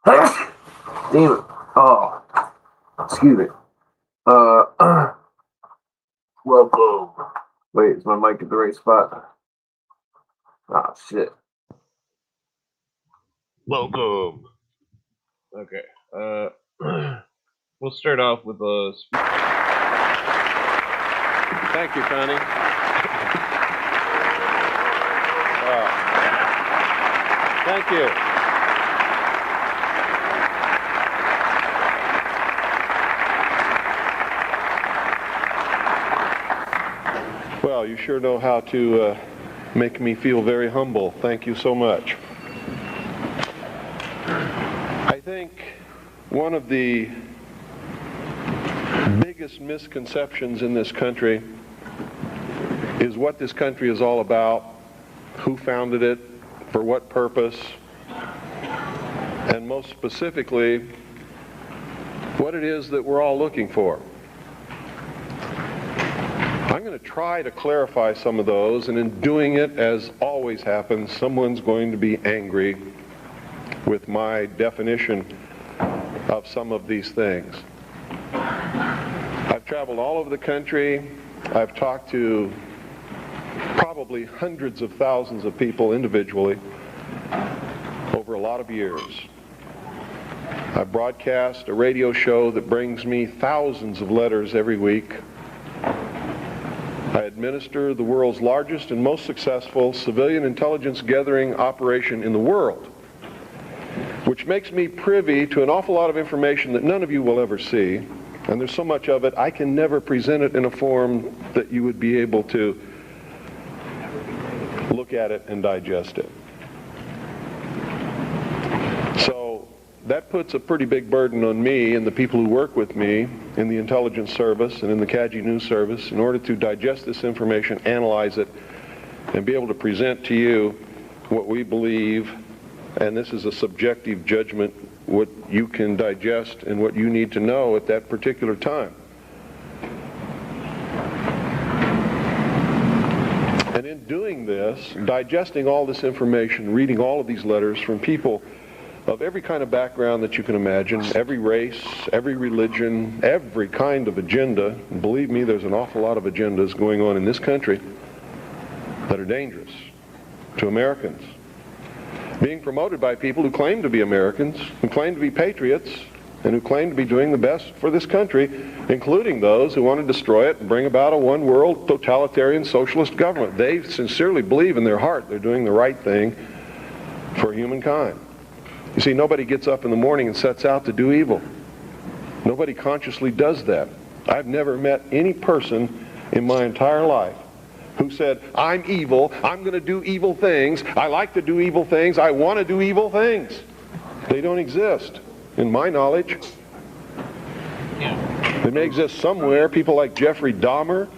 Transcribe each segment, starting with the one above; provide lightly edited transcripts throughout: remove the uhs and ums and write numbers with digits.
Damn it. Oh, excuse me. Welcome. Wait, is my mic at the right spot? Ah, shit. Welcome. Okay. We'll start off with a. Thank you, Connie. Thank you. Well, you sure know how to make me feel very humble. Thank you so much. I think one of the biggest misconceptions in this country is what this country is all about, who founded it, for what purpose, and most specifically, what it is that we're all looking for. I'm going to try to clarify some of those, and in doing it, as always happens, someone's going to be angry with my definition of some of these things. I've traveled all over the country. I've talked to probably hundreds of thousands of people individually over a lot of years. I broadcast a radio show that brings me thousands of letters every week. I administer the world's largest and most successful civilian intelligence gathering operation in the world, which makes me privy to an awful lot of information that none of you will ever see. And there's so much of it, I can never present it in a form that you would be able to look at it and digest it. So that puts a pretty big burden on me and the people who work with me in the intelligence service and in the CAGI news service in order to digest this information, analyze it, and be able to present to you what we believe, and this is a subjective judgment, what you can digest and what you need to know at that particular time. And in doing this, digesting all this information, reading all of these letters from people of every kind of background that you can imagine, every race, every religion, every kind of agenda, and believe me, there's an awful lot of agendas going on in this country that are dangerous to Americans, being promoted by people who claim to be Americans, who claim to be patriots, and who claim to be doing the best for this country, including those who want to destroy it and bring about a one-world totalitarian socialist government. They sincerely believe in their heart they're doing the right thing for humankind. You see, nobody gets up in the morning and sets out to do evil. Nobody consciously does that. I've never met any person in my entire life who said, I'm evil, I'm going to do evil things, I like to do evil things, I want to do evil things. They don't exist, in my knowledge. They may exist somewhere, people like Jeffrey Dahmer.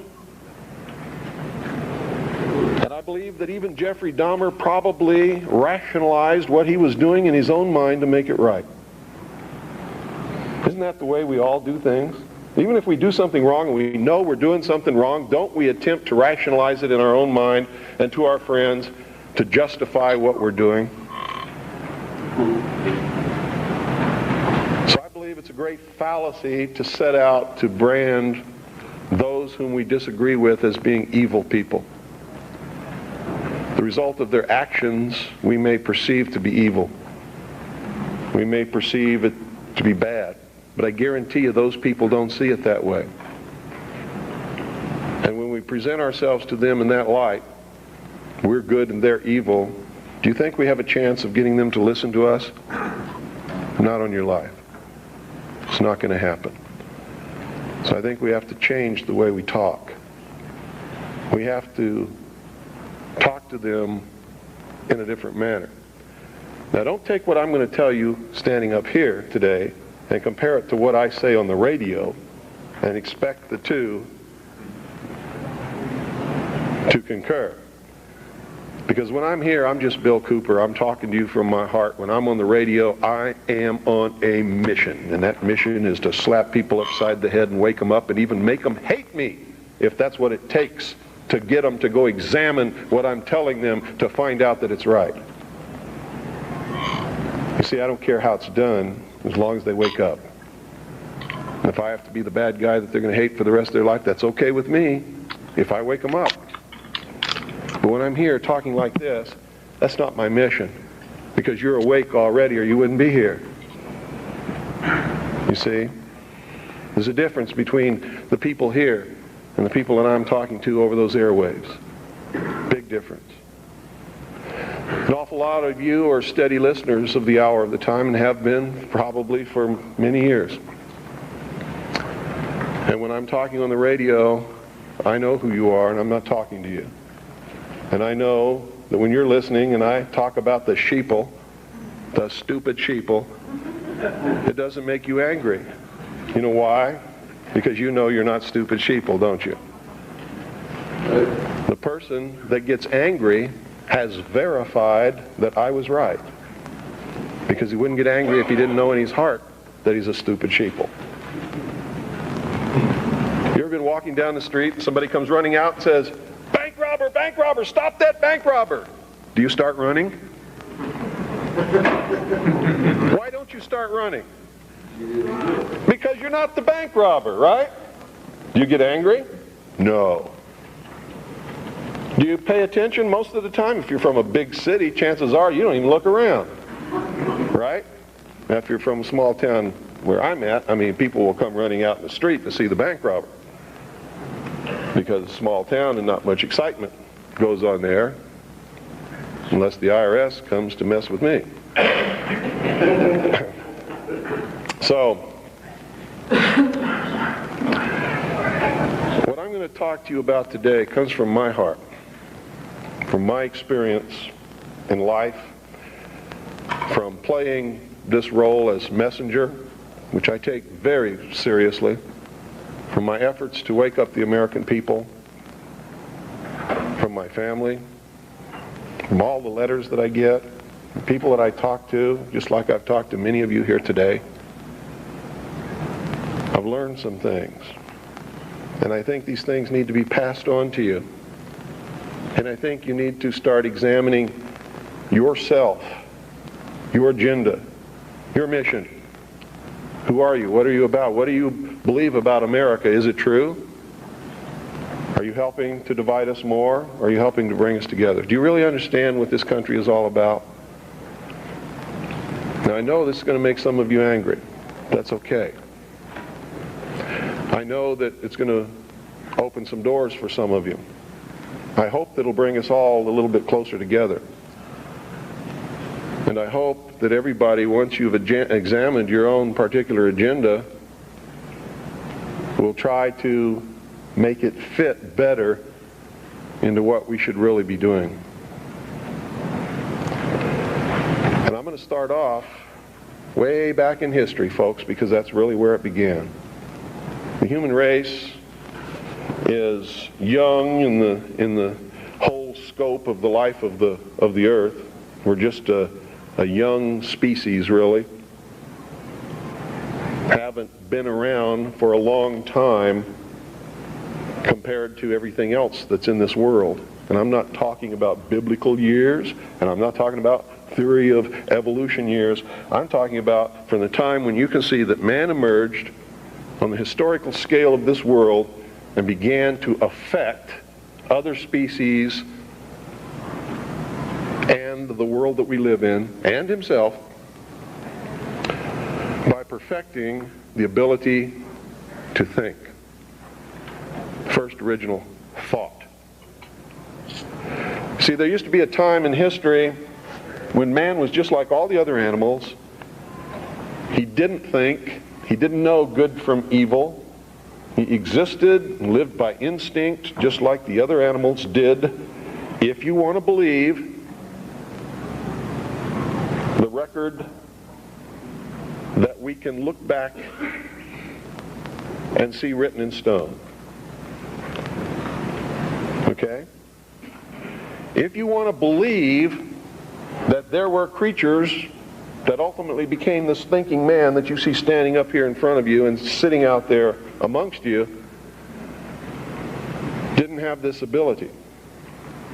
And I believe that even Jeffrey Dahmer probably rationalized what he was doing in his own mind to make it right. Isn't that the way we all do things? Even if we do something wrong and we know we're doing something wrong, don't we attempt to rationalize it in our own mind and to our friends to justify what we're doing? So I believe it's a great fallacy to set out to brand those whom we disagree with as being evil people. The result of their actions we may perceive to be evil. We may perceive it to be bad. But I guarantee you those people don't see it that way. And when we present ourselves to them in that light, we're good and they're evil, do you think we have a chance of getting them to listen to us? Not on your life. It's not going to happen. So I think we have to change the way we talk. We have to talk to them in a different manner. Now don't take what I'm going to tell you standing up here today and compare it to what I say on the radio and expect the two to concur. Because when I'm here, I'm just Bill Cooper. I'm talking to you from my heart. When I'm on the radio, I am on a mission. And that mission is to slap people upside the head and wake them up and even make them hate me, if that's what it takes to get them to go examine what I'm telling them to find out that it's right. You See, I don't care how it's done as long as they wake up. And if I have to be the bad guy that they're going to hate for the rest of their life, that's okay with me if I wake them up. But when I'm here talking like this, that's not my mission, because you're awake already or you wouldn't be here. You see? There's a difference between the people here and the people that I'm talking to over those airwaves. Big difference. An awful lot of you are steady listeners of the Hour of the Time and have been probably for many years. And when I'm talking on the radio, I know who you are and I'm not talking to you. And I know that when you're listening and I talk about the sheeple, the stupid sheeple, it doesn't make you angry. You know why? Because you know you're not stupid sheeple, don't you? The person that gets angry has verified that I was right. Because he wouldn't get angry if he didn't know in his heart that he's a stupid sheeple. You ever been walking down the street and somebody comes running out and says, bank robber, stop that bank robber. Do you start running? Why don't you start running? Because you're not the bank robber, right? Do you get angry? No. Do you pay attention most of the time? If you're from a big city, chances are you don't even look around, right? Now, if you're from a small town where I'm at, I mean, people will come running out in the street to see the bank robber. Because it's a small town and not much excitement goes on there unless the IRS comes to mess with me. So, what I'm going to talk to you about today comes from my heart, from my experience in life, from playing this role as messenger, which I take very seriously, from my efforts to wake up the American people, from my family, from all the letters that I get, the people that I talk to, just like I've talked to many of you here today. I've learned some things. And I think these things need to be passed on to you. And I think you need to start examining yourself, your agenda, your mission. Who are you? What are you about? What do you believe about America? Is it true? Are you helping to divide us more? Or are you helping to bring us together? Do you really understand what this country is all about? Now, I know this is going to make some of you angry. That's okay. I know that it's going to open some doors for some of you. I hope that it'll bring us all a little bit closer together. And I hope that everybody, once you've examined your own particular agenda, will try to make it fit better into what we should really be doing. And I'm going to start off way back in history, folks, because that's really where it began. The human race is young in the whole scope of the life of the earth. We're just a young species, really. Haven't been around for a long time compared to everything else that's in this world. And I'm not talking about biblical years, and I'm not talking about theory of evolution years. I'm talking about from the time when you can see that man emerged on the historical scale of this world and began to affect other species and the world that we live in, and himself, by perfecting the ability to think. First original thought. See, there used to be a time in history when man was just like all the other animals. He didn't think, he didn't know good from evil. He existed and lived by instinct just like the other animals did. If you want to believe the record that we can look back and see written in stone. Okay? If you want to believe that there were creatures that ultimately became this thinking man that you see standing up here in front of you and sitting out there amongst you, didn't have this ability.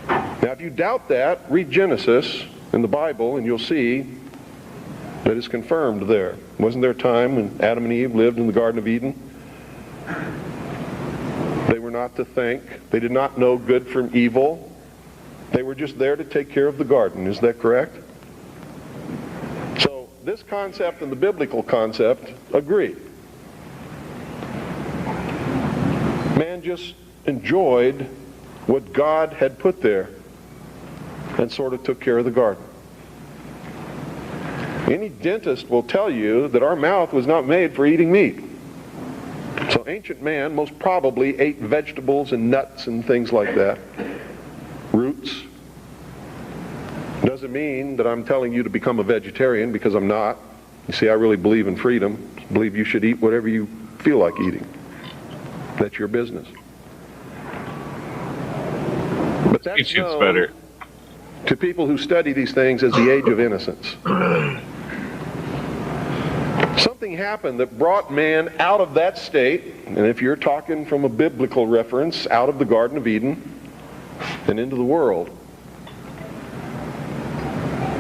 Now, if you doubt that, read Genesis in the Bible and you'll see that is confirmed there. Wasn't there a time when Adam and Eve lived in the Garden of Eden? They were not to think. They did not know good from evil. They were just there to take care of the garden. Is that correct? So this concept and the biblical concept agree. Man just enjoyed what God had put there and sort of took care of the garden. Any dentist will tell you that our mouth was not made for eating meat. So ancient man most probably ate vegetables and nuts and things like that. Roots. Doesn't mean that I'm telling you to become a vegetarian, because I'm not. You see, I really believe in freedom. I believe you should eat whatever you feel like eating. That's your business. But that's known better to people who study these things as the age of innocence. Something happened that brought man out of that state, and if you're talking from a biblical reference, out of the Garden of Eden and into the world.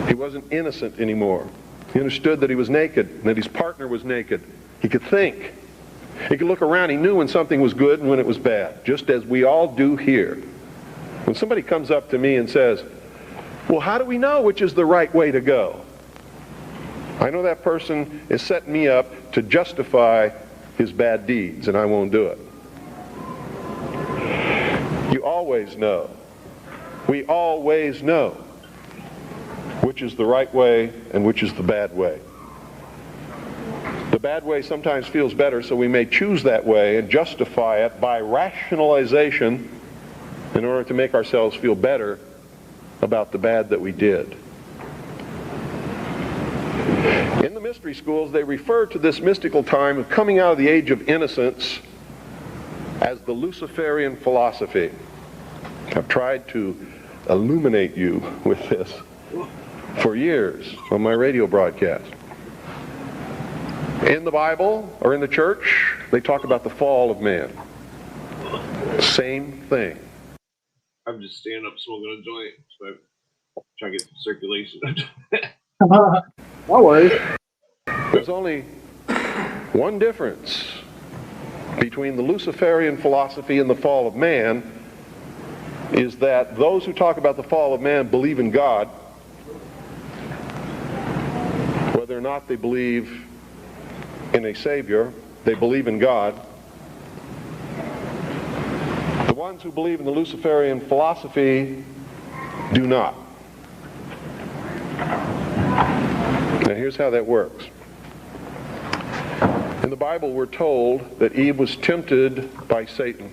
He wasn't innocent anymore. He understood that he was naked, and that his partner was naked. He could think. He could look around. He knew when something was good and when it was bad, just as we all do here. When somebody comes up to me and says, well, how do we know which is the right way to go? I know that person is setting me up to justify his bad deeds, and I won't do it. You always know. We always know which is the right way and which is the bad way. The bad way sometimes feels better, so we may choose that way and justify it by rationalization in order to make ourselves feel better about the bad that we did. In the mystery schools, they refer to this mystical time of coming out of the age of innocence as the Luciferian philosophy. I've tried to illuminate you with this for years on my radio broadcast. In the Bible, or in the church, they talk about the fall of man. Same thing. I'm just standing up smoking a joint, so I'm trying to get some circulation. No worries. There's only one difference between the Luciferian philosophy and the fall of man, is that those who talk about the fall of man believe in God, whether or not they believe in a Savior. They believe in God. The ones who believe in the Luciferian philosophy do not. Now here's how that works. In the Bible we're told that Eve was tempted by Satan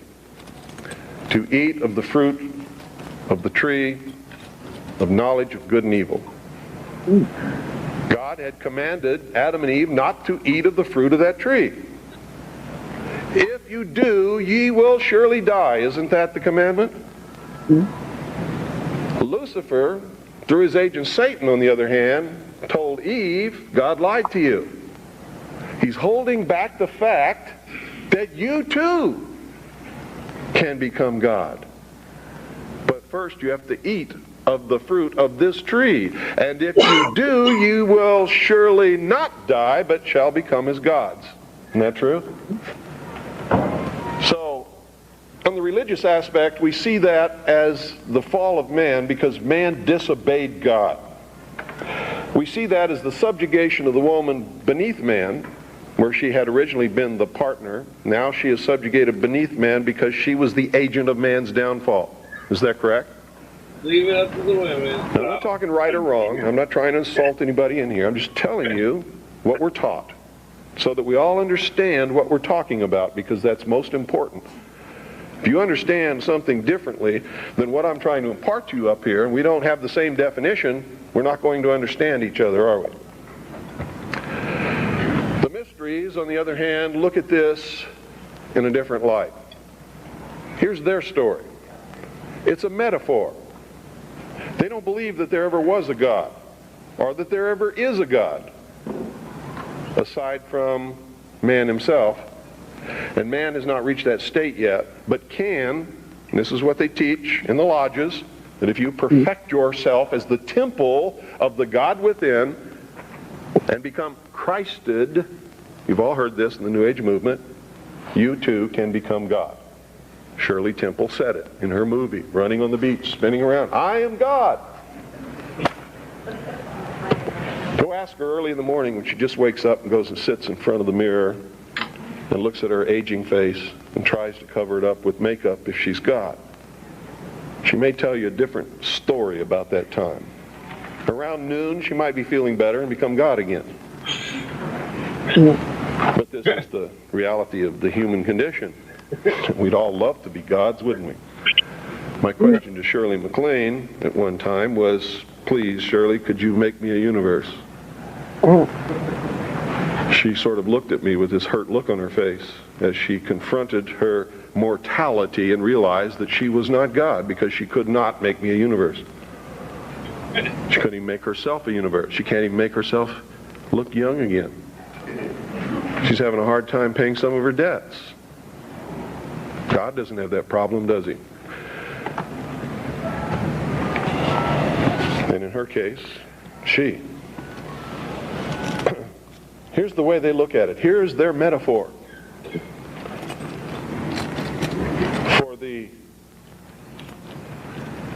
to eat of the fruit of the tree of knowledge of good and evil. God had commanded Adam and Eve not to eat of the fruit of that tree. If you do, ye will surely die. Isn't that the commandment? Lucifer, through his agent Satan, on the other hand, told Eve, God lied to you. He's holding back the fact that you too can become God. But first you have to eat of the fruit of this tree. And if you do, you will surely not die, but shall become as gods. Isn't that true? So, on the religious aspect, we see that as the fall of man because man disobeyed God. We see that as the subjugation of the woman beneath man, where she had originally been the partner. Now she is subjugated beneath man because she was the agent of man's downfall. Is that correct? Leave it up to the women. I'm not talking right or wrong. I'm not trying to insult anybody in here. I'm just telling you what we're taught so that we all understand what we're talking about, because that's most important. If you understand something differently than what I'm trying to impart to you up here, and we don't have the same definition, we're not going to understand each other, are we? The mysteries, on the other hand, look at this in a different light. Here's their story. It's a metaphor. They don't believe that there ever was a God, or that there ever is a God, aside from man himself. And man has not reached that state yet, but can, and this is what they teach in the lodges, that if you perfect yourself as the temple of the God within, and become Christed, you've all heard this in the New Age movement, you too can become God. Shirley Temple said it in her movie, Running on the Beach, spinning around. I am God. Go ask her early in the morning when she just wakes up and goes and sits in front of the mirror and looks at her aging face and tries to cover it up with makeup if she's God. She may tell you a different story about that time. Around noon, she might be feeling better and become God again. But this is the reality of the human condition. We'd all love to be gods, wouldn't we? My question to Shirley MacLaine at one time was, please, Shirley, could you make me a universe? She sort of looked at me with this hurt look on her face as she confronted her mortality and realized that she was not God because she could not make me a universe. She couldn't even make herself a universe. She can't even make herself look young again. She's having a hard time paying some of her debts. God doesn't have that problem, does he? And in her case, she. Here's the way they look at it. Here's their metaphor for the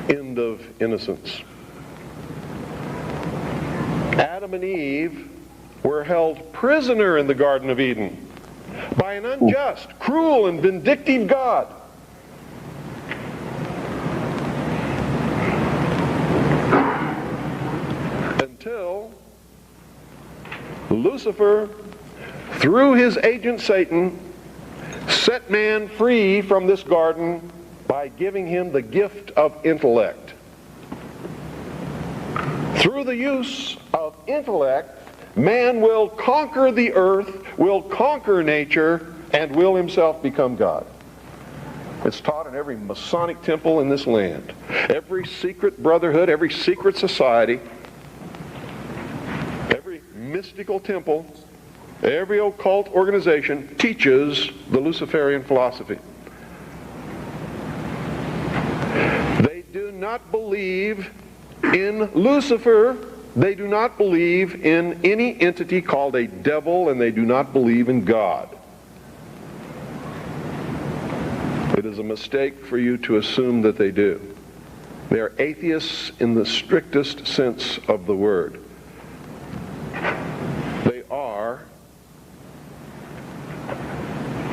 end of innocence. Adam and Eve were held prisoner in the Garden of Eden by an unjust, cruel, and vindictive God. Until Lucifer, through his agent Satan, set man free from this garden by giving him the gift of intellect. Through the use of intellect, man will conquer the earth, will conquer nature, and will himself become God. It's taught in every Masonic temple in this land. Every secret brotherhood, every secret society, every mystical temple, every occult organization teaches the Luciferian philosophy. They do not believe in Lucifer. They do not believe in any entity called a devil, and they do not believe in God. It is a mistake for you to assume that they do. They are atheists in the strictest sense of the word. They are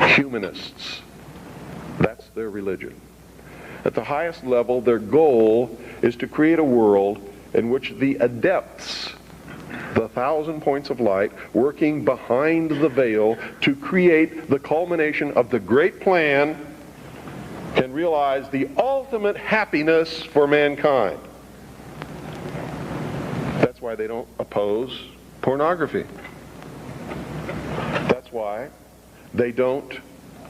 humanists. That's their religion. At the highest level, their goal is to create a world in which the adepts, the 1,000 points of light, working behind the veil to create the culmination of the great plan, can realize the ultimate happiness for mankind. That's why they don't oppose pornography. That's why they don't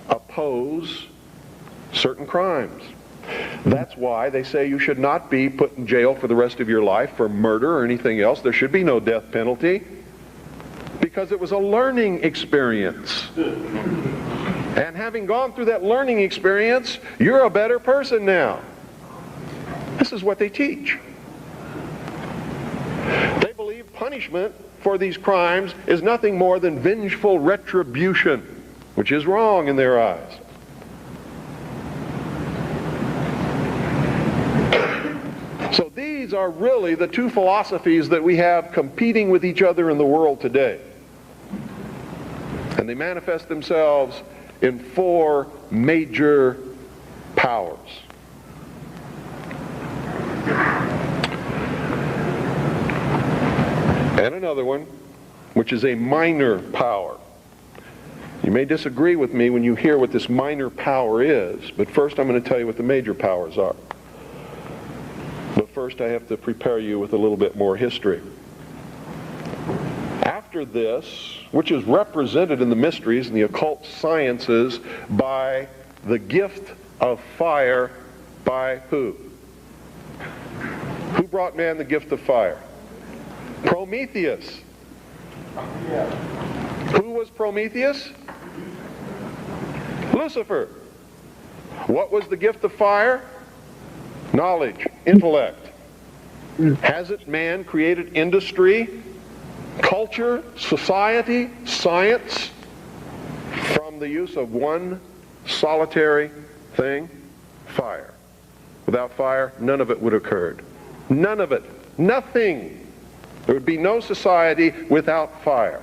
oppose certain crimes. That's why they say you should not be put in jail for the rest of your life for murder or anything else. There should be no death penalty, because it was a learning experience. And having gone through that learning experience, you're a better person now. This is what they teach. They believe punishment for these crimes is nothing more than vengeful retribution, which is wrong in their eyes. So these are really the two philosophies that we have competing with each other in the world today. And they manifest themselves in four major powers. And another one, which is a minor power. You may disagree with me when you hear what this minor power is, but first I'm going to tell you what the major powers are. But first I have to prepare you with a little bit more history. After this, which is represented in the mysteries and the occult sciences by the gift of fire, by who? Who brought man the gift of fire? Prometheus. Who was Prometheus? Lucifer. What was the gift of fire? Knowledge, intellect. Hasn't man created industry culture, society, science, from the use of one solitary thing, fire. Without fire, none of it would have occurred. None of it. Nothing. There would be no society without fire.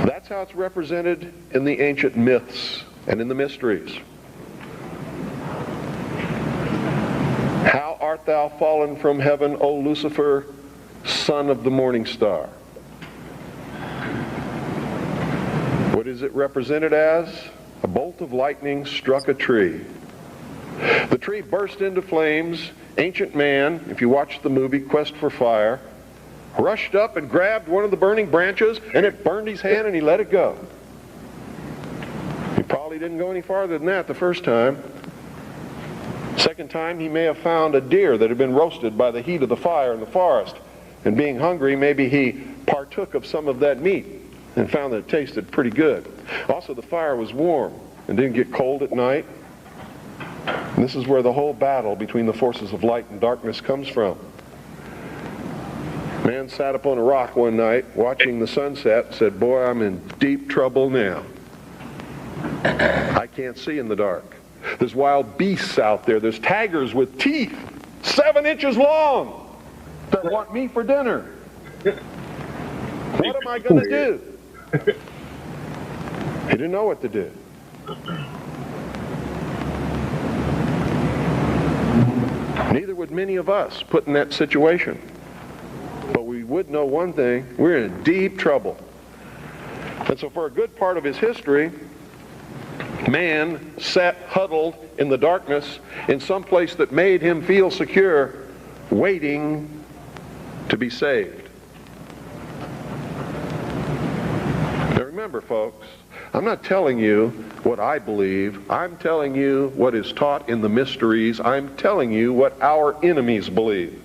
That's how it's represented in the ancient myths and in the mysteries. How art thou fallen from heaven, O Lucifer, son of the morning star? What is it represented as? A bolt of lightning struck a tree. The tree burst into flames. Ancient man, if you watch the movie Quest for Fire, rushed up and grabbed one of the burning branches, and it burned his hand and he let it go. He probably didn't go any farther than that the first time. Second time, he may have found a deer that had been roasted by the heat of the fire in the forest. And being hungry, maybe he partook of some of that meat and found that it tasted pretty good. Also, the fire was warm and didn't get cold at night. And this is where the whole battle between the forces of light and darkness comes from. Man sat up on a rock one night watching the sunset and said, "Boy, I'm in deep trouble now. I can't see in the dark. There's wild beasts out there. There's tigers with teeth 7 inches long that want me for dinner. What am I going to do?" He didn't know what to do. Neither would many of us put in that situation. But we would know one thing: we're in deep trouble. And so for a good part of his history, man sat huddled in the darkness in some place that made him feel secure, waiting to be saved. Now remember, folks, I'm not telling you what I believe. I'm telling you what is taught in the mysteries. I'm telling you what our enemies believe.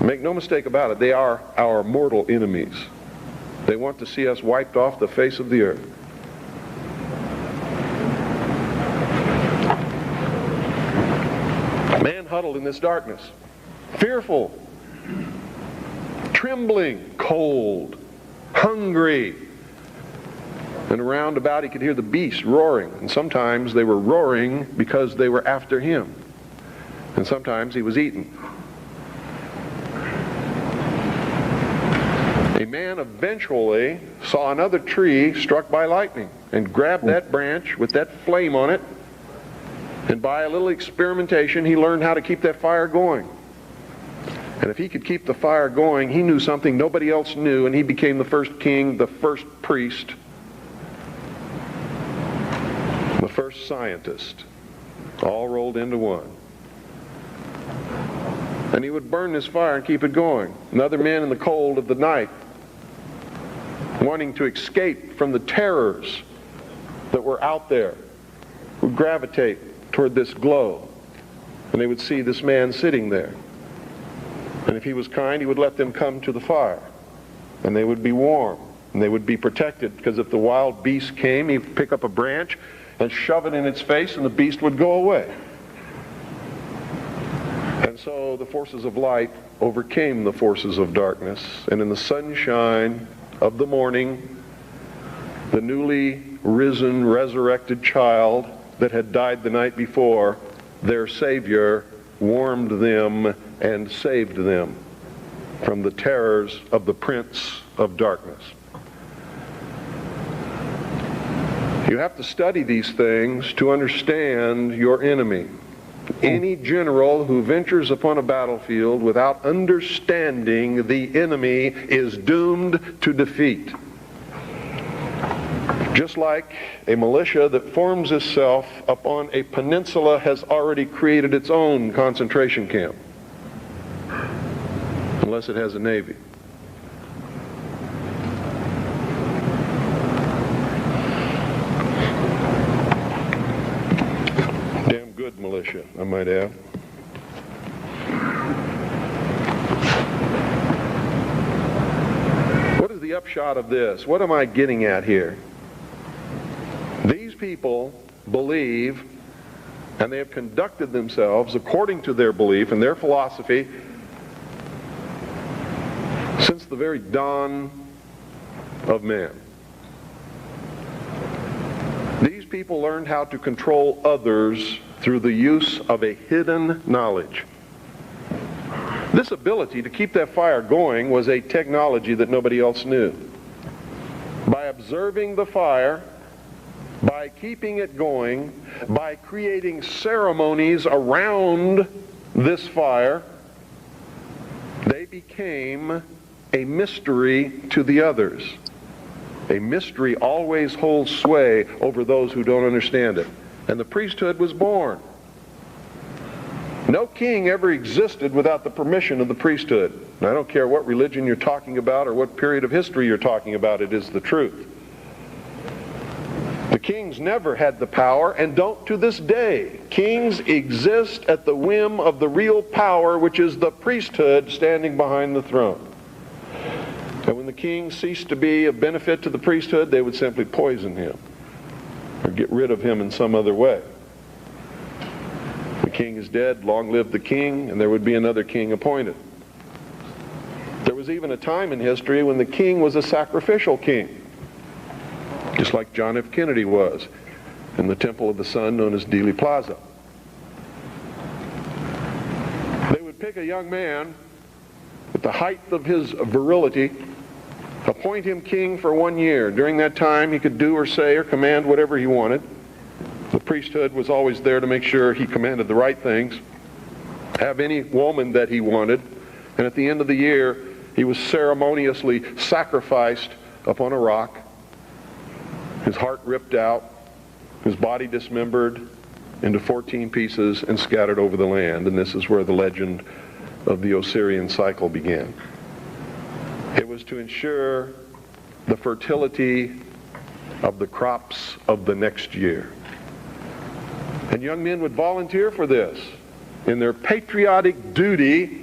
Make no mistake about it, they are our mortal enemies. They want to see us wiped off the face of the earth. Man huddled in this darkness, fearful, trembling, cold, hungry. And around about he could hear the beasts roaring. And sometimes they were roaring because they were after him. And sometimes he was eaten. A man eventually saw another tree struck by lightning and grabbed that branch with that flame on it. And by a little experimentation, he learned how to keep that fire going. And if he could keep the fire going, he knew something nobody else knew, and he became the first king, the first priest, the first scientist, all rolled into one. And he would burn this fire and keep it going. And other men in the cold of the night, wanting to escape from the terrors that were out there, would gravitate toward this glow. And they would see this man sitting there. And if he was kind, he would let them come to the fire. And they would be warm. And they would be protected, because if the wild beast came, he'd pick up a branch and shove it in its face, and the beast would go away. And so the forces of light overcame the forces of darkness. And in the sunshine of the morning, the newly risen, resurrected child that had died the night before, their Savior, warmed them and saved them from the terrors of the prince of darkness. You have to study these things to understand your enemy. Any general who ventures upon a battlefield without understanding the enemy is doomed to defeat. Just like a militia that forms itself upon a peninsula has already created its own concentration camp, unless it has a navy. Damn good militia, I might add. What is the upshot of this? What am I getting at here? These people believe, and they have conducted themselves according to their belief and their philosophy, Since the very dawn of man, these people learned how to control others through the use of a hidden knowledge. This ability to keep that fire going was a technology that nobody else knew. By observing the fire, by keeping it going, by creating ceremonies around this fire, they became a mystery to the others. A mystery always holds sway over those who don't understand it. And the priesthood was born. No king ever existed without the permission of the priesthood. And I don't care what religion you're talking about or what period of history you're talking about, it is the truth. The kings never had the power and don't to this day. Kings exist at the whim of the real power, which is the priesthood standing behind the throne. And when the king ceased to be of benefit to the priesthood, they would simply poison him or get rid of him in some other way. The king is dead, long live the king, and there would be another king appointed. There was even a time in history when the king was a sacrificial king, just like John F. Kennedy was in the Temple of the Sun known as Dealey Plaza. They would pick a young man at the height of his virility, appoint him king for 1 year. During that time, he could do or say or command whatever he wanted. The priesthood was always there to make sure he commanded the right things, have any woman that he wanted, and at the end of the year, he was ceremoniously sacrificed upon a rock, his heart ripped out, his body dismembered into 14 pieces and scattered over the land. And this is where the legend of the Osirian cycle began. It was to ensure the fertility of the crops of the next year. And young men would volunteer for this in their patriotic duty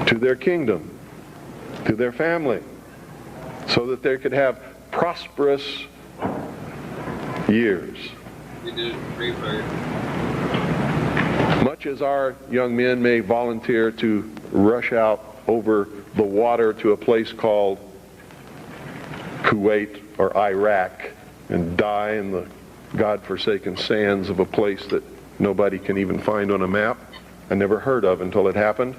to their kingdom, to their family, so that they could have prosperous years. They did it free fire. Much as our young men may volunteer to rush out over the water to a place called Kuwait or Iraq and die in the God-forsaken sands of a place that nobody can even find on a map, I never heard of until it happened,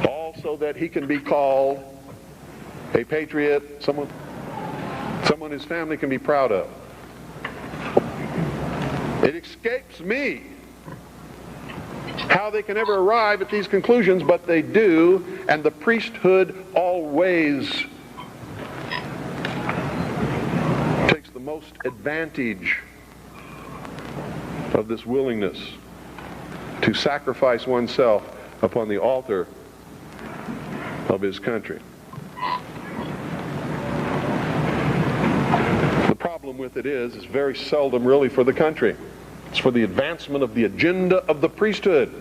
all so that he can be called a patriot, someone his family can be proud of. It escapes me how they can ever arrive at these conclusions, but they do, and the priesthood always takes the most advantage of this willingness to sacrifice oneself upon the altar of his country. The problem with it is, it's very seldom really for the country. It's for the advancement of the agenda of the priesthood,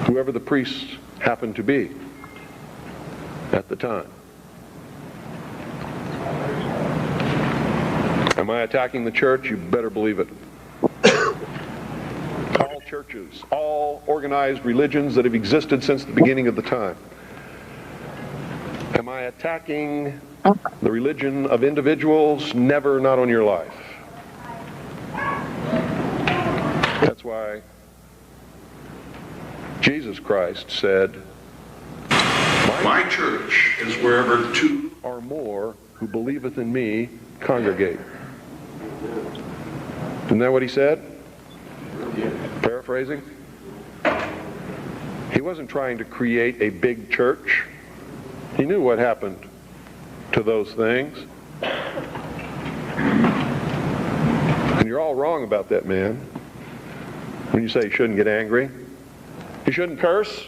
whoever the priests happened to be at the time. Am I attacking the church? You better believe it. All churches, all organized religions that have existed since the beginning of the time. Am I attacking the religion of individuals? Never, not on your life. That's why Jesus Christ said, "My church is wherever two or more who believeth in me congregate." Isn't that what he said? Paraphrasing. He wasn't trying to create a big church. He knew what happened to those things. And you're all wrong about that, man. When you say you shouldn't get angry, you shouldn't curse,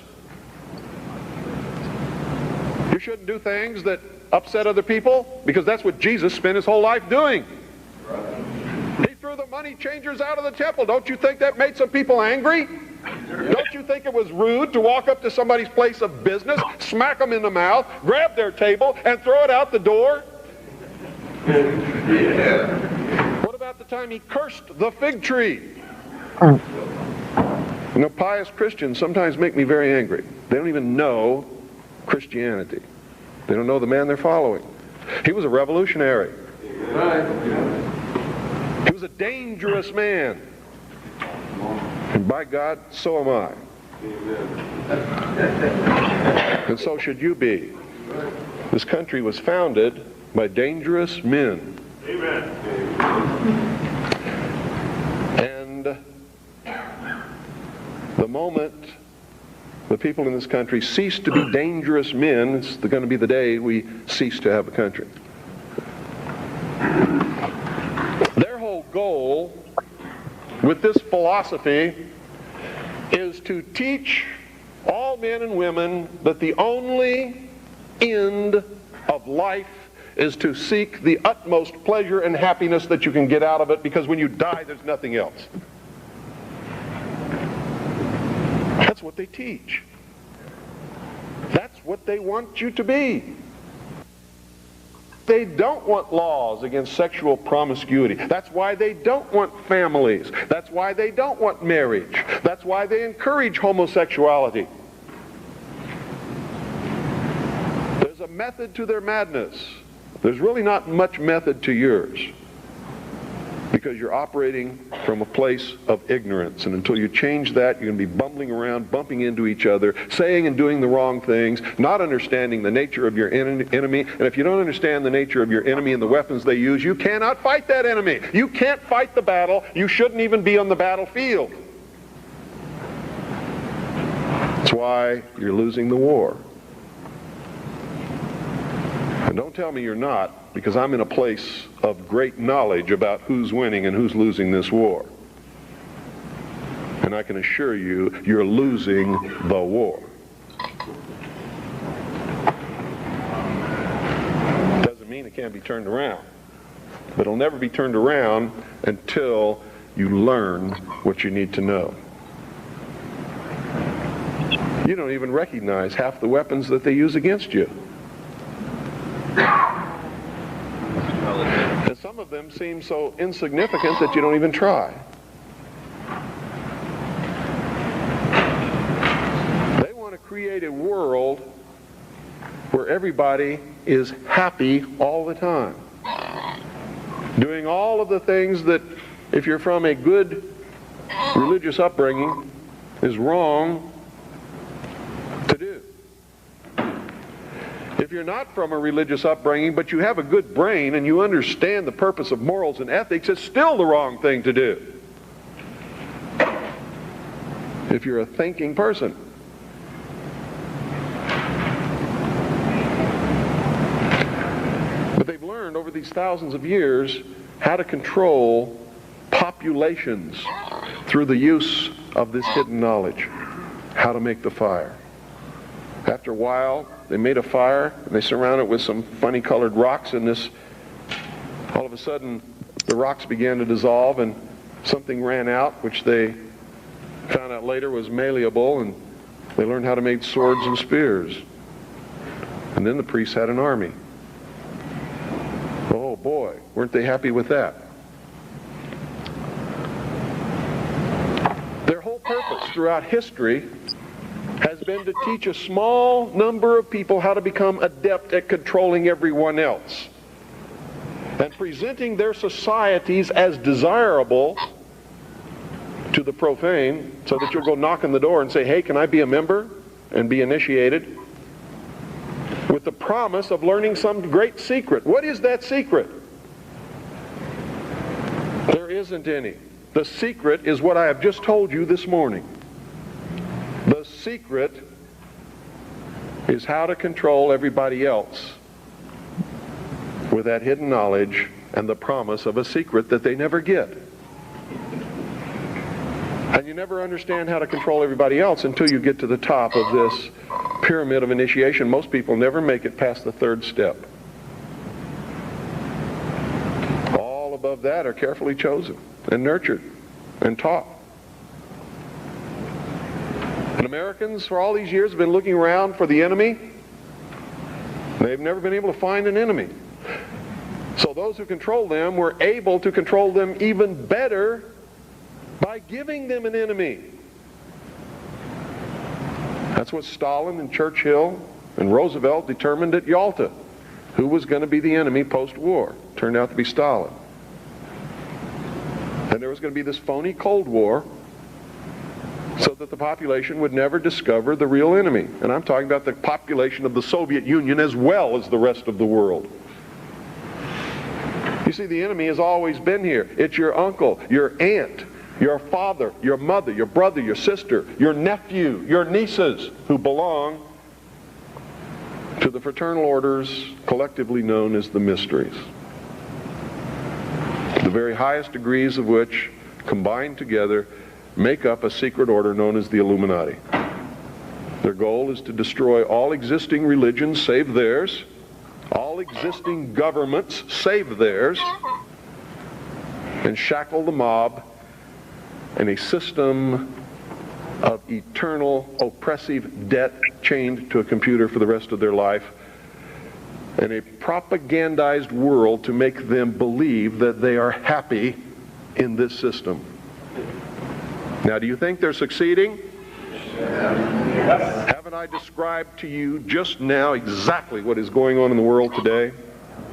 you shouldn't do things that upset other people, because that's what Jesus spent his whole life doing. He threw the money changers out of the temple. Don't you think that made some people angry? Don't you think it was rude to walk up to somebody's place of business, smack them in the mouth, grab their table, and throw it out the door? What about the time he cursed the fig tree? You know, pious Christians sometimes make me very angry. They don't even know Christianity. They don't know the man they're following. He was a revolutionary. He was a dangerous man. And by God, so am I. And so should you be. This country was founded by dangerous men. Amen. And the moment the people in this country cease to be dangerous men, it's going to be the day we cease to have a country. Their whole goal with this philosophy is to teach all men and women that the only end of life is to seek the utmost pleasure and happiness that you can get out of it, because when you die, there's nothing else. That's what they teach. That's what they want you to be. They don't want laws against sexual promiscuity. That's why they don't want families. That's why they don't want marriage. That's why they encourage homosexuality. There's a method to their madness. There's really not much method to yours, because you're operating from a place of ignorance. And until you change that, you're going to be bumbling around, bumping into each other, saying and doing the wrong things, not understanding the nature of your enemy. And if you don't understand the nature of your enemy and the weapons they use, you cannot fight that enemy. You can't fight the battle. You shouldn't even be on the battlefield. That's why you're losing the war. And don't tell me you're not, because I'm in a place of great knowledge about who's winning and who's losing this war. And I can assure you, you're losing the war. Doesn't mean it can't be turned around. But it'll never be turned around until you learn what you need to know. You don't even recognize half the weapons that they use against you. And some of them seem so insignificant that you don't even try. They want to create a world where everybody is happy all the time, doing all of the things that, if you're from a good religious upbringing, is wrong to do. If you're not from a religious upbringing, but you have a good brain and you understand the purpose of morals and ethics, it's still the wrong thing to do. If you're a thinking person. But they've learned over these thousands of years how to control populations through the use of this hidden knowledge. How to make the fire. After a while, they made a fire, and they surrounded it with some funny colored rocks, and all of a sudden, the rocks began to dissolve, and something ran out, which they found out later was malleable, and they learned how to make swords and spears. And then the priests had an army. Oh boy, weren't they happy with that? Their whole purpose throughout history has been to teach a small number of people how to become adept at controlling everyone else, and presenting their societies as desirable to the profane, so that you'll go knock on the door and say, hey, can I be a member and be initiated, with the promise of learning some great secret. What is that secret? There isn't any. The secret is what I have just told you this morning. The secret is how to control everybody else with that hidden knowledge and the promise of a secret that they never get. And you never understand how to control everybody else until you get to the top of this pyramid of initiation. Most people never make it past the third step. All above that are carefully chosen and nurtured and taught. And Americans, for all these years, have been looking around for the enemy. They've never been able to find an enemy. So those who control them were able to control them even better by giving them an enemy. That's what Stalin and Churchill and Roosevelt determined at Yalta. Who was going to be the enemy post-war? Turned out to be Stalin. And there was going to be this phony Cold War so that the population would never discover the real enemy. And I'm talking about the population of the Soviet Union as well as the rest of the world. You see, the enemy has always been here. It's your uncle, your aunt, your father, your mother, your brother, your sister, your nephew, your nieces who belong to the fraternal orders collectively known as the mysteries. The very highest degrees of which, combined together, make up a secret order known as the Illuminati. Their goal is to destroy all existing religions save theirs, all existing governments save theirs, and shackle the mob in a system of eternal oppressive debt chained to a computer for the rest of their life, and a propagandized world to make them believe that they are happy in this system. Now, do you think they're succeeding? Haven't I described to you just now exactly what is going on in the world today?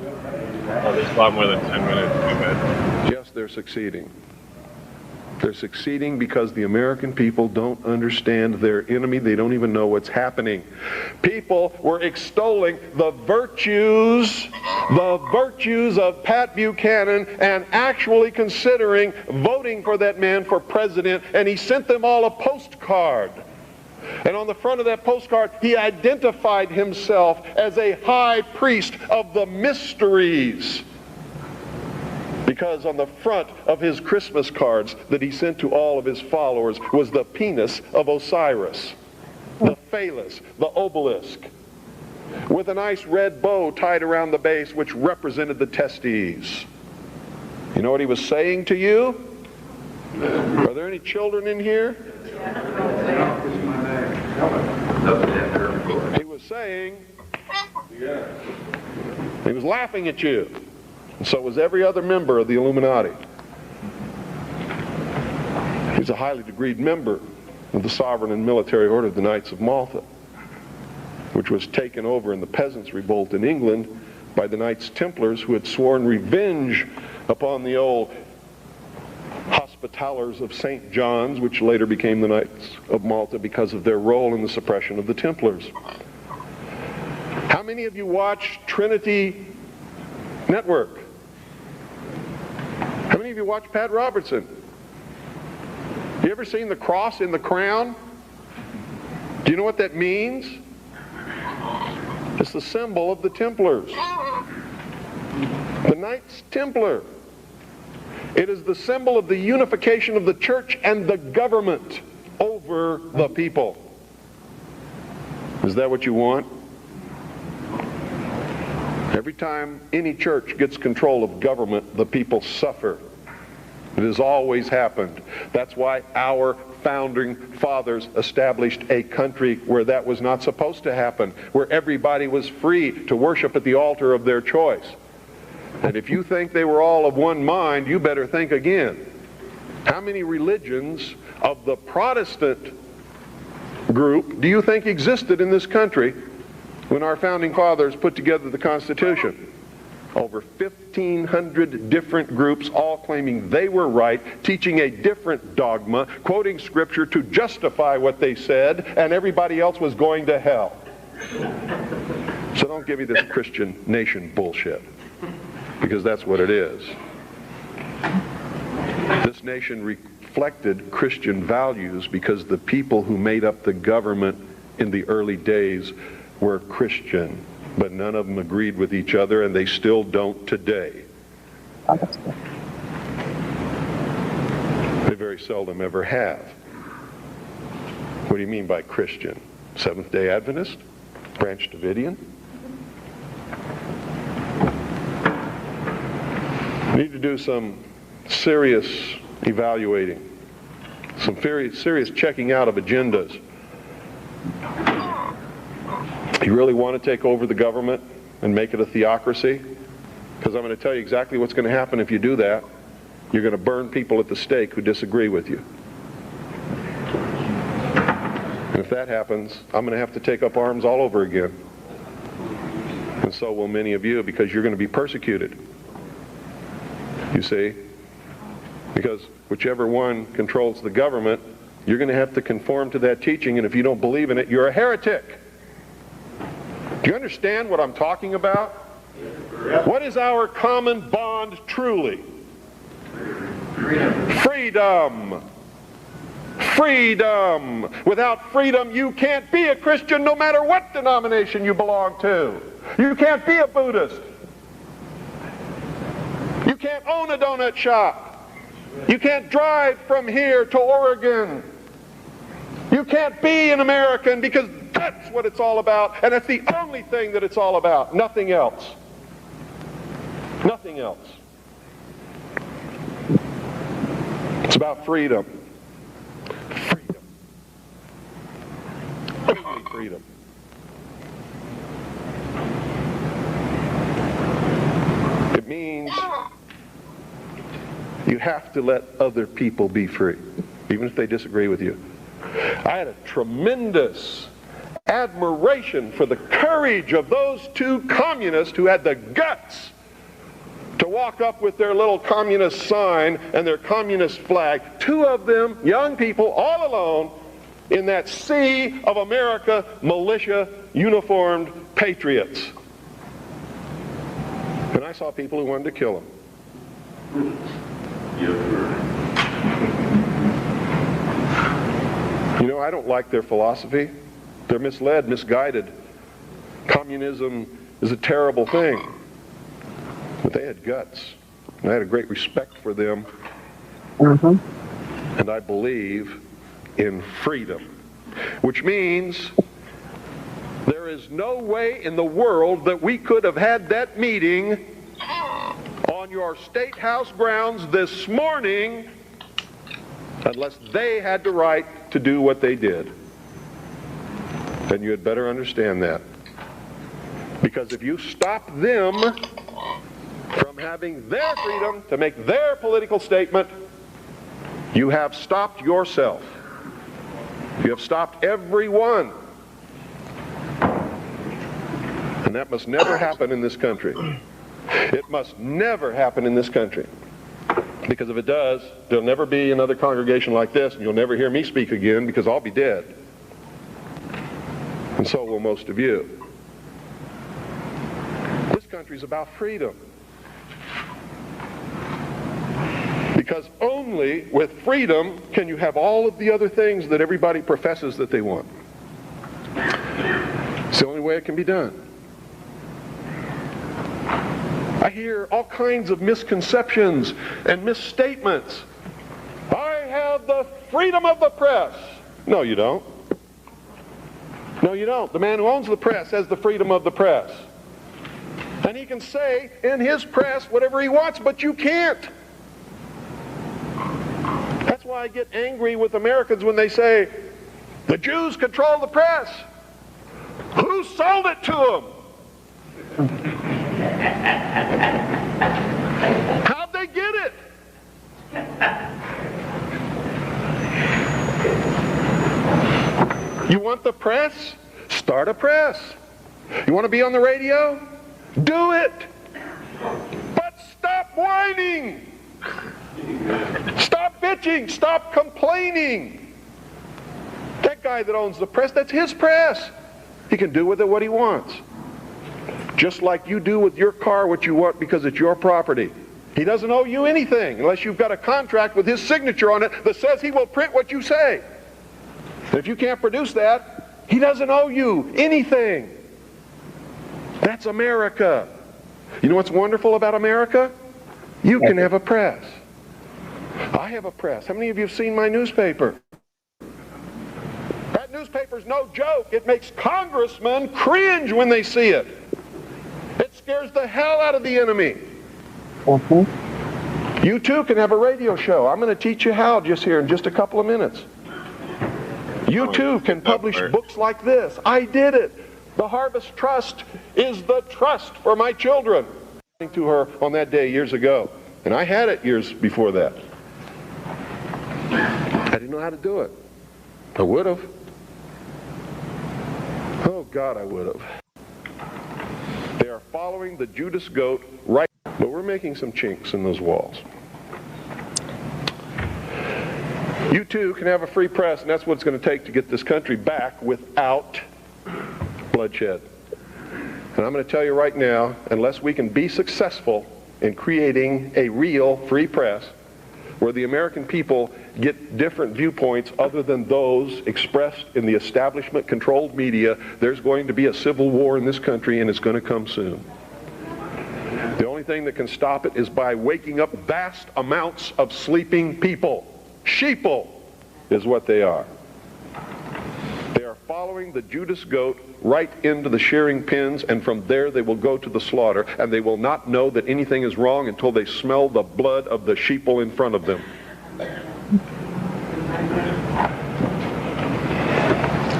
Oh, there's a lot more than 10 minutes. Yes, they're succeeding. They're succeeding because the American people don't understand their enemy. They don't even know what's happening. People were extolling the virtues of Pat Buchanan and actually considering voting for that man for president, and he sent them all a postcard. And on the front of that postcard, he identified himself as a high priest of the mysteries. Because on the front of his Christmas cards that he sent to all of his followers was the penis of Osiris, the phallus, the obelisk, with a nice red bow tied around the base which represented the testes. You know what he was saying to you? Are there any children in here? He was saying, he was laughing at you. And so was every other member of the Illuminati. He's a highly degreed member of the sovereign and military order of the Knights of Malta, which was taken over in the Peasants' Revolt in England by the Knights Templars, who had sworn revenge upon the old Hospitallers of St. John's, which later became the Knights of Malta because of their role in the suppression of the Templars. How many of you watch Trinity Network? How many of you watch Pat Robertson? You ever seen the cross in the crown? Do you know what that means? It's the symbol of the Templars. The Knights Templar. It is the symbol of the unification of the church and the government over the people. Is that what you want? Every time any church gets control of government, the people suffer. It has always happened. That's why our founding fathers established a country where that was not supposed to happen, where everybody was free to worship at the altar of their choice. And if you think they were all of one mind, you better think again. How many religions of the Protestant group do you think existed in this country when our founding fathers put together the Constitution? Over 1,500 different groups, all claiming they were right, teaching a different dogma, quoting scripture to justify what they said, and everybody else was going to hell. So don't give me this Christian nation bullshit, because that's what it is. This nation reflected Christian values because the people who made up the government in the early days were Christian, but none of them agreed with each other, and they still don't today. They very seldom ever have. What do you mean by Christian? Seventh-day Adventist? Branch Davidian? We need to do some serious evaluating, some very serious checking out of agendas. You really want to take over the government and make it a theocracy? Because I'm going to tell you exactly what's going to happen if you do that. You're going to burn people at the stake who disagree with you. And if that happens, I'm going to have to take up arms all over again. And so will many of you, because you're going to be persecuted. You see? Because whichever one controls the government, you're going to have to conform to that teaching, and if you don't believe in it, you're a heretic. Do you understand what I'm talking about? What is our common bond truly? Freedom. Freedom. Without freedom, you can't be a Christian no matter what denomination you belong to. You can't be a Buddhist. You can't own a donut shop. You can't drive from here to Oregon. You can't be an American, because that's what it's all about, and that's the only thing that it's all about. Nothing else. Nothing else. It's about freedom. Freedom. Only freedom. It means you have to let other people be free, even if they disagree with you. I had a tremendous admiration for the courage of those two communists who had the guts to walk up with their little communist sign and their communist flag. Two of them, young people, all alone, in that sea of America, militia, uniformed patriots. And I saw people who wanted to kill them. You know, I don't like their philosophy. They're misled, misguided. Communism is a terrible thing. But they had guts. And I had a great respect for them. And I believe in freedom. Which means there is no way in the world that we could have had that meeting on your state house grounds this morning unless they had the right to do what they did. And you had better understand that. Because if you stop them from having their freedom to make their political statement, you have stopped yourself. You have stopped everyone. And that must never happen in this country. It must never happen in this country. Because if it does, there'll never be another congregation like this, and you'll never hear me speak again, because I'll be dead. And so will most of you. This country's about freedom. Because only with freedom can you have all of the other things that everybody professes that they want. It's the only way it can be done. I hear all kinds of misconceptions and misstatements. I have the freedom of the press. No, you don't. No, you don't. The man who owns the press has the freedom of the press. And he can say in his press whatever he wants, but you can't. That's why I get angry with Americans when they say, the Jews control the press. Who sold it to them? How'd they get it? You want the press? Start a press. You want to be on the radio? Do it. But stop whining. Stop bitching. Stop complaining. That guy that owns the press, that's his press. He can do with it what he wants. Just like you do with your car what you want because it's your property. He doesn't owe you anything unless you've got a contract with his signature on it that says he will print what you say. And if you can't produce that, he doesn't owe you anything. That's America. You know what's wonderful about America? You can have a press. I have a press. How many of you have seen my newspaper? That newspaper's no joke. It makes congressmen cringe when they see it. It scares the hell out of the enemy. You too can have a radio show. I'm going to teach you how just here in just a couple of minutes. You too can publish books like this. I did it. The Harvest Trust is the trust for my children. To her on that day years ago. And I had it years before that. I didn't know how to do it. I would have. Oh, God, I would have. They are following the Judas goat right, but we're making some chinks in those walls. You too can have a free press, and that's what it's going to take to get this country back without bloodshed. And I'm going to tell you right now, unless we can be successful in creating a real free press where the American people get different viewpoints other than those expressed in the establishment-controlled media, there's going to be a civil war in this country, and it's going to come soon. The only thing that can stop it is by waking up vast amounts of sleeping people. Sheeple is what they are. They are following the Judas goat right into the shearing pens, and from there they will go to the slaughter, and they will not know that anything is wrong until they smell the blood of the sheeple in front of them.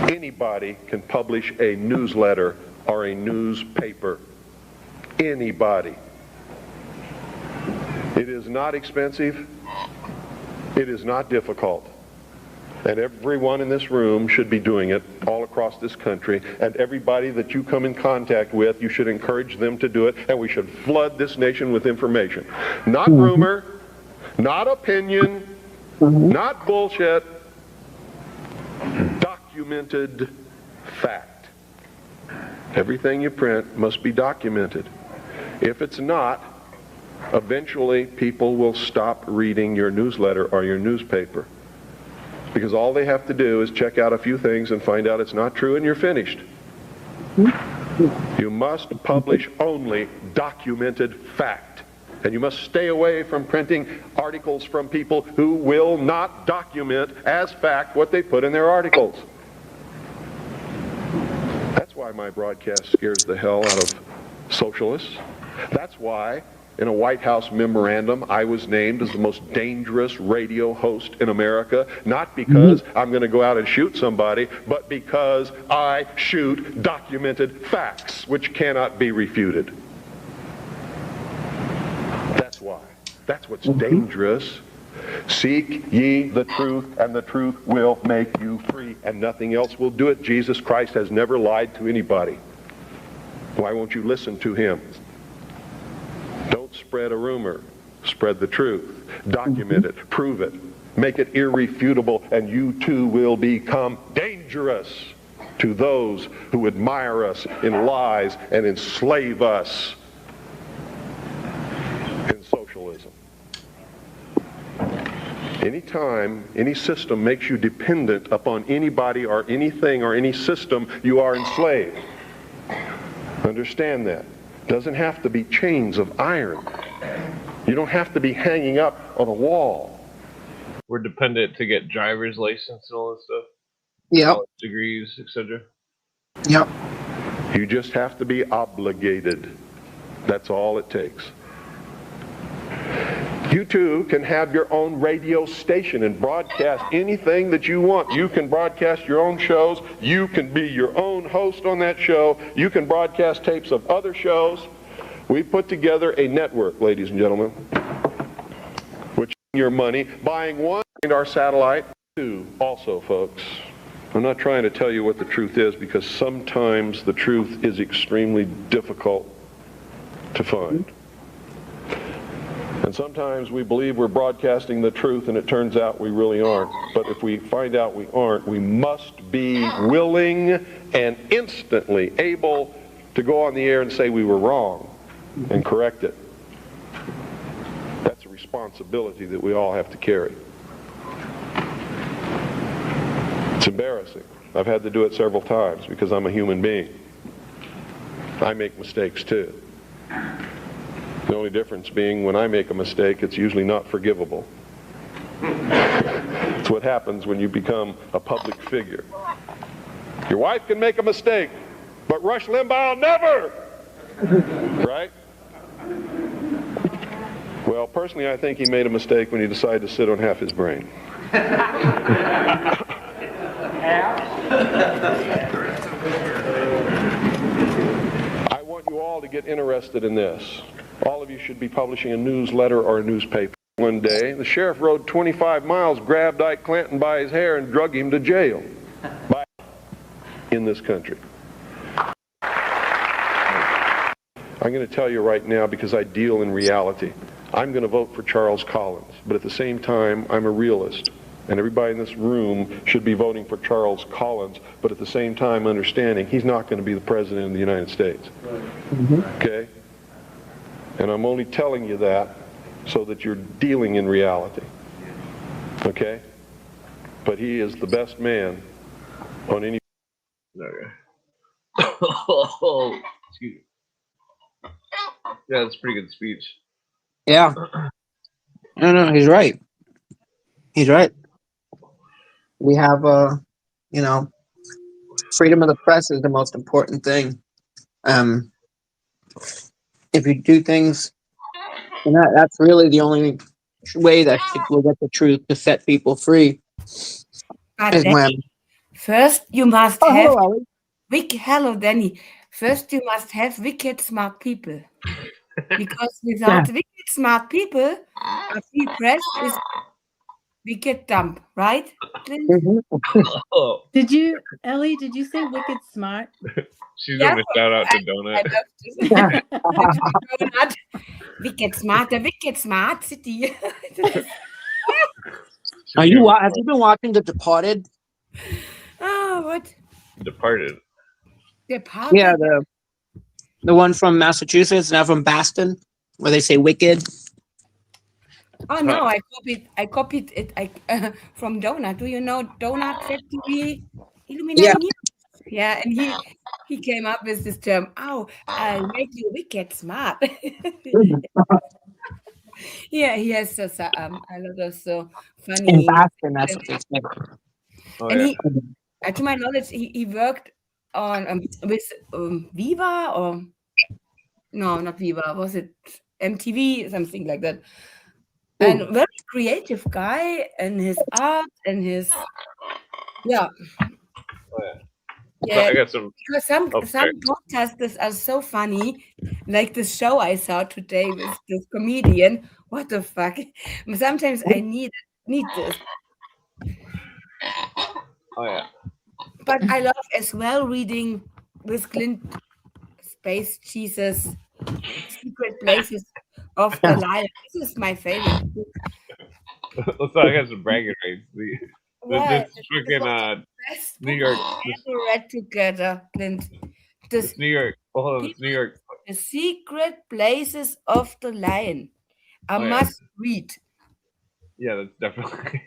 Anybody can publish a newsletter or a newspaper. Anybody. It is not expensive. It is not difficult. And everyone in this room should be doing it all across this country. And everybody that you come in contact with, you should encourage them to do it. And we should flood this nation with information. Not rumor, not opinion, not bullshit. Documented fact. Everything you print must be documented. If it's not, eventually people will stop reading your newsletter or your newspaper. Because all they have to do is check out a few things and find out it's not true, and you're finished. You must publish only documented fact. And you must stay away from printing articles from people who will not document as fact what they put in their articles. That's why my broadcast scares the hell out of socialists. That's why in a White House memorandum I was named as the most dangerous radio host in America, not because I'm going to go out and shoot somebody, but because I shoot documented facts which cannot be refuted. That's why. That's what's dangerous. Seek ye the truth, and the truth will make you free, and nothing else will do it. Jesus Christ has never lied to anybody. Why won't you listen to him? Don't spread a rumor. Spread the truth. Document it. Prove it. Make it irrefutable, and you too will become dangerous to those who admire us in lies and enslave us in socialism. Anytime any system makes you dependent upon anybody or anything or any system, you are enslaved. Understand that. Doesn't have to be chains of iron. You don't have to be hanging up on a wall. We're dependent to get driver's license and all that stuff. Yep. College degrees, etc. Yep. You just have to be obligated. That's all it takes. You too can have your own radio station and broadcast anything that you want. You can broadcast your own shows. You can be your own host on that show. You can broadcast tapes of other shows. We put together a network, ladies and gentlemen, which is your money, buying one and our satellite. Two, also, folks, I'm not trying to tell you what the truth is, because sometimes the truth is extremely difficult to find. And sometimes we believe we're broadcasting the truth, and it turns out we really aren't. But if we find out we aren't, we must be willing and instantly able to go on the air and say we were wrong and correct it. That's a responsibility that we all have to carry. It's embarrassing. I've had to do it several times because I'm a human being. I make mistakes too. The only difference being when I make a mistake, it's usually not forgivable. It's what happens when you become a public figure. Your wife can make a mistake, but Rush Limbaugh never! Right? Well, personally, I think he made a mistake when he decided to sit on half his brain. I want you all to get interested in this. All of you should be publishing a newsletter or a newspaper. One day, the sheriff rode 25 miles, grabbed Ike Clanton by his hair, and drug him to jail in this country. I'm going to tell you right now because I deal in reality. I'm going to vote for Charles Collins, but at the same time, I'm a realist. And everybody in this room should be voting for Charles Collins, but at the same time understanding he's not going to be the president of the United States. Okay? And I'm only telling you that so that you're dealing in reality. Okay? But he is the best man on any... Okay. Excuse me. Yeah, that's a pretty good speech. Yeah. No, he's right. He's right. We have, freedom of the press is the most important thing. If you do things, and that's really the only way that we'll get the truth to set people free. But Is when... Danny, first you must have hello, Ali. hello Danny. First you must have wicked smart people. Because without wicked smart people, a free press is wicked dumb, right? Oh, Did you, Ellie? Did you say wicked smart? She's Yeah, doing a shout out to I Donut. love this. Donut. Wicked smart city. Have you been watching The Departed? Oh, what? Departed. The party. Yeah, the one from Massachusetts, not from Boston, where they say wicked. Oh no, I copied it from Donut. Do you know Donut Factory Illuminati? Yeah. Yeah, and he came up with this term. Oh, I'll make you wicked smart. Yeah, he has a lot of so In funny. Boston, that's what they say. oh And yeah. he, to my knowledge, he worked on with Viva or no, not Viva. Was it MTV, something like that? And very creative guy, and his art and his Oh yeah. yeah. I got some. Because some sorry. podcasters are so funny, like the show I saw today with this comedian. What the fuck? Sometimes I need this, Oh yeah. but I love as well reading with Clint Space Jesus Secret Places of the Lion. This is my favorite book. So I got some bragging rights. What? This freaking Best New book York. I ever read together, Clint. This New York. Oh, hold on. It's New York. The Secret Places of the Lion. I Oh, yeah. must read. Yeah, that's definitely.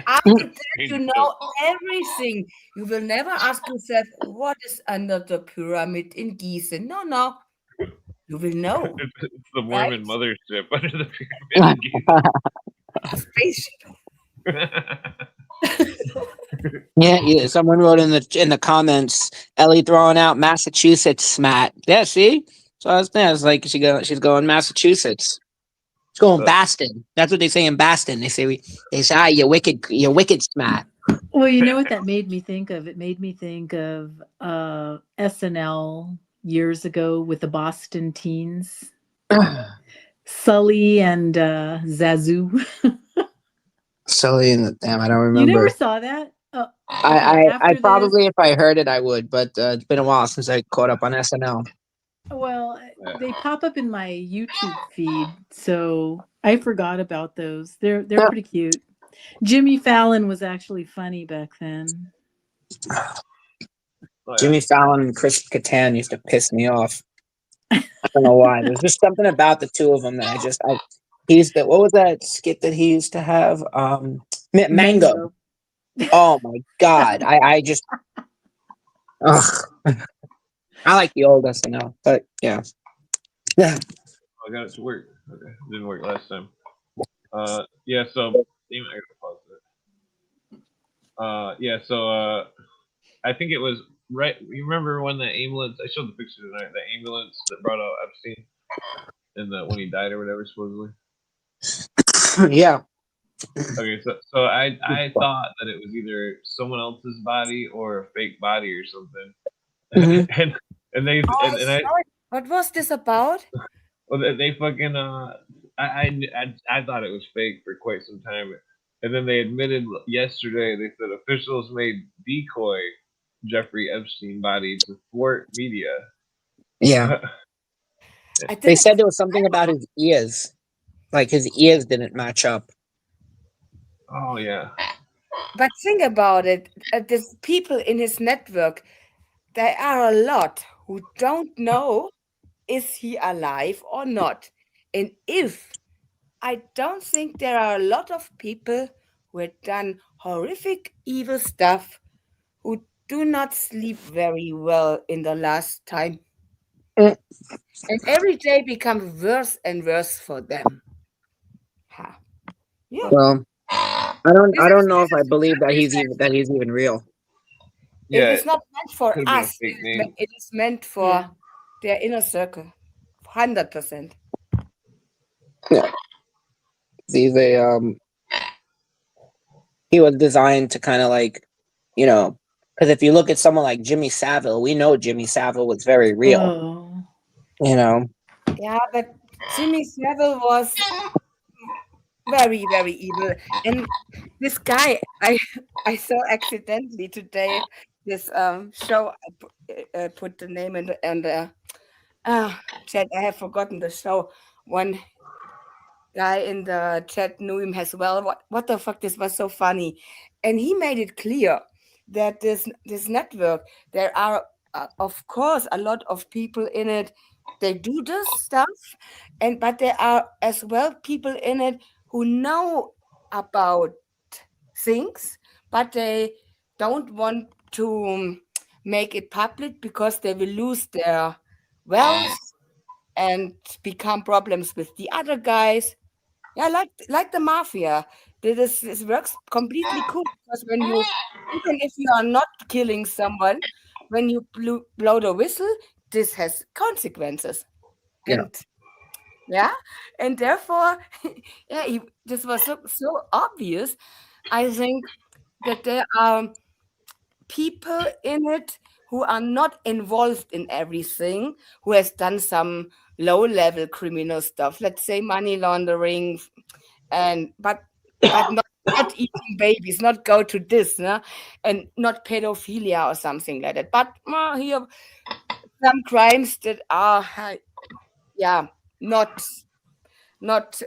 After that, you know everything. You will never ask yourself, what is under the pyramid in Gizeh? No. You will know. It's the Mormon Right? mothership under the pyramid. Spaceship. Yeah. Someone wrote in the comments, Ellie throwing out Massachusetts smat. Yeah, see? So I was like, she's going Massachusetts. She's going Boston. That's what they say in Boston. They say you're wicked smat. Well, you know what that made me think of? It made me think of SNL years ago with the Boston teens, Sully and Zazu. Sully and damn, I don't remember. You never saw that? Oh, I probably, if I heard it, I would, but it's been a while since I caught up on SNL. Well, they pop up in my YouTube feed, so I forgot about those. They're pretty cute. Jimmy Fallon was actually funny back then. Oh, yeah. Jimmy Fallon and Chris Kattan used to piss me off. I don't know why. There's just something about the two of them that what was that skit that he used to have? Mango. Oh my God. I just, ugh. I like the old SNL, but yeah. I got it to work. Okay, it didn't work last time. Yeah. So, damn it, I gotta pause it. Yeah. So, I think it was right. You remember when the ambulance? I showed the picture tonight. The ambulance that brought out Epstien, and when he died or whatever, supposedly. Yeah. Okay. So I thought that it was either someone else's body or a fake body or something. Mm-hmm. and they and I. What was this about? Well, they fucking I thought it was fake for quite some time, and then they admitted yesterday. They said officials made decoy Jeffrey Epstein body to thwart media. Yeah. I They think, said there was something about his ears, like his ears didn't match up. Oh yeah. but think about it. There's people in his network. There are a lot who don't know is he alive or not. And if I don't think there are a lot of people who have done horrific, evil stuff who do not sleep very well in the last time. Mm. And every day becomes worse and worse for them. Ha. Yeah. Well, I This don't is, know this if I is believe that he's represent- even real. it Yeah. is not meant for Could have been a us. fake name. It is meant for Yeah. their inner circle. 100%. Yeah, he's a he was designed to kind of like, you know, because if you look at someone like Jimmy Savile, we know Jimmy Savile was very real. Oh. You know, Yeah, but Jimmy Savile was very, very evil. And this guy, I saw accidentally today this show. I put the name in the chat. I have forgotten the show. One guy in the chat knew him as well. What the fuck? This was so funny, and he made it clear that this network, there are of course a lot of people in it. They do this stuff, but there are as well people in it who know about things, but they don't want to make it public because they will lose their wealth and become problems with the other guys. Yeah, like the mafia. This works completely cool because when you, even if you are not killing someone, when you blow the whistle, this has consequences. Yeah. And yeah, and therefore, yeah, this was so obvious. I think that there are people in it who are not involved in everything, who has done some low-level criminal stuff, let's say money laundering, and but not eating babies, not go to this, no? And not pedophilia or something like that. But here some crimes that are, yeah, not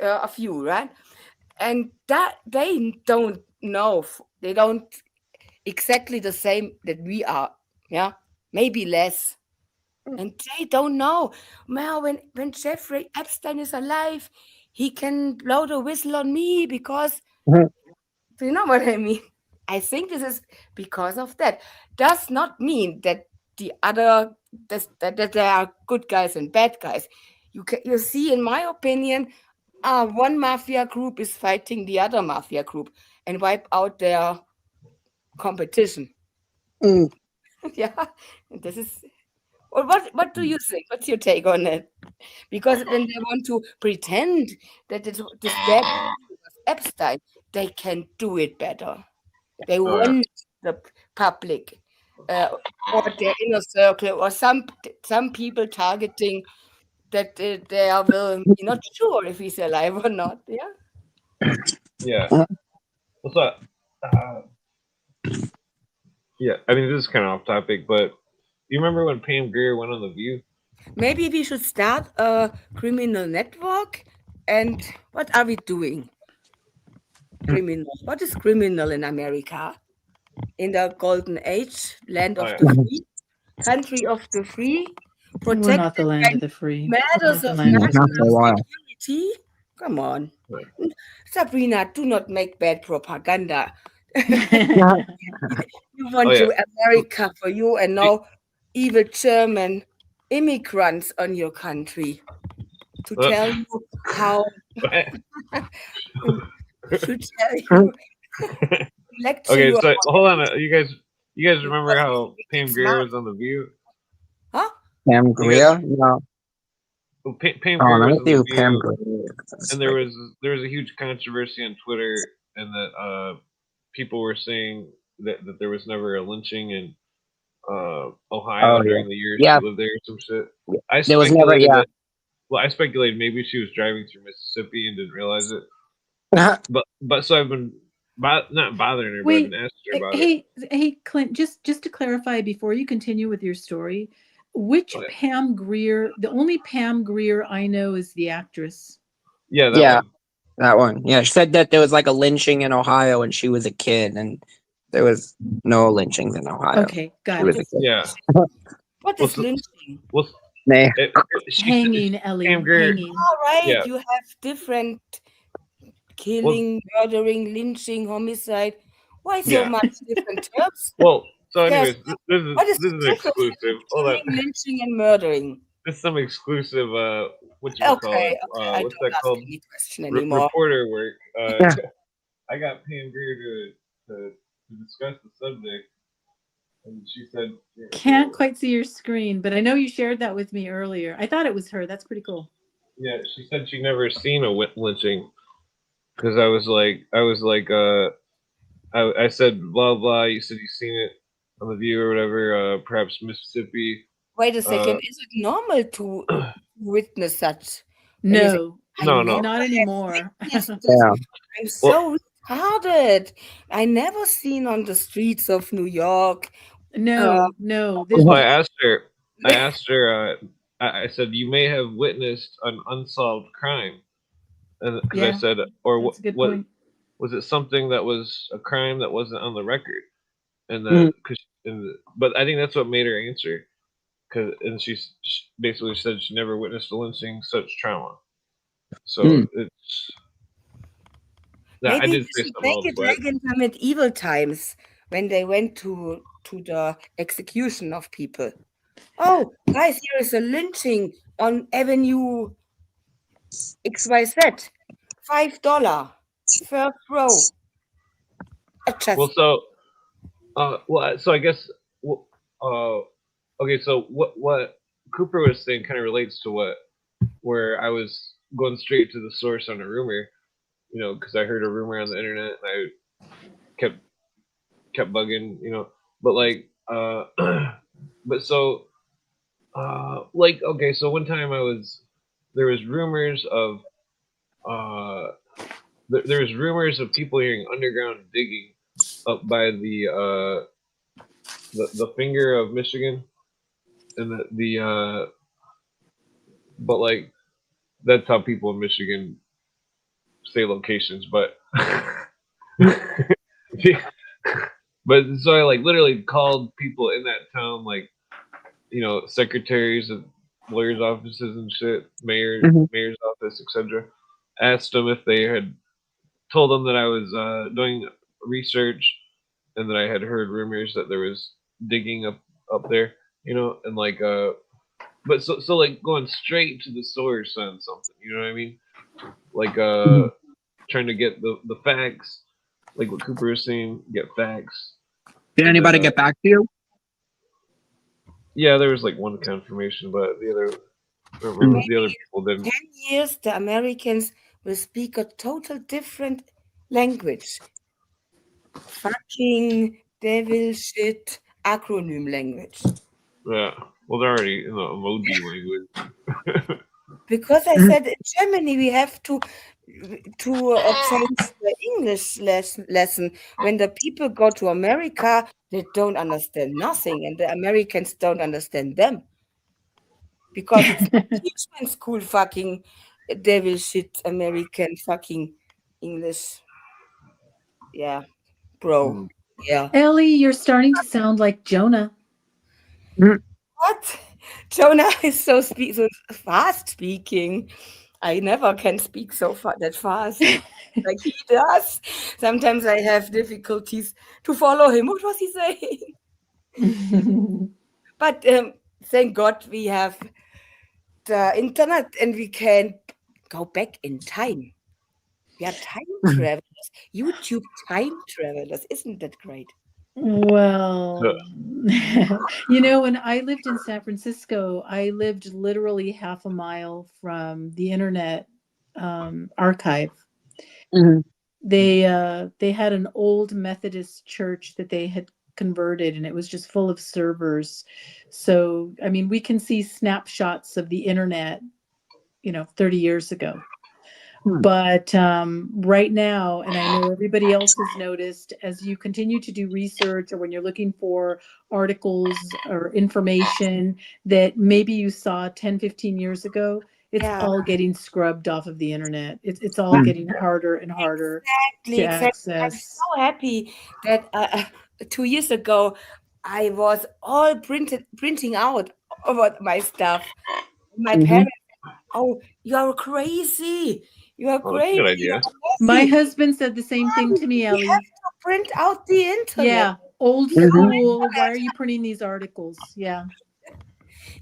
a few, right? And that they don't know, they don't exactly the same that we are, yeah, maybe less. And they don't know. Well, when Jeffrey Epstein is alive, he can blow the whistle on me because, Mhm. do you know what I mean? I think this is because of that. Does not mean that the other that there are good guys and bad guys. You see, in my opinion, one mafia group is fighting the other mafia group and wipe out their competition. Mm. Yeah, this is. Or what do you think? What's your take on it? Because when they want to pretend that this bad was Epstein, they can do it better. They Oh, yeah. want the public or their inner circle or some people targeting that they are will be not sure if he's alive or not. Yeah. Yeah. Uh, What's up? Yeah. I mean, this is kind of off topic, but you remember when Pam Grier went on The View? Maybe we should start a criminal network. And what are we doing? Criminal. What is criminal in America? In the golden age, land Oh of yeah. the free, country of the free, We're protected not the land by of the free. matters We're the of land of the not for a national free. while. security. Come on. Right. Sabrina, do not make bad propaganda. Yeah. You want Oh, yeah. to America for you and no evil German immigrants on your country to tell you how to tell you lecture Okay, you so about hold on. You guys remember because how we Pam get Grier smart. was on The View? Huh? Pam You Grier? No. Well, Pam Oh, Grier let was me on see The who Pam View, Grier is. and there was a huge controversy on Twitter, and that people were saying that there was never a lynching in Ohio Oh yeah. during the years Yeah. she lived there or some shit. I There was never. speculated Yeah. that. Well, I speculated maybe she was driving through Mississippi and didn't realize it. But so I've been not bothering her, but I've Wait, been asking her about it. hey, Clint. Just to clarify before you continue with your story, Which But, Pam Grier? The only Pam Grier I know is the actress. yeah, that Yeah, one. that one. Yeah, she said that there was like a lynching in Ohio when she was a kid, and there was no lynchings in Ohio. Okay, She got What was it. a is kid. Yeah. what Well, is lynching? well, Nah. she Hanging, Pam Ellie, Grier. hanging. All right, Yeah. you have different Well, killing, murdering, lynching, homicide. Why so yeah. much different terms? Well, so There's anyways, what is this the is difference exclusive. between Hold on. killing, lynching, and murdering? This is some exclusive what you call Okay, it. okay, I What's that don't ask called? any question anymore. Reporter work. Yeah. I got Pam Grier to discuss the subject, and she said, Can't quite see your screen, but I know you shared that with me earlier. I thought it was her. That's pretty cool. yeah, she said she never seen a lynching because I was like, I said blah blah. You said you seen it on the View or whatever. Perhaps Mississippi. Wait a second, Uh, is it normal to witness such? And you say, No, I no, never no. not anymore. witnessed this. Yeah. I'm Well, so retarded. I never seen on the streets of New York. No, no. so I This, asked her. I asked her. I said, "You may have witnessed an unsolved crime," and because I yeah, said, "Or that's a good what point. was it? Something that was a crime that wasn't on the record?" And Mhm. but I think that's what made her answer. And she basically said she never witnessed a lynching such trauma. So Mm. it's I Maybe did we say should something make else, it but like in the medieval times when they went to the execution of people. Oh, guys, here is a lynching on Avenue XYZ. $5. First row. well, Just so I guess well, okay. So what Cooper was saying kind of relates to what where I was going straight to the source on a rumor, because I heard a rumor on the internet and I kept bugging, but like but so like okay, so one time there was rumors of uh there was rumors of people hearing underground digging up by the finger of Michigan and but like that's how people in Michigan say locations, but but so I like literally called people in that town, like secretaries of lawyers' offices and shit, Mhm. mayor's office, etc. Asked them if they had told them that I was doing research and that I had heard rumors that there was digging up there, and like but so like going straight to the source on something, you know what I mean? Like Mhm. trying to get the facts, like what Cooper was saying, get facts, Did and then anybody get back to you? yeah, there was like one confirmation, but Mm. the other people didn't. 10 years, the Americans will speak a total different language. Fucking devil shit acronym language. Yeah, well, they're already in the emoji language. Because I said in Germany we have to change the English lesson. When the people go to America, they don't understand nothing, and the Americans don't understand them. Because it's teachment school fucking devil shit American fucking English. Yeah, bro. Mm. Yeah. Ellie, you're starting to sound like Jonah. Mm. What? Jonah is so fast speaking. I never can speak that fast like he does. Sometimes I have difficulties to follow him. What was he saying? But thank God we have the internet and we can go back in time. We are time travelers. YouTube time travelers. Isn't that great? Well, when I lived in San Francisco, I lived literally half a mile from the internet archive. Mhm. They had an old Methodist church that they had converted, and it was just full of servers. So, I mean, we can see snapshots of the internet, 30 years ago. But right now, and I know everybody else has noticed, as you continue to do research or when you're looking for articles or information that maybe you saw 10, 15 years ago, it's Yeah. all getting scrubbed off of the internet. It's all getting harder and harder to Exactly. I'm access. so happy that 2 years ago I was all printing out about my stuff. My Mhm. parents, oh, you're crazy. You are Oh, that's a crazy. good idea. My You're husband said the same thing to me, we have Ellie. to print out the internet. Yeah, old The whole Mhm. school. Why are internet. you printing these articles? Yeah.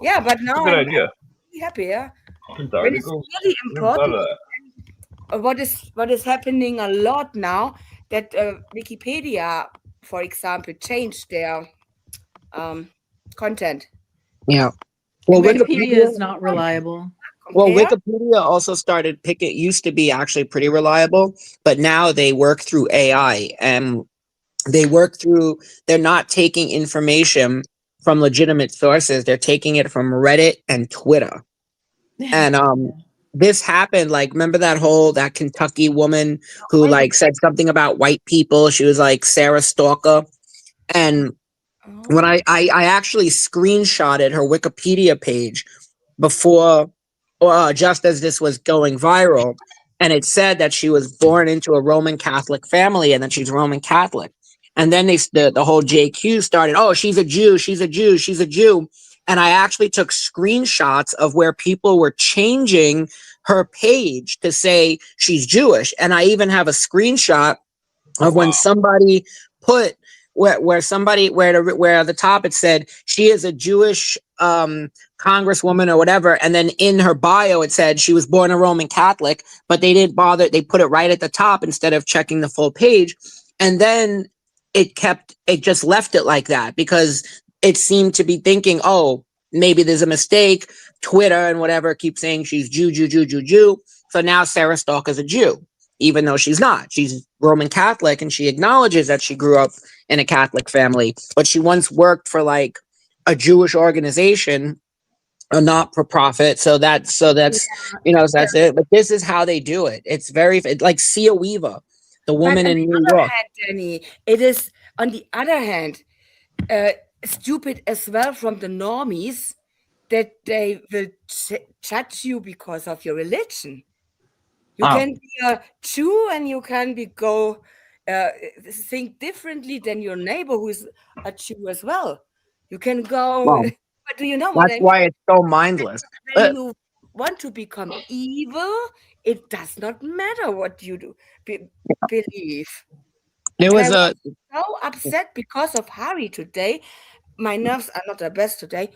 Yeah, but That's a now good I'm idea. really happy. Yeah, Print when it's articles. really Never thought important. of that. What is happening a lot now that Wikipedia, for example, changed their um, content. Yeah. Well, And when you Wikipedia Wikipedia. is not reliable. Well, compare, Wikipedia also started pick. It used to be actually pretty reliable, but now they work through AI, and they work through. They're not taking information from legitimate sources. They're taking it from Reddit and Twitter. And this happened. Like, remember that Kentucky woman who wait, like said something about white people? She was like Sarah Stalker, and when oh, I actually screenshotted her Wikipedia page before, just as this was going viral, and it said that she was born into a Roman Catholic family and that she's Roman Catholic. And then the whole JQ started. Oh, she's a Jew. She's a Jew. She's a Jew. And I actually took screenshots of where people were changing her page to say she's Jewish. And I even have a screenshot Oh of when wow. somebody put where where the top it said she is a Jewish congresswoman or whatever, and then in her bio it said she was born a Roman Catholic, but they didn't bother. They put it right at the top instead of checking the full page, and then it just left it like that because it seemed to be thinking, oh, maybe there's a mistake. Twitter and whatever keep saying she's Jew, Jew, Jew, Jew, Jew. So now Sarah Stalker's a Jew, even though she's not. She's Roman Catholic and she acknowledges that she grew up in a Catholic family, but she once worked for like a Jewish organization, a not for profit. So that's that's it. But this is how they do it. It's very like Sia Weaver, the but woman on in the New other York. hand, Danny, it is on the other hand stupid as well from the normies that they will judge you because of your religion. You Oh, can be a Jew and you can go think differently than your neighbor who is a Jew as well. You can go, well, but do you know what that's I mean? why it's so mindless. When But you want to become evil, it does not matter what you do believe. there And I was was a so upset because of Harry today. My nerves are not the best today,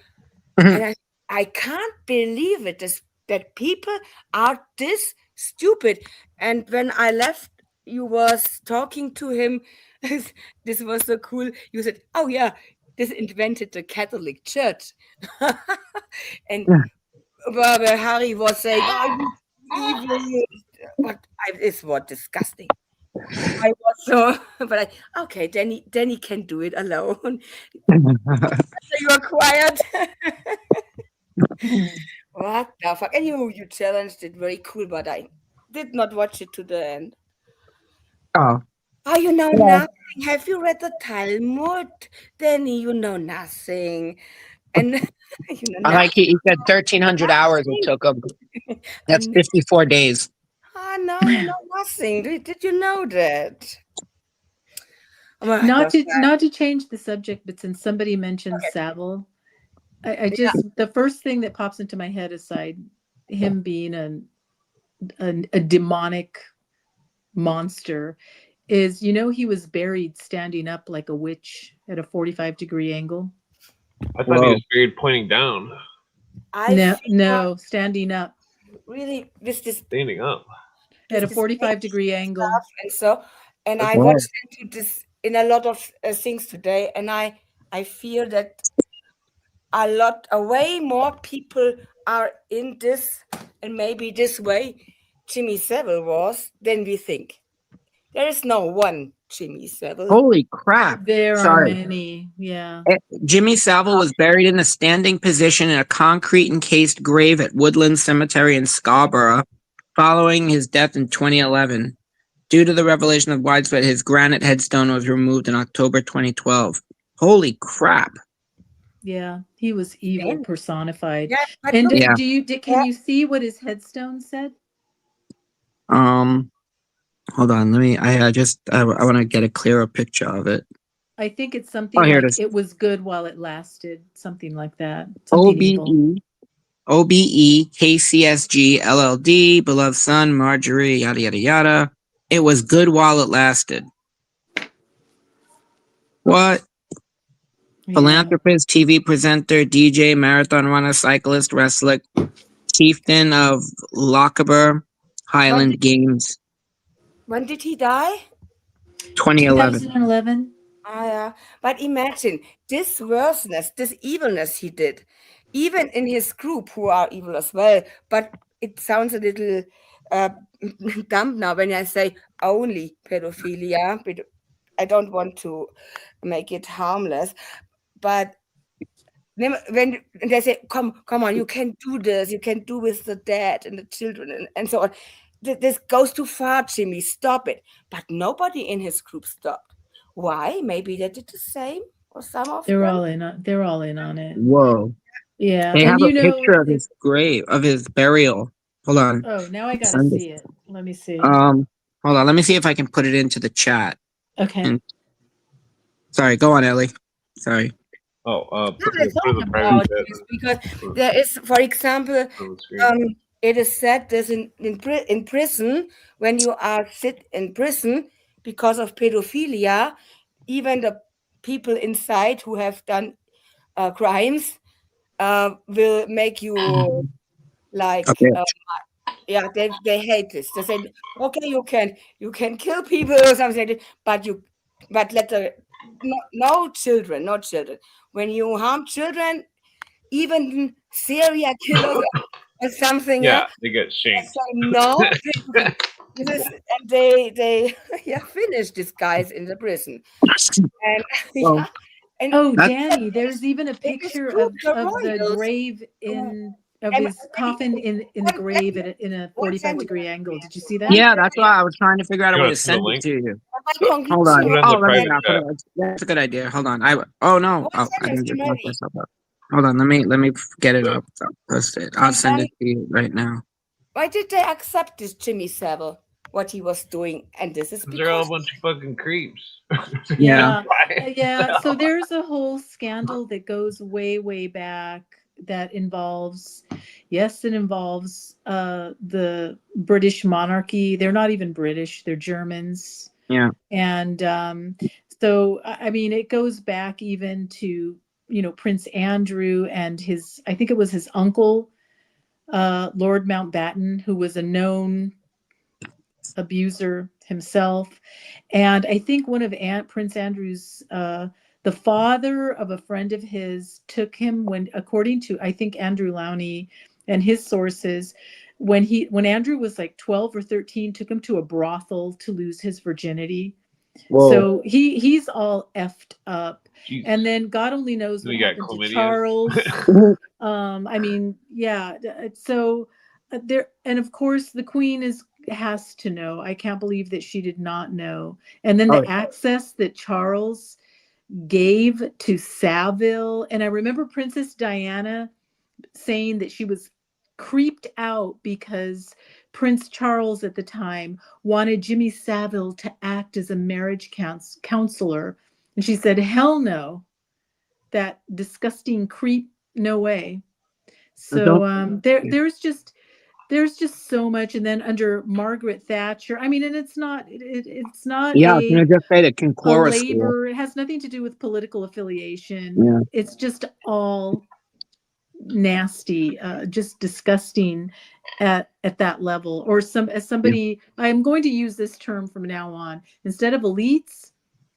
and I can't believe it. That people are this stupid. And when I left, you was talking to him. This was so cool. You said, "Oh yeah, this invented the Catholic Church," and where Harry was saying, "Oh, you evil!" It was disgusting. I was so, but okay, Danny can do it alone. So you are quiet. What the fuck? And you challenged it very cool, but I did not watch it to the end. oh, Oh, you know well, nothing. Have you read the Talmud? Danny, you know nothing. And you know I like nothing. he said 1,300 hours it took him. That's And 54 days. no, you know nothing. Did you know that? Oh, Not to change the subject, but since somebody mentioned Savile, I yeah, just the first thing that pops into my head aside him being a demonic monster is he was buried standing up like a witch at a 45-degree angle. I thought he was buried pointing down, I No, feel no, standing up really with this standing up. at a this 45-degree angle. stuff and so, and That's I Wow. watched into this in a lot of things today, and I feel that way more people are in this, and maybe this way Jimmy Savile was than we think. There is no one Jimmy Savile. Holy crap. There are Sorry. many, yeah. Jimmy Savile was buried in a standing position in a concrete encased grave at Woodland Cemetery in Scarborough. following his death in 2011. Due to the revelation of widespread, his granite headstone was removed in October 2012. Holy crap. Yeah, he was evil Then- personified. Yeah, but And look, Yeah. can you see what his headstone said? Hold on, I want to get a clearer picture of it. I think it's Oh, something here it like is. it was good while it lasted, something like that. Something evil. OBE, KCSG, LLD, beloved son, Marjorie, yada, yada, yada. It was good while it lasted. What? Yeah. Philanthropist, TV presenter, DJ, marathon runner, cyclist, wrestler, chieftain of Lochaber, Highland Games, when did he die? 2011. 2011. Ah, yeah. But imagine this worseness, this evilness he did, even in his group who are evil as well. But it sounds a little dumb now when I say only pedophilia. I don't want to make it harmless, but when they say, come on, you can do this, you can do with the dead and the children and so on. This goes too far, Jimmy, stop it. But nobody in his group stopped. Why? Maybe they did the same, or some of They're them. they're all in on it. Whoa. Yeah. They And have you a know, picture of his grave, of his burial. Hold on. oh, now I gotta Send it. see it. Let me see. Hold on. Let me see if I can put it into the chat. Okay. and- Sorry, go on, Ellie. Sorry. Oh, No, put I the thought private about chat this because there is, for example, on the screen. it is said that in prison, when you are sit in prison because of pedophilia, even the people inside who have done crimes will make you like Okay. yeah, they hate this. They say, okay, you can kill people or something like that, but let the no children, no children. When you harm children, even serial killers or something, Yeah, they get shamed. say no. This is, and they yeah finish these guys in the prison, and Well, yeah, and Oh, That's- Danny, there's even a picture of the the royals grave in of and his coffin in the grave in a 45-degree angle. Did you see that? yeah, that's why I was trying to figure out a You way wanna to send the send it link? to you. my conclusion Hold on. Put it in was the Oh, let me private not. chat. That's a good idea. Hold on. Oh no. What's Oh, I in didn't this, just lock Mary? myself up. Hold on. Let me get it Yeah. up. I'll post it. I'll And send then it to you right now. why did they accept this Jimmy Savile, what he was doing? And this is They're all a because bunch of fucking creeps. Yeah. Yeah. So there's a whole scandal that goes way, way back that involves, yes, it involves the British monarchy. They're not even British, they're Germans. Yeah. And so, I mean, it goes back even to, Prince Andrew and I think it was his uncle, Lord Mountbatten, who was a known abuser himself. And I think one of Prince Andrew's, the father of a friend of his took him according to, I think, Andrew Lowney and his sources, when Andrew was like 12 or 13, took him to a brothel to lose his virginity. Whoa. So he's all effed up. Jeez. And then God only knows what We got happened to chlamydia. Charles. I mean, yeah. So there, and of course, the Queen has to know. I can't believe that she did not know. And then the access that Charles gave to Savile, and I remember Princess Diana saying that she was creeped out because Prince Charles at the time wanted Jimmy Savile to act as a marriage counselor. And she said, hell no, that disgusting creep, no way. So there's just so much. And then under Margaret Thatcher, I mean, and it's not Yeah, I was gonna just say the Kincora school. labor. It has nothing to do with political affiliation. Yeah. It's just all nasty, just disgusting at that level. Or as somebody, I'm going to use this term from now on. Instead of elites,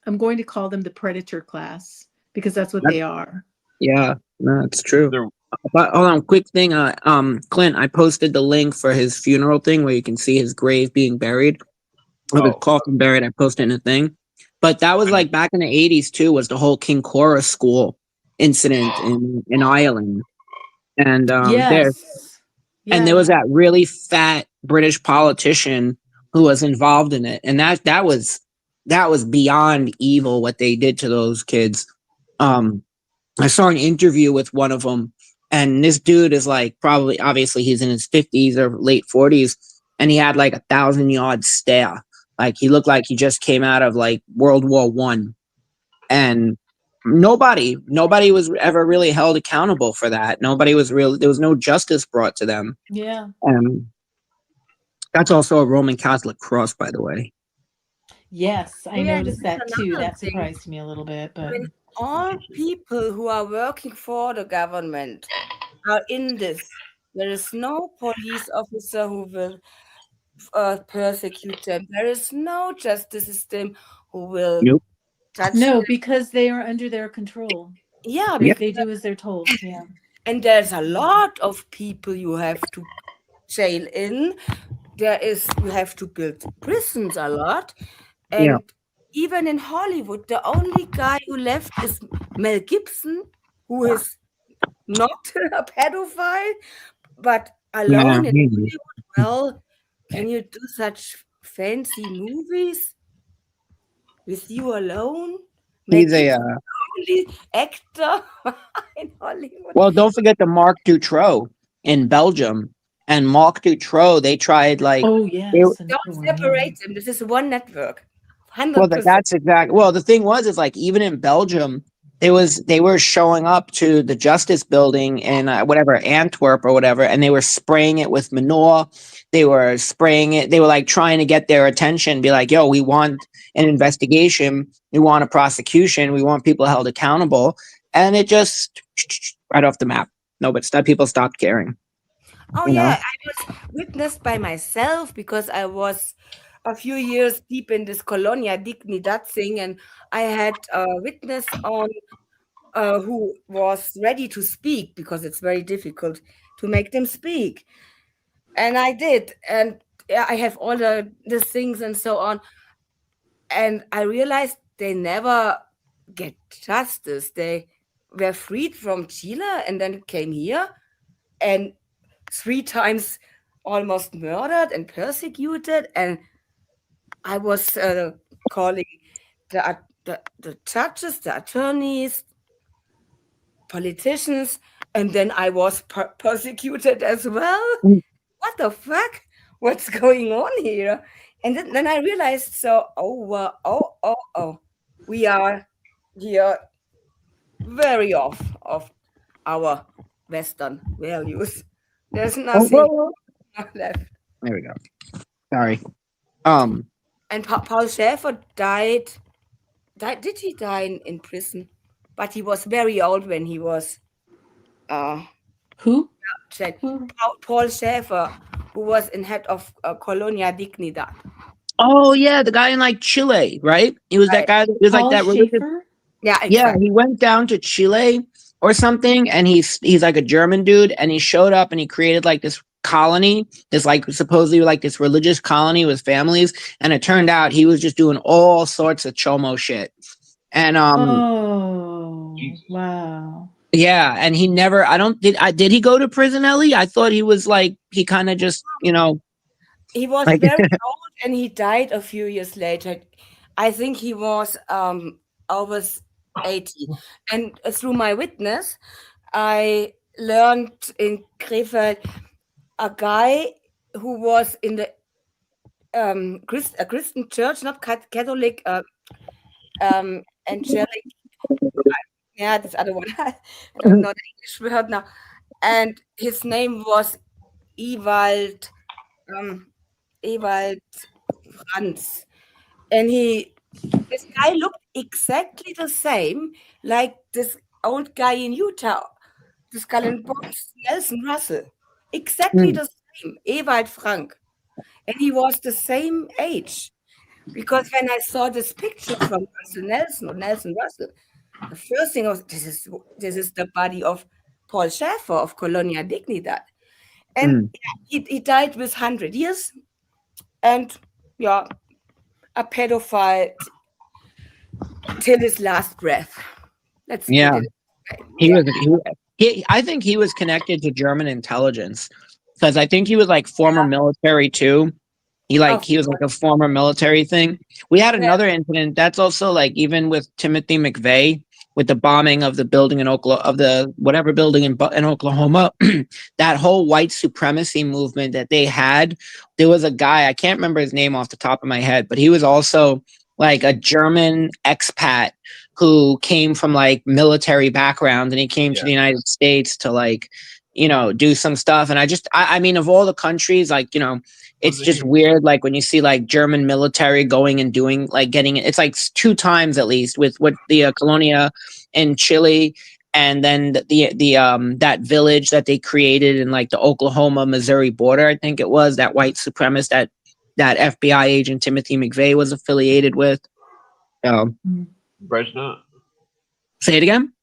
I'm going to call them the predator class, because that's what they are. Yeah, no, it's true. They're- But hold on, quick thing. Clint, I posted the link for his funeral thing where you can see his grave being buried, with his coffin buried. I posted in a thing. But that was like back in the 80s too. Was the whole Kincora school incident in Ireland, and Yes. And there was that really fat British politician who was involved in it, and that was beyond evil what they did to those kids. I saw an interview with one of them, and this dude is like probably obviously he's in his 50s or late 40s, and he had like 1,000-yard stare, like he looked like he just came out of like World War One, and nobody was ever really held accountable for that. There was no justice brought to them. Yeah. That's also a Roman Catholic cross, by the way. Yes, I Yeah, noticed this is that too. another That thing. surprised me a little bit, but When all people who are working for the government are in this, there is no police officer who will persecute them. There is no justice system who will Nope. touch no, them. because they are under their control. Yeah, Yep. They do as they're told. Yeah. and there's a lot of people you have to jail in. You have to build prisons a lot. And Yeah. even in Hollywood, the only guy who left is Mel Gibson, who is not a pedophile, but alone in Hollywood. Well, can you do such fancy movies with you alone? He's Mel a Gibson is the only actor in Hollywood. well. Don't forget the Marc Dutroux in Belgium, and Marc Dutroux. They tried like Oh yes. Don't separate them. This is one network. 100%. well, that's exactly. Well, the thing was, is like even in Belgium, they were showing up to the Justice Building in whatever Antwerp or whatever, and they were spraying it with manure. They were spraying it. They were like trying to get their attention, be like, "Yo, we want an investigation. We want a prosecution. We want people held accountable." And it just right off the map. No, but people stopped caring. Oh You know? yeah, I was witnessed by myself because I was a few years deep in this Colonia Dignidad thing, and I had a witness on who was ready to speak because it's very difficult to make them speak, and I did, and I have all the things and so on, and I realized they never get justice. They were freed from Chile and then came here, and 3 times almost murdered and persecuted, and I was calling the judges, the attorneys, politicians, and then I was persecuted as well. What the fuck? What's going on here? And then I realized, so we are here very off of our Western values. There's nothing left. There we go. Sorry. And Paul Schäfer died. Did he die in prison? But he was very old when he was. Who? Paul Schäfer, who was in head of Colonia Dignidad. Oh yeah, the guy in like Chile, right? He was that guy. He was Paul like that religious. Schaefer? Yeah, Yeah, exactly. he went down to Chile or something, and he's like a German dude, and he showed up and he created like this colony, this like supposedly like this religious colony with families, and it turned out he was just doing all sorts of chomo shit. And Oh wow. yeah, and he never did he go to prison, Ellie? I thought he was like he kind of just, he was like very old and he died a few years later. I think he was over 80. And through my witness, I learned in Krefeld a guy who was in the a Christian church, not Catholic, angelic. Yeah, this other one. I'm not English word now. And his name was Ewald Franz. And this guy looked exactly the same like this old guy in Utah, the Skull and Bones, Nelson Russell. Exactly the same, Ewald Frank. And he was the same age. Because when I saw this picture from Nelson Russell, the first thing was, this is the body of Paul Schäfer of Colonia Dignidad. And he died with 100 years. And yeah, a pedophile till his last breath. Let's put it. I think he was connected to German intelligence. because I think he was like former military too. He Oh, was like a former military thing. We had yeah. another incident that's also like even with Timothy McVeigh with the bombing of the building in Oklahoma, of the whatever building in Oklahoma. That whole white supremacy movement that they had. There was a guy, I can't remember his name off the top of my head, but he was also like a German expat who came from like military background, and he came to the United States to like, you know, do some stuff. And I mean, of all the countries, like, you know, it's just weird, like when you see like German military going and doing like getting it's like 2 times at least with what the Colonia in Chile, and then the that village that they created in like the Oklahoma Missouri border. I think it was that white supremacist that FBI agent Timothy McVeigh was affiliated with. Brezhnev? Say it again.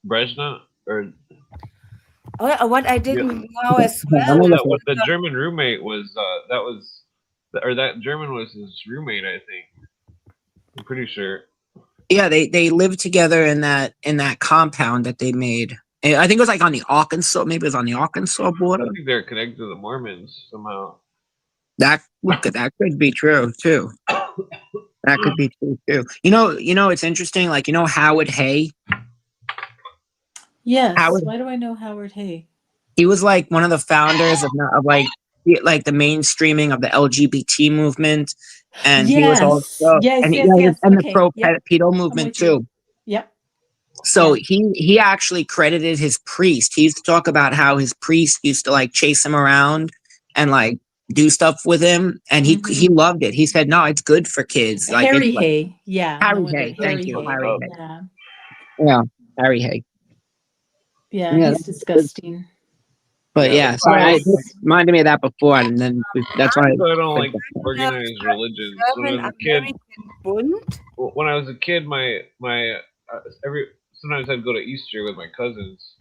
Brezhnev? Or What I didn't know as I'm well. gonna what the German roommate was, that German was his roommate, I think. I'm pretty sure. Yeah, they lived together in that compound that they made. I think it was like on the Arkansas, maybe it was on the Arkansas border. I think they're connected to the Mormons somehow. That could be true too. That could be true too. You know, it's interesting. Like, you know, Howard Hay. Yes. Howard, Why do I know Howard Hay? he was like one of the founders of like the mainstreaming of the LGBT movement, and he was also and the Okay. pro Yep. pedo movement too. Yep. So he actually credited his priest. He used to talk about how his priest used to like chase him around and like do stuff with him, and he loved it. He said, "No, it's good for kids." Like Harry Hay, Harry Hay. Thank you, Harry Hay. Yeah. Yeah, Harry Hay. Yeah, he's disgusting. But yeah, so I reminded me of that before, and then that's why I don't like organized religions. When I was a kid, my sometimes I'd go to Easter with my cousins.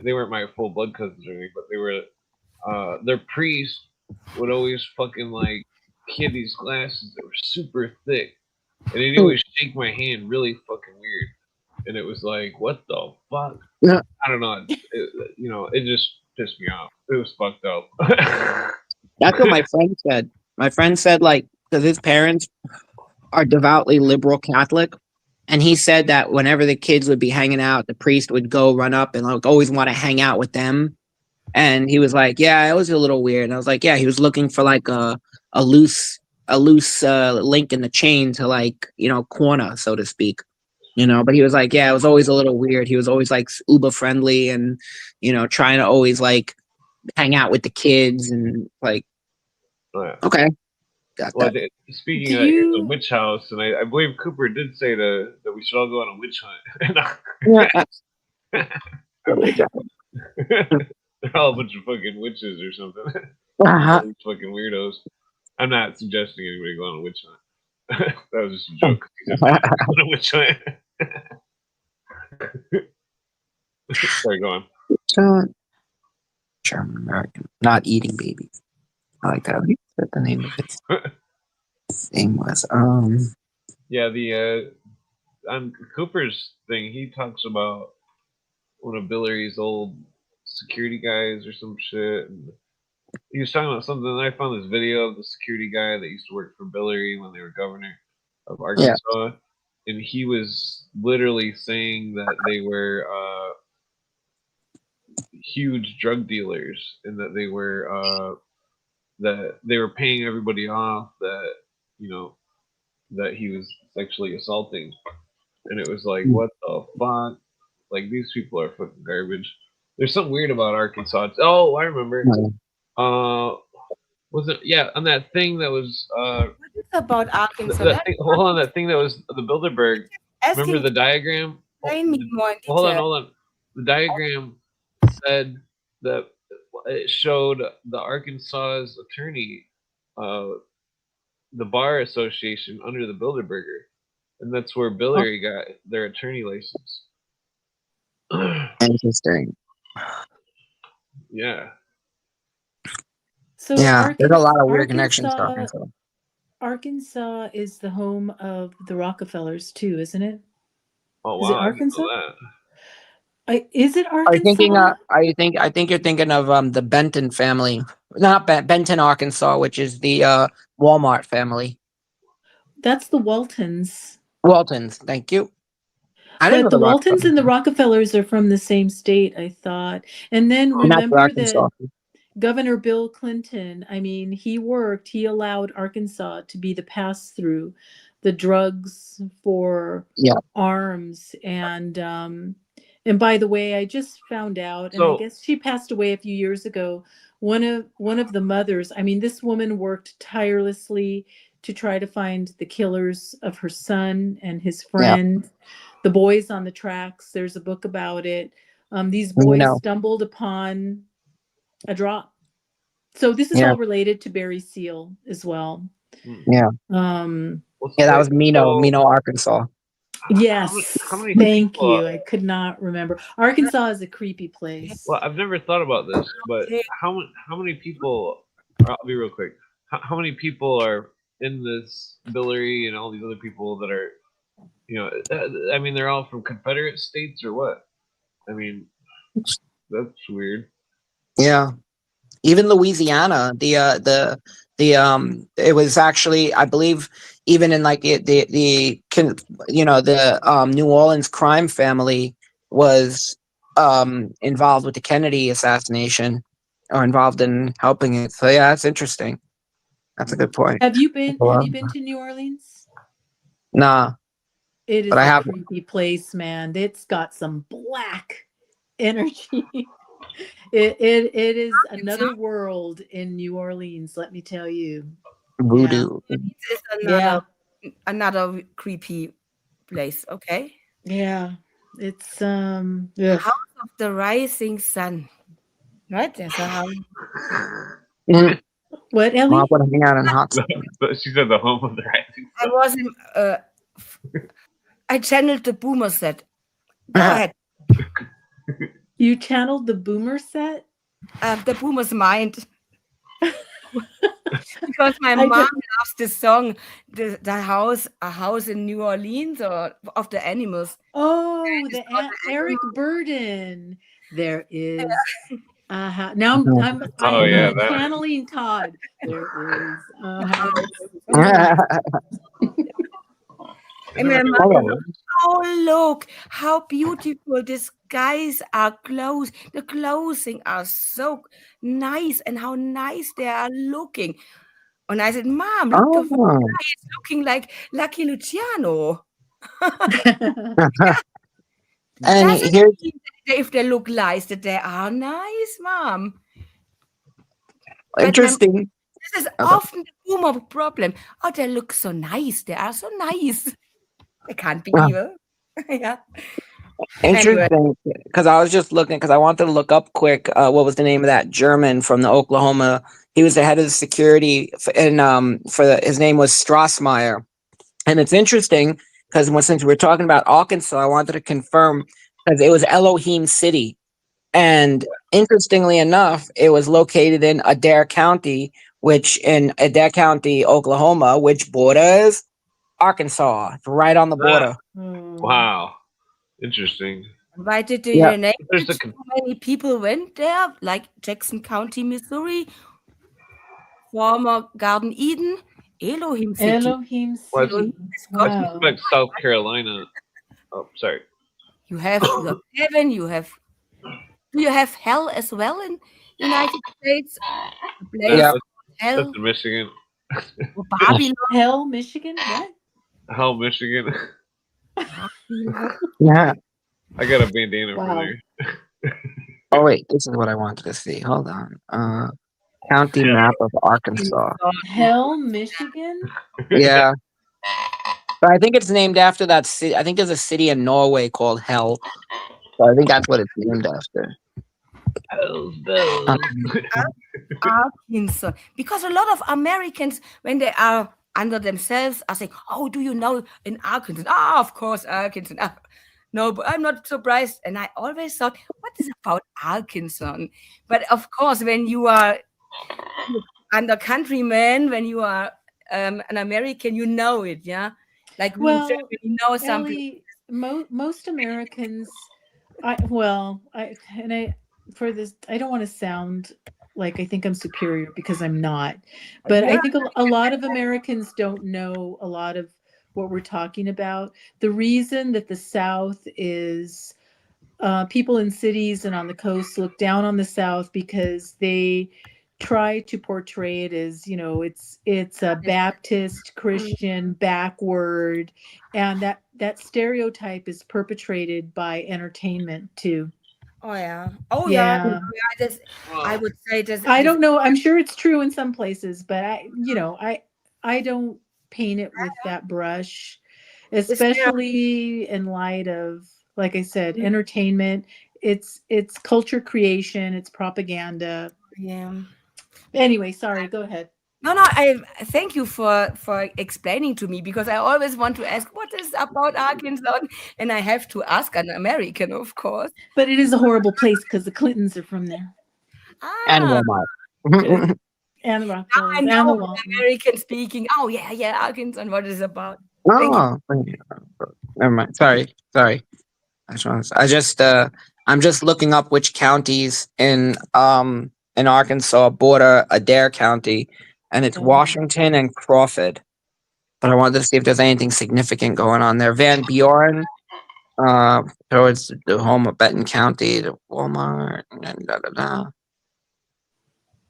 They weren't my full blood cousins or anything, but they were. Their priest would always fucking like. He had these glasses that were super thick, and he'd always shake my hand really fucking weird. And it was like, what the fuck? Yeah. I don't know. It just pissed me off. It was fucked up. That's what my friend said. My friend said, like, because his parents are devoutly liberal Catholic, and he said that whenever the kids would be hanging out, the priest would go run up and like always want to hang out with them. And he was like, "Yeah, it was a little weird." And I was like, "Yeah, he was looking for like a loose link in the chain to like, you know, corner, so to speak." You know, but he was like, yeah, it was always a little weird. He was always like uber friendly and, you know, trying to always like hang out with the kids and like, okay. Got that. Speaking of the witch house, and I believe Cooper did say that we should all go on a witch hunt. They're all a bunch of fucking witches or something. Fucking weirdos. I'm not suggesting anybody go on a witch hunt. That was just a joke. Sorry, go on. German American, not eating babies. I like that. What the name of it? Name was Yeah, the on Cooper's thing, he talks about one of Billerie's old security guys or some shit. And he was talking about something, and I found this video of the security guy that used to work for Billary when they were governor of Arkansas, and he was literally saying that they were huge drug dealers, and that they were paying everybody off that, you know, that he was sexually assaulting, and it was like, what the fuck? Like, these people are fucking garbage. There's something weird about Arkansas. Oh, I remember. Was it on that thing that was What is about Arkansas? That thing that was the Bilderberg. Remember the diagram? Hold on. The diagram said that it showed the Arkansas's attorney, the bar association under the Bilderberger, and that's where Billary got their attorney license. Interesting. Yeah. So there's a lot of weird connections to Arkansas. Arkansas is the home of the Rockefellers too, isn't it? Oh wow! Is it Arkansas? Is it Are you thinking? Arkansas? I think you're thinking of the Benton family, not Benton, Arkansas, which is the Walmart family. That's the Waltons. Waltons. Thank you. I didn't know But the the Waltons and the Rockefellers. Rockefellers are from the same state, I thought. And then And that's remember that Arkansas. Governor Bill Clinton, I mean, he allowed Arkansas to be the pass through, the drugs for Yeah. arms. And by the way, I just found out, and I So guess she passed away a few years ago. One of the mothers, I mean, this woman worked tirelessly to try to find the killers of her son and his Yeah. friend, the boys on the tracks. There's a book about it. These You boys know. stumbled upon a drop. So this is Yeah. all related to Barry Seal as well. Yeah. what's Yeah. That wait, was Mino, so Arkansas. Yes, how many thank people, you. I could not remember. Arkansas is a creepy place. well, I've never thought about this, but how many people? I'll be real quick. How many people are in this Billary and all these other people that are, I mean, they're all from Confederate states or what? I mean, that's weird. Yeah. Even Louisiana, it was actually, I believe, even in like the New Orleans crime family was involved with the Kennedy assassination or involved in helping it. So yeah, that's interesting. That's a good point. Have you been to New Orleans? Nah, It but is I a have. creepy place, man. It's got some black energy. It is another world in New Orleans, let me tell you. Voodoo. It's Yeah. another creepy place. Okay. Yeah. It's House of the Rising Sun. Right? There's a house. Mhm. what, Ellie? Mom would hang out in hot. But she said the home of the rising I sun. was in. I channeled the boomer set. Go ahead. You channeled the boomer set? The boomer's mind. Because my I mom don't- loves this song, a house in New Orleans, or of the animals. Oh, It's the called Eric animal. Burden. There is a house. Now I'm Oh, yeah, that. channeling Todd. There is a house. And my mom Hold goes, on. oh, look how beautiful the skies are closed. The clothing are so nice, and how nice they are looking. And I said, Mom, look, the Oh. guy is looking like Lucky Luciano. And Doesn't here's mean that if they look nice, that they are nice, Mom. But interesting. this is Okay. often the boomer problem. Oh, they look so nice. They are so nice. They can't be Yeah. evil. Yeah. Anyway, Interesting, because I was just looking because I wanted to look up quick what was the name of that German from the Oklahoma. He was the head of the security, his name was Strassmeyer, and it's interesting because since we're talking about Arkansas, I wanted to confirm because it was Elohim City, and interestingly enough, it was located in Adair County, Oklahoma, which borders Arkansas. It's right on the border. Wow. Interesting. invited to Yeah. your name. There's a So many people went there, like Jackson County, Missouri, former Garden Eden, Elohim City. Elohim Well, City. I Wow. suspect South Carolina. Oh, sorry. You have heaven. You have. Do you have hell as well in United States? A place Yeah. called hell That's in Michigan. or Babylon. Hell, Michigan? What? Hell, Michigan. Yeah. I got a bandana Wow. from there. Oh wait, this is what I wanted to see. Hold on. County map of Arkansas. Hell, Michigan? Yeah. But I think it's named after that city. I think there's a city in Norway called Hell. So I think that's what it's named after. Hell's bells. Arkansas. Because a lot of Americans, when they are under themselves, are saying, oh, do you know in Arkansas? Ah, of course, Arkansas. Ah, no, but I'm not surprised. And I always thought, what is about Arkansas? But of course, when you are under countryman, when you are an American, you know it, yeah? Like we Well, Germany know something. Ellie, most Americans I for this, I don't want to sound like I think I'm superior because I'm not, but I Yeah. think a lot of Americans don't know a lot of what we're talking about. The reason that the South is people in cities and on the coast look down on the South because they try to portray it as, you know, it's a Baptist Christian backward, and that stereotype is perpetrated by entertainment too. Oh yeah. Oh yeah. Yeah. Yeah. This, I would say this. I This don't know. I'm sure it's true in some places, but I don't paint it with that brush, this especially in light of, like I said, entertainment. It's culture creation, it's propaganda. yeah. Anyway, sorry, go ahead. No, no. I thank you for explaining to me because I always want to ask what is about Arkansas, and I have to ask an American, of course. But it is a horrible place because the Clintons are from there. And Ah, Walmart. And the now I Rockefellers and the know Waltons. American speaking. Oh yeah, yeah, Arkansas, and what is about. Thank you. Oh, never mind. Sorry. I'm just looking up which counties in Arkansas border Adair County, and it's Washington and Crawford. But I wanted to see if there's anything significant going on there. Van Buren, towards the home of Benton County, the Walmart, and da da da.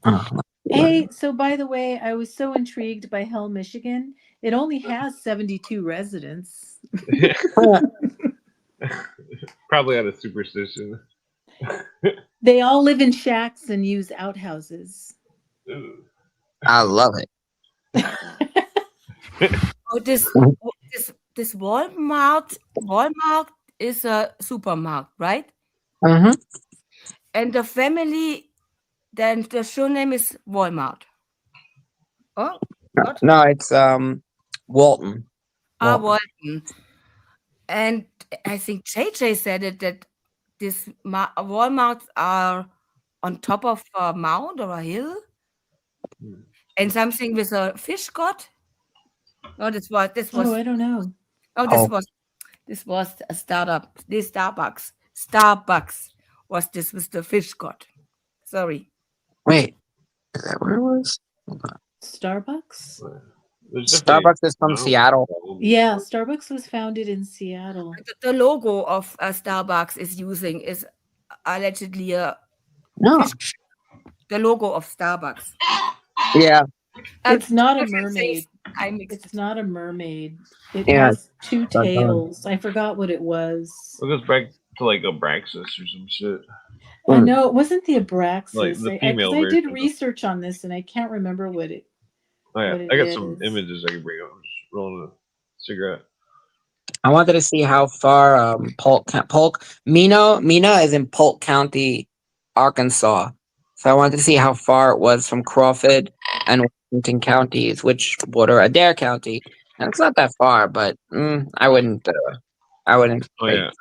Oh, Hey, so by the way, I was so intrigued by Hell, Michigan. It only has 72 residents. Probably out of superstition. They all live in shacks and use outhouses. Ooh. I love it. Oh, this Walmart is a supermarket, right? Mm-hmm. And the family, then the show name is Walmart. Oh, what? No, it's Walton. Ah, Walton. Walton. And I think JJ said it that these Walmarts are on top of a mound or a hill, and something with a fish god. No, Oh, I don't know. oh Oh. this was a startup. This Starbucks was this with the fish god. Sorry. Wait, is that where it was? Hold on. Starbucks? There's definitely Starbucks is from no Seattle. problem. Yeah, Starbucks was founded in Seattle. The logo of Starbucks is allegedly a No. fish. The logo of Starbucks. Yeah. It's not a different things. mermaid. I mixed. It's not a mermaid. It Yeah. has two tails. I forgot what it was. It goes back to like Abraxas or some shit. I know it wasn't the Abraxas. Like the I female did version of- research on this and I can't remember what it. Oh yeah, what it I got some is. images I can bring up. I'm just rolling a cigarette. I wanted to see how far Mina is in Polk County, Arkansas. So I wanted to see how far it was from Crawford and Washington counties, which border Adair County. And it's not that far, but I wouldn't. Oh yeah.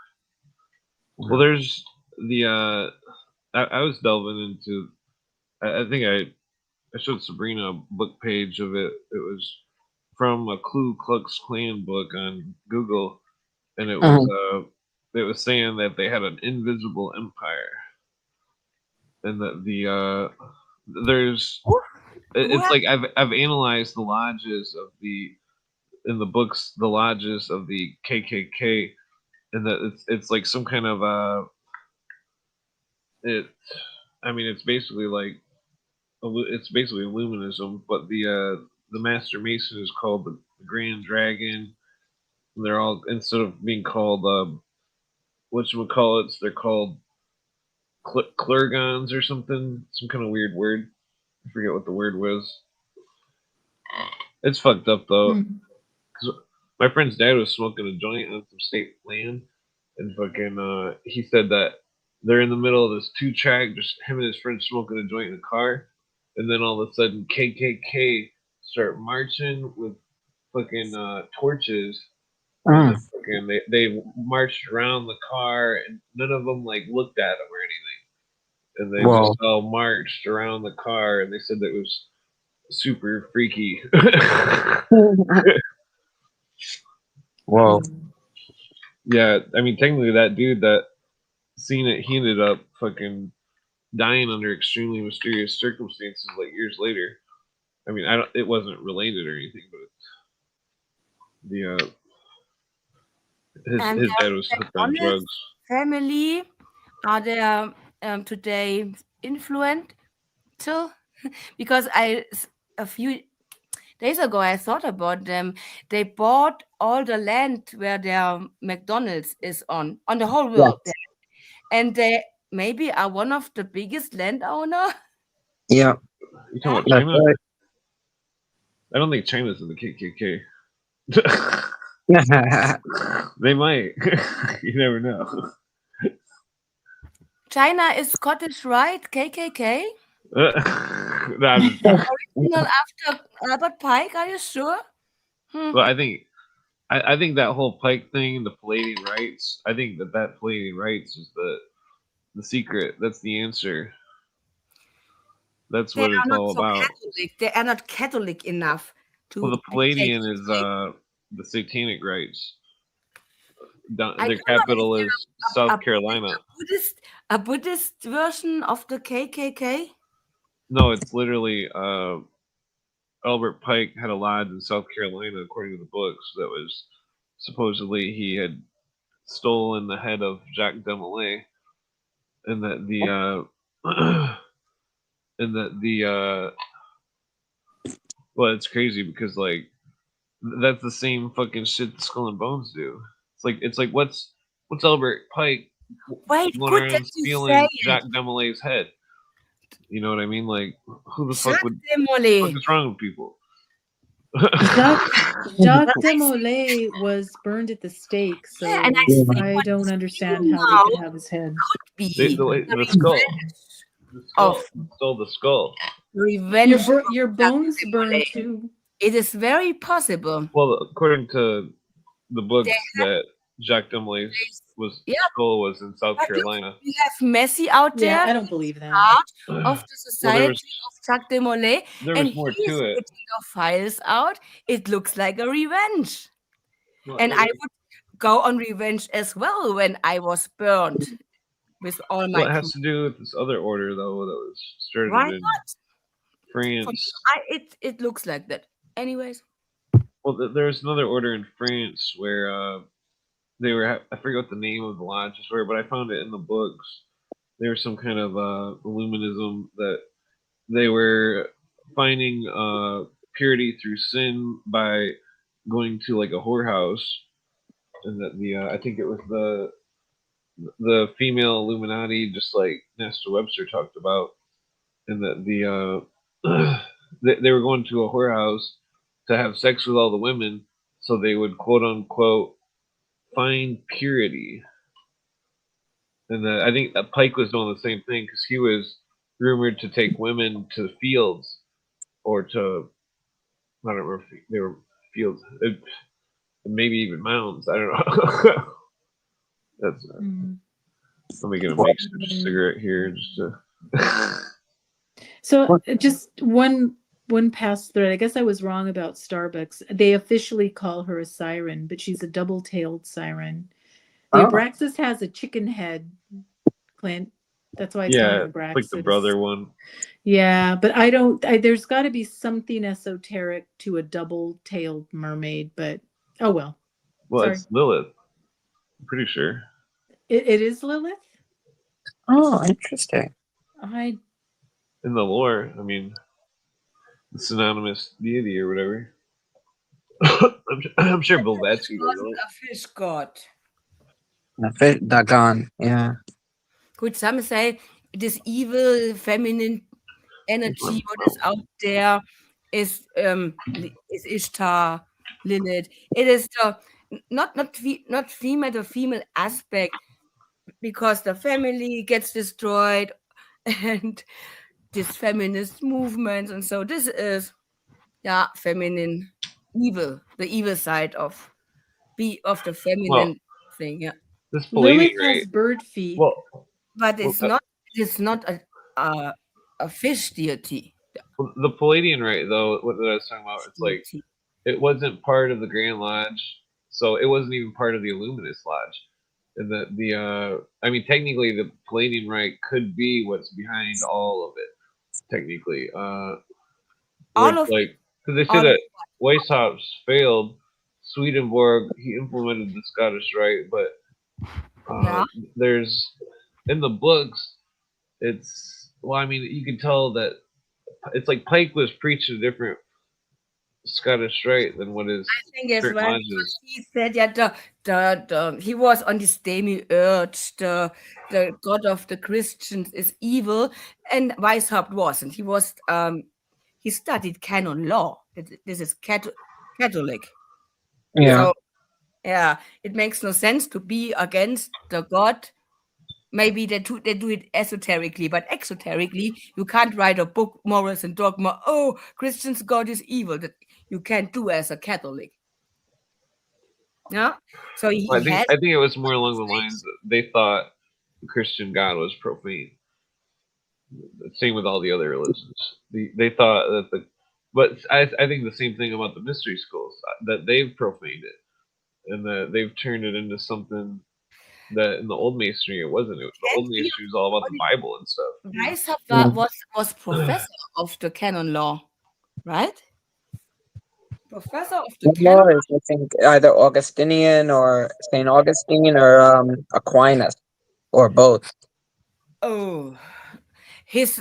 Well, there's the I was delving into. I think I showed Sabrina a book page of it. It was from a Ku Klux Klan book on Google, and it was saying that they had an invisible empire, and that it's like I've analyzed the lodges of in the books, the lodges of the KKK, and that it's like some kind of it's basically like it's basically Illuminism, but the Master Mason is called the Grand Dragon, and they're all, instead of being called whatchamacallits, they're called Clergons or something, some kind of weird word. I forget what the word was. It's fucked up though. Cause my friend's dad was smoking a joint on some state land, and fucking he said that they're in the middle of this 2-track, just him and his friend smoking a joint in a car, and then all of a sudden KKK start marching with fucking torches. And fucking they marched around the car, and none of them like looked at him or anything, and they just all marched around the car, and they said that it was super freaky. Whoa. Yeah, I mean, technically, that dude that seen it. He ended up fucking dying under extremely mysterious circumstances, like years later. I mean, it wasn't related or anything, but And his dad was hooked on honest drugs. family, are there today influential? Because a few days ago I thought about them. They bought all the land where their McDonald's is on the whole world, and they maybe are one of the biggest landowner. Yeah. You talking about That's China? right. I don't think China's in the KKK. They might. You never know. China is Scottish Rite, KKK? Nah, Original after Albert Pike, are you sure? but I think that whole Pike thing, the Palladian rights, I think that Palladian rights is the secret. That's the answer. That's They what are it's not all so about. Catholic. They are not Catholic enough to Well, the be Palladian KKK. is the satanic rights. I Their don't know, capital is is there South Carolina. a Buddhist version of the KKK? No, it's literally Albert Pike had a lodge in South Carolina, according to the books. That was supposedly he had stolen the head of Jacques Demolay, and that well, it's crazy because like that's the same fucking shit that Skull and Bones do. It's like what's Albert Pike Wait, going good around that you say stealing it. Jacques Demolay's head? You know what I mean? Like who the fuck Jacques would? Demolay. What is wrong with people? Jacques Demolay was burned at the stake, so Yeah, and I see I what don't you understand do how they now could have his head. could be The skull. of Stole the skull. revenge. Your of Jacques bones burned Demolay. too. It is very possible. Well, according to the books, They that Jacques Demolay's Yeah. skull was in South But look, Carolina. we have Messi out there. Yeah, I don't believe that. Part of the society of Jacques Demolay, There and was more he is to it. putting the files out. It looks like a revenge. Well, And I would go on revenge as well when I was burned with all my. Well, it has to do with this other order, though, that was started Why in not? France. It looks like that. Anyways, Well, there's another order in France where they were. I forget what the name of the lodges were, but I found it in the books. There was some kind of illuminism that they were finding purity through sin by going to like a whorehouse, and that I think it was the female Illuminati, just like Nestor Webster talked about, and that they were going to a whorehouse to have sex with all the women, so they would quote unquote find purity. And I think that Pike was doing the same thing because he was rumored to take women to the fields or to, I don't remember if they were fields, maybe even mounds. I don't know. That's let me get a make cigarette here just to. So just one past thread. I guess I was wrong about Starbucks. They officially call her a siren, but she's a double-tailed siren. The Abraxas has a chicken head, Clint. That's why it's not an Abraxas. Like the brother one. Yeah, but there's got to be something esoteric to a double-tailed mermaid, but oh well. Well, Sorry. it's Lilith. I'm pretty sure. It is Lilith? Oh, interesting. In the lore, I mean, the synonymous deity or whatever. I'm sure Blavatsky was on it. a fish god. Dagon, yeah. Could some say this evil feminine energy what is out there is Ishtar, Lilith. It is the not female, the female aspect, because the family gets destroyed and this feminist movement, and so this is feminine evil, the evil side of the feminine thing. Yeah, This Lilith has bird feet. but it's not a fish deity. The Palladian rite, though, what I was talking about, it's like it wasn't part of the Grand Lodge, so it wasn't even part of the Illuminist Lodge. and that I mean, technically, the Palladian Rite could be what's behind all of it. Technically, All which of like because they say all of that Weishaupt's failed. Swedenborg, he implemented the Scottish Rite, but yeah. there's in the books. It's well, I mean, you can tell that it's like Pike was preaching a different Scottish Rite than what his I think as current well, lodge because is. he said, yeah, he was on this demiurge, the god of the Christians is evil, and Weishaupt wasn't. He was he studied canon law. This is Catholic. Yeah. So yeah, it makes no sense to be against the god. Maybe they do it esoterically, but exoterically, you can't write a book, Morals and Dogma. Oh, Christians' God is evil. That you can't do as a Catholic. Yeah. So Well, he had I think it was more along the lines that they thought the Christian God was profane. Same with all the other religions. They thought that but I think the same thing about the mystery schools that they've profaned it and that they've turned it into something that in the old masonry it wasn't. The old masonry was all about the Bible and stuff. Weishaupt was professor of the canon law, right? Professor of the canon. Law is, I think, either Augustinian or Saint Augustine or Aquinas or both. Oh, his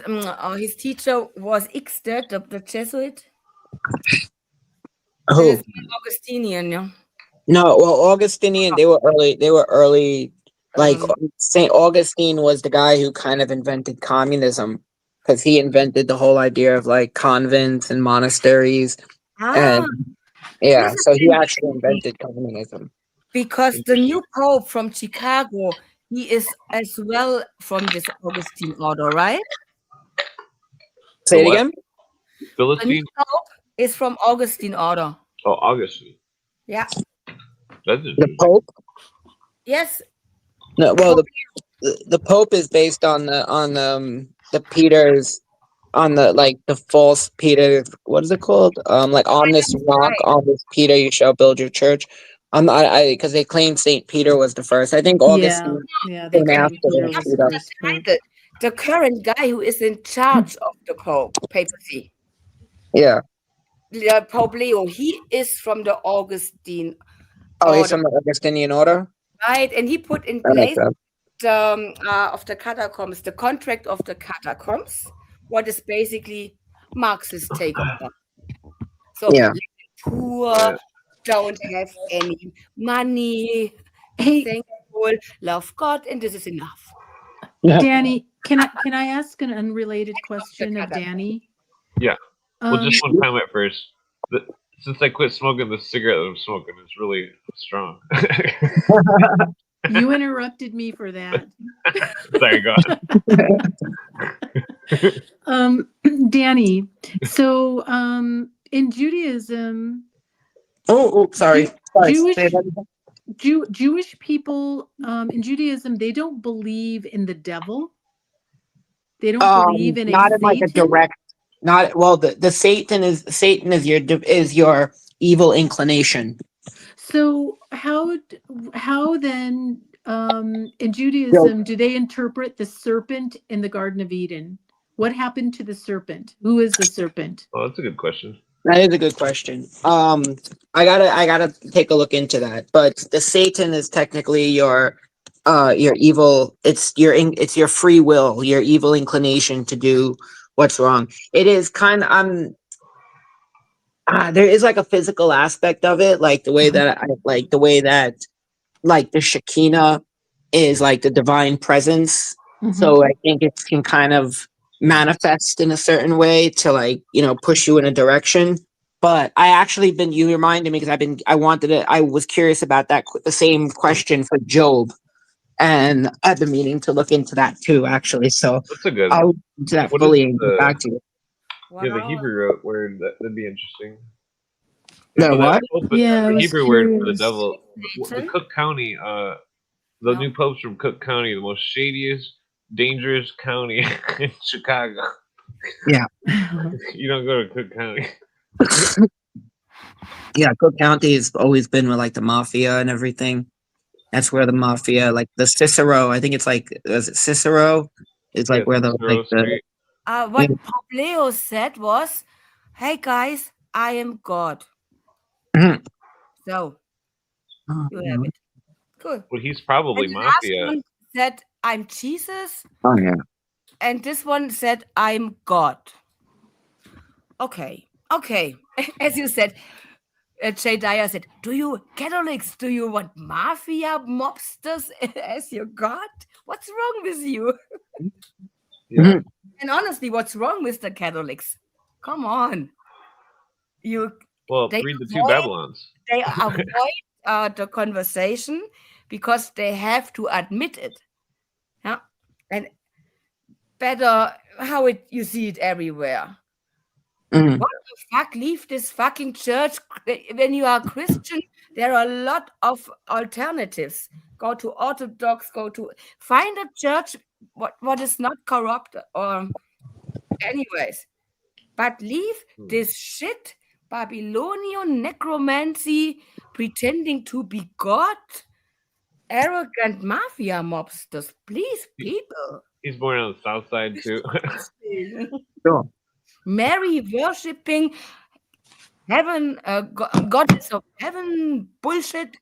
teacher was Ixted, the Jesuit. Who? This is Augustinian, yeah. No, well, Augustinian. They were early. They were early. Like Saint Augustine was the guy who kind of invented communism because he invented the whole idea of like convents and monasteries, and Ah, yeah, this is so he actually interesting invented communism. because the new pope from Chicago, he is as well from this Augustine order, right? Say The it what? again. The new Philistine? pope is from Augustine order. Oh, Augustine. Yeah. That's The interesting. Pope. Yes. No, well, the Pope is based on the Peter's on the like the false Peter. What is it called? Like on this rock, Right. on this Peter, you shall build your church. I because they claim Saint Peter was the first. I think Yeah, Augustine yeah, they came claim after Peter was the Peter. first pope. The current guy who is in charge of the papacy, Yeah. Pope Leo, he is from the Augustine Oh, he's order, from the Augustinian order. right? And he put in That makes place sense. of the catacombs, the contract of the catacombs, what is basically Marxist take on that. So Yeah. poor, Yeah. don't have any money, Hey, thankful, love God, and this is enough. Danny, can I ask an unrelated question of Danny? Yeah. Well, just Um, one comment first. Since I quit smoking, the cigarette that I'm smoking is really strong. you interrupted me for that. Sorry, go on. Danny, so in Judaism, Oh, sorry. Sorry. Jewish Say that again. Jewish people in Judaism, they don't believe in the devil. They don't believe in Not a in like a Satan. direct. Not well. The Satan is your evil inclination. So how then in Judaism do they interpret the serpent in the Garden of Eden? What happened to the serpent? Who is the serpent? Oh, that's a good question. That is a good question. I gotta take a look into that. But the Satan is technically your evil. It's your free will, your evil inclination to do what's wrong. It is kind of there is like a physical aspect of it, like the way that like the Shekinah is like the divine presence. So I think it can kind of manifest in a certain way to like, push you in a direction. But you reminded me because I was curious about the same question for Job. And I've been meaning to look into that too, actually. So That's a good. I'll look into that What fully is and get back to you. Yeah, the Hebrew word that'd be interesting. The So what? Yeah, I the was Hebrew word for the curious. devil. The Cook County. The new pope's from Cook County, the most shadiest, dangerous county in Chicago. Yeah. You don't go to Cook County. Yeah, Cook County has always been with like the mafia and everything. That's where the mafia, like the Cicero, I think it's like, is it Cicero? It's like where the like Cicero the Street. What Pope Leo said was, "Hey guys, I am God." Mhm. So you have it. Cool. Well, he's probably And the last mafia. one said, "I'm Jesus," Oh yeah. and this one said, "I'm God." Okay. As you said, Jay Dyer said, "Do you Catholics? Do you want mafia mobsters as your God? What's wrong with you?" Yeah. Mhm. And honestly, what's wrong with the Catholics? Come on, Well, they read the two avoid Babylons. the conversation because they have to admit it. Yeah, and better how you see it everywhere. Mhm. What the fuck? Leave this fucking church. When you are Christian, there are a lot of alternatives. Go to Orthodox. Find a church what is not corrupt or anyways. But leave this shit Babylonian necromancy pretending to be God. Arrogant mafia mobsters, please, people. He's born on the south side too. Sure. Mary worshipping heaven, goddess of heaven bullshit.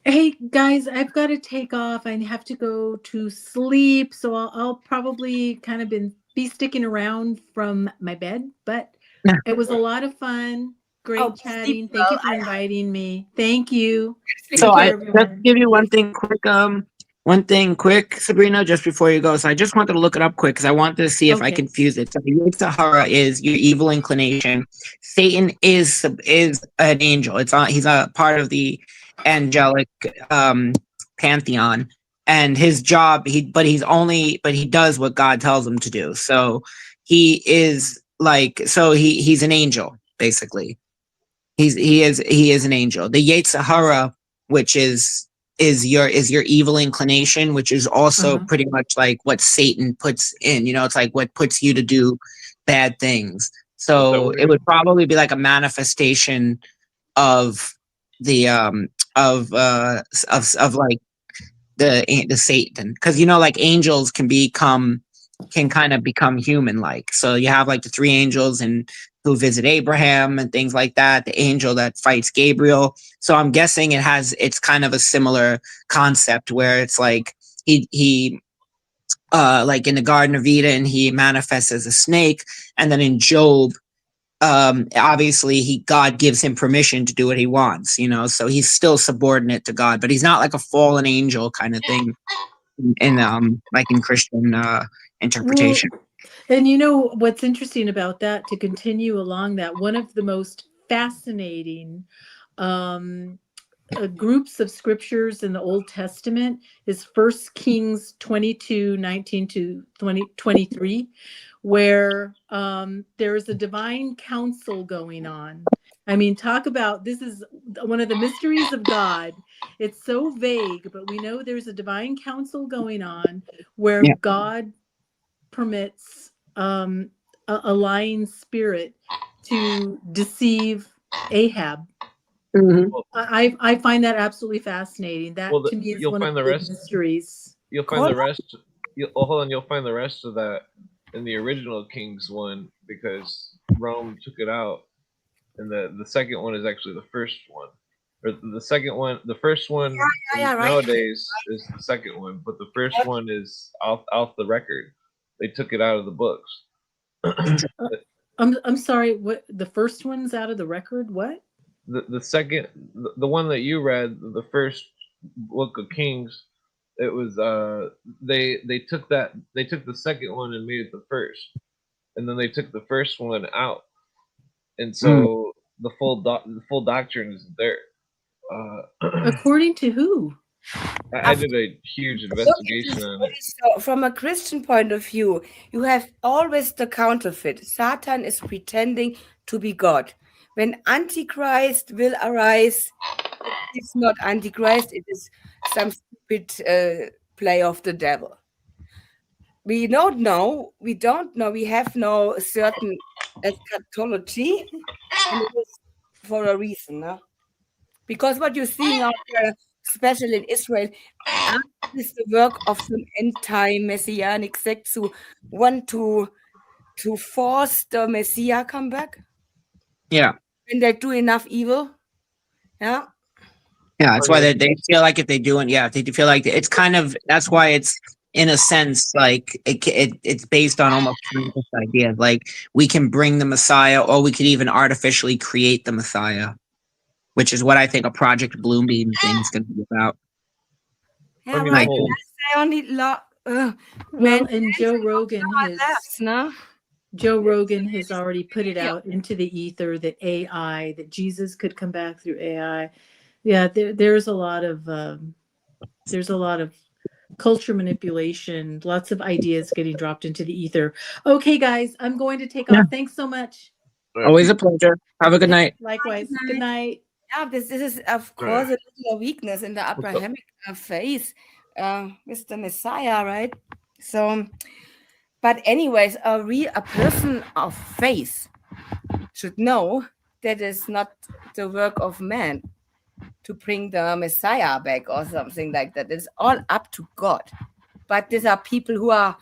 Hey guys, I've got to take off. I have to go to sleep, so I'll probably kind of be sticking around from my bed. But Yeah. it was a lot of fun. Great Oh, chatting. sleep Thank you well. for inviting me. Thank you. So Take I care, just everyone. give you one thing quick, Sabrina, just before you go. So I just wanted to look it up quick because I wanted to see if I Okay. confuse it. So Sahara is your evil inclination. Satan is an angel. He's a part of the angelic pantheon, and his job he does what God tells him to do. So he's an angel basically. He is an angel. The Yetzirah, which is your evil inclination, which is also Uh-huh. pretty much like what Satan puts in. It's like what puts you to do bad things. So it would probably be like a manifestation of the of like the Satan, because like angels can kind of become human like. So you have like the three angels and who visit Abraham and things like that, the angel that fights Gabriel. So I'm guessing it's kind of a similar concept where it's like he like in the Garden of Eden he manifests as a snake, and then in Job obviously God gives him permission to do what he wants, so he's still subordinate to God, but he's not like a fallen angel kind of thing in like in Christian interpretation. Well, and what's interesting about that, to continue along that, one of the most fascinating groups of scriptures in the Old Testament is 1 Kings 22:19 to 23, where there is a divine council going on. I mean, talk about, this is one of the mysteries of God. It's so vague, but we know there's a divine council going on where God permits a lying spirit to deceive Ahab. Mm-hmm. I find that absolutely fascinating. That to me is you'll one find of the the rest. mysteries. You'll find the rest. Hold on. You'll find the rest of that in the original Kings one, because Rome took it out, and the second one is actually the first one, or the second one. The first one nowadays is the second one, but the first one is off the record. They took it out of the books. I'm sorry. What, the first one's out of the record? What? The second, the one that you read, the first book of Kings, it was they took the second one and made it the first, and then they took the first one out, and so the full doctrine is there. According to who? I did a huge investigation on it. So from a Christian point of view, you have always the counterfeit. Satan is pretending to be God. When Antichrist will arise, it's not Antichrist, it is some stupid play of the devil. We don't know. We have no certain eschatology, and it is for a reason. No? Because what you're seeing out there, especially in Israel, is the work of some anti-messianic sects who want to force the Messiah come back Yeah. when they do enough evil. Yeah. Yeah, that's why they feel like if they do it, yeah, they feel like it's kind of that's why it's in a sense like it's based on almost this idea like we can bring the Messiah or we could even artificially create the Messiah, which is what I think a Project Bloombeam thing is going to be about. Yeah, I mean, well, the whole- I only Well, man, and Joe Rogan laughs, no? Joe Rogan has already put it out into the ether that AI, that Jesus could come back through AI. Yeah, there's a lot of culture manipulation, lots of ideas getting dropped into the ether. Okay, guys, I'm going to take Yeah. off. Thanks so much. Always a pleasure. Have a good night. Likewise. Good Good night. Yeah, this is of course a little weakness in the Abrahamic faith with the Messiah, right? So, but anyways, a person of faith should know that it's not the work of man to bring the Messiah back or something like that. It's all up to God. But these are people who are,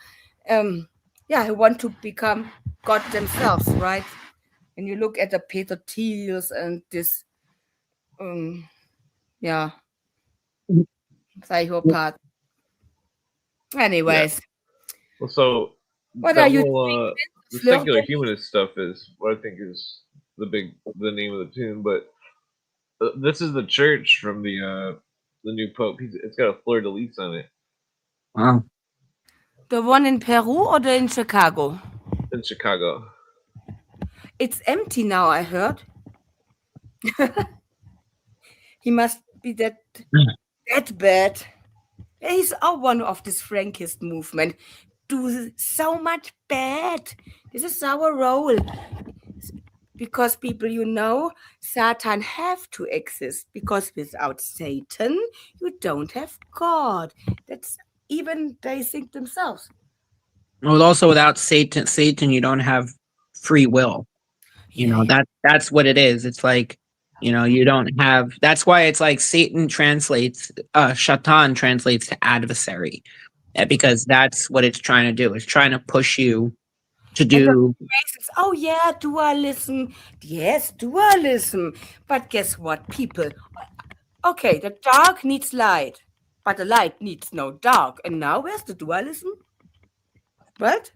who want to become God themselves, right? When you look at the Peter Thiels and this, psychopath. Anyways, Well, so what that are you whole doing? the Flirting? secular humanist stuff is what I think is the name of the tune. But this is the church from the new pope. It's got a fleur de lis on it Wow. The one in Peru or the in Chicago? in Chicago. It's empty now, I heard. He must be that bad. He's one of this Frankist movement. Do so much bad. This is our role. Because people, Satan have to exist. Because without Satan, you don't have God. That's even they think themselves. Well, also without Satan, you don't have free will. That's what it is. It's like, you don't have. That's why it's like Satan translates, Shaitan translates to adversary, because that's what it's trying to do. It's trying to push you to do. Oh yeah, dualism. Yes, dualism. But guess what, people? Okay, the dark needs light, but the light needs no dark. And now where's the dualism? What?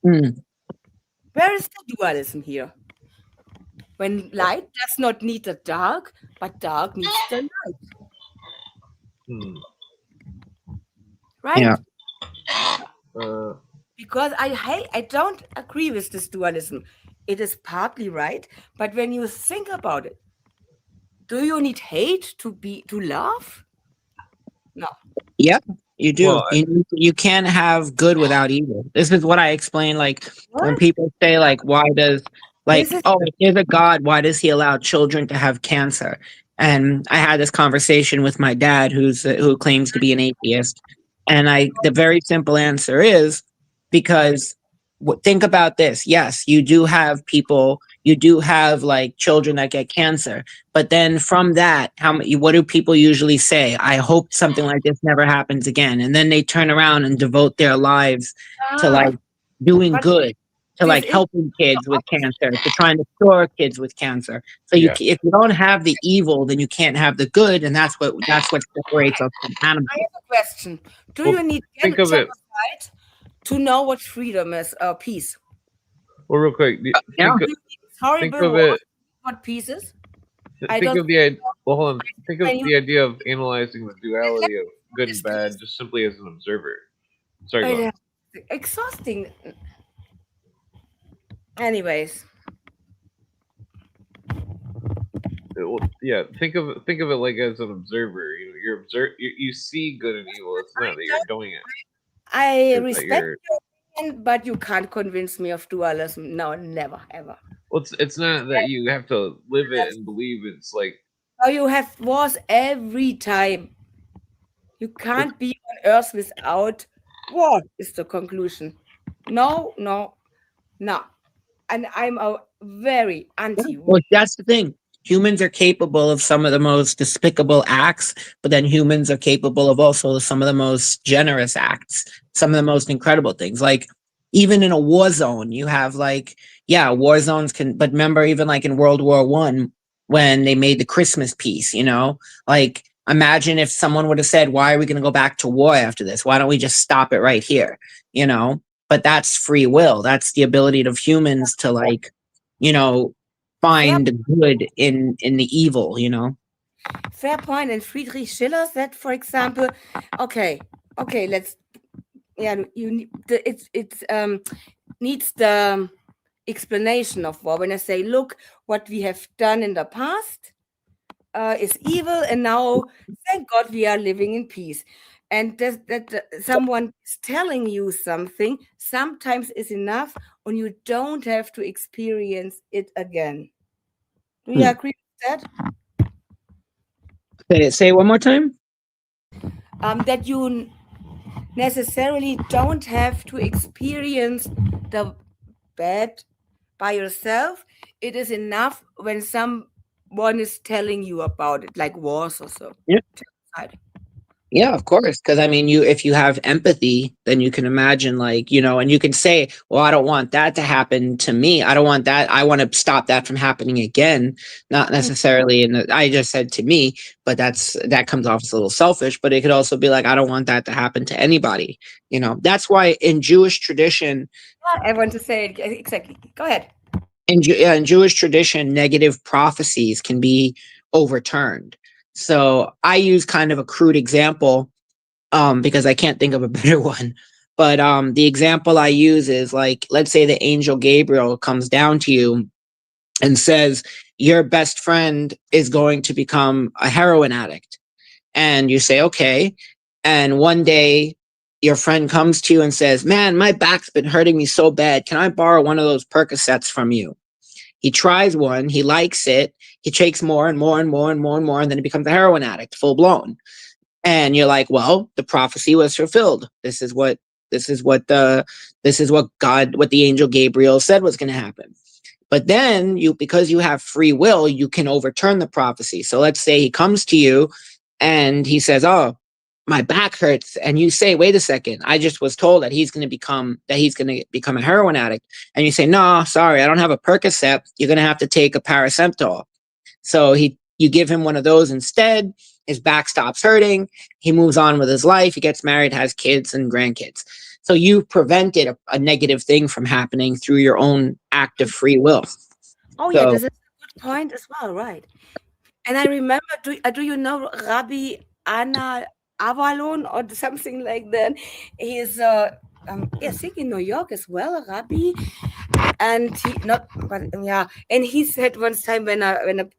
Where is the dualism here? When light does not need the dark, but dark needs the light. Right? Yeah. Because I don't agree with this dualism. It is partly right, but when you think about it, do you need hate to love? No. Yep, you do. Well, You can't have good without evil. This is what I explain. Like when people say, like, why does if there's a God, why does he allow children to have cancer? And I had this conversation with my dad, who claims to be an atheist, and the very simple answer is because think about this. Yes, you do have people. You do have like children that get cancer, but then from that, what do people usually say? I hope something like this never happens again, and then they turn around and devote their lives to like doing good, to like helping kids with cancer, to trying to cure kids with cancer. So if you don't have the evil, then you can't have the good, and that's what separates us from animals. I have a question. Do you need genocide to know what freedom is? Peace. Well, real quick, think of it. What pieces? Think of the idea of analyzing the duality of good and bad just simply as an observer. Sorry, exhausting. Anyways. Yeah, think of it like as an observer. You see good and evil. It's not that you're doing it. I respect your opinion, but you can't convince me of dualism. No, never, ever. Well, it's not that you have to live it and believe it. It's like you have wars every time. You can't be on Earth without war, is the conclusion. No. And I'm a very anti-war. Well, that's the thing. humans are capable of some of the most despicable acts, but then humans are capable of also some of the most generous acts, some of the most incredible things. Like even in a war zone, you have like, yeah, war zones can, but remember even like in World War I, when they made the Christmas peace, you know, like imagine if someone would have said, why are we going to go back to war after this? Why don't we just stop it right here? You know, but that's free will. That's the ability of humans to like, you know, find the good in the evil, you know. Fair point. And Friedrich Schiller said, for example, okay, let's, yeah, it's needs the explanation of war. When I say, look, what we have done in the past is evil, and now, thank God, we are living in peace. And that someone is telling you something sometimes is enough, and you don't have to experience it again. Do you agree with that? Say it one more time. That you necessarily don't have to experience the bad by yourself. It is enough when someone is telling you about it, like wars or so. Yeah. Yeah, of course. Because I mean, if you have empathy, then you can imagine, like, you know, and you can say, well, I don't want that to happen to me. I don't want that. I want to stop that from happening again. Not necessarily I just said to me, but that comes off as a little selfish. But it could also be like, I don't want that to happen to anybody. You know, that's why in Jewish tradition, I want to say it exactly. Go ahead. In Jewish tradition, negative prophecies can be overturned. So I use kind of a crude example because I can't think of a better one. But the example I use is like, let's say the angel Gabriel comes down to you and says, your best friend is going to become a heroin addict. And you say, okay. And one day your friend comes to you and says, man, my back's been hurting me so bad. Can I borrow one of those Percocets from you? He tries one, he likes it, he takes more and more and more and more and more, and then he becomes a heroin addict, full blown. And you're like, well, the prophecy was fulfilled. This is what God, what the angel Gabriel said was going to happen. But then because you have free will, you can overturn the prophecy. So let's say he comes to you and he says, oh, my back hurts. And you say, wait a second, I just was told that he's going to become a heroin addict. And you say, no, sorry, I don't have a Percocet. You're going to have to take a paracetamol. So you give him one of those instead. His back stops hurting. He moves on with his life. He gets married, has kids and grandkids. So you prevented a negative thing from happening through your own act of free will. Oh, yeah, this is a good point as well, right? And I remember, do you know Rabbi Anna Avalon or something like that? He's I think in New York as well, a rabbi, and he said one time when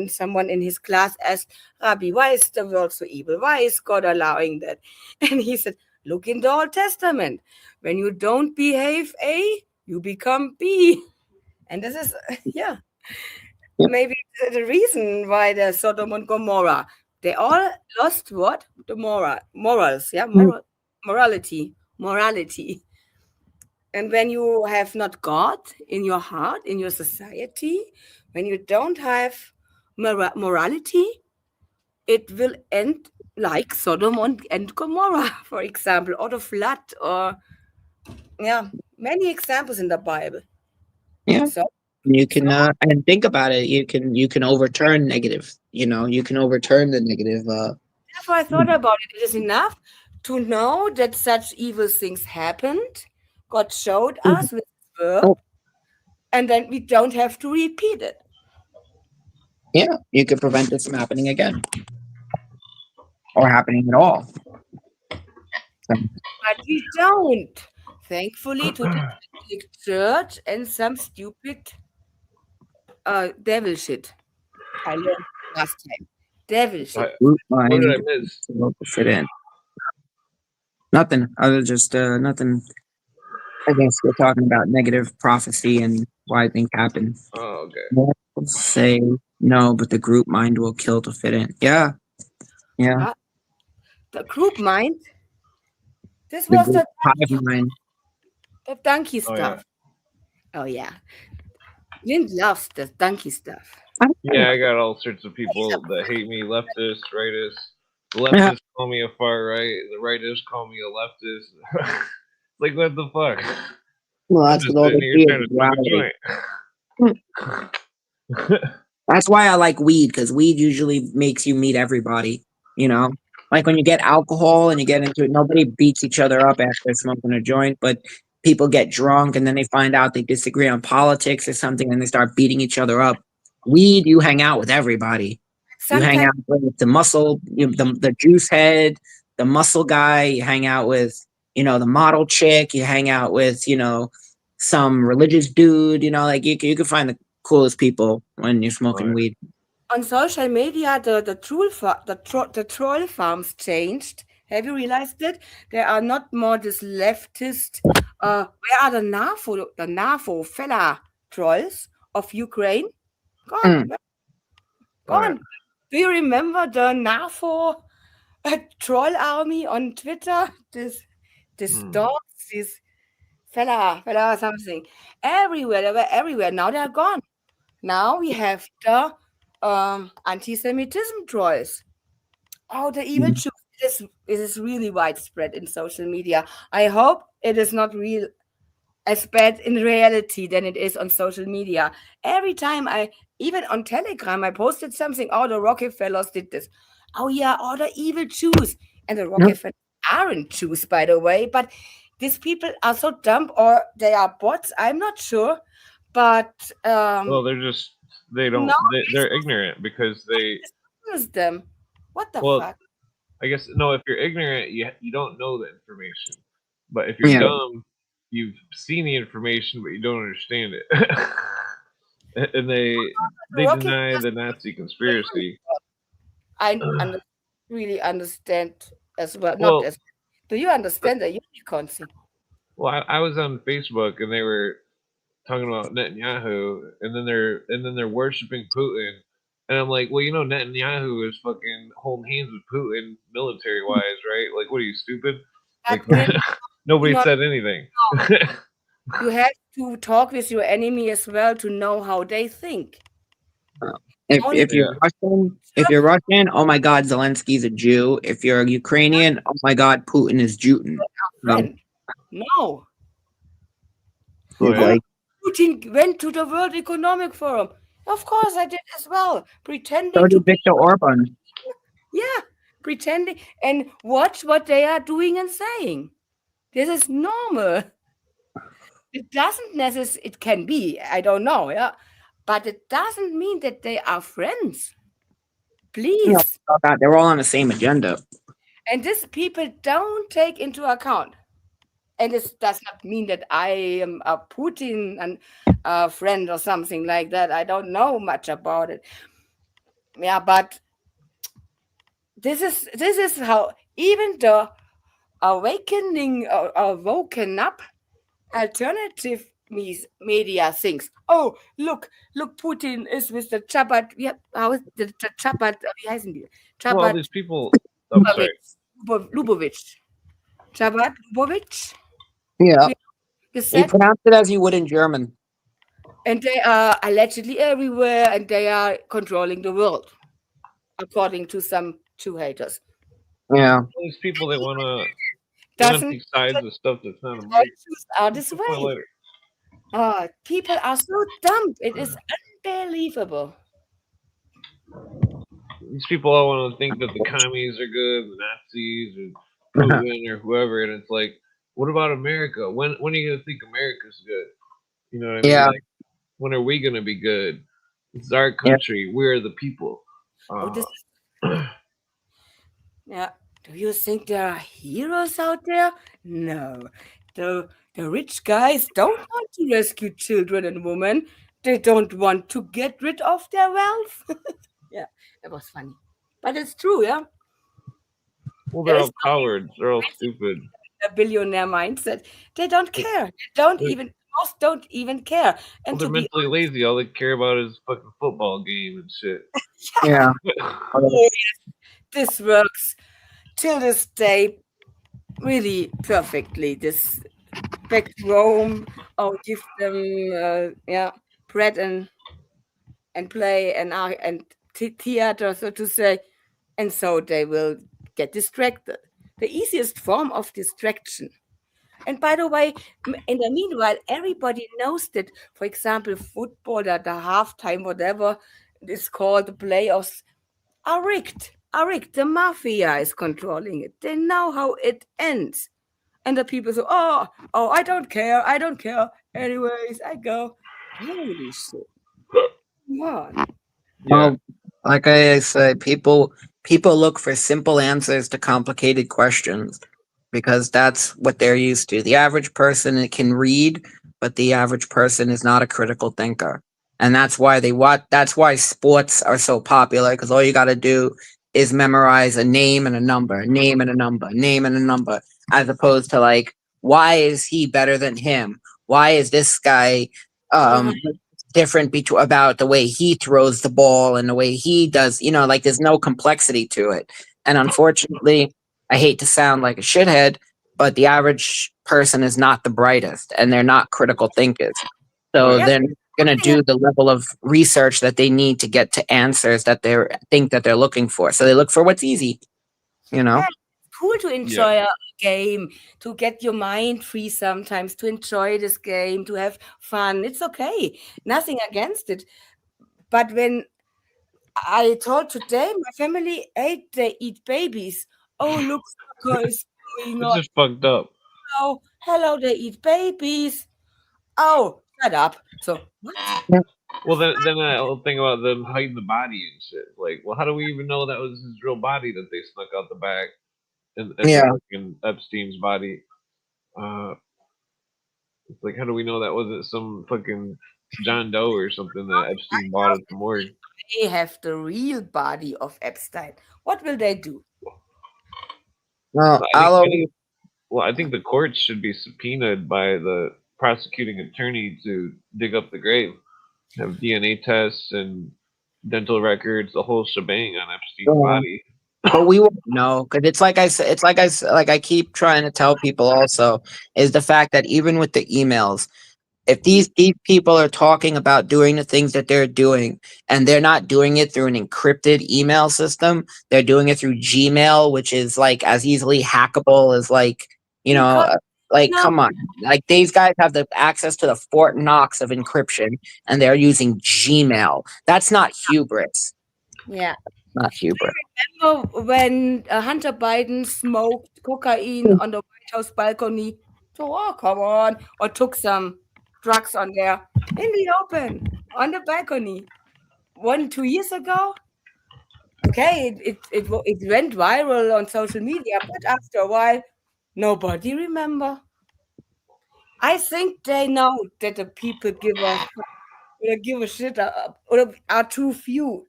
someone in his class asked, Rabbi, why is the world so evil? Why is God allowing that? And he said, look in the Old Testament. When you don't behave A, you become B. And this is, maybe the reason why the Sodom and Gomorrah, they all lost what? The morals, morality. And when you have not God in your heart, in your society, when you don't have morality, it will end like Sodom and Gomorrah, for example, or the flood, or many examples in the Bible. Yeah. So you can and think about it. You can overturn negative. You know, you can overturn the negative. Therefore, I thought about it. It is enough to know that such evil things happened. God showed us with His word, and then we don't have to repeat it. Yeah, you could prevent it from happening again, or happening at all. But we don't. Thankfully, to the Catholic Church and some stupid devil shit. I learned last time. Devil shit. What did I miss? Fit in. Nothing. Other just nothing. I guess we're talking about negative prophecy and why things happen. Oh, okay. We'll say no, but the group mind will kill to fit in. Yeah. The group mind. This was the mind. The donkey stuff. Oh yeah. Lind loves the donkey stuff. Yeah, I got all sorts of people that hate me, leftists, rightists. The leftists call me a far right, the rightists call me a leftist. Like, what the fuck? Well, I'm that's just what all sitting they here see trying is to smoke a duality. joint. That's why I like weed, because weed usually makes you meet everybody, you know? Like when you get alcohol and you get into it, nobody beats each other up after smoking a joint, but people get drunk and then they find out they disagree on politics or something and they start beating each other up. Weed, you hang out with everybody. You hang Sometimes out with the muscle, the juice head, the muscle guy. You hang out with, the model chick. You hang out with, some religious dude. Like you can find the coolest people when you're smoking Right. weed. on social media, the troll farms changed. Have you realized that there are not more this leftist? Where are the NAFO fella trolls of Ukraine? Gone, Mm. gone. Do you remember the NAFO troll army on Twitter? This dogs, this fella something. Everywhere, they were everywhere. Now they're gone. Now we have the anti-Semitism trolls. Oh, the evil Jews. It is really widespread in social media. I hope it is not real as bad in reality than it is on social media. Every time even on Telegram, I posted something. Oh, the Rockefellers did this. Oh yeah, all the evil Jews. And the Rockefellers aren't Jews, by the way. But these people are so dumb, or they are bots. I'm not sure. But Well, no, they're ignorant because use them. What the well, fuck? I guess, no, if you're ignorant, you don't know the information. But if you're Yeah. dumb, you've seen the information, but you don't understand it. And they deny the Nazi conspiracy. I really understand as well. Not Well, as. Do you understand the unicorn thing? I was on Facebook and they were talking about Netanyahu, and then they're worshiping Putin, and I'm like, well, Netanyahu is fucking holding hands with Putin military wise, right? Like, what are you, stupid? Like, But then nobody not, said anything. you have to talk with your enemy as well to know how they think. If you're Russian, oh my God, Zelensky's a Jew. If you're Ukrainian, oh my God, Putin is Jutin. Friend. No. Oh, yeah? Like, Putin went to the World Economic Forum. Of course, I did as well. Pretending so to did Viktor Orban. Yeah, pretending and watch what they are doing and saying. This is normal. It doesn't necessarily, it can be, I don't know, yeah. But it doesn't mean that they are friends. Please. They're all on the same agenda. And this people don't take into account. And this does not mean that I am a Putin and a friend or something like that. I don't know much about it. Yeah, but this is how even the woken up alternative media thinks. Oh, look, Putin is with the Chabat. Yeah, how is the Chabat? Wie heißen die? Well, all Chabat these people. I'm sorry. Lubavitch. Chabat Lubavitch. Yeah. You You said, pronounce it as you would in German. and they are allegedly everywhere, and they are controlling the world, according to some Jew haters. Yeah. All these people, they want to Doesn't take sides with stuff that's not all important. Jews are this way? Later. People are so dumb. It is unbelievable. These people all want to think that the commies are good, the Nazis, or Putin, or whoever, and it's like, what about America? When are you gonna think America's good? You know what I mean? Yeah. Like, when are we gonna be good? It's our country. We're the people. Yeah. Do you think there are heroes out there? No. The rich guys don't want to rescue children and women. They don't want to get rid of their wealth. Yeah, that was funny. But it's true, yeah. Well, they're all cowards. They're all stupid. A billionaire mindset. They don't care. Most don't even care. And Well, they're mentally lazy. All they care about is fucking football game and shit. Yeah. This works till this day really perfectly. This back Rome, give them bread and and play and theater, so to say, and so they will get distracted. The easiest form of distraction. And by the way, in the meanwhile, everybody knows that, for example, football, that the halftime, whatever is called, the playoffs, are rigged. Are rigged. The mafia is controlling it. They know how it ends. And the people say, oh, I don't care. I don't care. Anyways, I go, holy shit. Come on. Yeah. Well, like I said, people look for simple answers to complicated questions because that's what they're used to. The average person can read, but the average person is not a critical thinker. And that's why that's why sports are so popular, because all you got to do is memorize a name and a number, name and a number, name and a number, as opposed to like, why is he better than him? Why is this guy different about the way he throws the ball and the way he does, like there's no complexity to it. And unfortunately, I hate to sound like a shithead, but the average person is not the brightest and they're not critical thinkers. So Yes. they're going to do the level of research that they need to get to answers that they think that they're looking for. So they look for what's easy, Yeah, it's cool to enjoy a game, to get your mind free sometimes, to enjoy this game, to have fun. It's okay. Nothing against it. But when I told today, my family they eat babies. Oh, look, soccer is going It's on. just fucked up. Oh, hello, they eat babies. Oh, shut up. So, what? Well, then that whole thing about them hiding the body and shit. Like, well, how do we even know that was his real body that they snuck out the back and in Epstein's body? It's like, how do we know that wasn't some fucking John Doe or something that Epstein bought at the morgue? They have the real body of Epstein. What will they do? Well, I think the courts should be subpoenaed by the prosecuting attorney to dig up the grave, have DNA tests and dental records, the whole shebang on Epstein's body. But we won't know, because it's like I keep trying to tell people also, is the fact that even with the emails, if these people are talking about doing the things that they're doing and they're not doing it through an encrypted email system, they're doing it through Gmail, which is like as easily hackable as come on. Like these guys have the access to the Fort Knox of encryption and they're using Gmail. That's not hubris. Yeah. Not hubris. I remember when Hunter Biden smoked cocaine on the White House balcony. So, oh, come on. Or took some drugs on there in the open, on the balcony. 2 years ago. Okay, it went viral on social media, but after a while, nobody remember. I think they know that the people give a shit or are too few.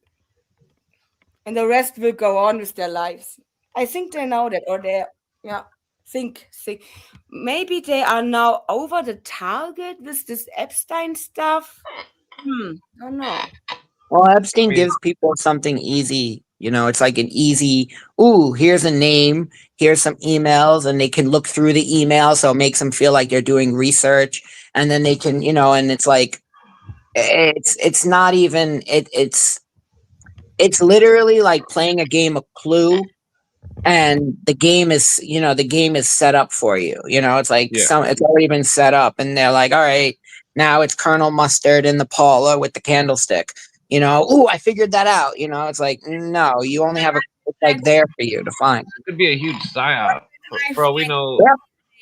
And the rest will go on with their lives. I think they know that, or think. Maybe they are now over the target with this Epstein stuff. I don't know. Well, Epstein gives people something easy. It's like an easy, here's a name, here's some emails, and they can look through the email, so it makes them feel like they're doing research. And then they can, and it's like, it's not even, it's literally like playing a game of Clue, and the game is set up for you. It's like it's already been set up, and they're like, all right, now it's Colonel Mustard in the parlor with the candlestick. I figured that out. It's like, no, you only have there for you to find. It could be a huge psyop. For all we know,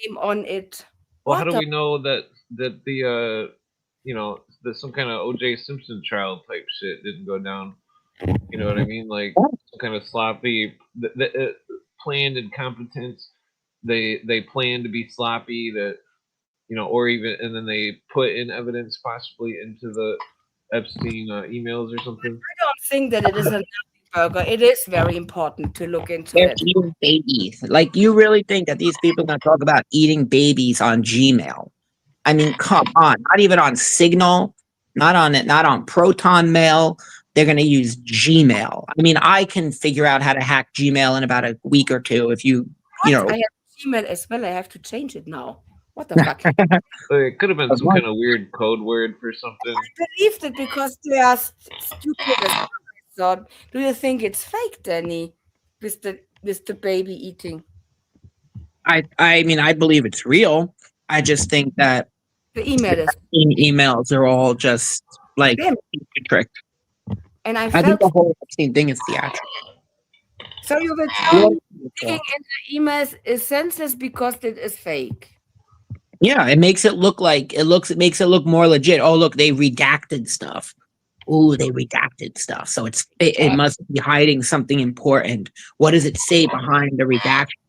name on it. Well, how do we know that the that some kind of O.J. Simpson trial type shit didn't go down? You know what I mean? Like some kind of sloppy, planned incompetence. They plan to be sloppy. That or even and then they put in evidence possibly into the Epstein emails or something. I don't think that it is a burger. It is very important to look into They're it. eating babies. Like, you really think that these people are going to talk about eating babies on Gmail? I mean, come on. Not even on Signal. Not on Proton Mail. They're going to use Gmail. I mean, I can figure out how to hack Gmail in about a week or two if you. I have Gmail as well. I have to change it now. What the fuck? It could have been some kind of weird code word for something. I believed it because they are stupid as well, I thought. Do you think it's fake, Danny? With the baby eating? I mean, I believe it's real. I just think that The email is emails are all just like them. trick. And I I think felt the whole Epstein thing is theatrical. so you will tell me digging in the emails is senseless because it is fake. Yeah, it makes it look like it makes it look more legit. Oh, look, they redacted stuff. Ooh, they redacted stuff. So it must be hiding something important. What does it say behind the redaction?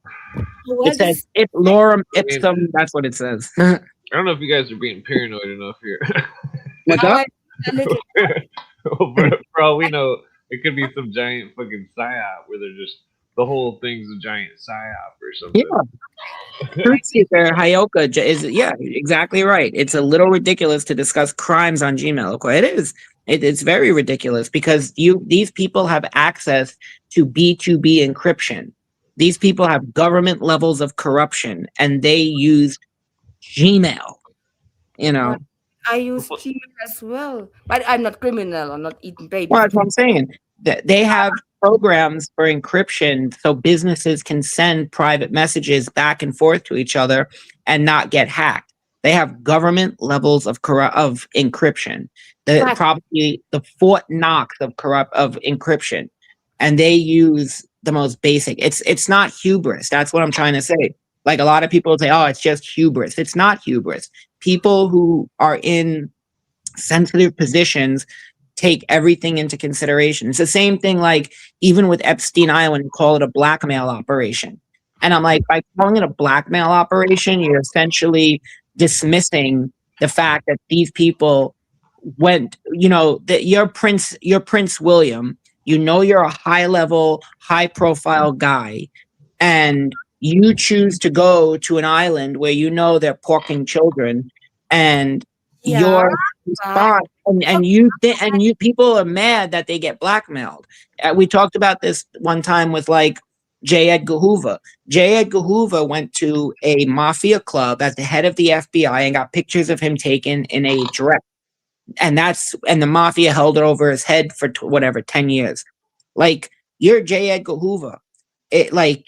Well, It says this, if lorem ipsum. That's what it says. I don't know if you guys are being paranoid enough here. What's now up? a little. Well, for all we know, it could be some giant fucking psyop where they're just the whole thing's a giant psyop or something. Yeah. Truth seeker Hyoka is exactly right. It's a little ridiculous to discuss crimes on Gmail. Okay, it is. It's very ridiculous because these people have access to B2B encryption. These people have government levels of corruption, and they use Gmail. You know. I use Gmail as well, but I'm not criminal. I'm not eating babies. Well, that's what I'm saying. They have programs for encryption so businesses can send private messages back and forth to each other and not get hacked. They have government levels of encryption. Probably the Fort Knox of encryption, and they use the most basic. It's not hubris. That's what I'm trying to say. Like a lot of people say, "Oh, it's just hubris." It's not hubris. People who are in sensitive positions take everything into consideration. It's the same thing like even with Epstien Island, call it a blackmail operation. And I'm like, by calling it a blackmail operation, you're essentially dismissing the fact that these people went, that you're Prince William, you're a high level, high profile guy, and you choose to go to an island where they're porking children, and your response, and you people are mad that they get blackmailed. We talked about this one time with like J. Edgar Hoover. J. Edgar Hoover went to a mafia club as the head of the FBI and got pictures of him taken in a dress, and the mafia held it over his head for 10 years. Like, you're J. Edgar Hoover. I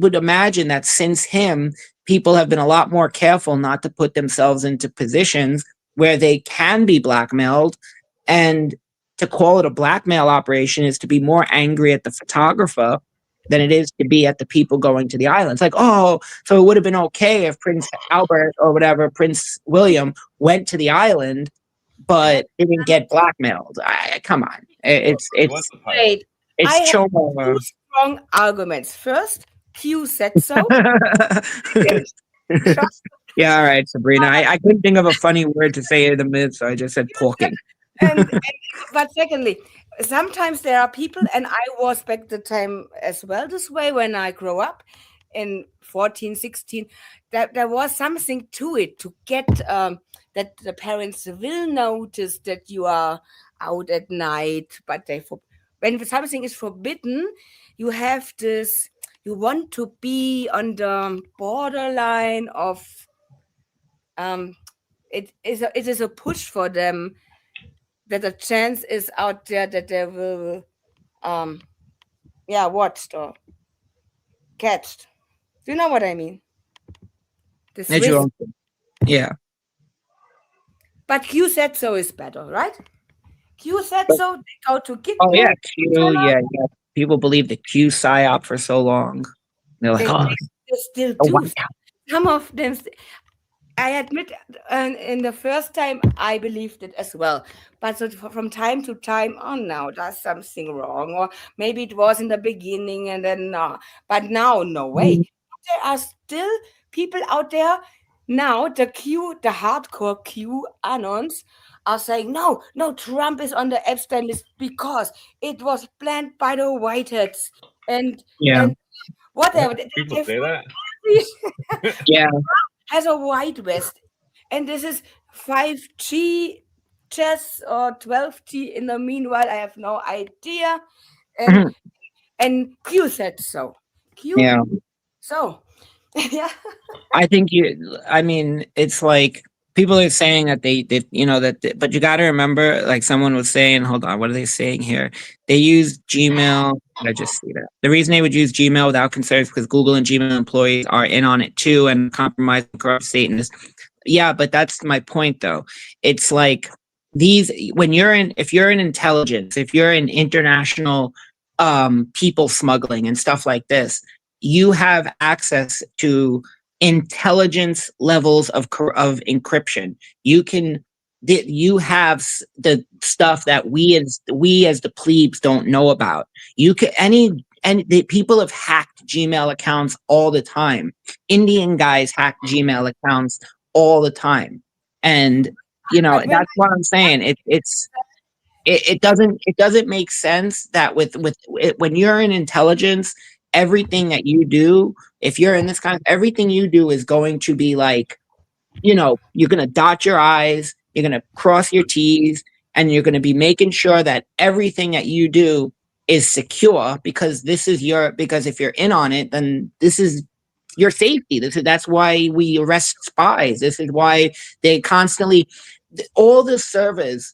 would imagine that since him, people have been a lot more careful not to put themselves into positions where they can be blackmailed. And to call it a blackmail operation is to be more angry at the photographer than it is to be at the people going to the islands. Like, oh, so it would have been okay if Prince Albert or whatever, Prince William, went to the island, but didn't get blackmailed. Come on. It's Chomo. Two strong arguments. First, Q said so. Yeah, all right, Sabrina. I couldn't think of a funny word to say in the mid, so I just said porking. But secondly, sometimes there are people, and I was back the time as well this way when I grew up in 14, 16, that there was something to it to get that the parents will notice that you are out at night, but when something is forbidden, you have this, you want to be on the borderline of it is a push for them that a chance is out there that they will watched or catched. Do you know what I mean? This risk. Yeah. But Q said so is better, right? Q said so, they go to get. Oh yeah, Q, yeah. People believe the Q psyop for so long. They're like, they still do. Some of them, I admit, in the first time I believed it as well. But so from time to time, oh no, there's something wrong. Or maybe it was in the beginning and then no. But now, no way. There are still people out there now, the hardcore Q anons are saying, no, Trump is on the Epstein list because it was planned by the Whiteheads. And whatever. People say that? Yeah. Has a white vest. And this is 5G chess or 12G in the meanwhile. I have no idea. And Q said so. So Yeah. I think I mean, it's like people are saying that but you got to remember, like someone was saying, hold on, what are they saying here? They use Gmail. I just see that. The reason they would use Gmail without concern is because Google and Gmail employees are in on it too and compromise and corrupt Satanists. Yeah, but that's my point though. It's like if you're in intelligence, if you're in international people smuggling and stuff like this, you have access to intelligence levels of encryption. You have the stuff that we as the plebes don't know about. You can the people have hacked Gmail accounts all the time. Indian guys hack Gmail accounts all the time, and But when that's what I'm saying. It doesn't make sense that when you're in intelligence, everything that you do, if you're in this kind of, everything you do is going to be like, you're going to dot your I's, you're going to cross your T's, and you're going to be making sure that everything that you do is secure, because because if you're in on it, then this is your safety. That's why we arrest spies. This is why they constantly, all the servers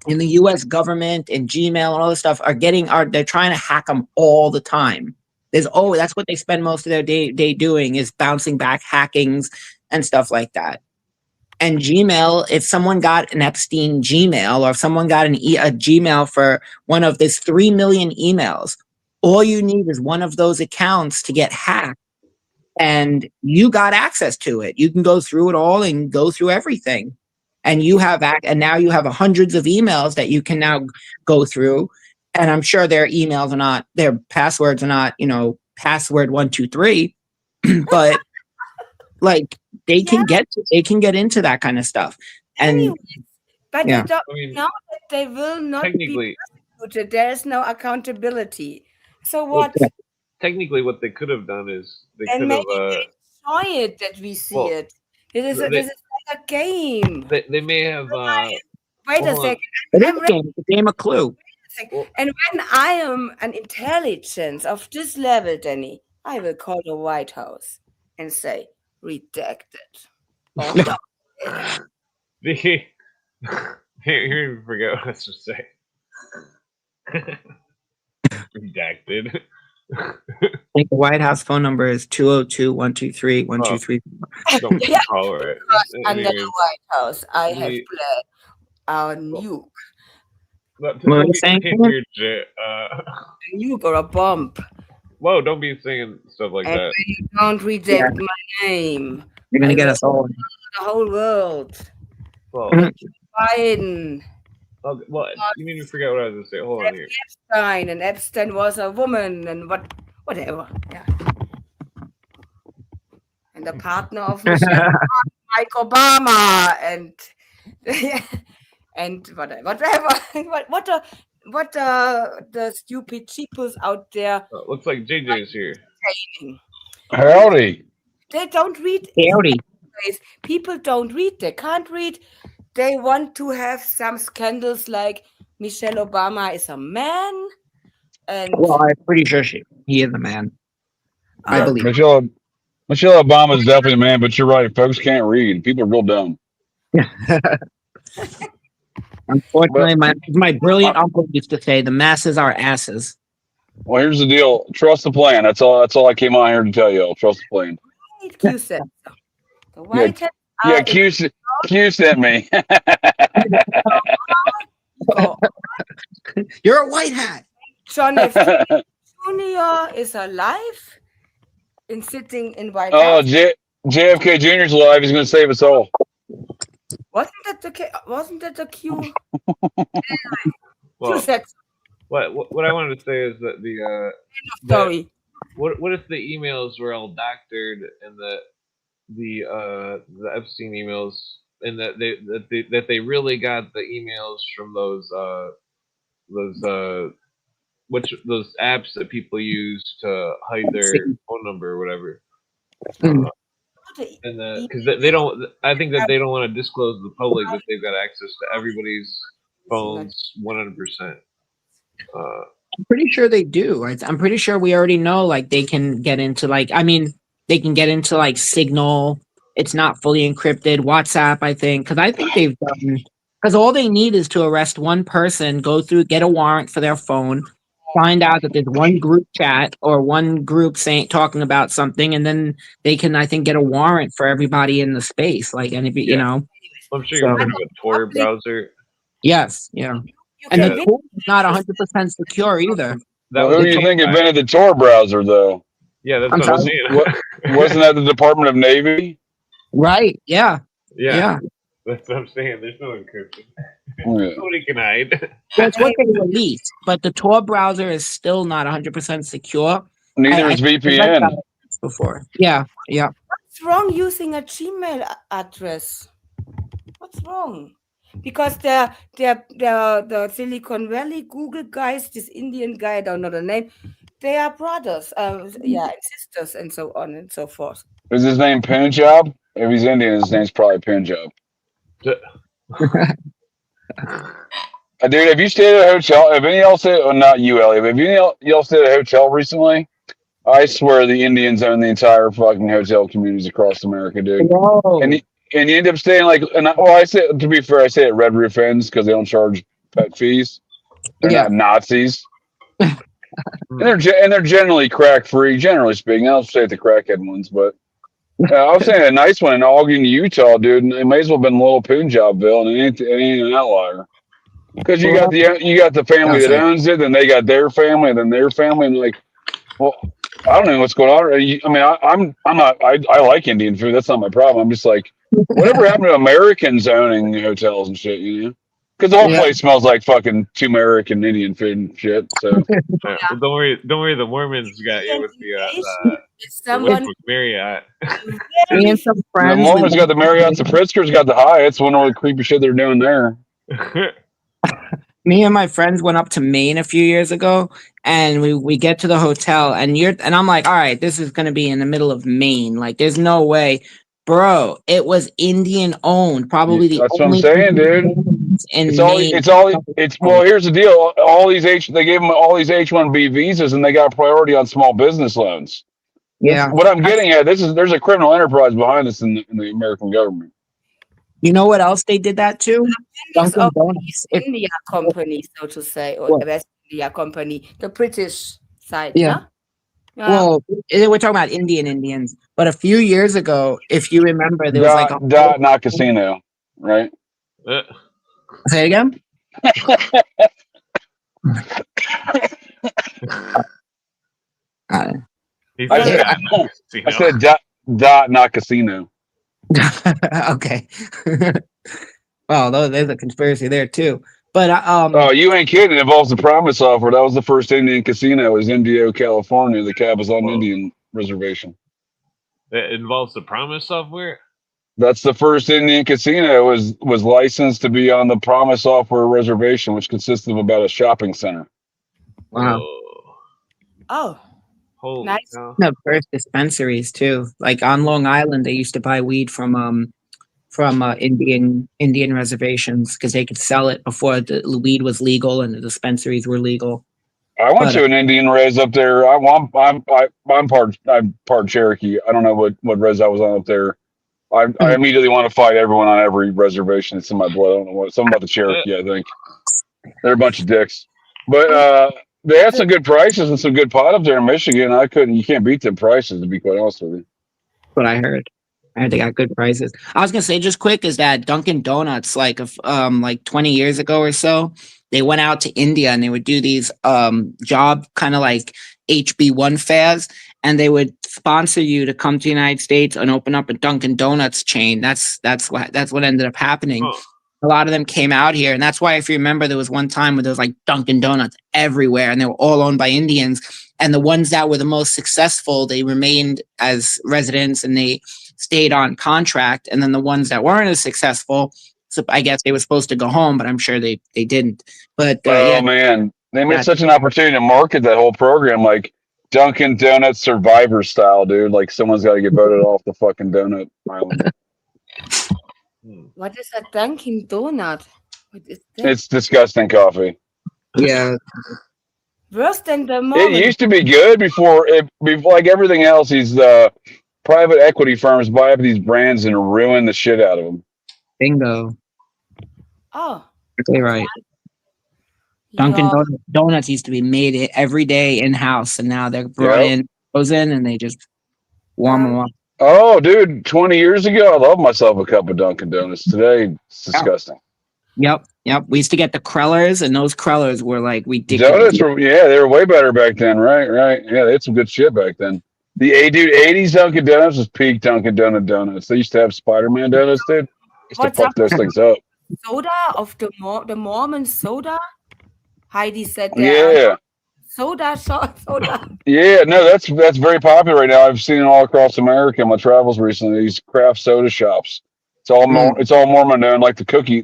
in the US government and Gmail and all this stuff they're trying to hack them all the time. That's what they spend most of their day doing, is bouncing back hackings and stuff like that. And Gmail, if someone got an Epstien Gmail, or if someone got a Gmail for one of these 3 million emails, all you need is one of those accounts to get hacked, and you got access to it. You can go through it all and go through everything. And and now you have hundreds of emails that you can now go through. And I'm sure their passwords are not, password 123, but like they can get into that kind of stuff. And Anyways, but yeah. they don't I mean, know that they will not be technically, prosecuted. There is no accountability. So what? technically, what they could have done is they And could maybe have. they enjoy it that we see well, it. This they- is like a game. They may have. Wait a hold on. second. It I'm is a game of Clue. Well, And when I am an intelligence of this level, Danny, I will call the White House and say, redacted. Or don't. here, you forget what I was just saying. Redacted. I think the White House phone number is 202-123-123. Don't Yeah. call it. Under Anyways, the White House, I have we- planned our nuke. Don't What are you be saying? saying weird shit. A nuke or a bomb. Whoa! Don't be saying stuff like And that. when you don't reject my name, You're gonna I get will us all. the whole world. Well, Biden, okay, well, you made me forget what I was going to say. Hold on here. Epstein, and Epstein was a woman, and whatever. Yeah. And the partner of Michelle, Mike Obama, and and whatever. What the stupid cheapos out there Looks like JJ is here. saying? Howdy. They don't read. Howdy. People don't read. They can't read. They want to have some scandals like Michelle Obama is a man, and Well, I'm pretty sure he is a man. I believe. Michelle Obama is definitely a man, but you're right. Folks can't read. People are real dumb. Unfortunately, my brilliant uncle used to say, "The masses are asses." Well, here's the deal. Trust the plan. That's all I came on here to tell y'all. Trust the plan. Q said so. The White House. Yeah, Q sent me. You're a white hat. John F. Jr. is alive and sitting in White Oh, House. JFK Jr.'s alive. He's going to save us all. Wasn't that the Q? Anyway, Well, Q said what I wanted to say is that the story. what if the emails were all doctored and the Epstein emails, and that they really got the emails from those apps that people use to hide their phone number or whatever. And because they don't, I think that they don't want to disclose to the public that they've got access to everybody's phones 100%. I'm pretty sure they do. I'm pretty sure we already know, like, they can get into, like, I mean, they can get into like Signal. It's not fully encrypted. WhatsApp, I think, because I think they've done. Because all they need is to arrest one person, go through, get a warrant for their phone, find out that there's one group chat or one group talking about something, and then they can, I think, get a warrant for everybody in the space. Like, and you know, I'm sure so, you're putting a Tor browser. yes, yeah. You And can the win tool is not 100% secure either. That Well, was who a do you Tor think guy. invented the Tor browser, though? Yeah, that's I'm what I'm sorry? saying. Wasn't that the Department of Navy? Right? Yeah. yeah, Yeah. that's what I'm saying. There's no encryption. Oh, yeah. Nobody can hide. That's what they released, but the Tor browser is still not 100% secure. Neither I is read VPN. that before. Yeah. Yeah. What's wrong using a Gmail address? What's wrong? Because the Silicon Valley Google guys, this Indian guy, I don't know the name, they are brothers, and sisters, and so on and so forth. Is his name Punjab? If he's Indian, his name's probably Punjab. Dude, have you stayed at a hotel? Have any of y'all stayed? Oh, not you, Elliot. Have any of y'all stayed at a hotel recently? I swear the Indians own the entire fucking hotel communities across America, dude. Whoa. And you end up staying like, I say, to be fair, I say at Red Roof Inns because they don't charge pet fees. They're Yeah. not Nazis. and they're generally crack free, generally speaking. I don't stay at the crackhead ones, but I was saying a nice one in Ogden, Utah, dude. And it may as well have been Little Punjabville, and it ain't an outlier. Because you got the family that owns it, and they got their family, and then their family, and like, well, I don't know what's going on. I mean, I like Indian food. That's not my problem. I'm just like, whatever happened to Americans owning hotels and shit, you know? Because the whole place smells like fucking turmeric and Indian food and shit. So well, don't worry. The Mormons got you with the Someone Marriott. Me and some the friends. Mormons got the Marriotts, the Pritzkers got the Hyatts. Wonder what creepy shit they're doing there. Me and my friends went up to Maine a few years ago, and we get to the hotel, and I'm like, all right, this is gonna be in the middle of Maine. Like, there's no way, bro. It was Indian owned, probably the That's what I'm only saying, dude. in It's well, here's the deal. They gave them all these H-1B visas, and they got priority on small business loans. Yeah. What I'm getting at, there's a criminal enterprise behind this in the American government. You know what else they did that too? appendix Dunkin' of Donuts. East India Company, so to say, or What? West India Company, the British side. Yeah. No? Well, we're talking about Indians, but a few years ago, if you remember, there was like not casino, right? Say it again. I said dot, not casino. Okay. Well, there's a conspiracy there too. But oh, you ain't kidding. It involves the Promise Offer. That was the first Indian casino. It was Indio, California. The Cabazon Indian Reservation. It involves the Promise software. That's the first Indian casino. Was licensed to be on the Promise Software Reservation, which consisted of about a shopping center. wow. Oh, Holy nice. cow. The first dispensaries too. Like on Long Island, they used to buy weed from Indian reservations because they could sell it before the weed was legal and the dispensaries were legal. I went to an Indian res up there. I'm part Cherokee. I don't know what res I was on up there. I immediately want to fight everyone on every reservation. It's in my blood. I don't know what. Something about the Cherokee. I think they're a bunch of dicks. But they had some good prices and some good pot up there in Michigan. You can't beat them prices, to be quite honest with you. What I heard. I heard they got good prices. I was gonna say just quick is that Dunkin' Donuts, like 20 years ago or so, they went out to India and they would do these job kind of like HB1 fairs, and they would sponsor you to come to the United States and open up a Dunkin' Donuts chain. That's what ended up happening. Oh. A lot of them came out here, and that's why, if you remember, there was one time where there was like Dunkin' Donuts everywhere, and they were all owned by Indians. And the ones that were the most successful, they remained as residents and they stayed on contract. And then the ones that weren't as successful, so I guess they were supposed to go home, but I'm sure they didn't. But man, they made such an opportunity to market that whole program like Dunkin' Donuts Survivor style, dude. Like someone's got to get voted off the fucking donut island. What is a Dunkin' Donut? What is that? It's disgusting coffee. yeah, Worse than the It Mormon. used to be good before like everything else. private equity firms buy up these brands and ruin the shit out of them. Bingo. Oh, Exactly right. Dunkin' yeah. Donuts used to be made it every day in house, and now they're brought Yep. in frozen, and they just warm them up. Oh, dude, 20 years ago, I loved myself a cup of Dunkin' Donuts. Today, it's disgusting. Yep. We used to get the Krellers, and those Krellers were like ridiculous. Donuts were, they were way better back then, right? Yeah, they had some good shit back then. The 80s Dunkin' Donuts was peak Dunkin' Donuts. They used to have Spider-Man donuts, dude. Used to What's fuck up those with things up. soda of the Mormon soda? Heidi said there Yeah. are soda. Yeah, no, that's very popular right now. I've seen it all across America in my travels recently. These craft soda shops. It's all Mormon owned, like the cookie.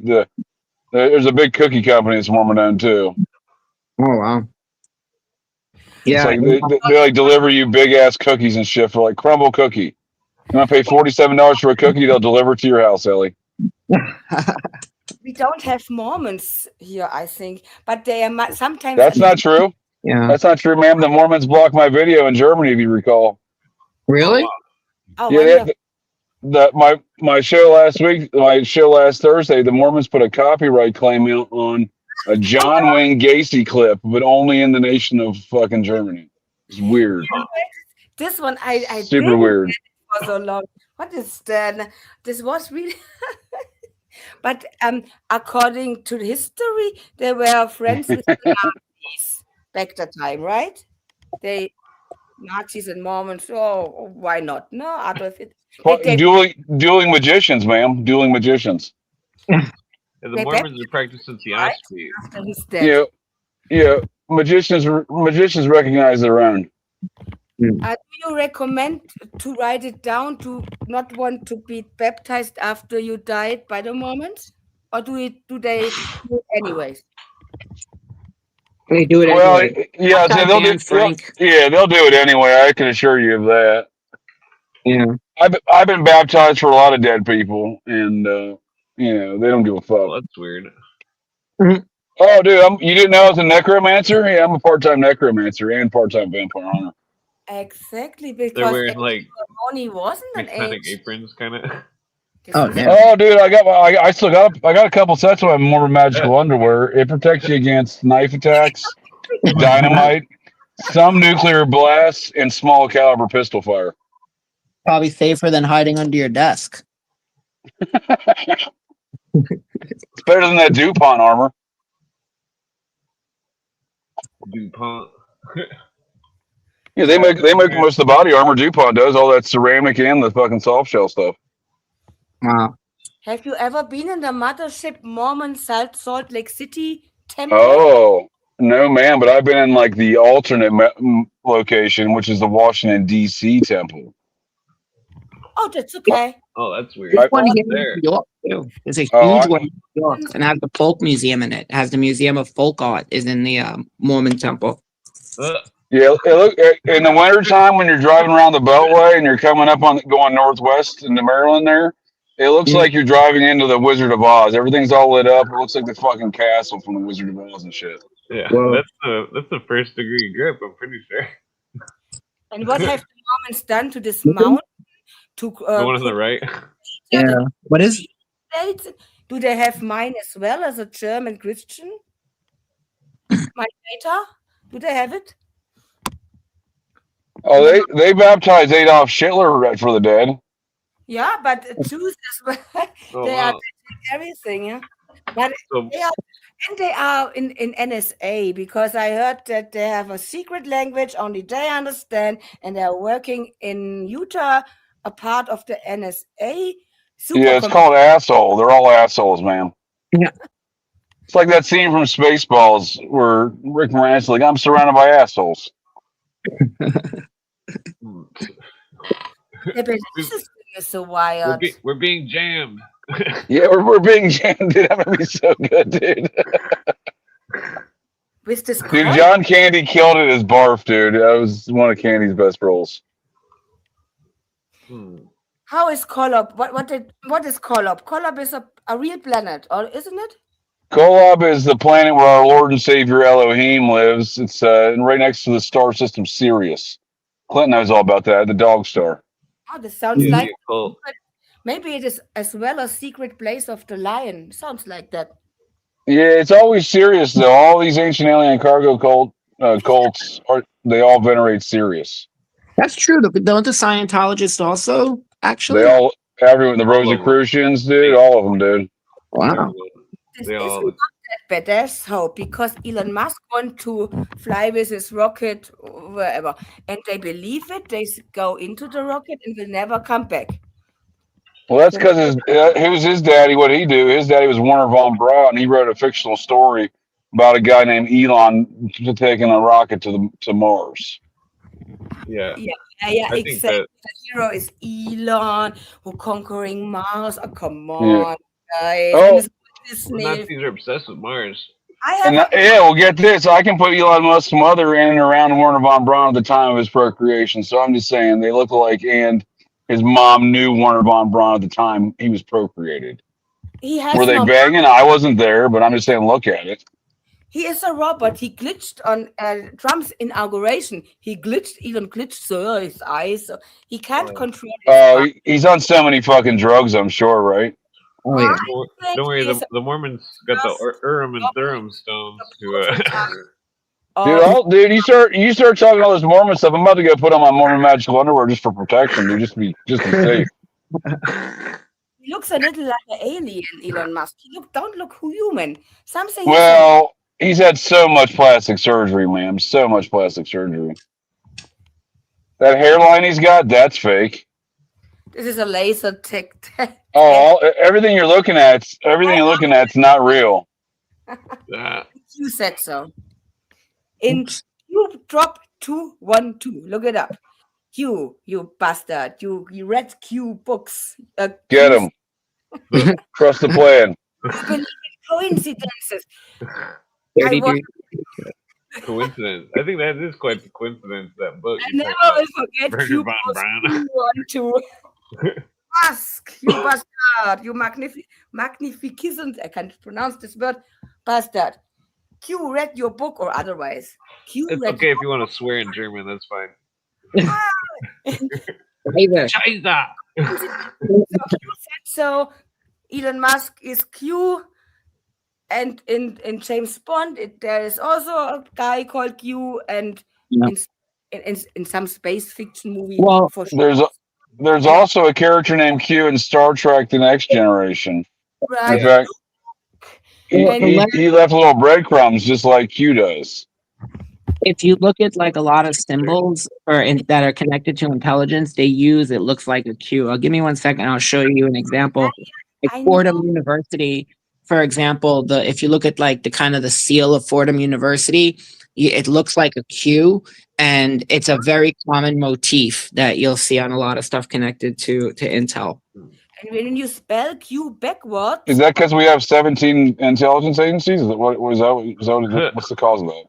There's a big cookie company that's Mormon owned too. Oh wow. It's Yeah. like they like deliver you big ass cookies and shit for like crumble cookie. You want to pay $47 for a cookie? They'll deliver it to your house, Ellie. We don't have Mormons here, I think, but they are sometimes. That's not true. Yeah. That's not true, ma'am. The Mormons blocked my video in Germany, if you recall. Really? Oh, Yeah, my show last week, my show last Thursday, the Mormons put a copyright claim out on a John Wayne Gacy clip, but only in the nation of fucking Germany. It's weird. This one I Super didn't weird. get it for so long. What is that? This was really. But according to history, they were friends with the Nazis back that time, right? Nazis and Mormons. Oh, why not? No, Adolf. Dueling magicians, ma'am. Dueling magicians. Yeah, the They Mormons are practicing theosophy. after he's dead. Yeah. Magicians recognize their own. Do you recommend to write it down to not want to be baptized after you died by the Mormons, or do they do it anyways? They do it Well, anyway. yeah, so they'll do. Frank. They'll do it anyway. I can assure you of that. Yeah. I've been baptized for a lot of dead people, and they don't give a fuck. Well, that's weird. Oh, dude, you didn't know I was a necromancer? Yeah, I'm a part-time necromancer and part-time vampire hunter. Exactly, They're because wearing like ceremony wasn't an mechanic age. aprons, kind of. Oh, damn. Oh, dude, I still got a couple sets of my more magical underwear. It protects you against knife attacks, dynamite, some nuclear blasts, and small caliber pistol fire. Probably safer than hiding under your desk. It's better than that DuPont armor. DuPont. Yeah, they make most of the body armor. DuPont does all that ceramic and the fucking soft shell stuff. Wow. Have you ever been in the mothership Mormon Salt Lake City temple? Oh no, man! But I've been in like the alternate location, which is the Washington D.C. temple. Oh, that's okay. Oh, that's weird. There's one What's here there? in New York, too. There's a huge Oh, one in New York, and it has the folk museum in it. It has the Museum of Folk Art is in the Mormon temple. Yeah, in the wintertime when you're driving around the Beltway and you're coming up going northwest into Maryland there, it looks like you're driving into the Wizard of Oz. Everything's all lit up. It looks like the fucking castle from the Wizard of Oz and shit. Yeah, Whoa. that's the first degree grip, I'm pretty sure. And what have the Mormons done to this mountain? To The one on the right. Yeah. What is? Do they have mine as well as a German Christian? My data? Do they have it? Oh, they baptized Adolf Hitler for the dead. Yeah, but Jews as well. Oh, They wow. are everything, yeah. But So, they are in NSA because I heard that they have a secret language only they understand, and they are working in Utah, a part of the NSA. Yeah, it's called asshole. They're all assholes, man. Yeah. It's like that scene from Spaceballs where Rick Moranis is like, I'm surrounded by assholes. Yeah, but this is so wild. we're being jammed. Yeah, we're being jammed, dude. That would be so good, dude. With this Dude, John Candy killed it as Barf, dude. That was one of Candy's best roles. How is Kolob? What is Kolob? Kolob is a real planet, or isn't it? Kolob is the planet where our Lord and Savior Elohim lives. It's right next to the star system Sirius. Clint knows all about that, the dog star. Oh, this sounds Yeah, like the occult. maybe it is as well a secret place of the lion. Sounds like that. Yeah, it's always Sirius though. All these ancient alien cargo cults they all venerate Sirius. That's true. Don't the Scientologists also They actually? all everyone the All of them. Rosicrucians, dude, all of them, dude. Wow. Everyone. This They is all. not that bad. There's hope because Elon Musk want to fly with his rocket wherever, and they believe it. They go into the rocket and will never come back. Well, that's because who's his daddy? What he do? His daddy was Werner von Braun. He wrote a fictional story about a guy named Elon taking a rocket to Mars. Yeah. Yeah, I think exactly. that The hero is Elon who conquering Mars. Oh, come Yeah. on, guys. Oh. And it's the Disney. Nazis are obsessed with Mars. I have And yeah, well, get this. I can put Elon Musk's mother in and around Werner von Braun at the time of his procreation. So I'm just saying they look alike, and his mom knew Werner von Braun at the time he was procreated. he has Were they no. banging? I wasn't there, but I'm just saying, look at it. He is a robot. He glitched on Trump's inauguration. Elon glitched so his eyes. So he can't control his Oh, eyes. he's on so many fucking drugs, I'm sure, right? Oh yeah. Don't worry, He's the Mormons got the Urim and Thummim stones Dude, you start talking all this Mormon stuff. I'm about to go put on my Mormon magical underwear just for protection, dude, just to be safe. He looks a little like an alien, Elon Musk. Don't look human. Something. Well, he's had so much plastic surgery, ma'am. So much plastic surgery. That hairline he's got, that's fake. This is a laser tech. Everything you're looking at's not real. You said so. In Q drop 212. Look it up. Q, you bastard. You read Q books. Get him. Trust the plan. You believe in coincidences. Coincidence. I think that is quite the coincidence. That book. I never will forget Q Von books Braun. 212. Musk, you bastard. You magnificent. I can't pronounce this word. Bastard. Q read your book or otherwise. It's okay if you want to swear in German. That's fine. Scheiße. Q said so. Elon Musk is Q. And in James Bond, there is also a guy called Q. And in some space fiction movie. Well, for sure. There's also a character named Q in Star Trek: The Next Generation. Right. In fact, he left little breadcrumbs just like Q does. If you look at like a lot of symbols that are connected to intelligence, it looks like a Q. Give me 1 second. I'll show you an example. Like Fordham University, for example, if you look at like the kind of the seal of Fordham University, it looks like a Q, and it's a very common motif that you'll see on a lot of stuff connected to Intel. And when you spell Q backwards, is that because we have 17 intelligence agencies? What's the cause of that?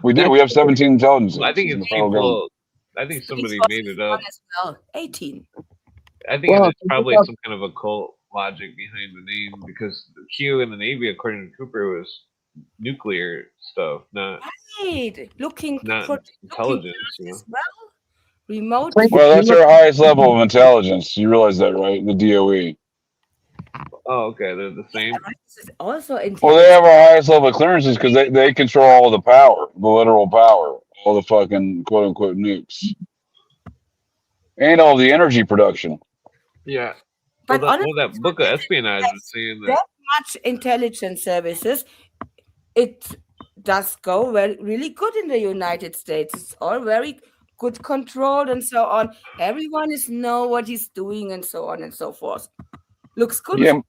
We do. We have 17 intelligence agencies. I think it's people. I think somebody made it up. As well. 18. I think it's probably some kind of occult logic behind the name, because the Q in the Navy, according to Cooper, was nuclear stuff, not looking for intelligence. As well. Remote. Well, that's our highest level of intelligence. You realize that, right? The DOE. Oh, okay. They're the same. Also, well, they have our highest level of clearances because they control all the power, the literal power, all the fucking quote unquote nukes, and all the energy production. Yeah. But that book of espionage was saying that much intelligence services, it does go really good in the United States. It's all very good controlled and so on. Everyone know what he's doing and so on and so forth. Looks good. Yeah,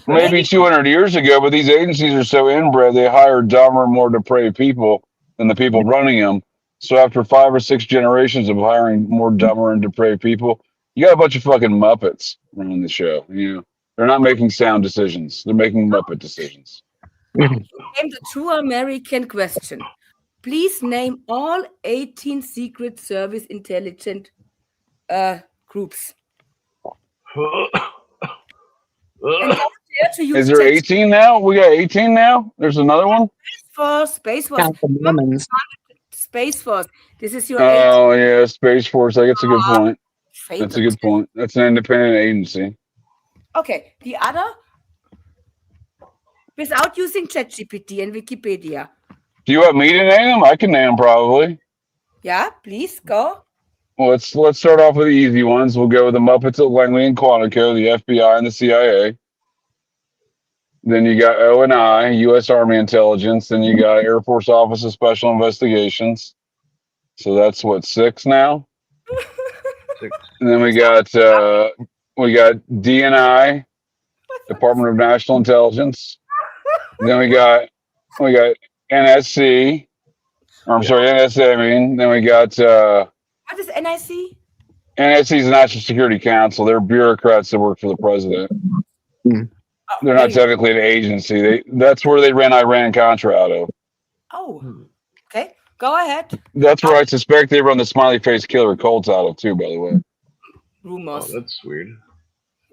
maybe 200 years ago, but these agencies are so inbred, they hire dumber, more depraved people than the people running them. So after 5 or 6 generations of hiring more dumber and depraved people, you got a bunch of fucking Muppets running the show. They're not making sound decisions. They're making Muppet decisions. And the true American question. Please name all 18 Secret Service intelligent groups. Is there 18 now? We got 18 now? There's another one? Space Force. Space Force. This is your yeah, Space Force. I guess a good point. That's a good point. That's an independent agency. Okay, the other, without using ChatGPT and Wikipedia. Do you want me to name them? I can name them probably. Yeah, please go. Well, let's start off with the easy ones. We'll go with the Muppets at Langley and Quantico, the FBI and the CIA. Then you got O&I, U.S. Army Intelligence. Then you got Air Force Office of Special Investigations. So that's what, 6 now. And then we got DNI, Department of National Intelligence. Then we got NSC. Or I'm sorry, NSA. I mean, then we got What is NIC? NSC is the National Security Council. They're bureaucrats that work for the president. They're not technically an agency. That's where they ran Iran-Contra out of. Oh, okay. Go ahead. That's where I suspect they run the smiley face killer cults out of too, by the way. Rumors. Oh, that's weird.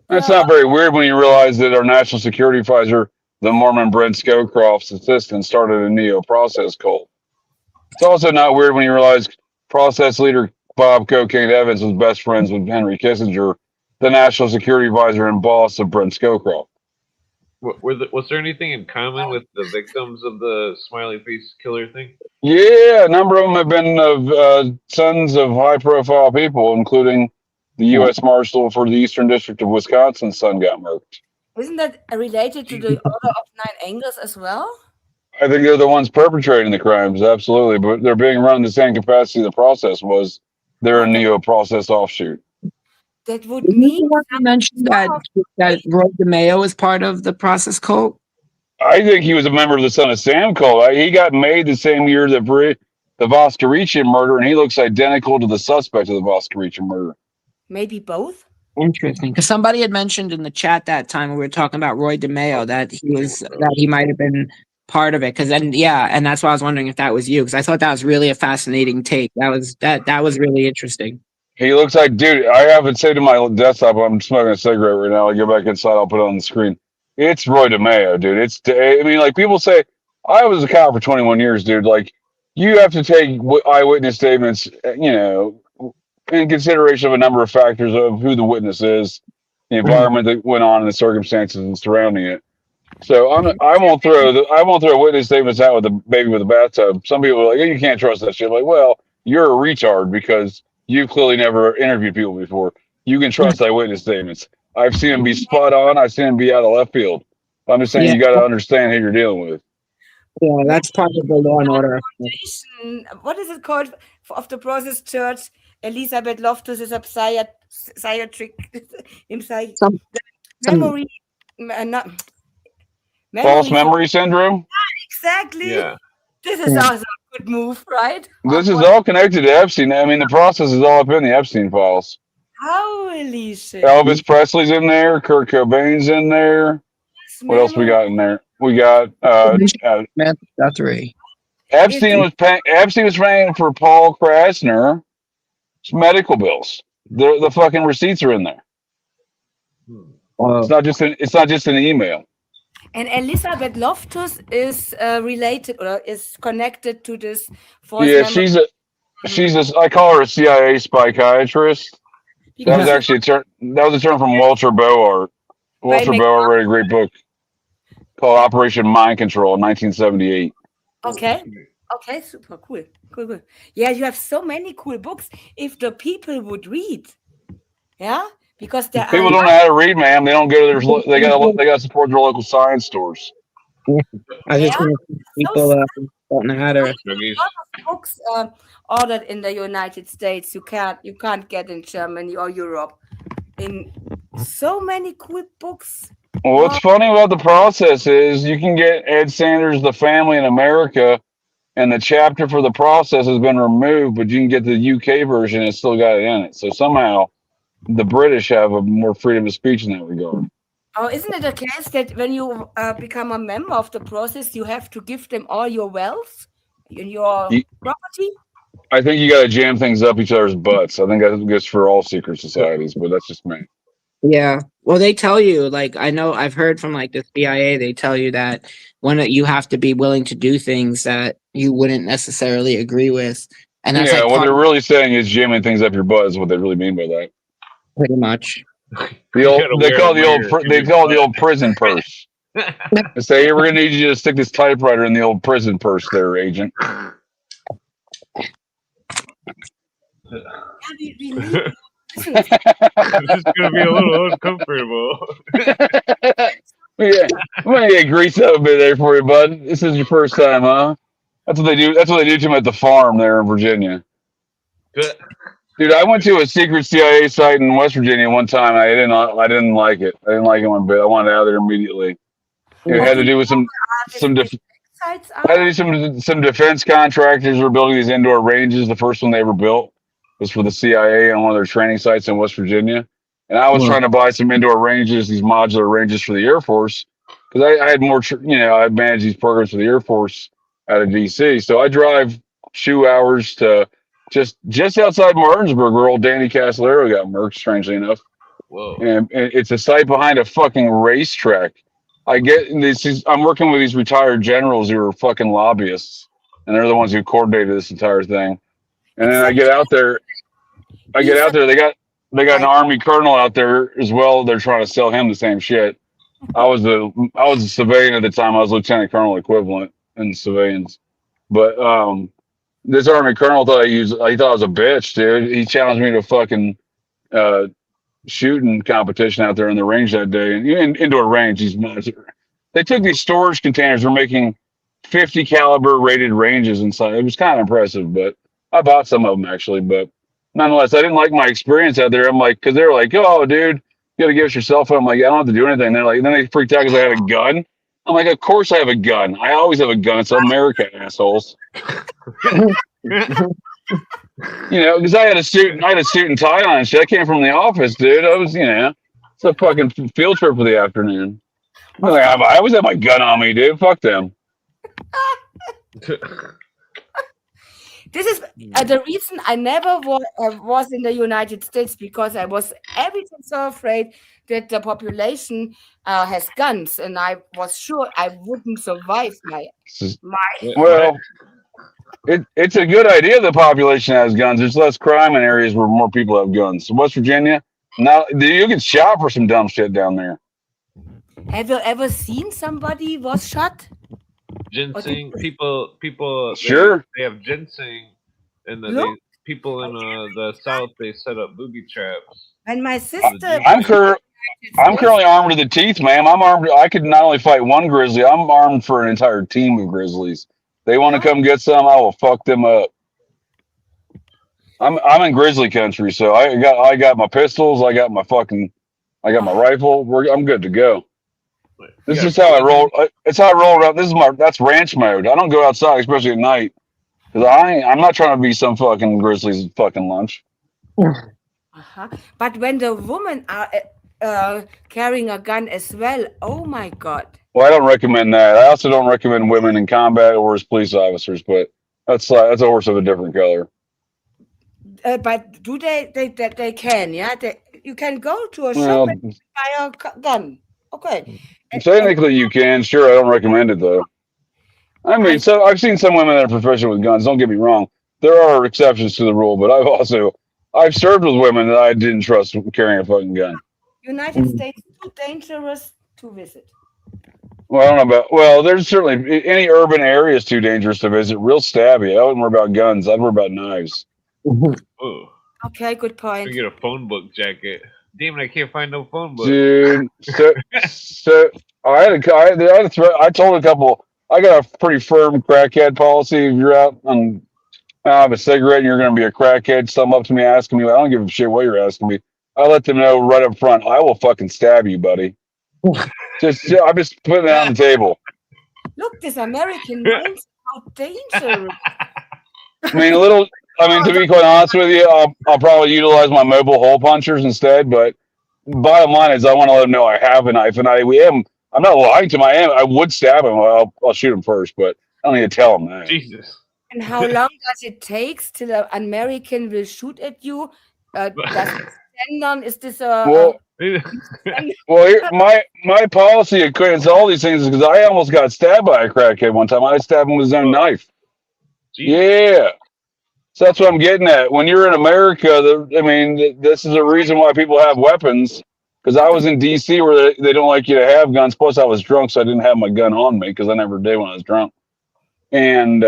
That's not very weird when you realize that our national security advisor, the Mormon Brent Scowcroft's assistant, started a neo-process cult. It's also not weird when you realize process leader Bob Cocaine Evans was best friends with Henry Kissinger, the national security advisor and boss of Brent Scowcroft. Was there anything in common with the victims of the smiley face killer thing? Yeah, a number of them have been sons of high-profile people, including the U.S. Marshal for the Eastern District of Wisconsin's son got murked. Isn't that related to the Order of Nine Angles as well? I think they're the ones perpetrating the crimes, absolutely, but they're being run in the same capacity the process was. They're a neo-process offshoot. That would mean you mentioned that Roy DeMeo is part of the process cult. I think he was a member of the Son of Sam cult. He got made the same year that the Voskerichian murder, and he looks identical to the suspect of the Voskerichian murder. Maybe both. Interesting, because somebody had mentioned in the chat that time when we were talking about Roy DeMeo that he might have been part of it. Because then, and that's why I was wondering if that was you, because I thought that was really a fascinating take. That was really interesting. He looks like, dude, I have it saved to my desktop. I'm smoking a cigarette right now. I'll go back inside. I'll put it on the screen. It's Roy DeMeo, dude. I mean, like people say, I was a cop for 21 years, dude. Like, you have to take eyewitness statements, in consideration of a number of factors of who the witness is, the environment that went on, and the circumstances surrounding it. So I won't throw witness statements out with the baby with the bathtub. Some people are like, you can't trust that shit. I'm like, well, you're a retard because you clearly never interviewed people before. You can trust eyewitness statements. I've seen them be spot on. I've seen them be out of left field. I'm just saying you got to understand who you're dealing with. Yeah, that's part of the law and order. What is it called of the Process Church? Elizabeth Loftus is a psychiatric memory. False memory syndrome? Exactly. Yeah. This is also a good move, right? This is all connected to Epstein. I mean, the process is all up in the Epstein files. Holy shit. Elvis Presley's in there. Kurt Cobain's in there. What else we got in there? We got three. Epstein was paying for Paul Krasner's medical bills. The fucking receipts are in there. It's not just an email. And Elizabeth Loftus is related or is connected to this. She's I call her a CIA psychiatrist. That was actually a term. That was a term from Walter Boart. Walter Boart wrote a great book called Operation Mind Control in 1978. Okay, super cool. Cool. Yeah, you have so many cool books. If the people would read, because people don't know how to read, man. They don't go to their. They got to support their local science stores. I just people don't know how to. A lot of books ordered in the United States. You can't get in Germany or Europe. In so many cool books. Well, what's funny about the process is you can get Ed Sanders' The Family in America, and the chapter for the process has been removed, but you can get the UK version and it's still got it in it. So somehow the British have a more freedom of speech in that regard. Oh, isn't it the case that when you become a member of the process, you have to give them all your wealth and your property? I think you got to jam things up each other's butts. I think that goes for all secret societies, but that's just me. Yeah. Well, they tell you, like, I know I've heard from like the CIA, they tell you that you have to be willing to do things that you wouldn't necessarily agree with. And that's what they're really saying is jamming things up your butt is what they really mean by that. Pretty much. They call it the old prison purse. They say, hey, we're gonna need you to stick this typewriter in the old prison purse, there, agent. We need This is gonna be a little uncomfortable. Yeah, I'm gonna get grease up a bit there for you, bud. This is your first time, huh? That's what they do. That's what they do to him at the farm there in Virginia. Dude, I went to a secret CIA site in West Virginia one time. I didn't like it. I didn't like it one bit. I wanted out of there immediately. It had to do with some sites had to do some defense contractors were building these indoor ranges. The first one they ever built was for the CIA on one of their training sites in West Virginia. And I was trying to buy some indoor ranges, these modular ranges for the Air Force, because I had more, I managed these programs for the Air Force out of DC. So I drive 2 hours to just outside Martinsburg, where old Danny Casolaro got murked, strangely enough. Whoa. And it's a site behind a fucking racetrack. I'm working with these retired generals who are fucking lobbyists, and they're the ones who coordinated this entire thing. And then I get out there. They got an army colonel out there as well. They're trying to sell him the same shit. I was a civilian at the time. I was lieutenant colonel equivalent in civilians, but this army colonel thought he thought I was a bitch, dude. He challenged me to fucking shooting competition out there in the range that day, and indoor range. They took these storage containers. They're making 50 caliber rated ranges inside. It was kind of impressive, but I bought some of them actually. But nonetheless, I didn't like my experience out there. I'm like, because they're like, oh, dude, you got to give us your cell phone. I'm like, I don't have to do anything. They're like, then they freaked out because I had a gun. I'm like, of course I have a gun. I always have a gun. It's America, assholes. Because I had a suit and tie on and shit. I came from the office, dude. I was, it's a fucking field trip for the afternoon. I'm like, I always have my gun on me, dude. Fuck them. This is the reason I never was in the United States, because I was every time so afraid that the population has guns, and I was sure I wouldn't survive Well, it's a good idea the population has guns. There's less crime in areas where more people have guns. West Virginia, now you get shot for some dumb shit down there. Have you ever seen somebody was shot? Ginseng, people. Sure. They have ginseng, and people in the South, they set up booby traps. And my sister. I'm currently armed to the teeth, ma'am. I'm armed. I could not only fight one grizzly. I'm armed for an entire team of grizzlies. They want to come get some, I will fuck them up. I'm in grizzly country, so I got my pistols. I got my rifle. I'm good to go. This is how I roll. It's how I roll around. That's ranch mode. I don't go outside, especially at night, because I'm not trying to be some fucking grizzly's fucking lunch. But when the women are carrying a gun as well, oh my God. Well, I don't recommend that. I also don't recommend women in combat or as police officers, but that's a horse of a different color. But do they can, yeah? You can go to a shop and buy a gun. Okay. Technically, you can. Sure, I don't recommend it though. I mean, so I've seen some women that are professional with guns. Don't get me wrong. There are exceptions to the rule, but I've served with women that I didn't trust carrying a fucking gun. United States too dangerous to visit. Well, I don't know about. Well, there's certainly any urban area is too dangerous to visit. Real stabby. I wouldn't worry about guns. I'd worry about knives. Oh. Okay, good point. You get a phone book jacket. Damn it, I can't find no phone book. Dude, so I told a couple. I got a pretty firm crackhead policy. If you're out and I have a cigarette and you're going to be a crackhead, some up to me asking me, I don't give a shit what you're asking me. I let them know right up front, I will fucking stab you, buddy. I'm just putting it on the table. Look, this American mindset, how dangerous. To be quite honest with you, I'll probably utilize my mobile hole punchers instead. But bottom line is, I want to let them know I have a knife, and I'm not lying to them. I would stab him. I'll shoot him first, but I don't need to tell him that. Jesus. And how long does it take till an American will shoot at you? Does it stand on? Is this a? My policy against all these things is because I almost got stabbed by a crackhead one time. I stabbed him with his own knife. Jesus. Yeah. So that's what I'm getting at. When you're in America, this is a reason why people have weapons. Because I was in D.C. where they don't like you to have guns. Plus, I was drunk, so I didn't have my gun on me because I never did when I was drunk. And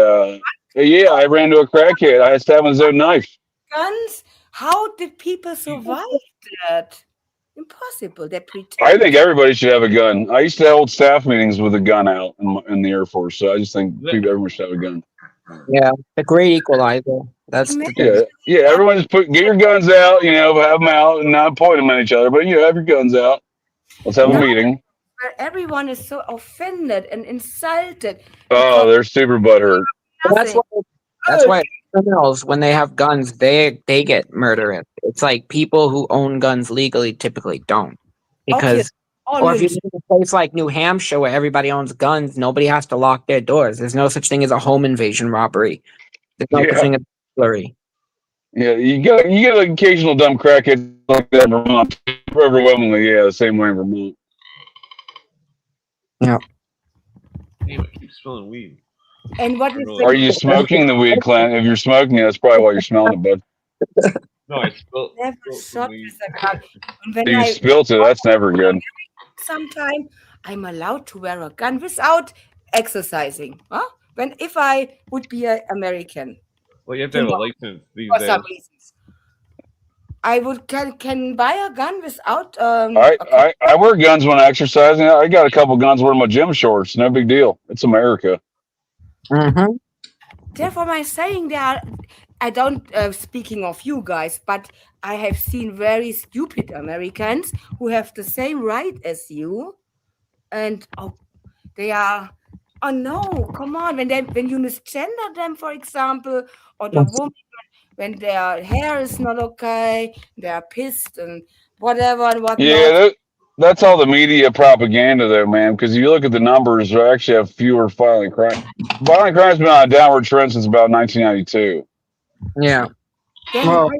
yeah, I ran into a crackhead. I had to have his own knife. Guns? How did people survive that? Impossible. They pretend. I think everybody should have a gun. I used to hold staff meetings with a gun out in the Air Force, so I just think everyone should have a gun. Yeah, the great equalizer. That's the thing. Yeah. Everyone just get your guns out. Have them out and not point them at each other, but have your guns out. Let's have a meeting. Where everyone is so offended and insulted. Oh, they're super butthurt. That's why criminals, when they have guns, they get murdered. It's like people who own guns legally typically don't. Because or if you live in a place like New Hampshire where everybody owns guns, nobody has to lock their doors. There's no such thing as a home invasion robbery. There's no such thing as burglary. Yeah, you get an occasional dumb crackhead like that in Vermont. Overwhelmingly, the same way in Vermont. Yeah. Damn, I keep smelling weed. And what is Are you smoking the weed, Clint? If you're smoking it, that's probably why you're smelling it, bud. No, I spilled. Never shot with a gun. If you spilt it, that's never good. Sometime I'm allowed to wear a gun without exercising. Huh? If I would be an American. Well, you have to have a license these for days. some reasons. I would can buy a gun without. I wear guns when exercising. I got a couple guns wearing my gym shorts. No big deal. It's America. Mm-hmm. Therefore, my saying there, I don't. Speaking of you guys, but I have seen very stupid Americans who have the same right as you, and they are. Oh no! Come on! When you misgender them, for example, or the woman. When their hair is not okay, they are pissed and whatever and whatnot. Yeah, that's all the media propaganda, though, man. Because you look at the numbers, they actually have fewer violent crimes. Violent crimes have been on a downward trend since about 1992. Yeah. Well,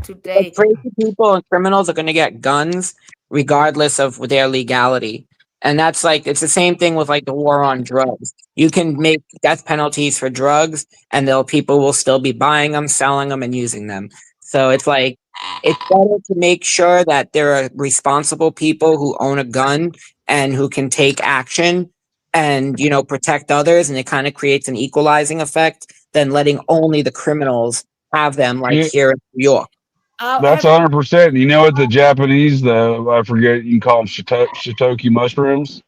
today. Crazy people and criminals are going to get guns regardless of their legality. And that's like, it's the same thing with like the war on drugs. You can make death penalties for drugs and people will still be buying them, selling them, and using them. So it's like, it's better to make sure that there are responsible people who own a gun and who can take action and, protect others. And it kind of creates an equalizing effect than letting only the criminals have them here in New York. That's 100%. You know what the Japanese, I forget, you can call them Shitoki mushrooms.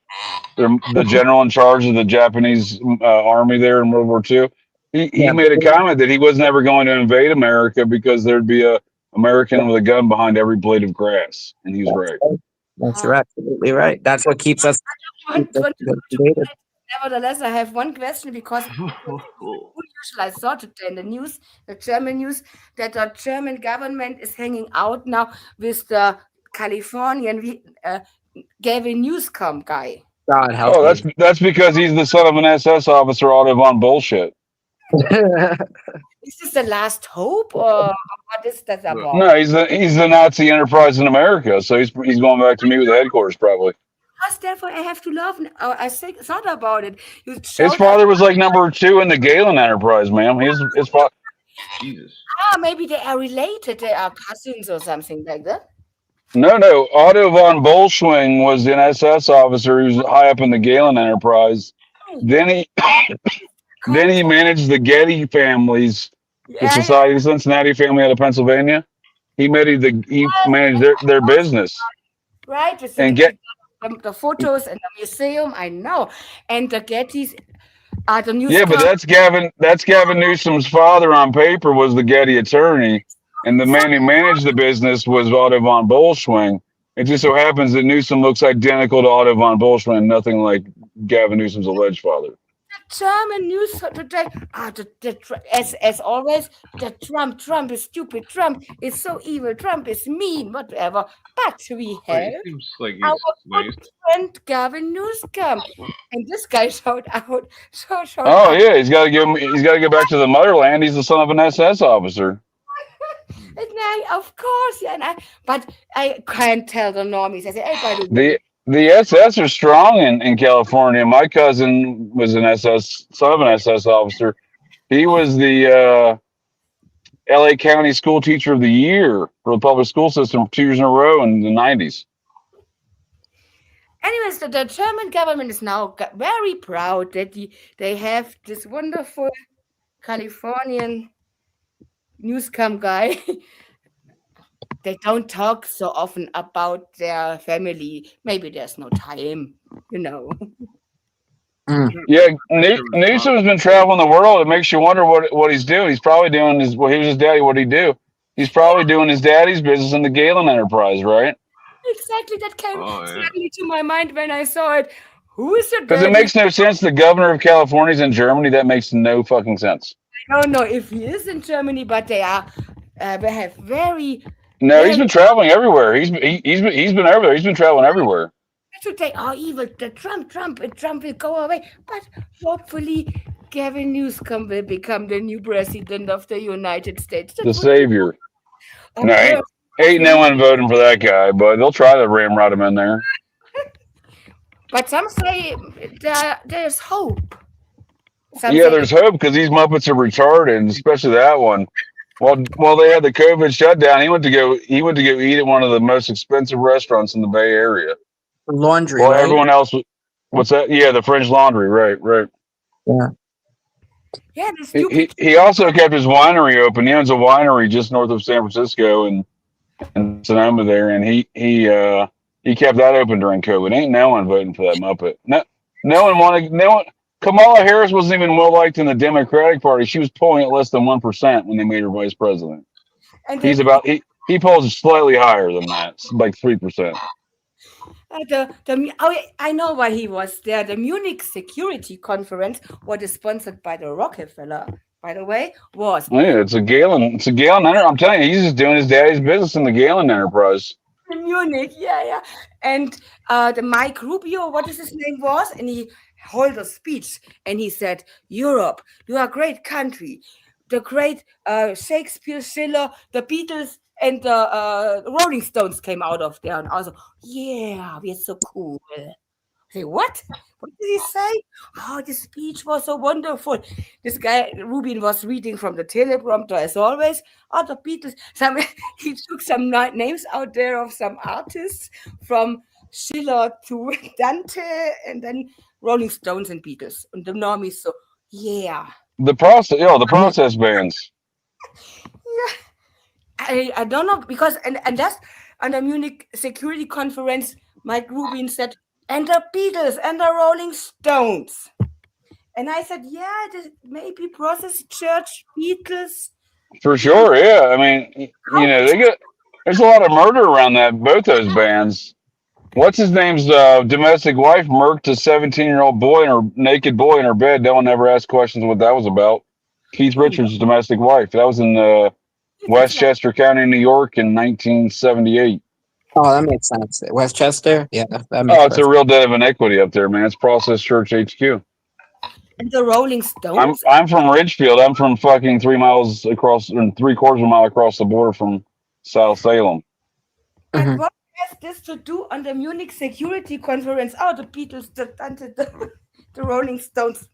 They're the general in charge of the Japanese army there in World War II. He made a comment that he was never going to invade America because there'd be a American with a gun behind every blade of grass. And he was right. That's absolutely right. That's what keeps us. Nevertheless, I have one question because I saw today in the news, the German news, that the German government is hanging out now with the Californian Gavin Newsom guy. God help me. That's because he's the son of an SS officer, Otto von Bullshit. Is this the last hope, or what is that about? No, he's the Nazi enterprise in America, so he's going back to meet with the headquarters probably. Therefore, I have to love. I thought about it. His father was like number 2 in the Galen enterprise, ma'am. His father. Jesus. Maybe they are related. They are cousins or something like that. No. Otto von Bullschwing was an SS officer who's high up in the Galen enterprise. Then he managed the Getty families, the Society of Cincinnati family out of Pennsylvania. He managed their business. Right. And the photos in the museum, I know, and the Gettys are the news. Yeah, but that's Gavin Newsom's father on paper was the Getty attorney, and the man who managed the business was Otto von Bullschwing. It just so happens that Newsom looks identical to Otto von Bullschwing, nothing like Gavin Newsom's alleged father. German news today, as always, that Trump is stupid, Trump is so evil, Trump is mean, whatever. But we have our good friend Gavin Newsom, and this guy showed out. Yeah, he's got to get back to the motherland. He's the son of an SS officer. Of course, but I can't tell the normies. I say, hey, by the way. The SS are strong in California. My cousin was son of an SS officer. He was the LA County School Teacher of the Year for the public school system 2 years in a row in the 90s. Anyways, the German government is now very proud that they have this wonderful Californian newscam guy. They don't talk so often about their family. Maybe there's no time, you know. Yeah, Newsom's been traveling the world. It makes you wonder what he's doing. He's probably doing he was his daddy. What did he do? He's probably doing his daddy's business in the Galen Enterprise, right? Exactly, that came suddenly to my mind when I saw it. Who is your daddy? Because it makes no sense. The governor of California is in Germany. That makes no fucking sense. I don't know if he is in Germany, but they are. They have very. No, he's been traveling everywhere. He's been over there. He's been traveling everywhere. Today, evil. The Trump will go away. But hopefully, Gavin Newsom will become the new president of the United States. The savior. No, ain't no one voting for that guy, but they'll try to ramrod him in there. But some say there's hope. Yeah, there's hope because these Muppets are retarded, and especially that one. While they had the COVID shutdown, he went to go eat at one of the most expensive restaurants in the Bay Area. Laundry. Well, right? everyone else was. What's that? Yeah, the French Laundry. Right. Yeah. Yeah. He also kept his winery open. He owns a winery just north of San Francisco and Sonoma there, and he kept that open during COVID. Ain't no one voting for that Muppet. No one wanted. No one. Kamala Harris wasn't even well liked in the Democratic Party. She was polling at less than 1% when they made her vice president. And he polls slightly higher than that, like 3%. I know why he was there. The Munich Security Conference, what is sponsored by the Rockefeller, by the way, was. Yeah, it's a Galen. I'm telling you, he's just doing his daddy's business in the Galen Enterprise. In Munich, yeah. And the Mike Rubio, what is his name was, and he held a speech, and he said, "Europe, you are a great country. The great Shakespeare, Schiller, the Beatles, and the Rolling Stones came out of there." And I was like, "Yeah, we're so cool." I say, what? What did he say? Oh, the speech was so wonderful. This guy, Rubin, was reading from the teleprompter as always. Oh, the Beatles. He took some names out there of some artists from Schiller to Dante, and then Rolling Stones and Beatles. And the normies, so, yeah. The process bands. Yeah. I don't know, because, and that's on the Munich Security Conference, Mike Rubin said, and the Beatles and the Rolling Stones. And I said, yeah, maybe Process Church, Beatles. For sure, yeah. I mean, there's a lot of murder around both those bands. What's his name's domestic wife murked a 17-year-old naked boy in her bed. No one ever asked questions what that was about. Keith Richards' domestic wife. That was in Westchester County, New York in 1978. Oh, that makes sense. Westchester? Yeah. That makes it's a real den of iniquity up there, man. It's Process Church HQ. And the Rolling Stones? I'm from Ridgefield. I'm from fucking 3 miles across, and 3/4 of a mile across the border from South Salem. And what has this to do on the Munich Security Conference? Oh, the Beatles, the Rolling Stones.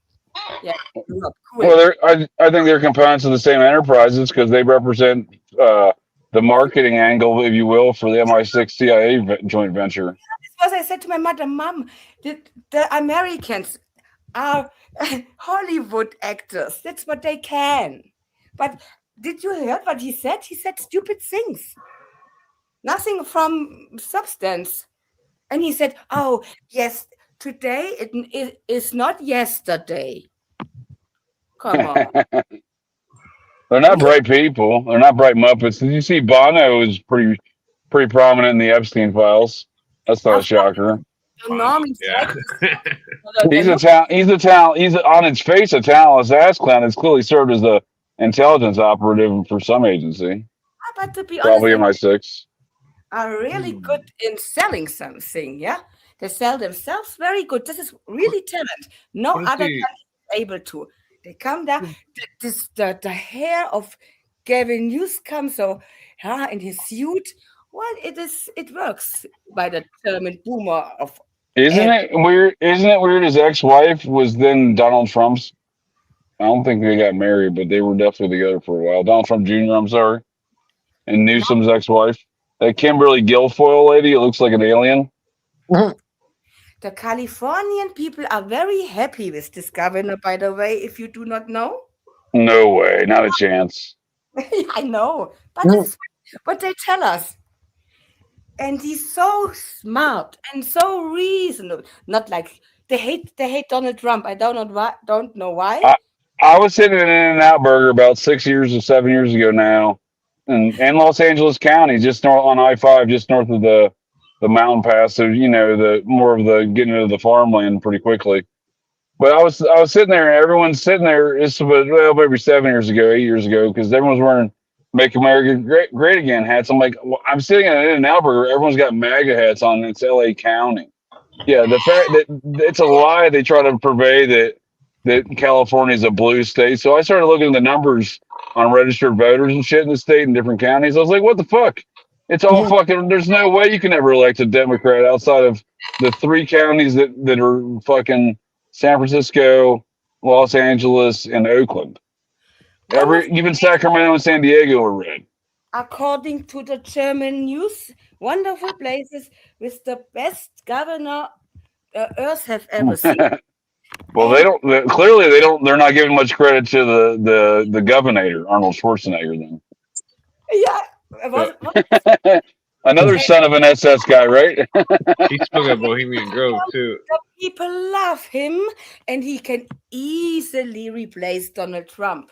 Yeah. Cool. Well, I think they're components of the same enterprises because they represent the marketing angle, if you will, for the MI6 CIA joint venture. That's what I said to my mother, Mom, the Americans are Hollywood actors. That's what they can. But did you hear what he said? He said stupid things. Nothing from substance. And he said, oh, yes, today it is not yesterday. Come on. They're not bright people. They're not bright Muppets. Did you see Bono is pretty prominent in the Epstein files? That's not a shocker. Yeah. He's on its face a talentless ass clown. It's clearly served as the intelligence operative for some agency. But to be probably honest, MI6. Are really good in selling something. Yeah, they sell themselves very good. This is really talent. No other country is able to. They come down. The hair of Gavin Newsom, so in his suit. Well, it works by the German boomer of. Isn't it weird? His ex-wife was then Donald Trump's I don't think they got married, but they were definitely together for a while. Donald Trump Jr., I'm sorry, and Newsom's ex-wife. That Kimberly Guilfoyle lady, it looks like an alien. The Californian people are very happy with this governor, by the way, if you do not know. No way, not a chance. I know, but this is what they tell us. And he's so smart and so reasonable. Not like they hate Donald Trump. I don't know why. I was sitting in an In-N-Out Burger about 6 years or 7 years ago now, in Los Angeles County, just north on I-5, just north of the mountain pass. So the more of the getting into the farmland pretty quickly. But I was sitting there, and everyone's sitting there. This was maybe 7 years ago, 8 years ago, because everyone's wearing "Make America Great Again" hats. I'm like, well, I'm sitting in an In-N-Out Burger. Everyone's got MAGA hats on. And it's L.A. County. Yeah, the fact that it's a lie they try to purvey that California is a blue state. So I started looking at the numbers on registered voters and shit in the state in different counties. I was like, what the fuck? It's all fucking. There's no way you can ever elect a Democrat outside of the 3 counties that are fucking San Francisco, Los Angeles, and Oakland. Even Sacramento and San Diego are red. According to the German news, wonderful places with the best governor Earth have ever seen. Well, they don't. Clearly, they don't. They're not giving much credit to the governor, Arnold Schwarzenegger. Then. Yeah. Another son of an SS guy, right? He spoke at Bohemian Grove too. The people love him, and he can easily replace Donald Trump.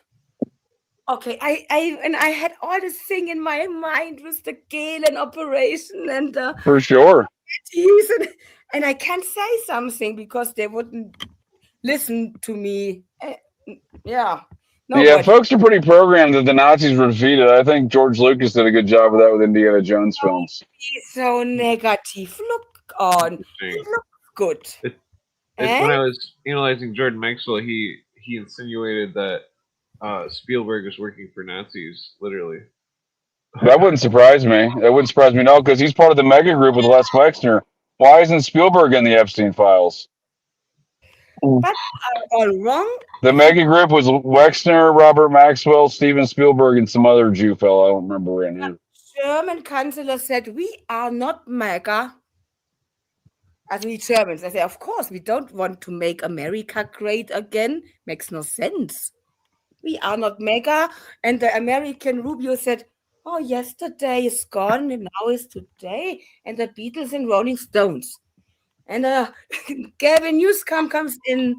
Okay, I had all this thing in my mind with the Galen operation and for sure. And I can't say something because they wouldn't listen to me. Yeah. Yeah, folks are pretty programmed that the Nazis were defeated. I think George Lucas did a good job of that with Indiana Jones films. He's so negative. Look on. He looks good. It's when I was analyzing Jordan Maxwell, he insinuated that Spielberg is working for Nazis, literally. That wouldn't surprise me. That wouldn't surprise me at all because he's part of the mega group with Les Wexner. Why isn't Spielberg in the Epstien files? But all wrong. The mega group was Wexner, Robert Maxwell, Steven Spielberg, and some other Jew fellow. I don't remember right now. The German chancellor said, "We are not mega." As we Germans, I say, of course, we don't want to make America great again. Makes no sense. We are not mega. And the American Rubio said, "Oh, yesterday is gone, and now is today." And the Beatles and Rolling Stones. And Gavin Newsom comes in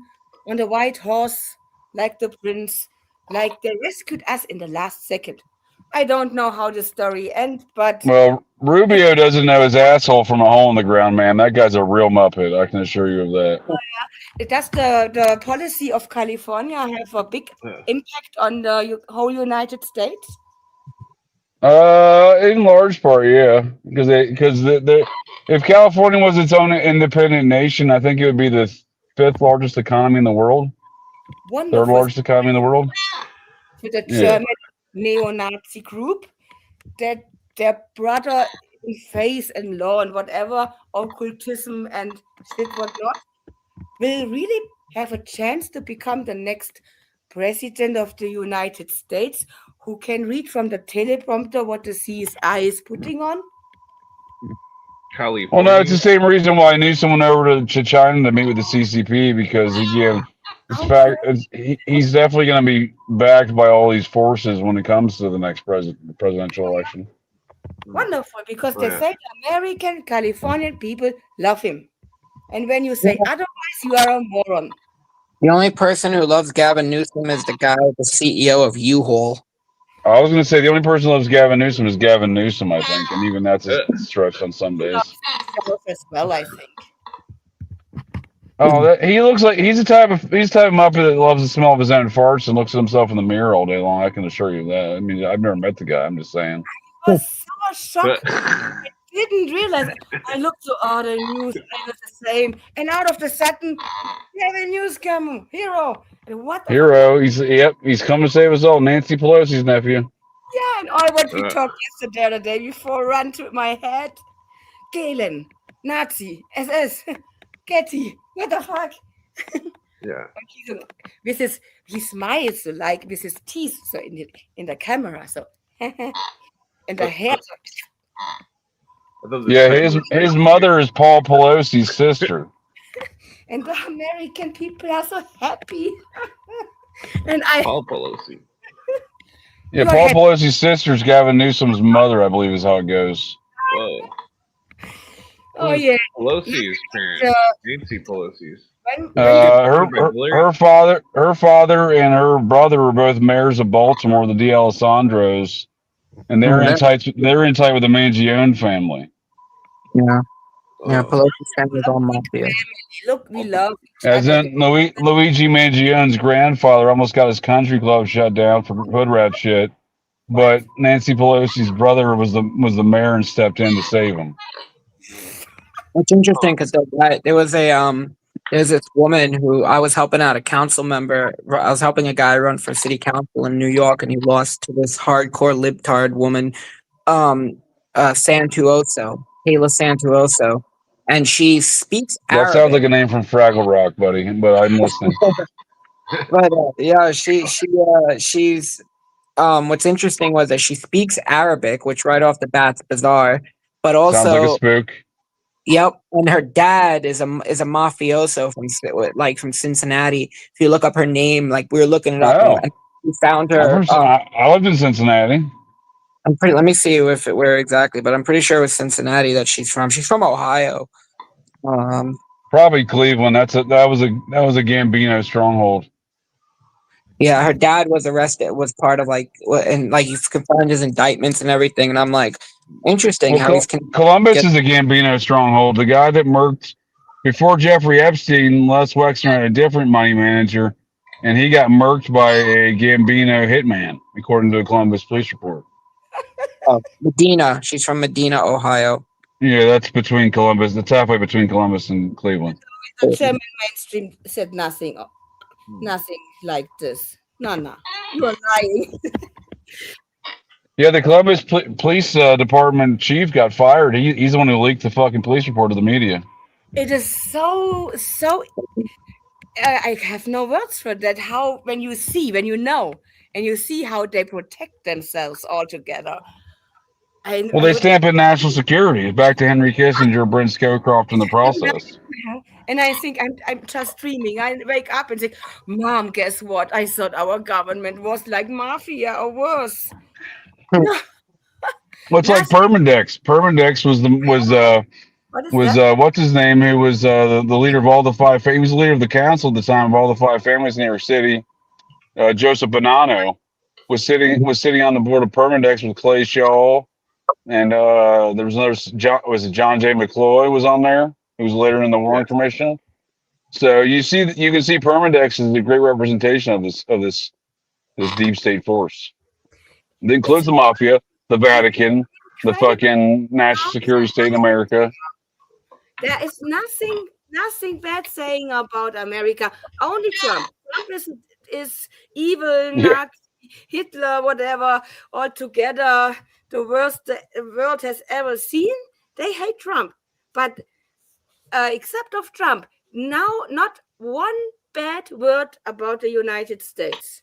on the white horse, like the prince, like they rescued us in the last second. I don't know how the story ends, but... Well, Rubio doesn't know his asshole from a hole in the ground, man. That guy's a real muppet. I can assure you of that. Does the policy of California have a big impact on the whole United States? In large part, yeah. Because if California was its own independent nation, I think it would be the 5th largest economy in the world. Wonderful. 3rd largest economy in the world. To the German neo-Nazi group, that their brother in faith and law and whatever, occultism and shit whatnot, will really have a chance to become the next president of the United States, who can read from the teleprompter what the CSI is putting on? California. Well, no, it's the same reason why I knew someone over to China to meet with the CCP, because again, he's definitely going to be backed by all these forces when it comes to the next presidential election. Wonderful, because they say the American Californian people love him. And when you say otherwise, you are a moron. The only person who loves Gavin Newsom is the guy, the CEO of U-Haul. I was going to say the only person who loves Gavin Newsom is Gavin Newsom, I think, and even that's a stretch on some days. As well, I think. Oh, he looks like he's the type of muppet that loves the smell of his own farts and looks at himself in the mirror all day long. I can assure you that. I mean, I've never met the guy. I'm just saying. I was so shocked. I didn't realize it. I looked to all the news, and it was the same. And out of the sudden, Gavin Newsom, hero. And what the hero? He's come to save us all. Nancy Pelosi's nephew. Yeah, and all what we talked yesterday or the day before ran to my head. Galen, Nazi, SS, Getty, what the fuck? Yeah. With his, he smiles like with his teeth, so in the camera, so and the hair. I thought the Yeah, title was like, his mother is Paul Pelosi's sister. And the American people are so happy. And I, Paul Pelosi. Yeah, You are Paul happy. Pelosi's sister's Gavin Newsom's mother, I believe, is how it goes. Whoa. Oh Who's yeah. Pelosi's parents? Uh, Nancy Pelosi's. when you Her father and her brother were both mayors of Baltimore, the D'Alessandros, and they're in tight. They're in tight with the Mangione family. Yeah. Yeah, Oh. Pelosi's family's all mafia. look, we love each As other. in Luigi Mangione's grandfather almost got his country club shut down for hood rat shit, but Nancy Pelosi's brother was the mayor and stepped in to save him. It's interesting because there's this woman who I was helping out, a council member. I was helping a guy run for city council in New York, and he lost to this hardcore libtard woman, Santuoso, Kayla Santuoso, and she speaks That sounds like Arabic. a name from Fraggle Rock, buddy. But I'm listening. But yeah, she's what's interesting was that she speaks Arabic, which right off the bat's bizarre, but Sounds like a also. spook. Yep, and her dad is a mafioso from Cincinnati. If you look up her name, like we were looking it up, Oh, and we found her. I lived in Cincinnati. Let me see where exactly, but I'm pretty sure it was Cincinnati that she's from. She's from Ohio. Probably Cleveland. That was a Gambino stronghold. Yeah, her dad was arrested. Was part of and you can find his indictments and everything. And I'm like, interesting how he's Columbus is a Gambino stronghold. The guy that murked before Jeffrey Epstein, Les Wexner had a different money manager, and he got murked by a Gambino hitman, according to a Columbus police report. Medina. She's from Medina, Ohio. Yeah, that's between Columbus. That's halfway between Columbus and Cleveland. The German mainstream said nothing like this. No, you are lying. Yeah, the Columbus police department chief got fired. He's the one who leaked the fucking police report to the media. It is so. I have no words for that. How when you know, and you see how they protect themselves all together. Well, they stamp in national security. Back to Henry Kissinger, Brent Scowcroft in the process. And I think I'm just dreaming. I wake up and say, "Mom, guess what? I thought our government was like mafia or worse." Well, it's like Permandex. Permandex was what's his name? Who was the leader of all the five? He was the leader of the council at the time of all the five families in New York City. Joseph Bonanno was sitting on the board of Permandex with Clay Shaw, and there was another John J. McCloy was on there. Who was later in the Warren Commission. So you can see Permandex is a great representation of this deep state force. It includes the mafia, the Vatican, the fucking national security state in America. There is nothing bad saying about America. Only Trump. Trump is evil, Nazi, Hitler, whatever, all together. The worst the world has ever seen. They hate Trump. But except of Trump, now not one bad word about the United States.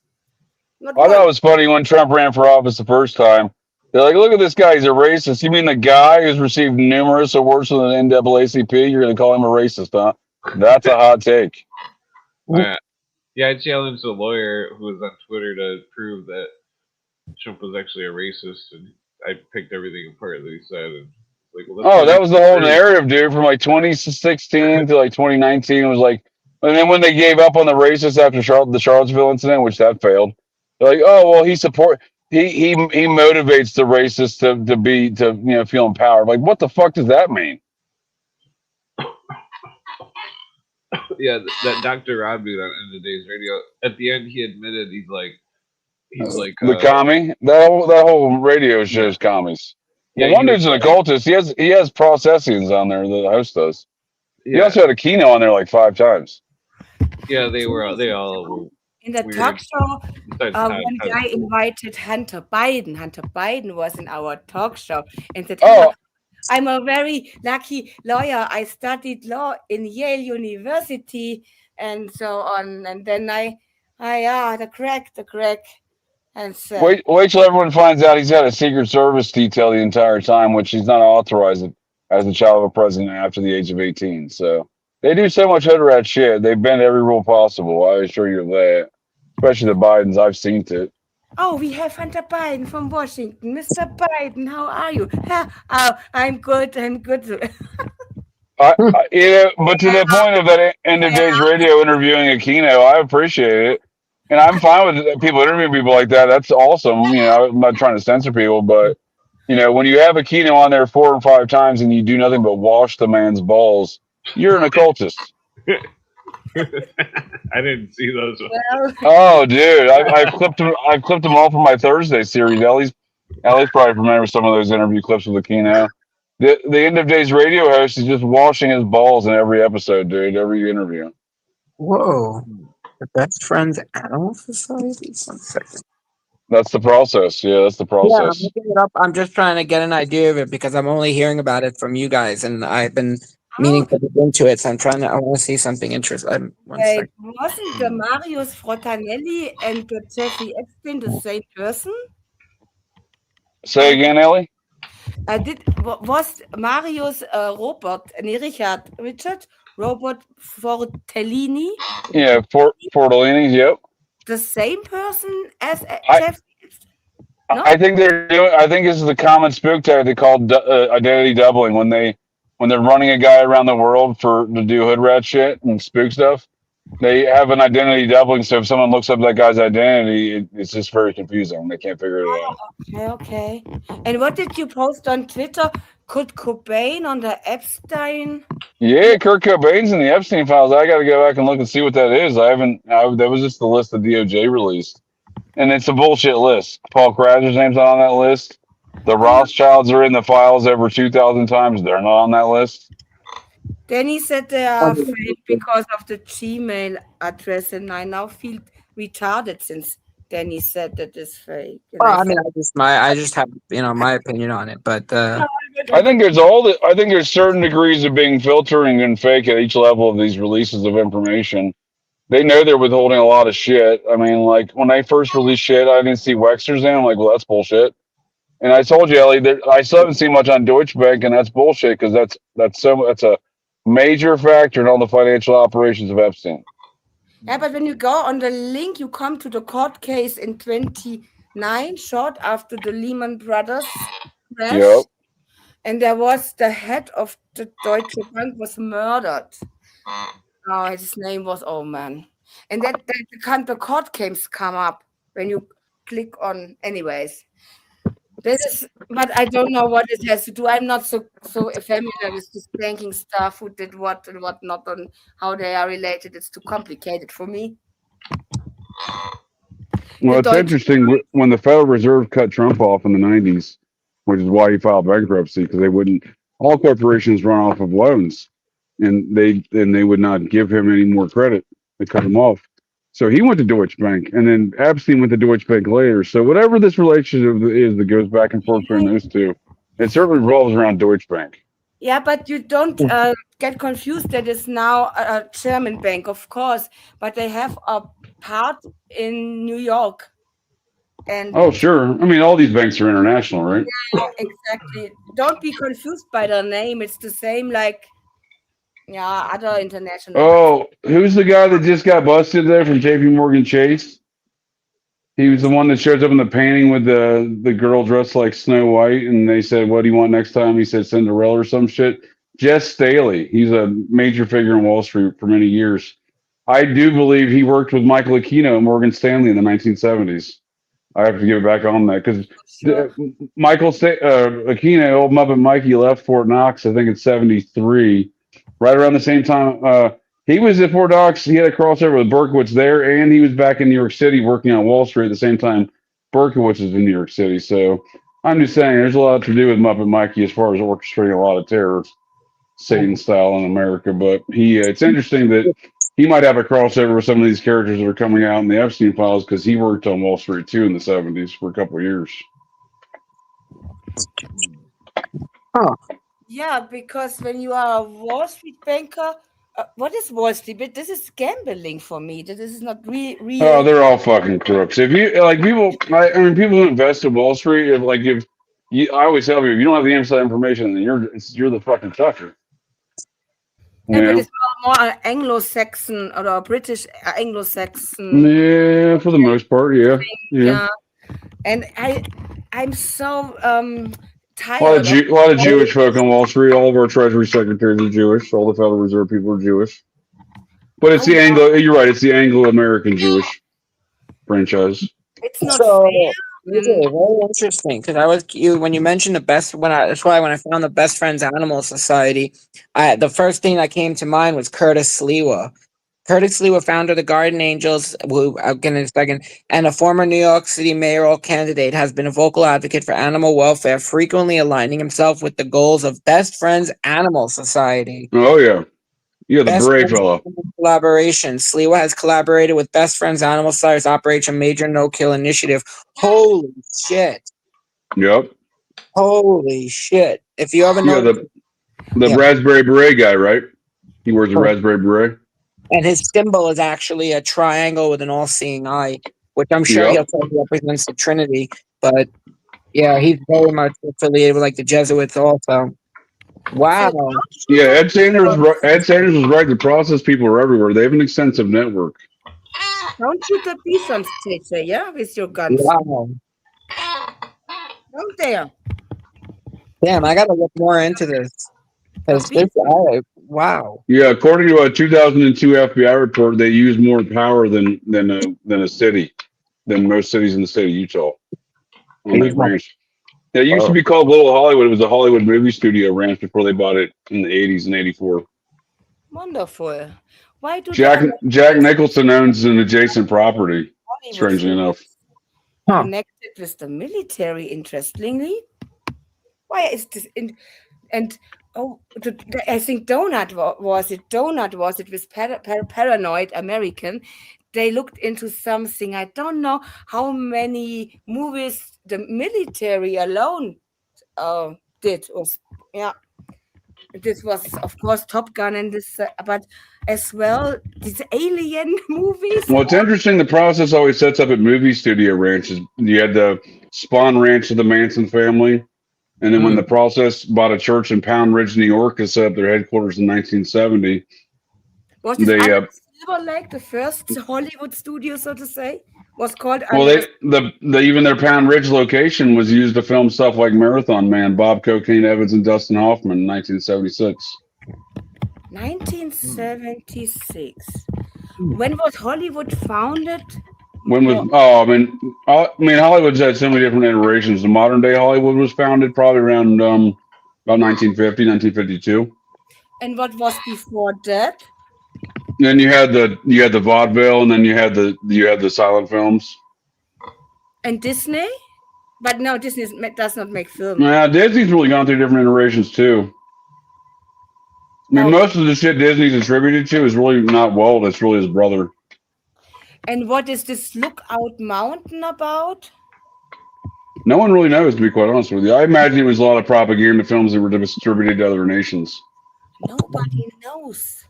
I thought it was funny when Trump ran for office the first time. They're like, look at this guy, he's a racist. You mean the guy who's received numerous awards from the NAACP? You're going to call him a racist, huh? That's a hot take. Yeah, I challenged a lawyer who was on Twitter to prove that Trump was actually a racist, and I picked everything apart that he said. And that was the whole narrative, dude, from like 2016 to like 2019. It was like, and then when they gave up on the racists after the Charlottesville incident, which that failed, they're like, oh well, he motivates the racists to feel empowered. Like, what the fuck does that mean? Yeah, that Dr. Rob dude on End of Days Radio. At the end, he admitted he's like the commie. That whole radio show is commies. Yeah, one dude's an occultist. He has processings on there. The host does. Yeah. He also had a Keno on there like 5 times. Yeah, they all were in the talk show. One guy invited Hunter Biden. Hunter Biden was in our talk show and said, I'm a very lucky lawyer. I studied law in Yale University and so on. And then the crack. And so, Wait till everyone finds out he's had a Secret Service detail the entire time, which he's not authorized as a child of a president after the age of 18. So they do so much hood rat shit. They bend every rule possible. I assure you of that. Especially the Bidens. I've seen it. oh, we have Hunter Biden from Washington. Mr. Biden, how are you? Oh, I'm good. But to the point of that end of days radio interviewing Aquino, I appreciate it. And I'm fine with people interviewing people like that. That's awesome. I'm not trying to censor people, but when you have Aquino on there 4 or 5 times and you do nothing but wash the man's balls, you're an occultist. I didn't see those ones. Well, Oh, dude, I've clipped them all from my Thursday series. Ellie's probably remembers some of those interview clips with Aquino. The end of days radio host is just washing his balls in every episode, dude. Every interview. Whoa. The Best Friends Animal Society? 1 second. That's the process. Yeah, that's the Yeah, I'm process. looking it up. I'm just trying to get an idea of it because I'm only hearing about it from you guys, and I've been meaning to look into it. So I want to see something interesting. One wait, second. wasn't the Marius Fortelni and the Jeffrey Epstien the same person? Say again, Ellie? Was Marius Richard Robert Fortellini Yeah, Fortellini. Yep. the same person as I- Jeffrey Epstein? No? I think I think this is the common spook tactic called identity doubling when they're running a guy around the world to do hood rat shit and spook stuff. They have an identity doubling, so if someone looks up that guy's identity, it's just very confusing. They can't figure it out. Okay. And what did you post on Twitter? Kurt Cobain on the Epstein? Yeah, Kurt Cobain's in the Epstein files. I got to go back and look and see what that is. That was just the list the DOJ released, and it's a bullshit list. Paul Krazer's name's not on that list. The Rothschilds are in the files over 2,000 times. They're not on that list. Then he said they are fake because of the Gmail address, and I now feel retarded since Danny said that it's fake. And Well, I said, mean, I just have my opinion on it, but I think there's certain degrees of being filtering and fake at each level of these releases of information. They know they're withholding a lot of shit. I mean, like when they first released shit, I didn't see Wexner's name. I'm like, well, that's bullshit. And I told you, Ellie, that I still haven't seen much on Deutsche Bank, and that's bullshit because that's a major factor in all the financial operations of Epstein. yeah, but when you go on the link, you come to the court case in 29, short after the Lehman Brothers crash. Yep. And there was the head of the Deutsche Bank was murdered. Oh, his name was, oh man. And that the court case come up when you click on, anyways. But I don't know what it has to do. I'm not so familiar with this banking stuff, who did what and what not, and how they are related. It's too complicated for me. Well, it's interesting when the Federal Reserve cut Trump off in the 90s, which is why he filed bankruptcy, because all corporations run off of loans, and they would not give him any more credit. They cut him off. So he went to Deutsche Bank, and then Epstein went to Deutsche Bank later. So whatever this relationship is that goes back and forth between those two, it certainly revolves around Deutsche Bank. Yeah, but you don't get confused that it's now a German bank, of course, but they have a part in New York. And Oh, sure. I mean, all these banks are international, right? yeah, exactly. Don't be confused by their name. It's the same like other international banks. Oh, who's the guy that just got busted there from JP Morgan Chase? He was the one that shows up in the painting with the girl dressed like Snow White, and they said, "What do you want next time?" He said, "Cinderella" or some shit. Jess Staley. He's a major figure in Wall Street for many years. I do believe he worked with Michael Aquino at Morgan Stanley in the 1970s. I have to give it back on that because Aquino, old Muppet Mikey, left Fort Knox, I think in 73, right around the same time. He was at Fort Knox. He had a crossover with Berkowitz there, and he was back in New York City working on Wall Street at the same time Berkowitz is in New York City. So I'm just saying there's a lot to do with Muppet Mikey as far as orchestrating a lot of terror, Satan style in America. But it's interesting that he might have a crossover with some of these characters that are coming out in the Epstein files because he worked on Wall Street too in the 70s for a couple of years. Oh, Yeah, because when you are a Wall Street banker, what is Wall Street? But this is gambling for me. This is not Oh, real. they're all fucking crooks. If you like people, I mean, people who invest in Wall Street, if you, I always tell you, if you don't have the inside information, then you're the fucking sucker. Yeah, but Yeah, it's more Anglo-Saxon or British Anglo-Saxon. yeah, for the most part, yeah. Yeah, and I'm so A tired of. lot of Jewish folk on Wall Street. All of our Treasury secretaries are Jewish. All the Federal Reserve people are Jewish. But it's Oh, the wow. Anglo. You're right. It's the Anglo-American Jewish franchise. It's not So fair. this is very interesting because when you mentioned the best that's why when I found the Best Friends Animal Society, the first thing that came to mind was Curtis Sliwa. Curtis Sliwa, founder of the Garden Angels, who I'll get in a second, and a former New York City mayoral candidate, has been a vocal advocate for animal welfare, frequently aligning himself with the goals of Best Friends Animal Society. Oh yeah, the Best brave Friends fellow. Animal Collaboration. Sliwa has collaborated with Best Friends Animal Society to operate a major no-kill initiative. Holy shit. Yep. Holy shit. If you ever Yeah, know, the Yeah. raspberry beret guy, right? He wears a raspberry beret. and his symbol is actually a triangle with an all-seeing eye, which I'm sure Yep. he'll say represents the Trinity. But yeah, he's very much affiliated with like the Jesuits also. Wow. Yeah, Ed Sanders was right. The process people are everywhere. They have an extensive network. Don't shoot the bees on stage, yeah, with your guns. Wow. Don't dare. Damn, I gotta look more into this. 'Cause wow. Yeah, according to a 2002 FBI report, they use more power than a city, than most cities in the state of Utah on that ranch. It used to be called Little Hollywood. It was a Hollywood movie studio ranch before they bought it in the 80s and 84. Wonderful. Why do Jack they Nicholson owns an adjacent property, Hollywood strangely enough. connected with the military? Interestingly, why is this? I think Donut was it. Donut was it with Paranoid American. They looked into something. I don't know how many movies the military alone did. Yeah. This was, of course, Top Gun and this, but as well, these alien movies. Well, it's interesting. The process always sets up at movie studio ranches. You had the Spawn Ranch of the Manson family, and then when the process bought a church in Pound Ridge, New York, to set up their headquarters in 1970, Was this Silver Lake the first Hollywood studio, so to say? Was called. Well, even their Pound Ridge location was used to film stuff like Marathon Man, Bob Cocaine Evans, and Dustin Hoffman in 1976. 1976. When was Hollywood founded? When was I mean Hollywood's had so many different iterations. The modern day Hollywood was founded probably around about 1950, 1952. And what was before that? Then you had the vaudeville, and then you had the silent films. And Disney, but no, Disney does not make films. Yeah, Disney's really gone through different iterations too. I mean, most of the shit Disney's attributed to is really not Walt. It's really his brother. And what is this Lookout Mountain about? No one really knows, to be quite honest with you. I imagine it was a lot of propaganda films that were distributed to other nations. Nobody knows.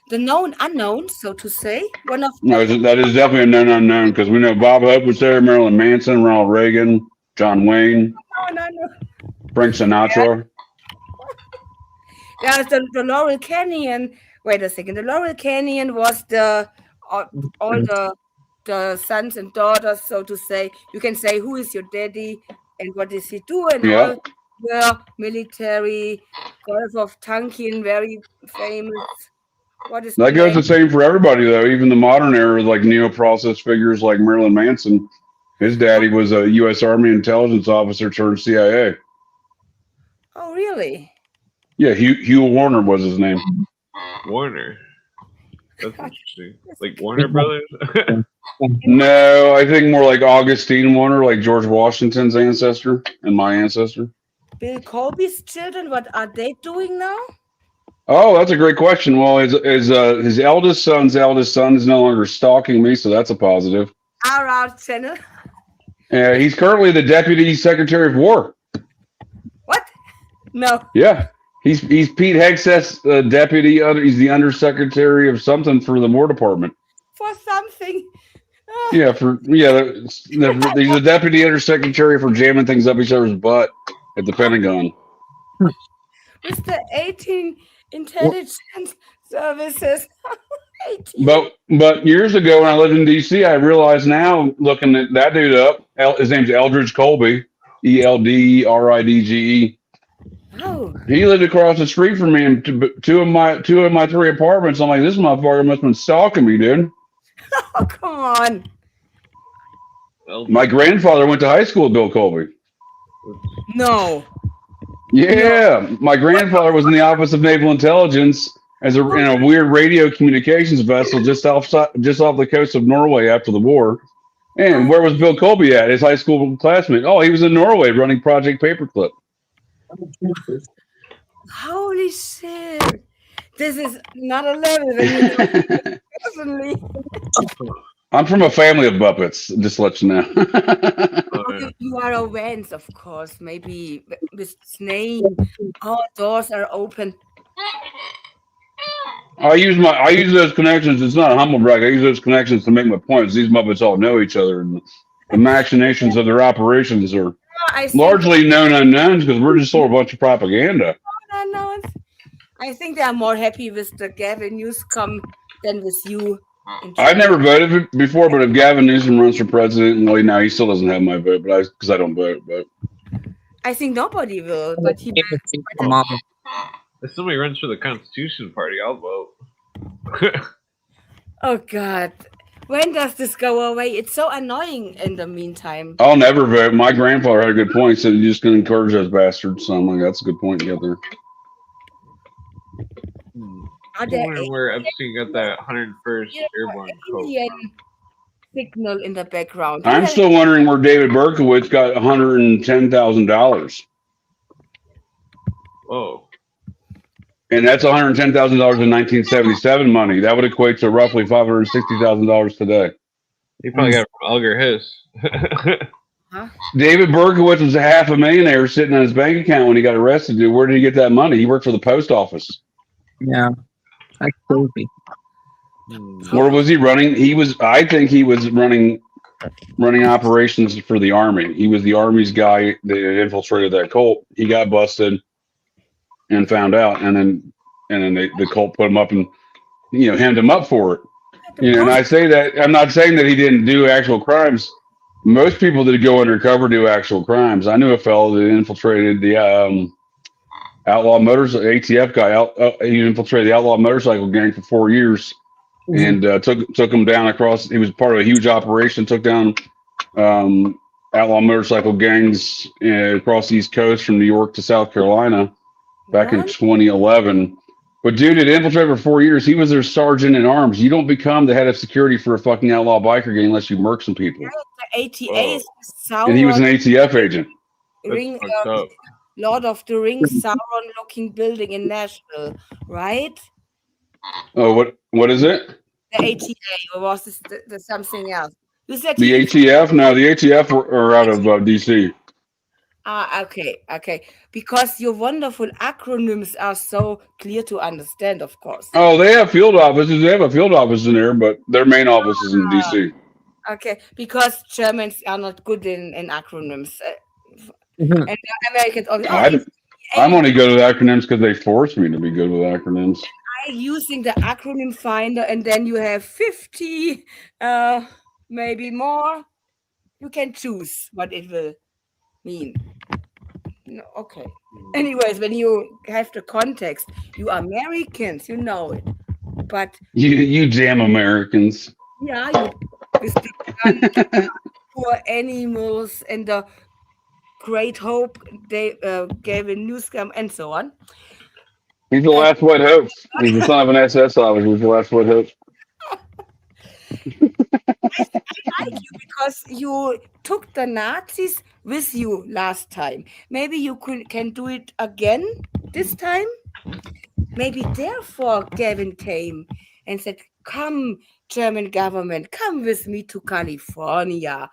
The known unknown, so to say. No, that is definitely a known unknown, because we know Bob Hope was there, Marilyn Manson, Ronald Reagan, John Wayne, Frank Sinatra. There's the Laurel Canyon. Wait a second. The Laurel Canyon was all the sons and daughters, so to say. You can say, who is your daddy and what does he do? And all were military. Gulf of Tonkin, very famous. That goes the same for everybody, though. Even the modern era, like neo-process figures like Marilyn Manson. His daddy was a U.S. Army intelligence officer turned CIA. Oh, really? Yeah, Hugh Warner was his name. Warner. That's interesting. Like Warner Brothers? No, I think more like Augustine Warner, like George Washington's ancestor and my ancestor. Bill Cosby's children, what are they doing now? Oh, that's a great question. Well, his eldest son's son is no longer stalking me, so that's a positive. Our channel. Yeah, he's currently the Deputy Secretary of War. What? No. Yeah. He's Pete Hegseth's deputy. He's the undersecretary of something for the War Department. For something. Yeah, he's the deputy undersecretary for jamming things up each other's butt at the Pentagon. With the 18 intelligence services. 18. But years ago when I lived in D.C., I realized now looking at that dude up, his name's Eldridge Colby, ELDRIDGE. Oh. He lived across the street from me in two of my 3 apartments. I'm like, this motherfucker must have been stalking me, dude. Oh, come on. My grandfather went to high school with Bill Colby. No. Yeah, my grandfather was in the Office of Naval Intelligence in a weird radio communications vessel just off the coast of Norway after the war. And where was Bill Colby at? His high school classmate. Oh, he was in Norway running Project Paperclip. Holy shit. This is not a level that you personally. I'm from a family of Muppets, just to let you know. You are a Vance, of course. Maybe with Snake, all doors are open. I use those connections. It's not a humble brag. I use those connections to make my points. These Muppets all know each other, and the machinations of their operations are largely known unknowns because we're just sort of a bunch of propaganda. I think they are more happy with the Gavin Newsom than with you. I've never voted before, but if Gavin Newsom runs for president, well, now he still doesn't have my vote, but because I don't vote. But I think nobody will. But he. If somebody runs for the Constitution Party, I'll vote. Oh God, when does this go away? It's so annoying. In the meantime, I'll never vote. My grandfather had a good point. He said you're just going to encourage those bastards. So I'm like, that's a good point together. I'm wondering where Epstien got that 101st Airborne Indian signal in the background. I'm still wondering where David Berkowitz got $110,000. Whoa. And that's $110,000 in 1977 money. That would equate to roughly $560,000 today. He probably got it from Elgar Hiss. Huh? David Berkowitz was a $500,000 sitting on his bank account when he got arrested. Dude, where did he get that money? He worked for the post office. Yeah. That's crazy. Where was he running? I think he was running operations for the Army. He was the Army's guy that infiltrated that cult. He got busted and found out, and then the cult put him up and hemmed him up for it. And I say that I'm not saying that he didn't do actual crimes. Most people that go undercover do actual crimes. I knew a fellow that infiltrated the outlaw ATF guy. He infiltrated the outlaw motorcycle gang for 4 years, and took him down across. He was part of a huge operation. Took down outlaw motorcycle gangs across the East Coast from New York to South Carolina back in 2011. But dude, it infiltrated for 4 years. He was their sergeant in arms. You don't become the head of security for a fucking outlaw biker gang unless you murk some people. Yeah, the ATA is Sauron. And he was an ATF agent. Lord of the Rings Sauron-looking building in Nashville, right? Oh, what is it? The ATA, or was this the something else? You said the ATF? No, the ATF are out of DC. Okay. Because your wonderful acronyms are so clear to understand, of course. Oh, they have field offices. They have a field office in there, but their main office is in DC. Okay, because Germans are not good in acronyms. And the Americans I'm only good with acronyms because they force me to be good with acronyms. I'm using the acronym finder, and then you have 50, maybe more. You can choose what it will mean. No, okay. Anyways, when you have the context, you are Americans, you know it. But you damn Americans. Yeah, you with the poor animals and the Great Hope they gave a Newscam and so on. He's the last white hope. He's the son of an SS officer. He's the last white hope. I like you because you took the Nazis with you last time. Maybe you can do it again this time. Maybe therefore Gavin came and said, "Come, German government, come with me to California."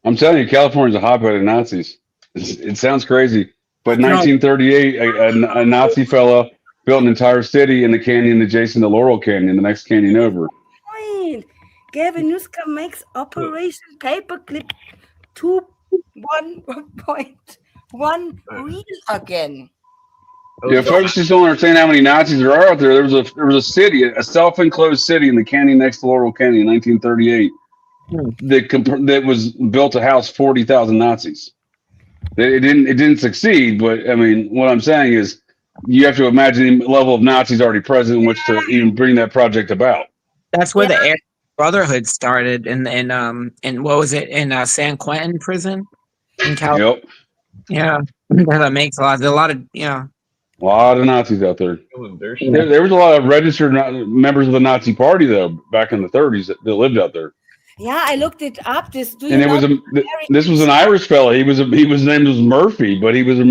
I'm telling you, California's a hotbed of Nazis. It sounds crazy. But in 1938, a Nazi fella built an entire city in the canyon adjacent to Laurel Canyon, the next canyon over. Point. Gavinuska makes Operation Paperclip 2.1 real again. Yeah, folks just don't understand how many Nazis there are out there. There was a city, a self-enclosed city in the canyon next to Laurel Canyon in 1938 that was built to house 40,000 Nazis. It didn't succeed, but I mean, what I'm saying is, you have to imagine the level of Nazis already present in which to even bring that project about. That's where the Aryan Brotherhood started, in what was it, in San Quentin prison in California. Yep. Yeah, that makes a lot. There's a lot of A lot of Nazis out there. Yeah. There was a lot of registered members of the Nazi Party though back in the 30s that lived out there. Yeah, I looked it up. This was an Irish fella. His name was Murphy, but he was a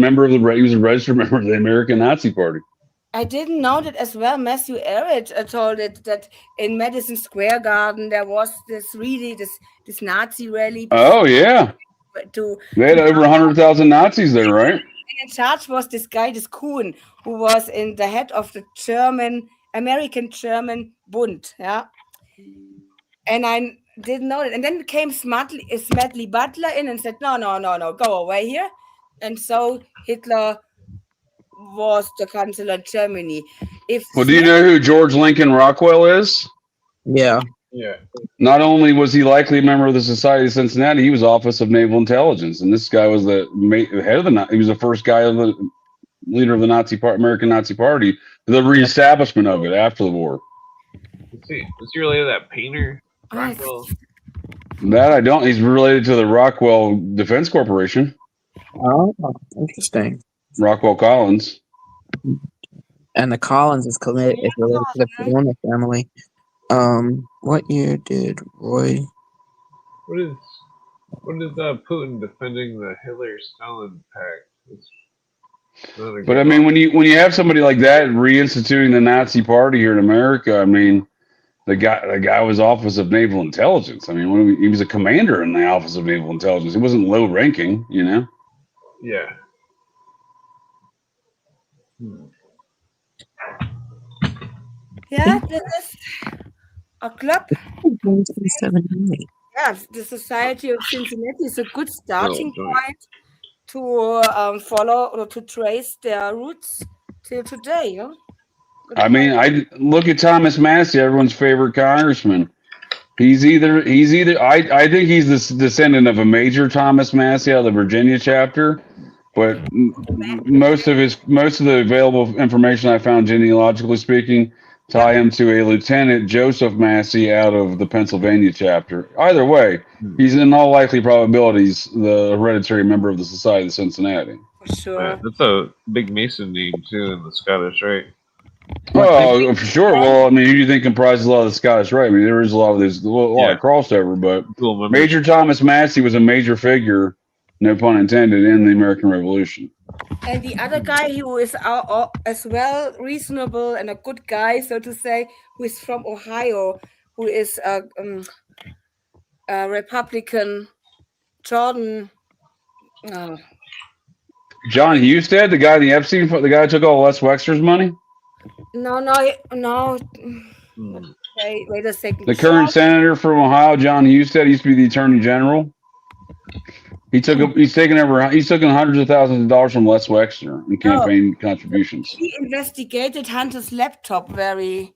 registered member of the American Nazi Party. I didn't know that as well. Matthew Ehret told it that in Madison Square Garden there was this Nazi rally. Oh yeah, they had over 100,000 Nazis there, right? And in charge was this guy, this Kuhn, who was in the head of the American German Bund. Yeah, and I didn't know it. And then came Smedley Butler in and said, no, go away here. And so Hitler was the Chancellor of Germany. Well, do you know who George Lincoln Rockwell is? Yeah. Yeah. Not only was he likely a member of the Society of Cincinnati, he was Office of Naval Intelligence, and this guy was the head of the. He was the first guy of the leader of the American Nazi Party, the reestablishment of it after the war. Let's see. Is he related to that painter? Rockwell? That I don't. He's related to the Rockwell Defense Corporation. Oh, interesting. Rockwell Collins. And the Collins is related to the Corona family. What year did Roy? What is Putin defending the Hitler-Stalin pact? But I mean, when you have somebody like that reinstituting the Nazi Party here in America, I mean, the guy was Office of Naval Intelligence. I mean, he was a commander in the Office of Naval Intelligence. He wasn't low ranking, you know. Yeah. Yeah, this is a club. Yeah, the Society of Cincinnati is a good starting point to follow or to trace their roots till today. You know? I mean, I look at Thomas Massey, everyone's favorite congressman. I think he's the descendant of a Major Thomas Massey out of the Virginia chapter. But most of the available information I found, genealogically speaking, tie him to a Lieutenant Joseph Massey out of the Pennsylvania chapter. Either way, he's in all likely probabilities the hereditary member of the Society of Cincinnati. For sure. Yeah, that's a big Mason name too in the Scottish Rite. Oh, for sure. Well, I mean, who do you think comprises a lot of the Scottish Rite? I mean, there is a lot of crossover, but Major Thomas Massey was a major figure, no pun intended, in the American Revolution. And the other guy who is as well reasonable and a good guy, so to say, who is from Ohio, who is a Republican, Jordan. John Husted, the guy in the Epstien, the guy who took all Les Wexner's money? No. Wait a second. The current senator from Ohio, John Husted, used to be the attorney general. He's taken hundreds of thousands of dollars from Les Wexner in campaign contributions. He investigated Hunter's laptop very.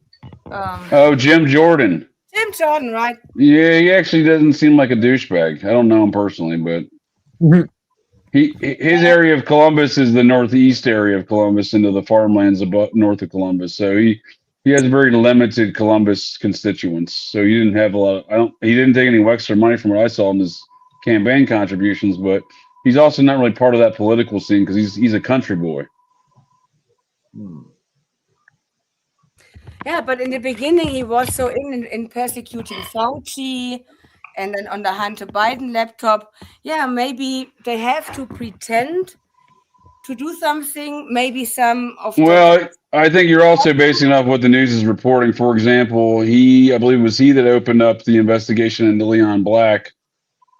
Jim Jordan. Jim Jordan, right? Yeah, he actually doesn't seem like a douchebag. I don't know him personally, but his area of Columbus is the northeast area of Columbus into the farmlands north of Columbus. So he has very limited Columbus constituents. So he didn't have a lot he didn't take any Wexner money from what I saw in his campaign contributions, but he's also not really part of that political scene because he's a country boy. Yeah, but in the beginning he was so in persecuting Fauci, and then on the Hunter Biden laptop. Yeah, maybe they have to pretend to do something. Maybe some of. Well, I think you're also basing off what the news is reporting. For example, I believe it was he that opened up the investigation into Leon Black,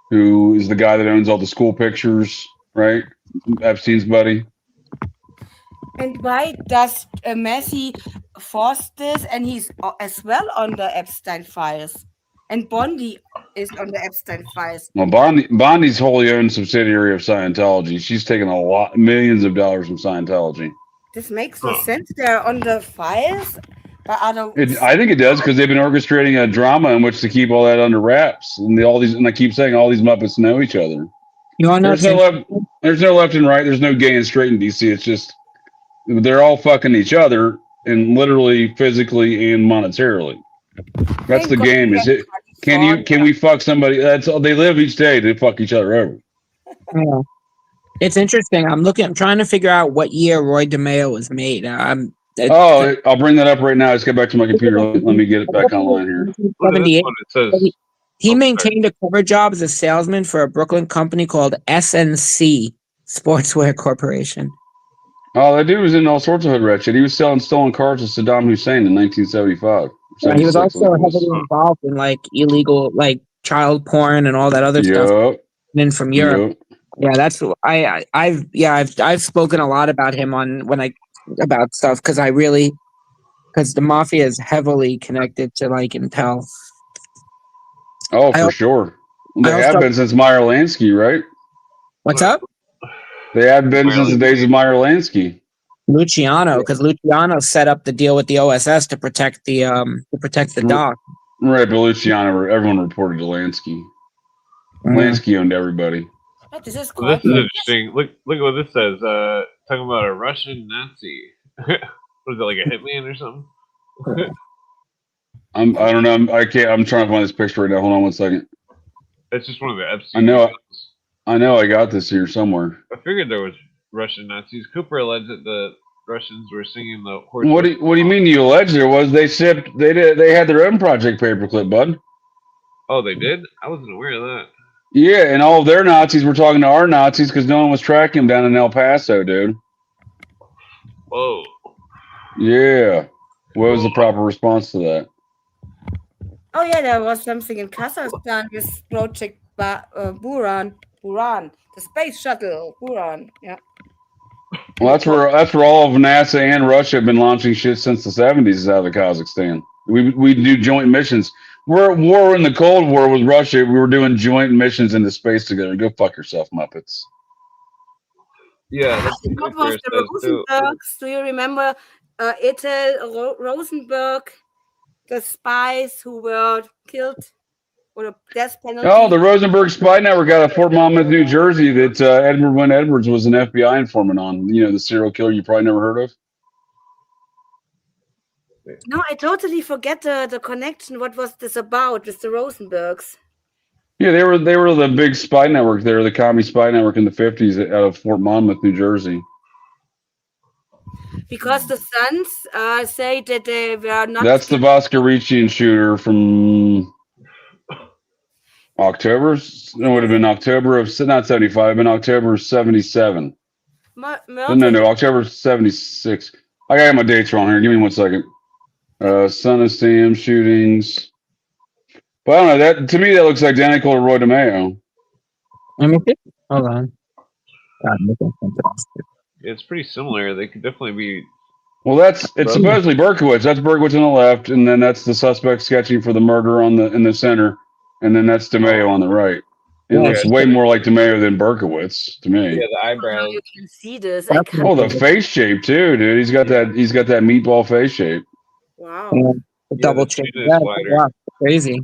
who is the guy that owns all the school pictures, right? Epstein's buddy. And why does Messi force this? And he's as well on the Epstein files. And Bondi is on the Epstein files. Well, Bondi's wholly owned subsidiary of Scientology. She's taken millions of dollars from Scientology. This makes no sense. They're on the files. But I think it does because they've been orchestrating a drama in which to keep all that under wraps. And I keep saying all these Muppets know each other. You want to know? There's no left and right. There's no gay and straight in DC. It's just they're all fucking each other, and literally, physically, and monetarily. That's the game. Is it? Can we fuck somebody? That's all they live each day to fuck each other over. Yeah. It's interesting. I'm trying to figure out what year Roy DeMeo was made. I'll bring that up right now. Let's get back to my computer. Let me get it back online here. 1978. He maintained a cover job as a salesman for a Brooklyn company called SNC Sportswear Corporation. Oh, that dude was in all sorts of hood rat shit. He was selling stolen cars to Saddam Hussein in 1975. He was also heavily involved in like illegal like child porn and all that other stuff. And from Europe. Yeah, that's I've spoken a lot about him about stuff because the mafia is heavily connected to like Intel. Oh, for sure. They have been since Meyer Lansky, right? What's up? They have been since the days of Meyer Lansky. Luciano, because Luciano set up the deal with the OSS to protect the dock. Right, but Luciano, everyone reported to Lansky. Lansky owned everybody. This is interesting. Look at what this says. Talking about a Russian Nazi. What is it, like a hitman or something? I don't know. I'm trying to find this picture right now. Hold on one second. It's just one of the Epstien. I know. I got this here somewhere. I figured there was Russian Nazis. Cooper alleged that the Russians were singing the horse. What do you mean? You allege there was? They had their own Project Paperclip, bud. Oh, they did? I wasn't aware of that. Yeah, and all of their Nazis were talking to our Nazis because no one was tracking them down in El Paso, dude. Whoa. Yeah. What was the proper response to that? Oh yeah, there was something in Kazakhstan with Project Buran, the space shuttle Buran. Yeah. Well, that's where all of NASA and Russia have been launching shit since the 70s is out of Kazakhstan. We do joint missions. We're at war in the Cold War with Russia. We were doing joint missions into space together. Go fuck yourself, Muppets. Yeah. What was the Rosenbergs? Do you remember Ethel Rosenberg, the spies who were killed or the death penalty? Oh, the Rosenberg Spy Network out of Fort Monmouth, New Jersey that Edward Wynne Edwards was an FBI informant on. You know, the serial killer you probably never heard of. No, I totally forget the connection. What was this about with the Rosenbergs? Yeah, they were the big spy network there, the commie spy network in the 50s out of Fort Monmouth, New Jersey. Because the Sons say that they were not... That's the Voskerichian shooter from October. It would have been October of, not 75, but October of 77. No, October 76. I got my dates wrong here. Give me 1 second. Son of Sam shootings. But I don't know. That to me that looks identical to Roy DeMeo. Let me see. Hold on. It's pretty similar. They could definitely be. Well, it's supposedly Berkowitz. That's Berkowitz on the left, and then that's the suspect sketching for the murder in the center, and then that's DeMeo on the right. It looks way more like DeMeo than Berkowitz to me. Yeah, the eyebrows. You can see this. Oh, the face shape too, dude. He's got that meatball face shape. Wow. Double check. Wow, crazy.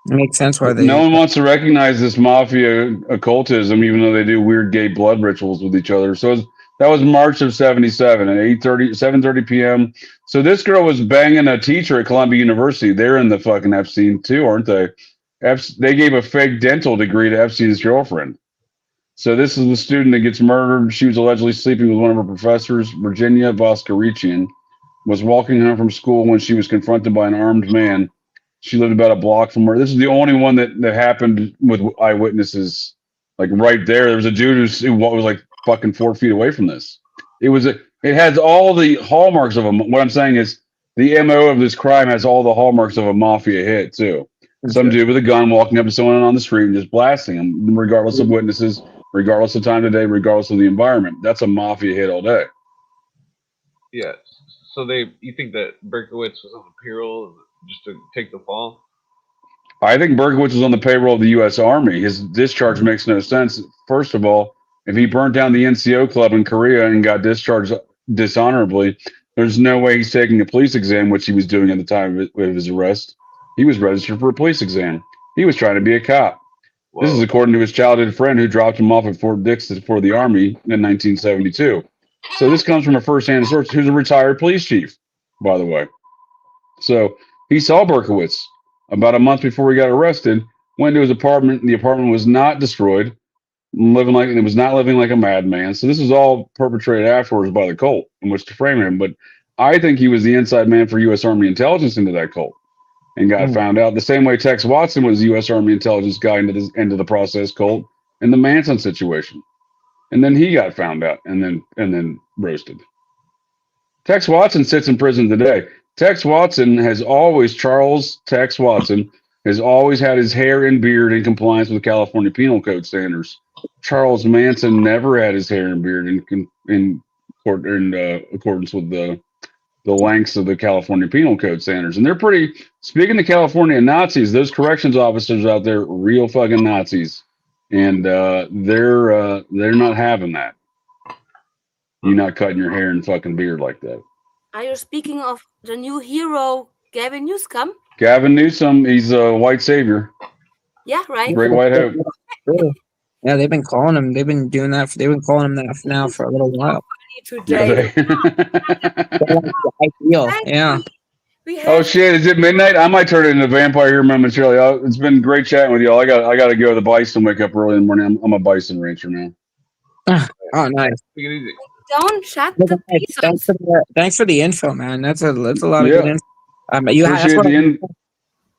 It makes sense why they. No one wants to recognize this mafia occultism, even though they do weird gay blood rituals with each other. So that was March of 77 at 7:30 p.m. So this girl was banging a teacher at Columbia University. They're in the fucking Epstein too, aren't they? They gave a fake dental degree to Epstein's girlfriend. So this is the student that gets murdered. She was allegedly sleeping with one of her professors, Virginia Voskerichian, was walking home from school when she was confronted by an armed man. She lived about a block from her. This is the only one that happened with eyewitnesses, like right there. There was a dude who was like fucking 4 feet away from this. It has all the hallmarks of what I'm saying is the MO of this crime has all the hallmarks of a mafia hit too. Some dude with a gun walking up to someone on the street and just blasting them, regardless of witnesses, regardless of time of day, regardless of the environment. That's a mafia hit all day. Yeah. So you think that Berkowitz was on the payroll just to take the fall? I think Berkowitz was on the payroll of the U.S. Army. His discharge makes no sense. First of all, if he burnt down the NCO club in Korea and got discharged dishonorably, there's no way he's taking a police exam, which he was doing at the time of his arrest. He was registered for a police exam. He was trying to be a cop. Whoa. This is according to his childhood friend who dropped him off at Fort Dix for the Army in 1972. So this comes from a first-hand source who's a retired police chief, by the way. So he saw Berkowitz about a month before he got arrested, went to his apartment, and the apartment was not destroyed, it was not living like a madman. So this was all perpetrated afterwards by the cult in which to frame him. But I think he was the inside man for U.S. Army intelligence into that cult and got found out the same way Tex Watson was U.S. Army intelligence guy into the process cult in the Manson situation. And then he got found out and then roasted. Tex Watson sits in prison today. Charles Tex Watson has always had his hair and beard in compliance with California Penal Code standards. Charles Manson never had his hair and beard in accordance with the lengths of the California Penal Code standards. And they're pretty, speaking of California Nazis, those corrections officers out there, real fucking Nazis. And they're not having that. You're not cutting your hair and fucking beard like that. Are you speaking of the new hero, Gavin Newsom? Gavin Newsom, he's a white savior. Yeah, right. Great white hope. Yeah, they've been calling him. They've been doing that. They've been calling him that now for a little while. Today. Ideal. Yeah. Oh shit! Is it midnight? I might turn it into a vampire here momentarily. It's been great chatting with y'all. I got to go to the bison. Wake up early in the morning. I'm a bison rancher now. Oh, nice. Take it easy. Don't shut the piece. Thanks for the info, man. That's a lot of good info.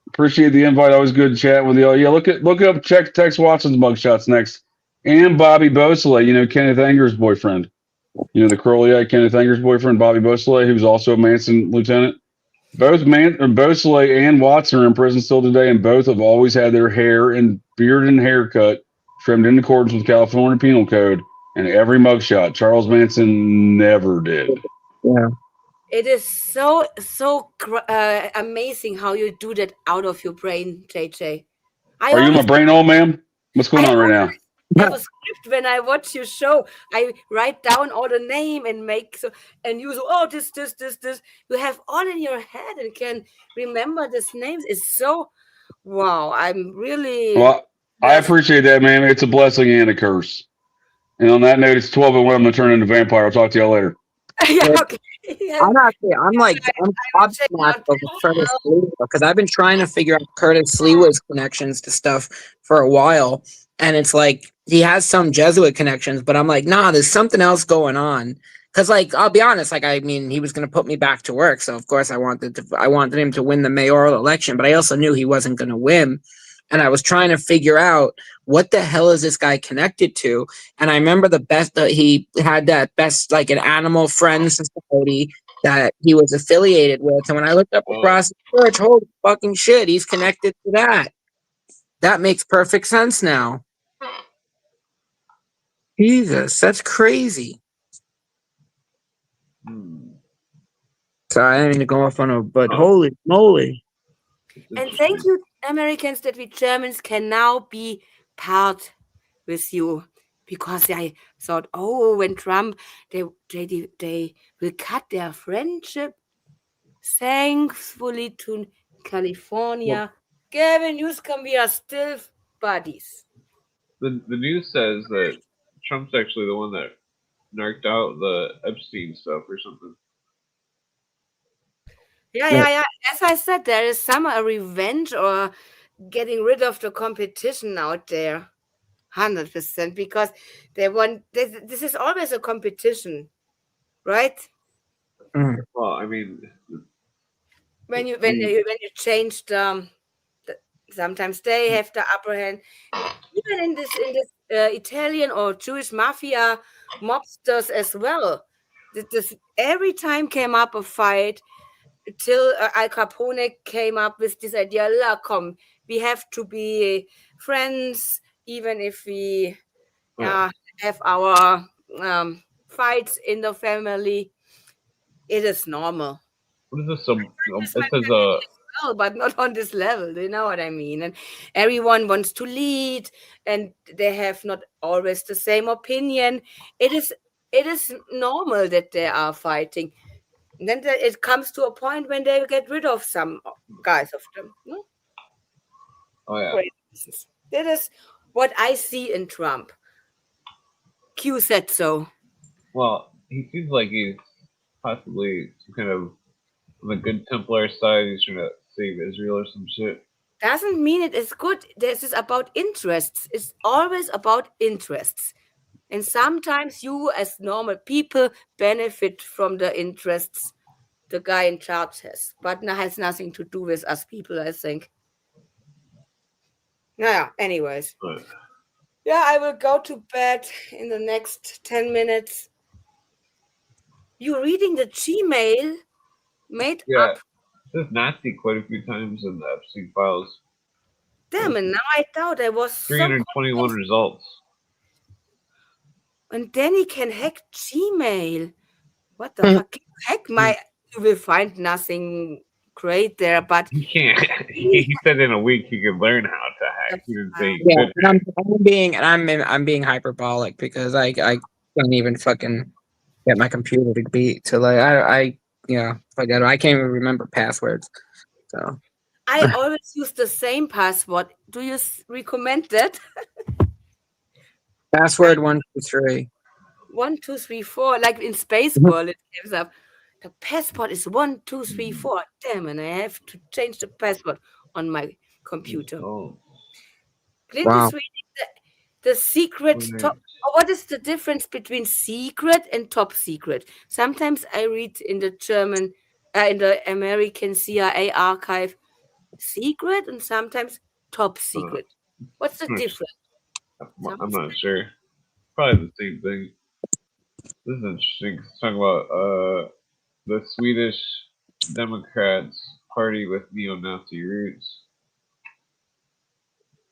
Appreciate the invite. Always good to chat with y'all. Yeah, look up Tex Watson's mugshots next, and Bobby Beausoleil. You know, Kenneth Anger's boyfriend. You know, the curly-eyed Kenneth Anger's boyfriend, Bobby Beausoleil, who's also a Manson lieutenant. Both Beausoleil and Watson are in prison still today, and both have always had their hair and beard and haircut trimmed in accordance with California Penal Code. And every mugshot, Charles Manson never did. Yeah. It is so amazing how you do that out of your brain, JJ. Are you in my brain, old man? What's going on right now? I have a script when I watch your show. I write down all the name and and use this. You have all in your head and can remember these names. It's so wow. I'm really. Well, I appreciate that, man. It's a blessing and a curse. And on that note, it's 12:01. I'm gonna turn into a vampire. I'll talk to y'all later. Yeah, okay. Yeah. I'm gobsmacked over Curtis Leewood because I've been trying to figure out Curtis Leewood's connections to stuff for a while, and it's like he has some Jesuit connections, but I'm like, nah, there's something else going on. Because, like, I'll be honest, like, I mean, he was going to put me back to work, so of course I wanted him to win the mayoral election, but I also knew he wasn't going to win. And I was trying to figure out what the hell is this guy connected to? And I remember he had that best, like an animal friends society that he was affiliated with. And when I looked up across the church, holy fucking shit, he's connected to that. That makes perfect sense now. Jesus, that's crazy. Sorry, I didn't mean to go off on but holy moly. And thank you, Americans, that we Germans can now be part with you, because I thought, when Trump, they will cut their friendship. Thankfully to California, Gavin Newsom, we are still buddies. The news says that Trump's actually the one that narked out the Epstien stuff or something. Yeah. As I said, there is some revenge or getting rid of the competition out there, 100%, because they want. This is always a competition, right? Well, I mean, when you change sometimes they have the upper hand. Even in this Italian or Jewish mafia mobsters as well. This every time came up a fight. Till Al Capone came up with this idea, come, we have to be friends, even if we have our fights in the family. It is normal. What is this? It's my It says family as well, but not on this level. Do you know what I mean? And everyone wants to lead, and they have not always the same opinion. It is normal that they are fighting. And then it comes to a point when they get rid of some guys of them. No? oh yeah. Great. That is what I see in Trump. Q said so. Well, he seems like he's possibly some kind of on the good Templar side. He's trying to save Israel or some shit. Doesn't mean it is good. This is about interests. It's always about interests. And sometimes you, as normal people, benefit from the interests the guy in charge has. But that has nothing to do with us people, I think. Yeah, anyways. But Yeah, I will go to bed in the next 10 minutes. You reading the Gmail made up? it says Nazi quite a few times in the Epstien files. Damn it, now I thought there was 321 results. And then he can hack Gmail. What the fuck? Hack my... You will find nothing great there, but... He can't. He said in a week he could learn how to hack. He didn't say he Yeah, could. I'm being hyperbolic because I can't even fucking get my computer to be to like I forget. I can't even remember passwords. So I always use the same password. Do you recommend that? password 123. 1, 2, 3, 4. Like in Space World, it gives up. The passport is 1, 2, 3, 4. Damn it! I have to change the password on my computer. Oh. Clint is reading the secret top. What is the difference between secret and top secret? Sometimes I read in the German, in the American CIA archive, secret, and sometimes top secret. What's the difference? I'm not sure. Probably the same thing. This is interesting. It's talking about the Swedish Democrats party with neo-Nazi roots.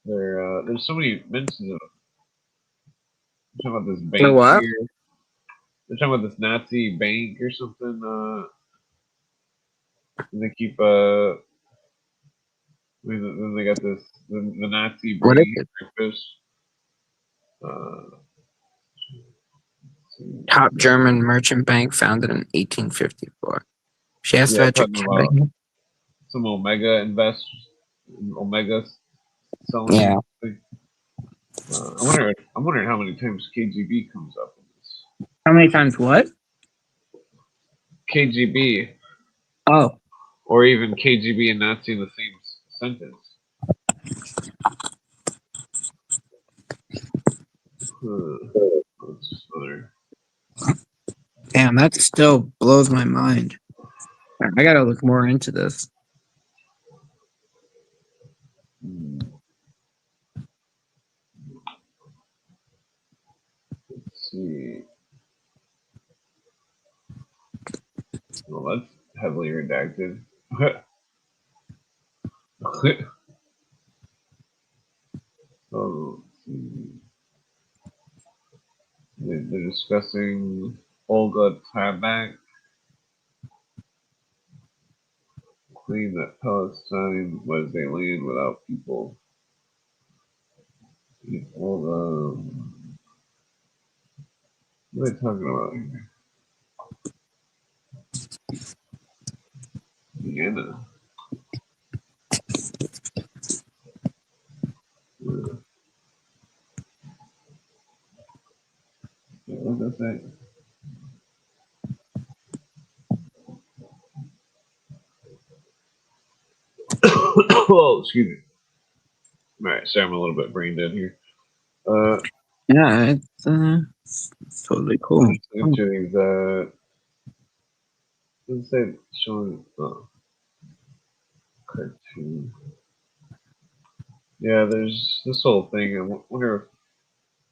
There's so many mentions of. They're talking about this bank what? here. They're talking about this Nazi bank or something. And they keep then they got this the Nazi What is brain it? breakfast. Top German merchant bank founded in 1854. Talking some Omega Omega selling. Yeah. I'm wondering how many times KGB comes up in this. How many times what? KGB. Oh. Or even KGB and Nazi in the same sentence. Damn, that still blows my mind. I gotta look more into this. Let's see. Well, that's heavily redacted. They're discussing Olga Tabak, claim that Palestine was a land without people. Olga, what are they talking about here? Vienna. What does that say? Oh, excuse me. All right, sorry, I'm a little bit brain dead here. Yeah, it's totally cool. Into these, let's say showing cartoon. Yeah, there's this whole thing. I wonder if,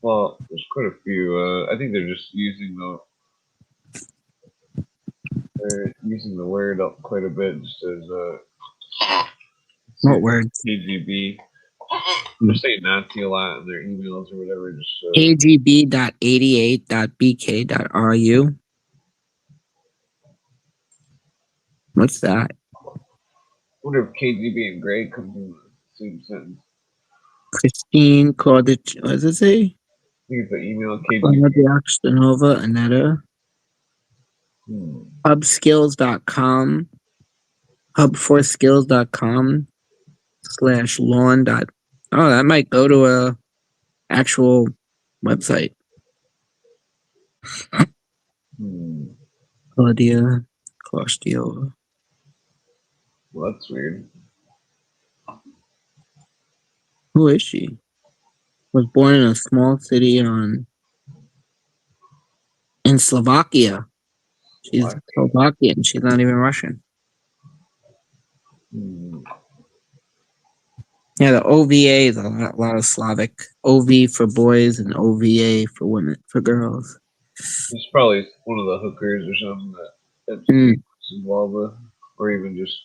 well, there's quite a few. I think they're just using the word quite a bit, just as What word? KGB. They're saying Nazi a lot in their emails or whatever. Just kgb.88.bk.ru. What's that? I wonder if KGB and Grey comes in the same sentence. Christine Claudich, what does it say? I think it's the email KGB. Claudia Stanova, Aneta. Hmm. Hubskills.com. Hub4skills.com/lawn. Oh, that might go to a actual website. Claudia Kostiova. Well, that's weird. Who is she? Was born in a small city in Slovakia. She's Slovakian. She's not even Russian. Yeah, the OVA is a lot of Slavic. OV for boys and OVA for women, for girls. It's probably one of the hookers or something that Epstien was involved with, or even just.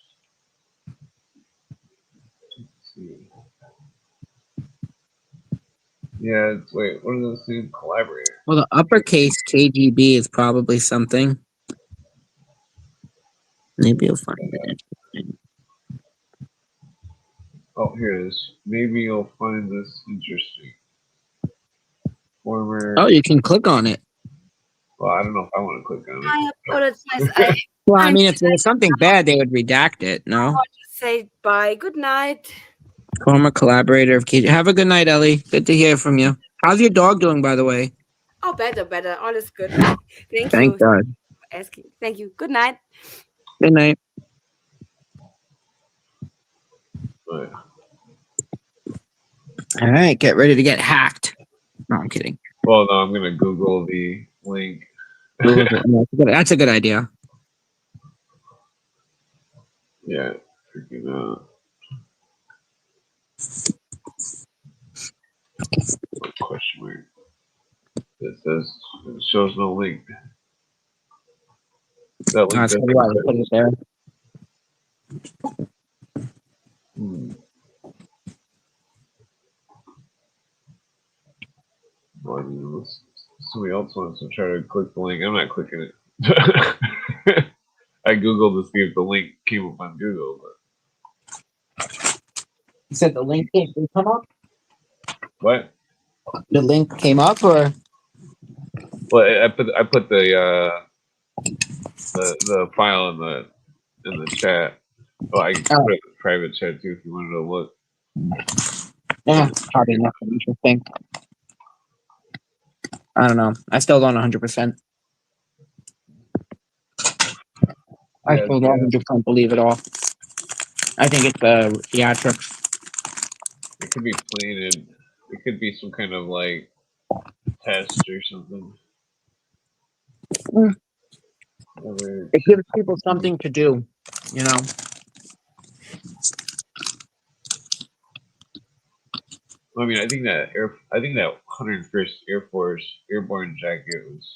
Let's see. Yeah, wait, what are those things? Collaborator. Well, the uppercase KGB is probably something. Maybe you'll find it interesting. Oh, here it is. Maybe you'll find this interesting. Former. Oh, you can click on it. Well, I don't know if I want to click on it. I apologize. Well, I mean, if there was something bad, they would redact it. No. I'll just say bye. Good night. Former collaborator of KGB. Have a good night, Ellie. Good to hear from you. How's your dog doing, by the way? Oh, better. All is good. Thank you Thank God. for asking. Thank you. Good night. Good night. But All right, get ready to get hacked. No, I'm kidding. well, no, I'm gonna Google the link. That's a good idea. Yeah, freaking question mark. It says it shows no link. That link That's doesn't why I put it there. Well, I mean, unless somebody else wants to try to click the link, I'm not clicking it. I googled to see if the link came up on Google, but You said the link didn't come up? what? The link came up, or? Well, I put the file in the chat. Well, I can put it in the private chat too if you wanted to look. Yeah, probably nothing interesting. I don't know. I still don't 100%. I still don't 100% believe it all. I think it's theatrics. It could be planted. It could be some kind of like test or something. It gives people something to do, you know. I mean, I think that 101st Air Force airborne jacket was.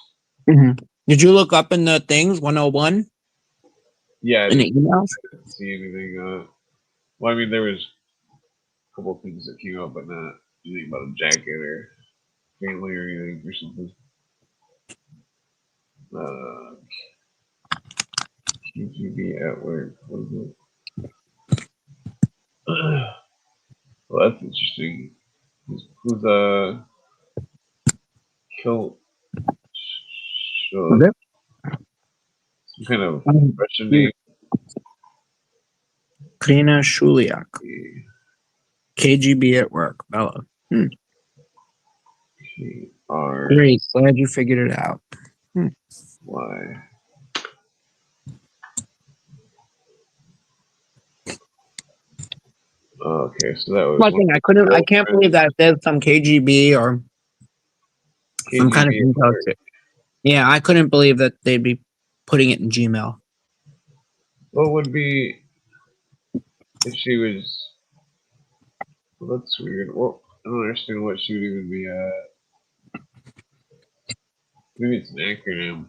Did you look up in the things 101? Yeah, in the emails. I didn't see anything. Well, I mean, there was a couple of things that came up, but not anything about a jacket or family or anything or something. KGB at work. What is it? Well, that's interesting. Who's killed? Some kind of Russian name. Krina Shuliak. KGB at work. Bella. Great. Glad you figured it out. Why? Okay, so that was one thing. I can't believe that there's some KGB or some kind of info. Yeah, I couldn't believe that they'd be putting it in Gmail. What would be if she was? Well, that's weird. Well, I don't understand what she would even be at. Maybe it's an acronym.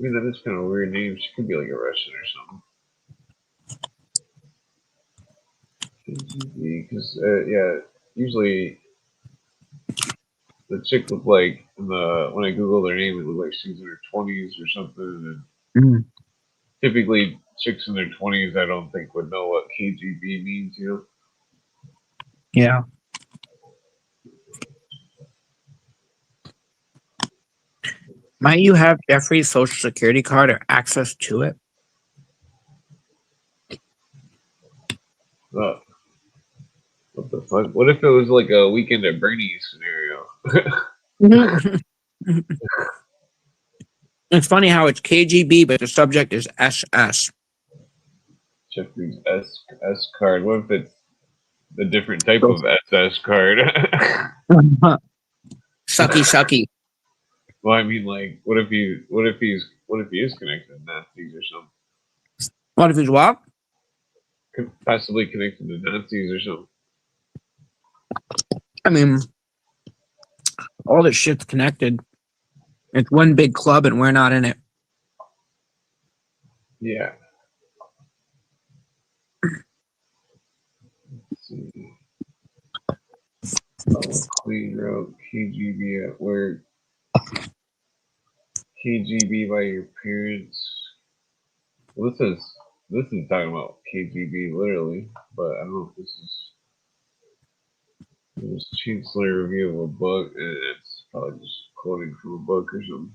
mean, that is kind of a weird name. She could be like a Russian or something. Because yeah, usually the chick looked like when I Googled her name, it looked like she was in her 20s or something. And Mm. typically, chicks in their 20s, I don't think would know what KGB means. You know? Yeah. Might you have Jeffrey's social security card or access to it? What the fuck? What if it was like a Weekend at Bernie's scenario? It's funny how it's KGB, but the subject is SS. Jeffrey's S card. What if it's a different type of SS card? Sucky, sucky. Well, I mean, like, what if he is connected to Nazis or something? What if he's what? Possibly connected to Nazis or something. I mean, all this shit's connected. It's one big club and we're not in it. Yeah. Let's see. Queen wrote KGB at work. KGB by your parents. Well, this is talking about KGB literally, but I don't know if this is Chancellor review of a book, and it's probably just quoting from a book or something.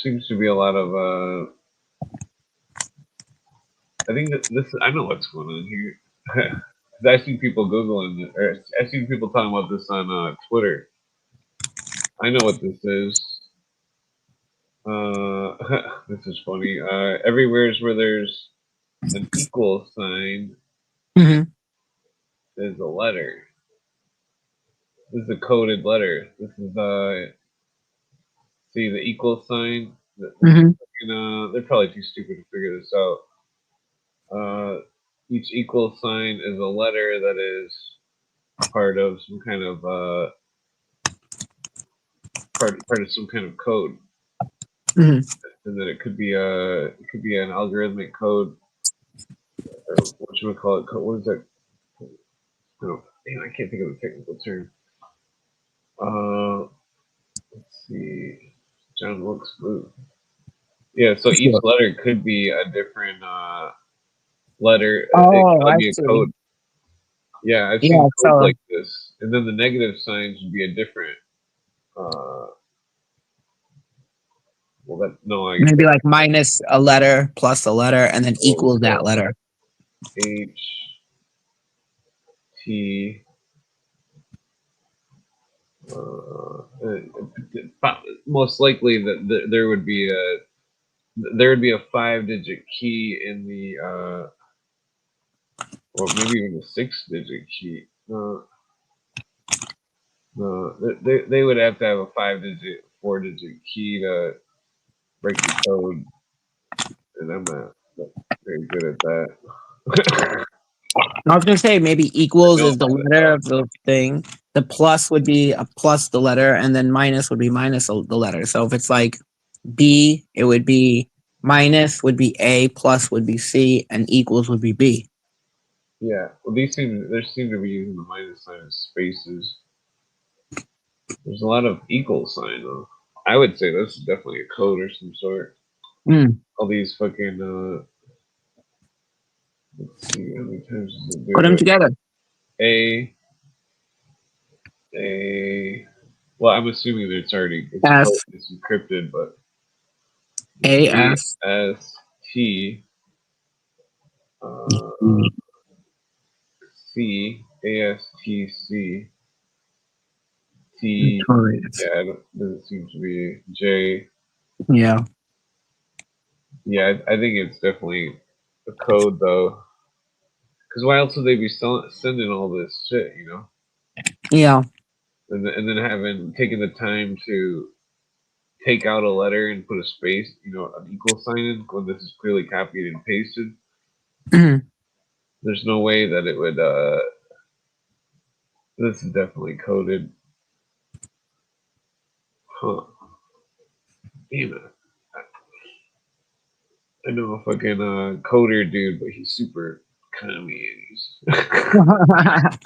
Seems to be a lot of I think that I know what's going on here. I've seen people Googling it, or I've seen people talking about this on Twitter. I know what this is. This is funny. Everywhere's where there's an equal sign Mm-hmm. is a letter. This is a coded letter. This is see the equal sign. Mm-hmm. They're probably too stupid to figure this out. Each equal sign is a letter that is part of some kind of part of some kind of code, Mm-hmm. and then it could be an algorithmic code, or what you would call it. What is that? Oh, damn, I can't think of the technical term. Let's see. John looks blue. Yeah, so each letter could be a different letter. Oh, It could I be a see. code. Yeah, I've Yeah, seen codes so like this, and then the negative signs would be a different. Well, that no, I guess maybe like minus a letter plus a letter and then equals that so letter. H T. Most likely that there would be a 5-digit key in the or maybe even a 6-digit key. No, they would have to have a 5-digit, 4-digit key to break the code, and I'm not very good at that. I was gonna say maybe equals is the No, letter of the thing. The plus would be a plus the letter, and then minus would be minus the letter. So if it's like B, it would be minus would be A, plus would be C, and equals would be B. Yeah, well, they seem to be using the minus sign as spaces. There's a lot of equal sign though. I would say this is definitely a code or some sort. Mm. All these fucking let's see how many times does it do Put them it? together. A. Well, I'm assuming that it's S it's encrypted, but A S S T C ASTC T. Yeah, it doesn't seem to be J. Yeah. Yeah, I think it's definitely a code though. Because why else would they be sending all this shit, you know? Yeah. And then having taken the time to take out a letter and put a space, you know, an equal sign in when this is clearly copied and pasted. Mhm. There's no way that it would. This is definitely coded. Huh. Damn it. I know a fucking coder dude, but he's super commies. Well,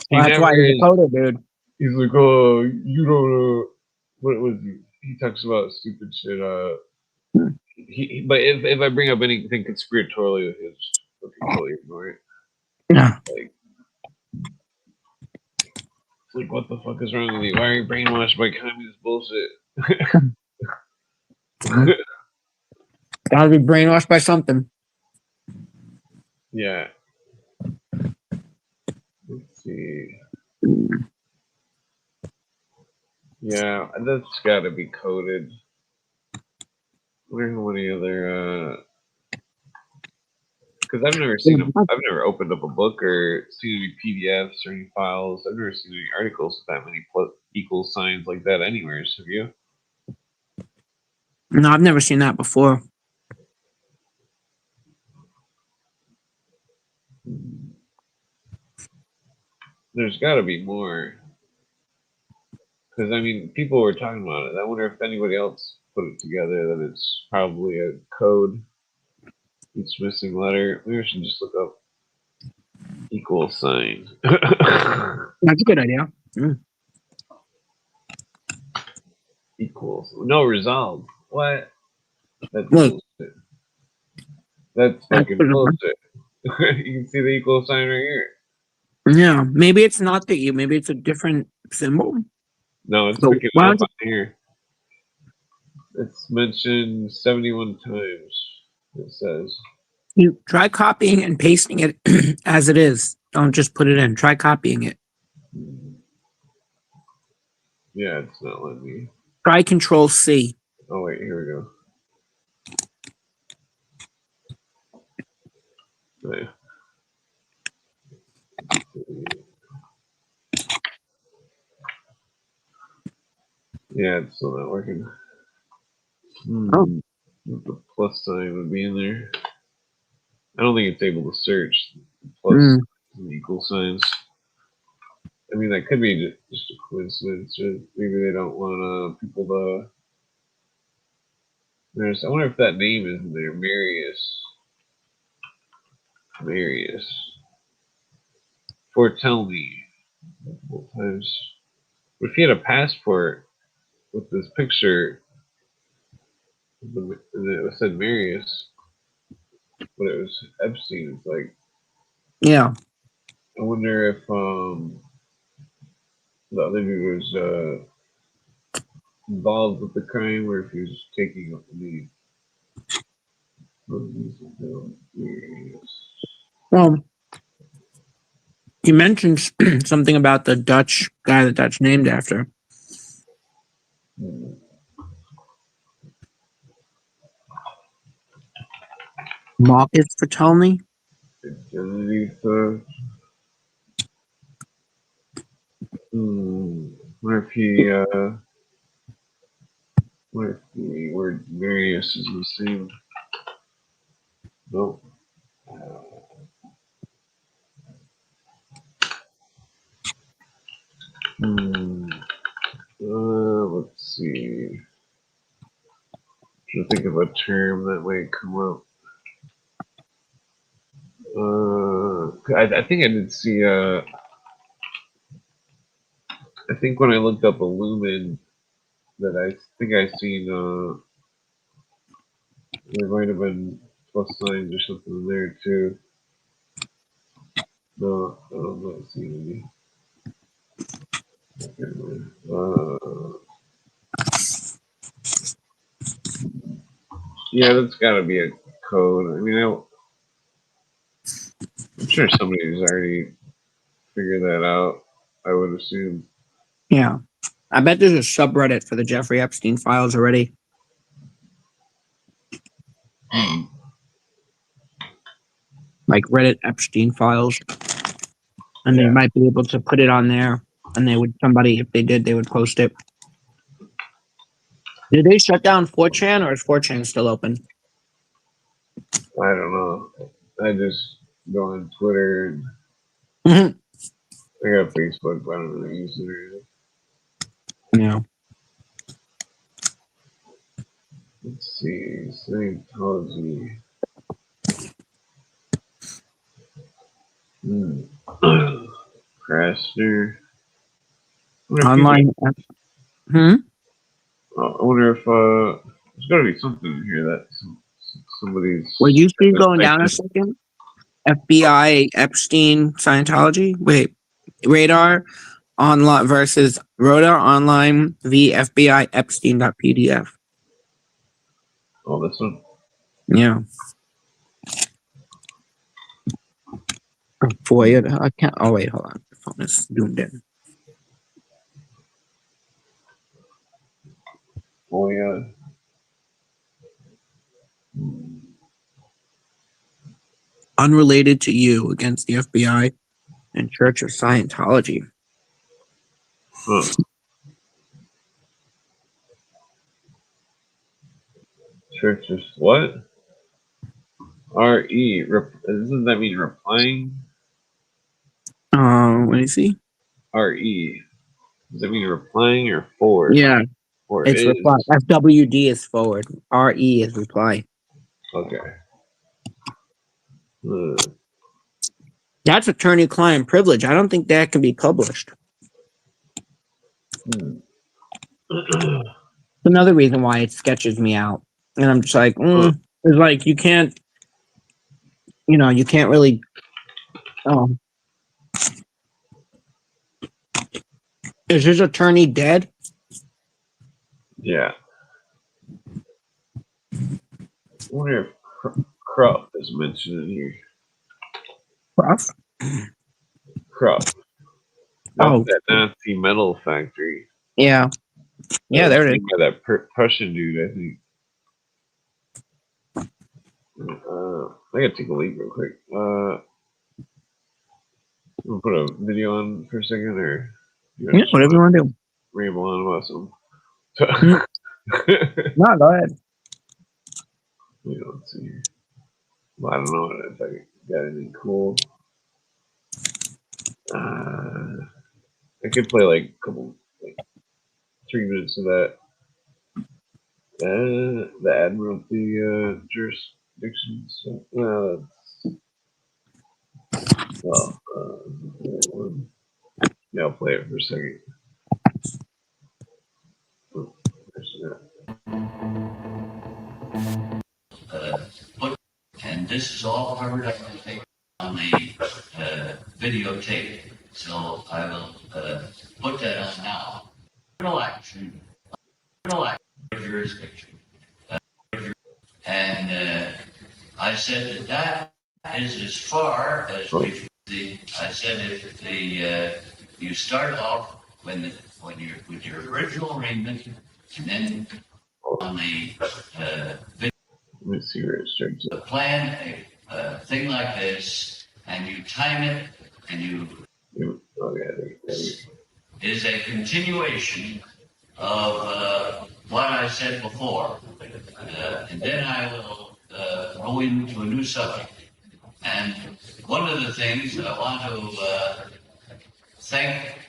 He that's why never he's a is. coder, dude. He's like, oh, you don't. What was he? He talks about stupid shit. But if I bring up anything conspiratorially, he'll just fucking totally ignore it. Yeah. Like, it's like, what the fuck is wrong with you? Why are you brainwashed by communist bullshit? Gotta be brainwashed by something. Yeah. Let's see. Yeah, that's got to be coded. I wonder how many other. Because I've never opened up a book or seen any PDFs or any files. I've never seen any articles with that many equal signs like that anywhere. Have you? No, I've never seen that before. There's got to be more. Because, I mean, people were talking about it. I wonder if anybody else put it together that it's probably a code. Each missing letter. Maybe I should just look up equal sign. That's a good idea. Equals. No, resolved. What? That's Look. bullshit. That's fucking bullshit. You can see the equal sign right here. Yeah, maybe it's not the U. Maybe it's a different symbol. No, it's So picking why it up don't on here. It's mentioned 71 times. It says. you try copying and pasting it as it is? Don't just put it in. Try copying it. Yeah, it's not letting me. Try Control C. Oh wait, here we go. Oh, yeah. Yeah, it's still not working. Oh. The plus sign would be in there. I don't think it's able to search plus and equal signs. I mean, that could be just a coincidence. Or maybe they don't want people to. I wonder if that name is in there. Marius. Fortelni. Multiple times. But if he had a passport with this picture, and it said Marius, but it was Epstien. It's like, Yeah. I wonder if the other dude was involved with the crime, or if he was just taking up the lead. Well, you mentioned something about the Dutch guy that Dutch named after. Marcus Fortelni. Wonder if the word Marius is the same. No. Let's see. Trying to think of a term that might come up. I think I did see. I think when I looked up Illumin, that I think I seen. There might have been plus signs or something in there too. No, I'm not seeing any. Yeah, that's got to be a code. I mean, I'm sure somebody's already figured that out. I would assume. Yeah. I bet there's a subreddit for the Jeffrey Epstein files already. Like Reddit Epstein files. And they might be able to put it on there. And they would, somebody, if they did, they would post it. Did they shut down 4chan, or is 4chan still open? I don't know. I just go on Twitter and I got Facebook, but I don't really use it or anything. Yeah. Let's see. Scientology. Krasner. Online. Hmm. I wonder if there's got to be something in here that somebody's. Will you see going down a Like, second? FBI, Epstien, Scientology. Wait, radar online versus radar online v FBI Epstein.pdf. oh, this one. Yeah. FOIA. I can't. Oh wait, hold on. The phone is zoomed in. Oh yeah. Unrelated to you against the FBI and Church of Scientology. Huh. Church of what? RE. Doesn't that mean replying? Let me see. RE. Does that mean replying or forward? Yeah, Or it's is. reply. FWD is forward. RE is reply. Okay. That's attorney-client privilege. I don't think that can be published. Another reason why it sketches me out, and I'm just like, it's like you can't, you can't really. Oh, is his attorney dead? Yeah. I wonder if Krupp is mentioned in here. Prof? Krupp. Oh. That Nazi metal factory. Yeah. Yeah, there it is. By that Prussian dude, I think. I gotta take a leak real quick. We'll put a video on for a second, or Yeah, whatever you want to do. Ramble on about something. No, go ahead. Let's see here. Well, I don't know if I got anything cool. I could play like a couple, 3 minutes of that. The Admiralty jurisdiction. So, yeah, I'll play it for a second. And this is all covered up on the videotape. So I will put that on now. Criminal action, jurisdiction. And I said that is as far as I said if you start off when you're with your original arraignment, and then on the let me see where it starts. The plan a thing like this, and you time it, and you is a continuation of what I said before, and then I will go into a new subject. And one of the things I want to thank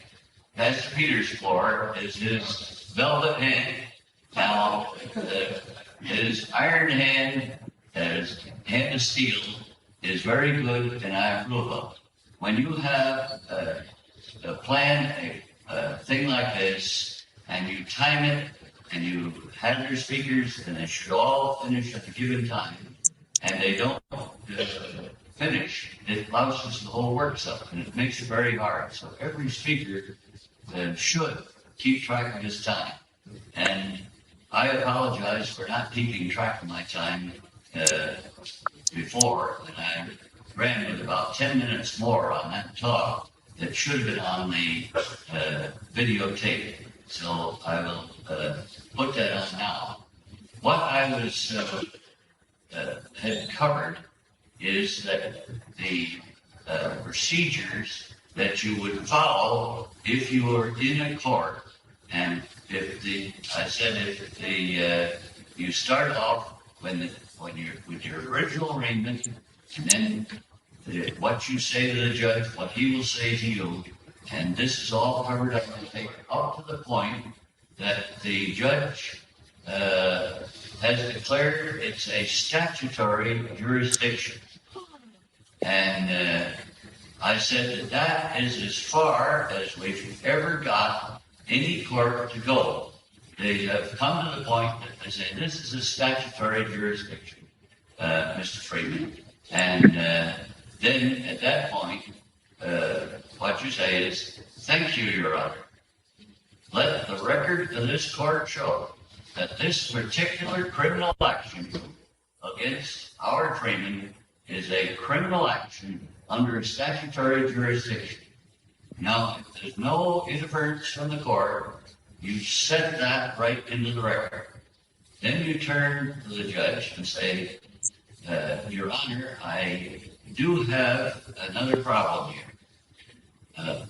Pastor Peters for is his velvet hand. Now, his iron hand, his hand of steel, is very good, and I approve of it. When you have a plan, a thing like this, and you time it, and you have your speakers, and they should all finish at the given time, and they don't finish, it louses the whole works up, and it makes it very hard. So every speaker should keep track of his time. And I apologize for not keeping track of my time before, and I ran with about 10 minutes more on that talk that should have been on the videotape. So I will put that on now. What I was had covered is that the procedures that you would follow if you were in a court, and if you start off when you're with your original arraignment, and then what you say to the judge, what he will say to you, and this is all covered up in the paper, up to the point that the judge has declared it's a statutory jurisdiction. And I said that that is as far as we've ever got any court to go. They have come to the point that they say this is a statutory jurisdiction, Mr. Freeman. And then at that point, what you say is, thank you, Your Honor. Let the record of this court show that this particular criminal action against our Freeman is a criminal action under a statutory jurisdiction. Now, if there's no interference from the court, you set that right into the record. Then you turn to the judge and say, Your Honor, I do have another problem here.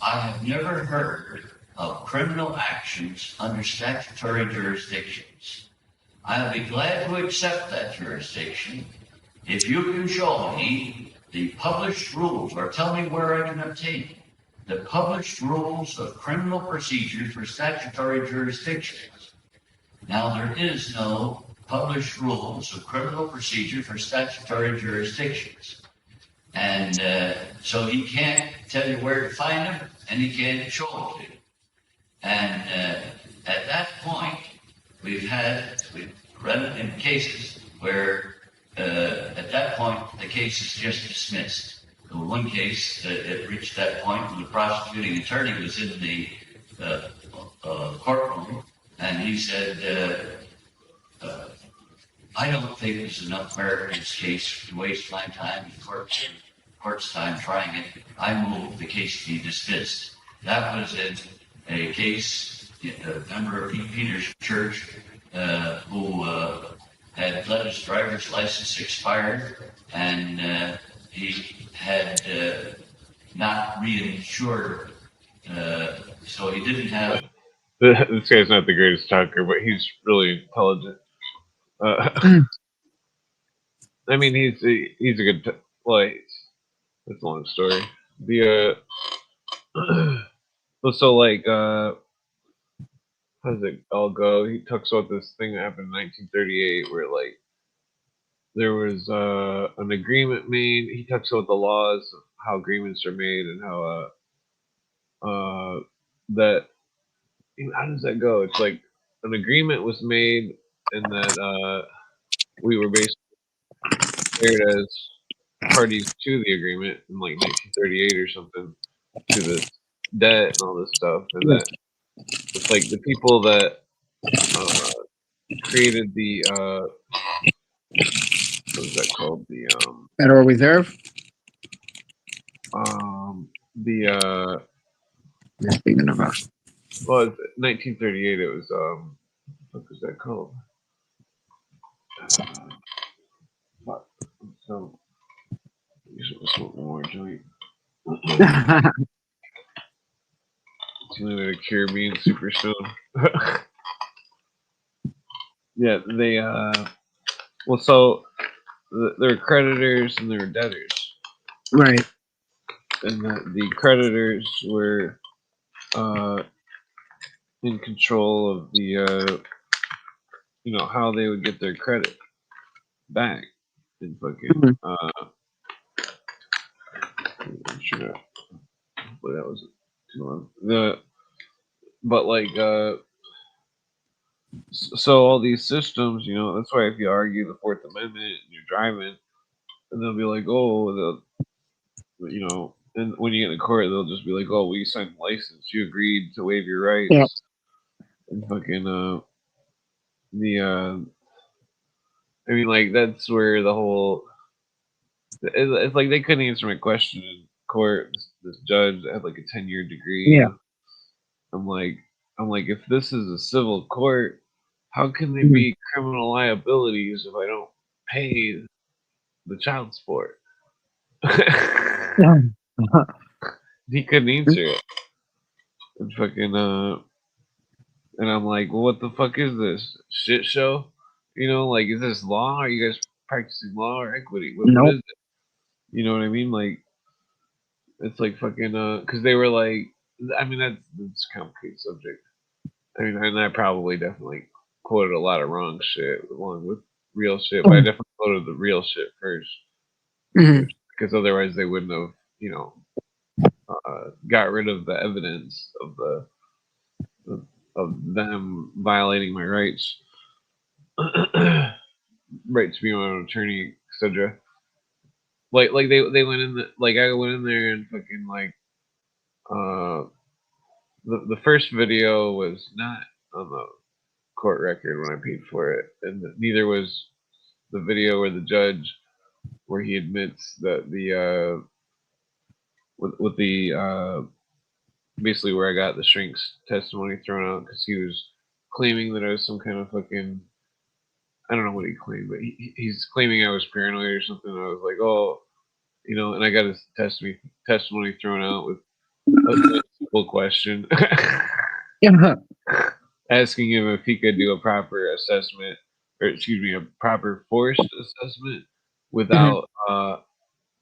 I have never heard of criminal actions under statutory jurisdictions. I'll be glad to accept that jurisdiction if you can show me the published rules, or tell me where I can obtain the published rules of criminal procedure for statutory jurisdictions. Now, there is no published rules of criminal procedure for statutory jurisdictions. And so he can't tell you where to find them, and he can't show them to you. And at that point, we've run in cases where at that point, the case is just dismissed. The one case that reached that point, when the prosecuting attorney was in the courtroom, and he said, I don't think there's enough merit in this case to waste my time, the court's time trying it. I move the case be dismissed. That was in a case, a member of Peter's church who had let his driver's license expire, and he had not reinsured, so he didn't have. This guy's not the greatest talker, but he's really intelligent. I mean, he's a good. It's a long story. So like, how does it all go? He talks about this thing that happened in 1938, where like there was an agreement made. He talks about the laws of how agreements are made and how that. How does that go? It's like an agreement was made, and that we were basically declared as parties to the agreement in like 1938 or something, to this debt and all this stuff, and that it's like the people that created the what was that called? The Federal Reserve. Speaking of well, 1938. It was what was that called? So, smoke more joint. It's the only way to cure being super stoned. Yeah, they well, so there were creditors and there were debtors, right. and the creditors were in control of the how they would get their credit back, and fucking I'm sure hopefully that was too long. But like so all these systems, that's why if you argue the Fourth Amendment and you're driving, and they'll be like, oh, and when you get in court, they'll just be like, oh, well, you signed the license, you agreed to waive your rights, yeah. And fucking I mean, like, that's where the whole it's like they couldn't answer my question in court. This judge had like a 10-year degree. Yeah. I'm like, if this is a civil court, how can there be criminal liabilities if I don't pay the child support? He couldn't answer it. And fucking and I'm like, well, what the fuck is this shit show? Like, is this law? Are you guys practicing law or equity? What is it? You know what I mean? Like, it's like fucking because they were like, I mean, that's a complicated subject. I mean, and I probably definitely quoted a lot of wrong shit along with real shit, but I definitely quoted the real shit first, because otherwise they wouldn't have, got rid of the evidence of them violating my rights, right to be my own attorney, etc. Like they went in I went in there and fucking the first video was not on the court record when I paid for it, and neither was the video where the judge where he admits that the with the basically where I got the shrink's testimony thrown out because he was claiming that I was some kind of fucking, I don't know what he claimed, but he's claiming I was paranoid or something. I was like, oh, and I got his testimony thrown out with a simple question. Asking him if he could do a proper assessment, or excuse me, a proper forced assessment without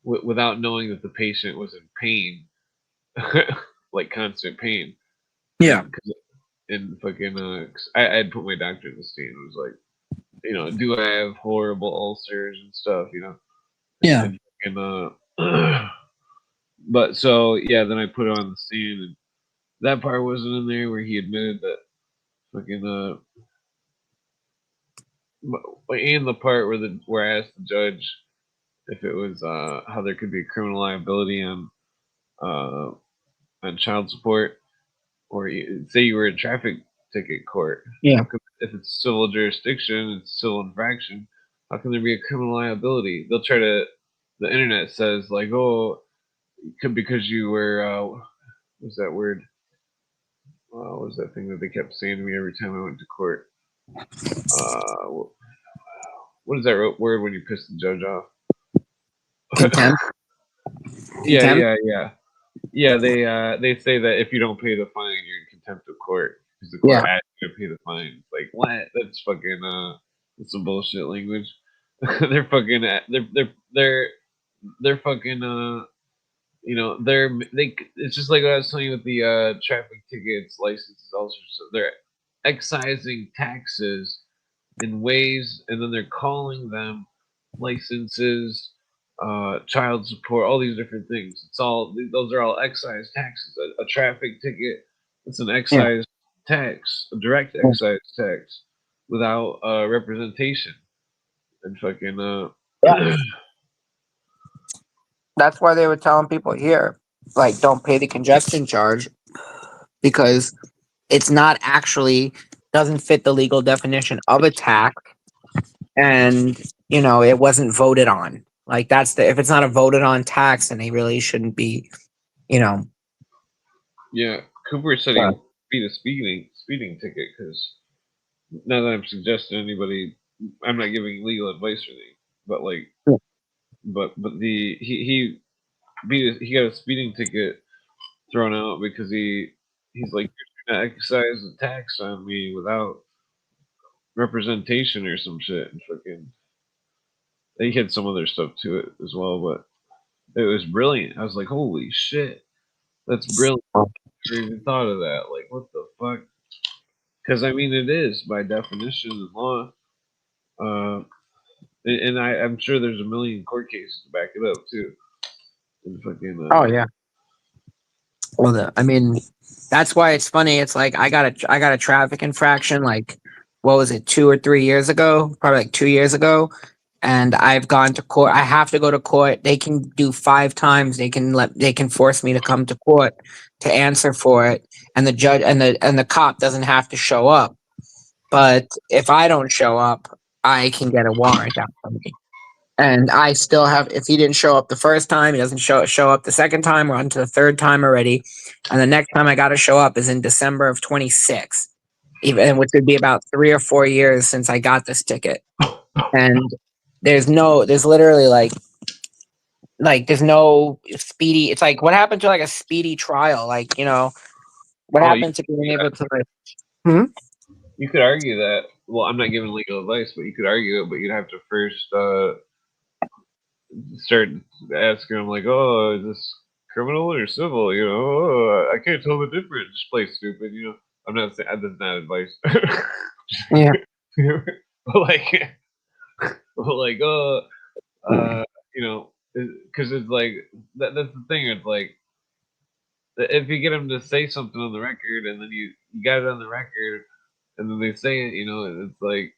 without knowing that the patient was in pain, like constant pain. Yeah. And fucking, I had put my doctor in the stand. It was like, do I have horrible ulcers and stuff? Yeah. And but so yeah, then I put it on the stand, and that part wasn't in there where he admitted that fucking and the part where I asked the judge if it was how there could be criminal liability on child support, or say you were in traffic ticket court. Yeah. If it's civil jurisdiction, it's civil infraction. How can there be a criminal liability? They'll try to. The internet says like, oh, because you were what's that word? What was that thing that they kept saying to me every time I went to court? What is that word when you piss the judge off? Contempt. Yeah. They say that if you don't pay the fine, you're in contempt of court because the court asked you to pay the fine. It's like, what? That's fucking that's some bullshit language. They're fucking they're fucking it's just like what I was telling you with the traffic tickets, licenses, all sorts of. They're excising taxes in ways, and then they're calling them licenses, child support, all these different things. Those are all excise taxes. A traffic ticket, it's an excise tax, a direct excise tax, without representation, and fucking That's why they were telling people here, like, don't pay the congestion charge because it's not actually doesn't fit the legal definition of a tax, and it wasn't voted on. Like if it's not a voted on tax, then they really shouldn't be. Yeah, Cooper said he beat a speeding ticket because not that I'm suggesting anybody. I'm not giving legal advice or anything, but but he got a speeding ticket thrown out because he's like, you're gonna excise the tax on me without representation or some shit, and fucking. He had some other stuff to it as well, but it was brilliant. I was like, holy shit, that's brilliant. I never even thought of that. Like, what the fuck? Because I mean, it is by definition in law. And I'm sure there's a million court cases to back it up too. And fucking, Oh yeah. Well, I mean, that's why it's funny. It's like I got a traffic infraction. Like, what was it, 2 or 3 years ago? Probably like 2 years ago. And I've gone to court. I have to go to court. They can do 5 times. They can force me to come to court to answer for it. And the judge and the cop doesn't have to show up. But if I don't show up, I can get a warrant out for me. And I still have, if he didn't show up the first time, he doesn't show up the second time, we're on to the third time already. And the next time I got to show up is in December of 26, which would be about 3 or 4 years since I got this ticket. And there's literally like there's no speedy. It's like, what happened to like a speedy trial? Like, what happened to being able to like, You could argue that. Well, I'm not giving legal advice, but you could argue it. But you'd have to first start asking them like, "Oh, is this criminal or civil?" I can't tell the difference. Just play stupid. I'm not saying that's not advice. Yeah. but like, you know, because it's like that's the thing. It's like if you get them to say something on the record, and then you got it on the record, and then they say it, you know, it's like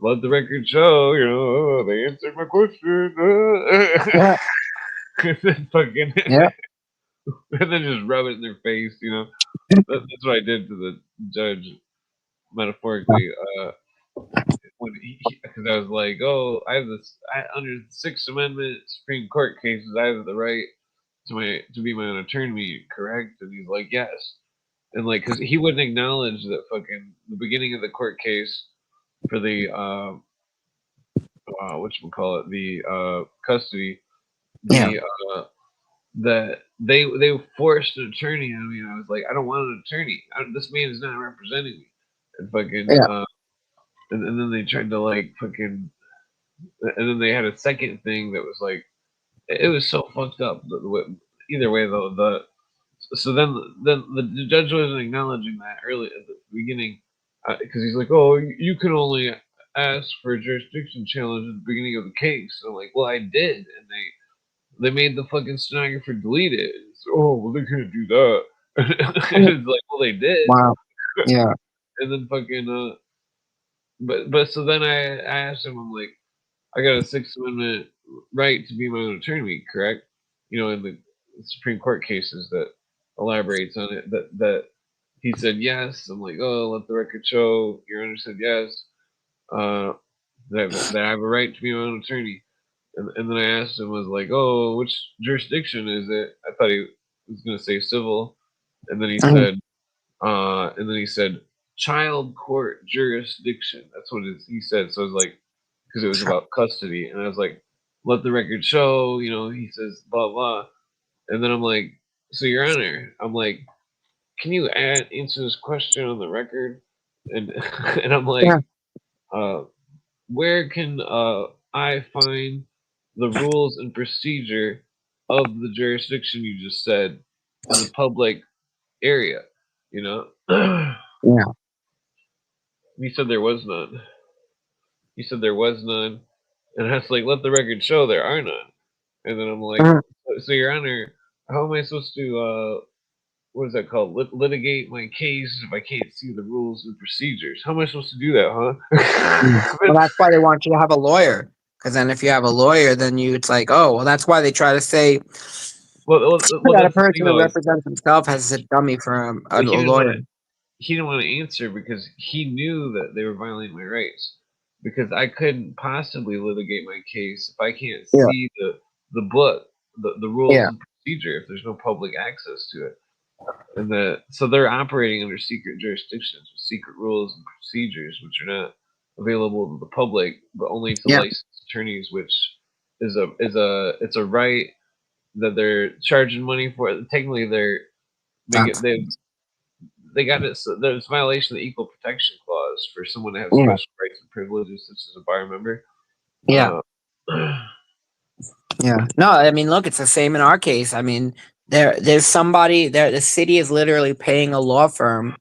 let the record show, you know, oh, they answered my question. Yeah. And then fucking, Yeah. and then just rub it in their face, you know. That's what I did to the judge, metaphorically. When because I was like, oh, I have this under the Sixth Amendment Supreme Court cases, I have the right to be my own attorney, correct? And he's like, yes. And like, because he wouldn't acknowledge that fucking the beginning of the court case for the whatchamacallit, the custody, Yeah. the that they forced an attorney on me, and I was like, I don't want an attorney. This man is not representing me. And fucking Yeah. and then they tried to like fucking, and then they had a second thing that was like, it was so fucked up. Either way though, so then the judge wasn't acknowledging that early at the beginning, because he's like, oh, you can only ask for a jurisdiction challenge at the beginning of the case. So I'm like, well, I did, and they made the fucking stenographer delete it. Oh, well, they couldn't do that. It's like, well, they did. Wow. Yeah. And then fucking but so then I asked him, I'm like, I got a Sixth Amendment right to be my own attorney, correct? You know, in the Supreme Court cases that elaborates on it. That he said yes. I'm like, oh, let the record show. Your Honor said yes. That I have a right to be my own attorney. And then I asked him, was like, oh, which jurisdiction is it? I thought he was going to say civil. And then he said, child court jurisdiction. That's what he said. So I was like, because it was about custody. And I was like, let the record show, you know, he says, blah, blah. And then I'm like, so Your Honor, I'm like, can you answer this question on the record? And and I'm like, where can I find the rules and procedure of the jurisdiction you just said in the public area? You know? Yeah. He said there was none. He said there was none. And I was like, let the record show there are none. And then I'm like, so Your Honor, how am I supposed to what is that called? Litigate my case if I can't see the rules and procedures. How am I supposed to do that, huh? Well, that's why they want you to have a lawyer. Because then if you have a lawyer, then it's like, oh, well, that's why they try to say that a person who represents himself has a dummy for a lawyer. He didn't want to answer because he knew that they were violating my rights. Because I couldn't possibly litigate my case if I can't see the book, the rules and procedure, if there's no public access to it. And so they're operating under secret jurisdictions with secret rules and procedures, which are not available to the public, but only to licensed attorneys, which is a right that they're charging money for. Technically, they got it. So there's violation of the Equal Protection Clause for someone to have special rights and privileges, such as a bar member. Yeah. Yeah. No, I mean, look, it's the same in our case. I mean, there's somebody there. The city is literally paying a law firm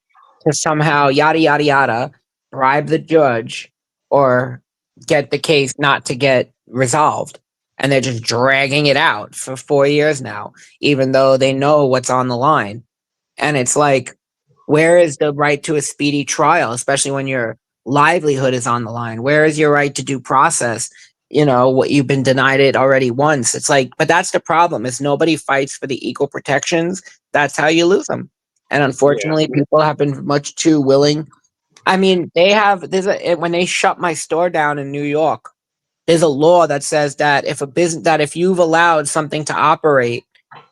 to somehow yada yada yada bribe the judge or get the case not to get resolved, and they're just dragging it out for 4 years now, even though they know what's on the line. And it's like, where is the right to a speedy trial, especially when your livelihood is on the line? Where is your right to due process? You know, what you've been denied it already once. It's like, but that's the problem, is nobody fights for the equal protections. That's how you lose them. And unfortunately, people have been much too willing. I mean, when they shut my store down in New York, there's a law that says that if you've allowed something to operate,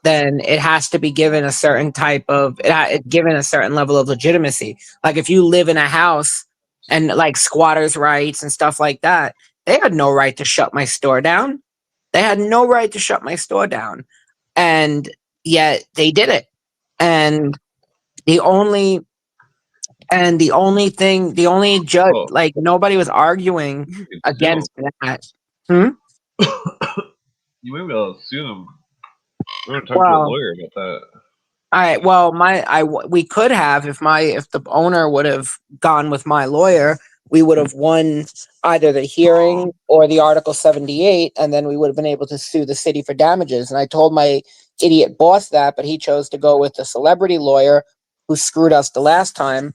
then it has to be given a certain given a certain level of legitimacy. Like if you live in a house and like squatters' rights and stuff like that, they had no right to shut my store down. They had no right to shut my store down. And yet they did it. And the only judge, like nobody was arguing against that. You may be able to sue them. We're gonna talk to a lawyer about that. All right. Well, we could have if the owner would have gone with my lawyer, we would have won either the hearing or the Article 78, and then we would have been able to sue the city for damages. And I told my idiot boss that, but he chose to go with a celebrity lawyer who screwed us the last time.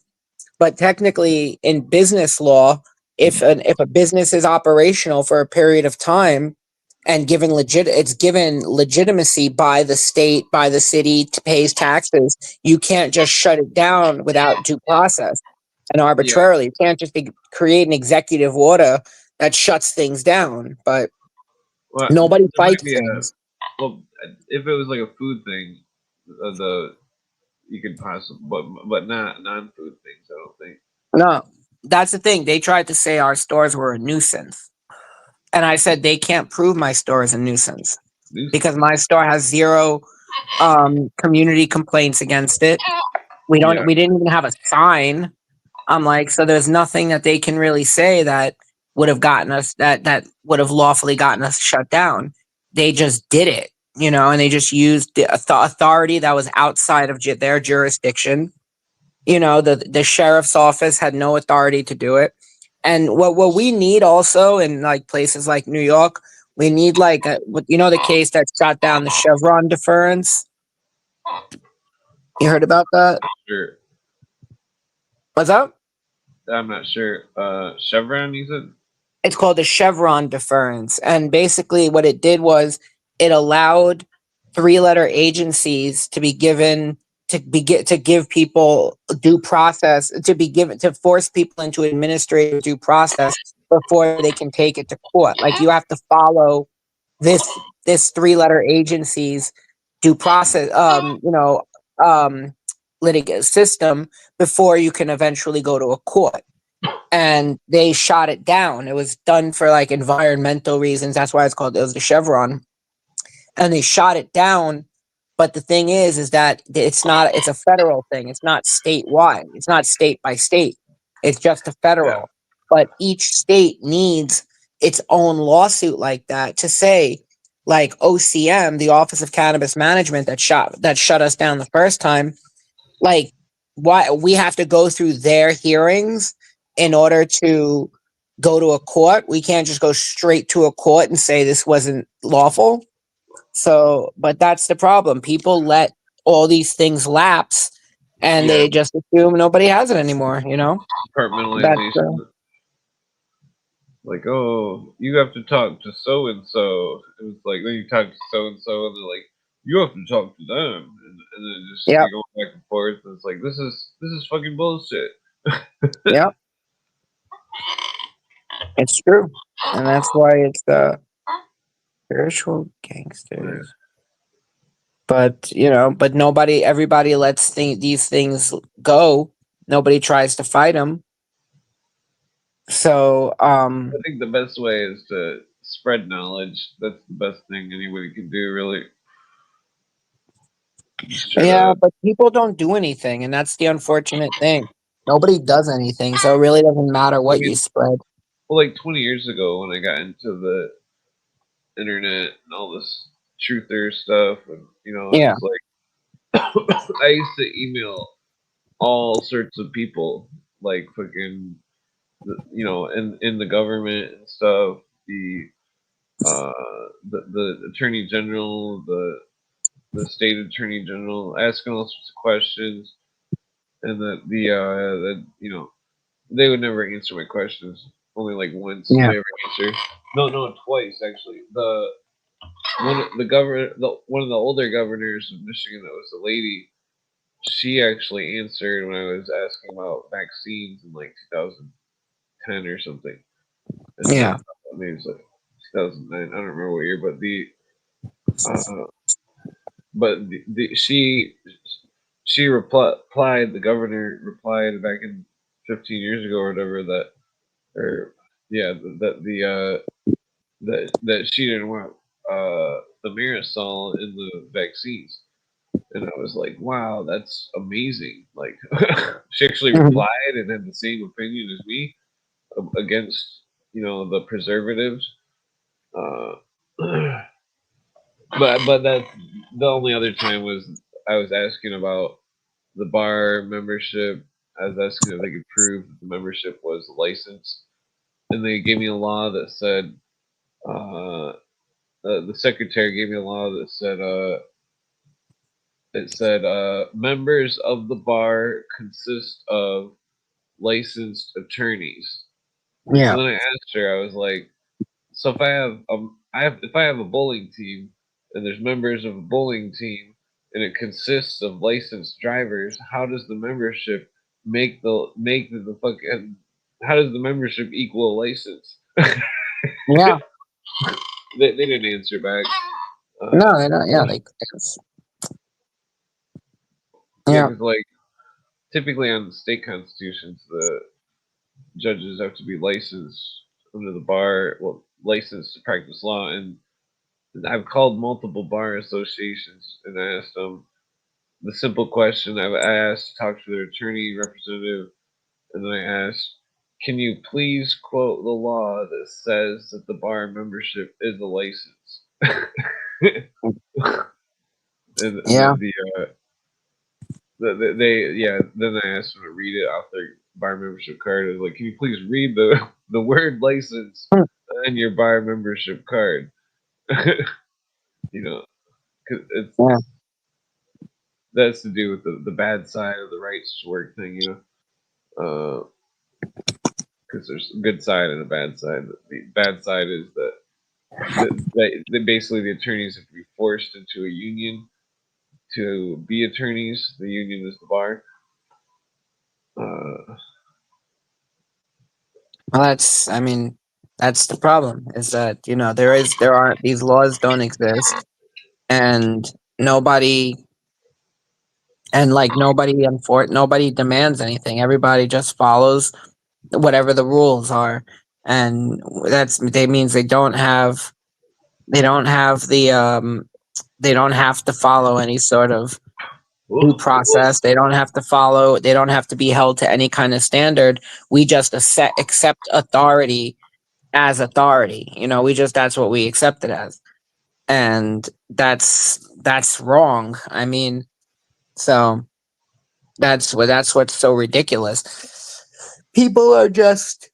But technically, in business law, if a business is operational for a period of time and it's given legitimacy by the state, by the city to pays taxes, you can't just shut it down without due process and arbitrarily. You can't just create an executive order that shuts things down. But Well, nobody there might fights be things. well, if it was like a food thing, the you could possibly, but not non-food things. I don't think. No, that's the thing. They tried to say our stores were a nuisance. And I said they can't prove my store is a nuisance because my store has zero community complaints against it. We didn't even have a sign. I'm like, so there's nothing that they can really say that would have gotten us that would have lawfully gotten us shut down. They just did it, and they just used the authority that was outside of their jurisdiction. The sheriff's office had no authority to do it. And what we need also in like places like New York, we need like the case that shot down the Chevron deference. You heard about that? Sure. What's up? I'm not sure. Chevron, you said? It's called the Chevron deference. And basically what it did was it allowed three-letter agencies to be given to give people due process, to force people into administrative due process before they can take it to court. Like you have to follow this three-letter agency's due process litigant system before you can eventually go to a court. And they shot it down. It was done for like environmental reasons. That's why it was the Chevron. And they shot it down. But the thing is that it's a federal thing. It's not statewide. It's not state by state. It's just a federal. Yeah. But each state needs its own lawsuit like that to say, like OCM, the Office of Cannabis Management that shut us down the first time, like why we have to go through their hearings in order to go to a court. We can't just go straight to a court and say this wasn't lawful. So, but that's the problem. People let all these things lapse and they just assume nobody has it anymore, Compartmentalization. Like, oh, you have to talk to so and so. It was like then you talk to so and so, and they're like, you have to talk to them, and then just Yep. go back and forth. And it's like this is fucking bullshit. Yep. It's true. And that's why it's the spiritual gangsters. But, everybody lets these things go. Nobody tries to fight them. So, I think the best way is to spread knowledge. That's the best thing anybody can do, really. Yeah, but people don't do anything, and that's the unfortunate thing. Nobody does anything, so it really doesn't matter what you spread. Well, like 20 years ago when I got into the internet and all this truther stuff, and it's like I used to email all sorts of people, like fucking, in the government and stuff, the attorney general, the state attorney general, asking all sorts of questions, and they would never answer my questions. Only like once they ever answer. No, twice actually. One of the older governors of Michigan, that was a lady, she actually answered when I was asking about vaccines in like 2010 or something. And maybe it was like 2009. I don't remember what year, but she replied. The governor replied back in 15 years ago or whatever that she didn't want the marisol in the vaccines. And I was like, wow, that's amazing. Like, she actually replied and had the same opinion as me against, the preservatives. But that's the only other time was I was asking about the bar membership, I was asking if they could prove that the membership was licensed, and they gave me a law that said, the secretary gave me a law that said, members of the bar consist of licensed attorneys. And so Yeah. then I asked her, I was like, so if I have a bowling team and there's members of a bowling team and it consists of licensed drivers, how does the membership how does the membership equal a license? Yeah. They didn't answer back. No, they don't. Yeah, Yeah, yeah. because like typically on the state constitutions, the judges have to be licensed under the bar, well, licensed to practice law. And I've called multiple bar associations and asked them the simple question. I asked to talk to their attorney representative, and then I asked, "Can you please quote the law that says that the bar membership is a license?" and Yeah. Then I asked them to read it off their bar membership card. I was like, "Can you please read the word license on your bar membership card?" You know, 'cause Yeah. that's to do with the bad side of the rights to work thing, you know. Because there's a good side and a bad side. The bad side is that basically the attorneys have to be forced into a union to be attorneys. The union is the bar. Well, that's the problem is that, there aren't, these laws don't exist, and nobody, nobody demands anything. Everybody just follows whatever the rules are. And they means they don't have they don't have to follow any sort of due process. They don't have to be held to any kind of standard. We just accept authority as authority. That's what we accept it as. And that's wrong. So that's what's so ridiculous. People are just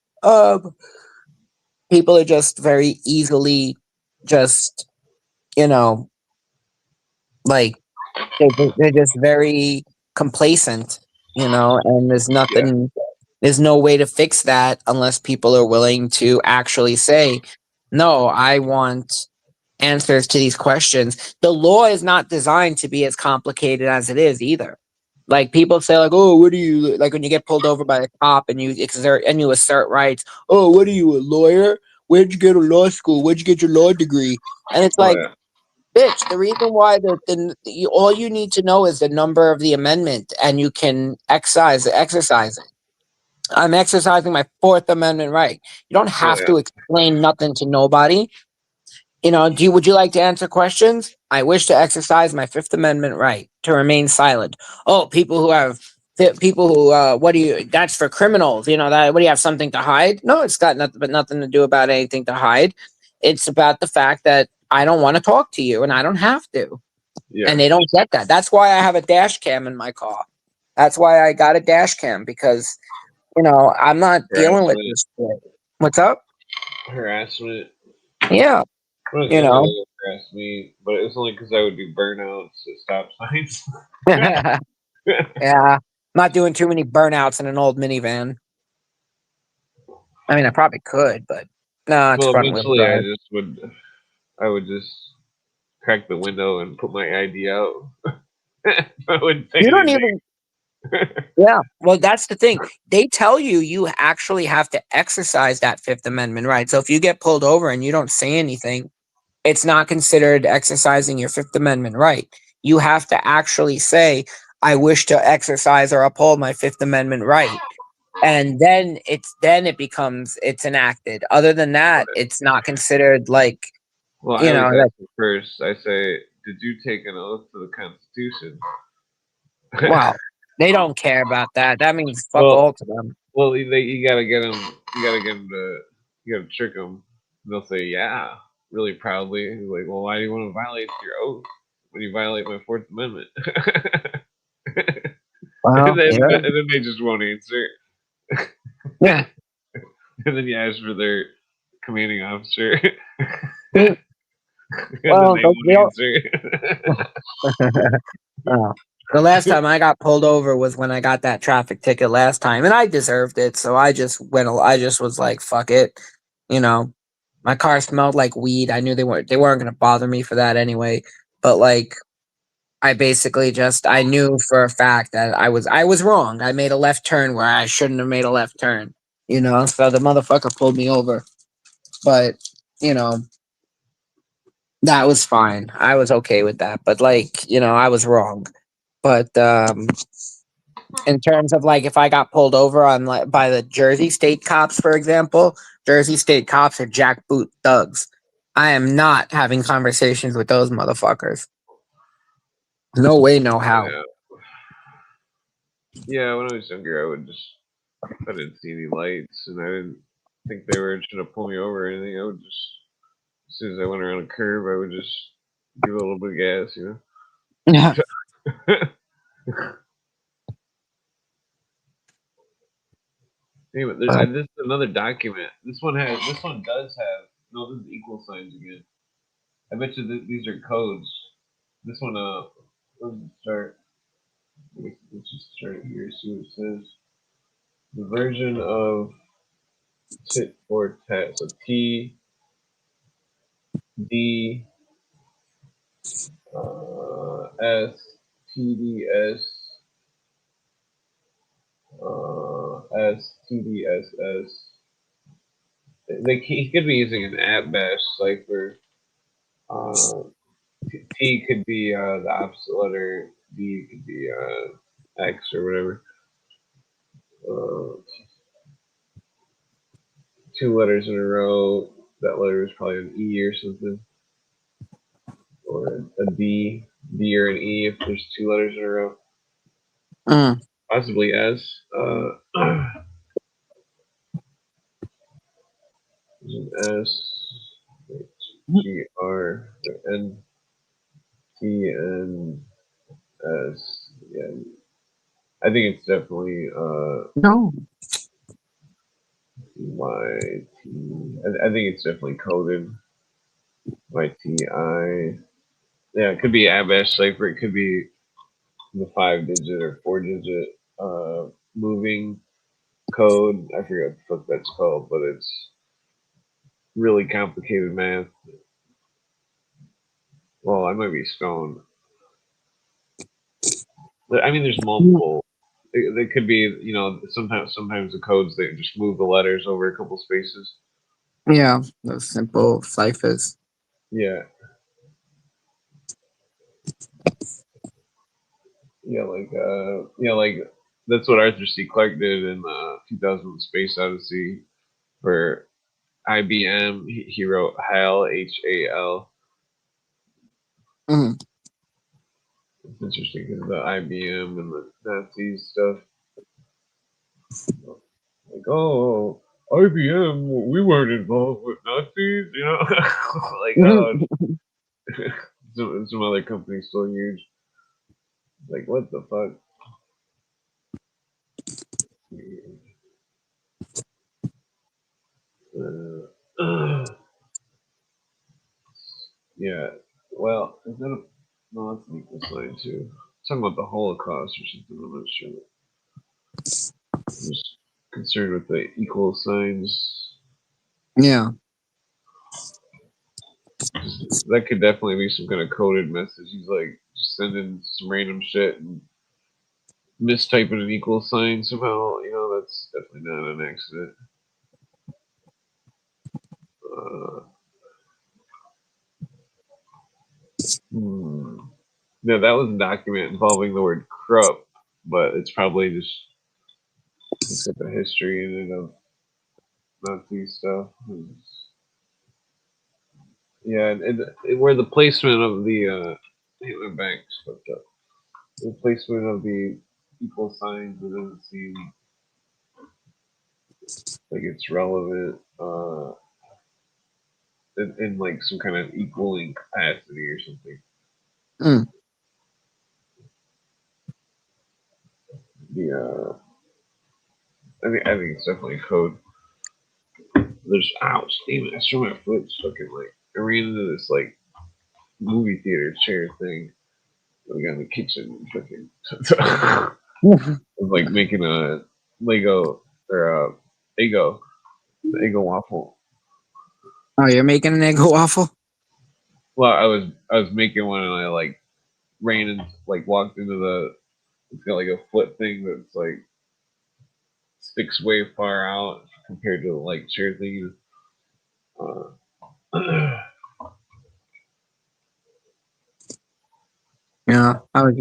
very easily just, you know, like they're just very complacent, and there's no way to fix that unless people are willing to actually say, no, I want answers to these questions. The law is not designed to be as complicated as it is either. Like people say, like, oh, what do you like when you get pulled over by a cop and you assert rights? Oh, what are you, a lawyer? Where'd you go to law school? Where'd you get your law degree? And it's like, Yeah. bitch, the reason why all you need to know is the number of the amendment, and you can exercise it. I'm exercising my Fourth Amendment right. You don't have to explain nothing to nobody. Would you like to answer questions? I wish to exercise my Fifth Amendment right to remain silent. Oh, that's for criminals. What do you have, something to hide? No, it's got nothing to do about anything to hide. It's about the fact that I don't want to talk to you and I don't have to. Yeah. And they don't get that. That's why I have a dash cam in my car. That's why I got a dash cam, because, I'm not dealing with this shit. What's up? Harassment. Yeah. Harass me, but it's only because I would do burnouts at stop signs. Yeah. I'm not doing too many burnouts in an old minivan. I mean, I probably could, but no, it's front wheel Eventually drive. I would just crack the window and put my ID out. I wouldn't say You don't anything. Yeah, well, that's the thing. They tell you actually have to exercise that Fifth Amendment right. So if you get pulled over and you don't say anything, it's not considered exercising your Fifth Amendment right. You have to actually say, I wish to exercise or uphold my Fifth Amendment right. And then it's enacted. Other than that, it's not considered like, Well, I always ask them first. I say, "Did you take an oath to the Constitution?" Well, they don't care about that. That means fuck all to them. Well, you gotta get them. You gotta get them to. You gotta trick them. They'll say, "Yeah," really proudly. He's like, "Well, why do you want to violate your oath when you violate my Fourth Amendment?" Well, yeah. and then they just won't answer. Yeah. And then you ask for their commanding officer. Well, And then they won't we all, answer. oh. The last time I got pulled over was when I got that traffic ticket last time, and I deserved it. So I just went. I just was like, "Fuck it," you know. My car smelled like weed. I knew they weren't gonna bother me for that anyway. But like, I basically just I knew for a fact that I was wrong. I made a left turn where I shouldn't have made a left turn. You know, so the motherfucker pulled me over. But you know, that was fine. I was okay with that. But like, you know, I was wrong. But in terms of like if I got pulled over on like by the Jersey State cops, for example, Jersey State cops are jackboot thugs. I am not having conversations with those motherfuckers. No way, no how. Yeah. Yeah, when I was younger, I would just, if I didn't see any lights and I didn't think they were trying to pull me over or anything, I would just, as soon as I went around a curve, I would just give it a little bit of gas, you Yeah. know? Anyway, this is another document. This one does have, no, this is equal signs again. I bet you these are codes. This one, let's start. Let's just start here, see what it says. The version of tit for tat. So T, D, S, T, D, S, S, T, D, S, S. He could be using an app bash cipher. T could be the opposite letter. D could be X or whatever. Uh, 2 letters in a row. That letter is probably an E or something, or a D or an E if there's 2 letters in a row. Mm. Possibly S. There's an S, G R N T N S. Yeah, I think it's definitely No. Y T. I think it's definitely coded Y T I. Yeah, it could be Abash cipher. It could be the 5-digit or 4-digit moving code. I forget what the fuck that's called, but it's really complicated math. Well, I might be stoned. I mean, there's multiple. They could be, you know, sometimes the codes they just move the letters over a couple spaces. Yeah, those simple ciphers. Yeah, like that's what Arthur C. Clarke did in 2000 Space Odyssey for IBM. He wrote HAL, HAL. Mm. It's interesting because the IBM and the Nazi stuff. Like, oh, IBM, we weren't involved with Nazis, you know? Like, oh, some other companies still huge. Like, what the fuck? Yeah. Well, is that a no? That's an equal sign too. Talking about the Holocaust or something. I'm not sure. I'm just concerned with the equal signs. Yeah. That could definitely be some kind of coded message. He's like just sending some random shit and mistyping an equal sign somehow. You know, that's definitely not an accident. Hmm. Yeah, that was a document involving the word Krupp, but it's probably just it's got the history in it of Nazi stuff. Yeah, and where the placement of the my bank's fucked up. The placement of the equal signs it doesn't seem like it's relevant in like some kind of equaling capacity or something. Mm. the I think it's definitely code. There's ouch, damn it! I sure my foot's fucking like. I ran into this like movie theater chair thing. I got in the kitchen, fucking. I was like making a Lego or a Eggo waffle. Oh, you're making an Eggo waffle? Well, I was making one and I like ran and like walked into the. It's got like a foot thing that's like sticks way far out compared to the like chair thing. Yeah, I was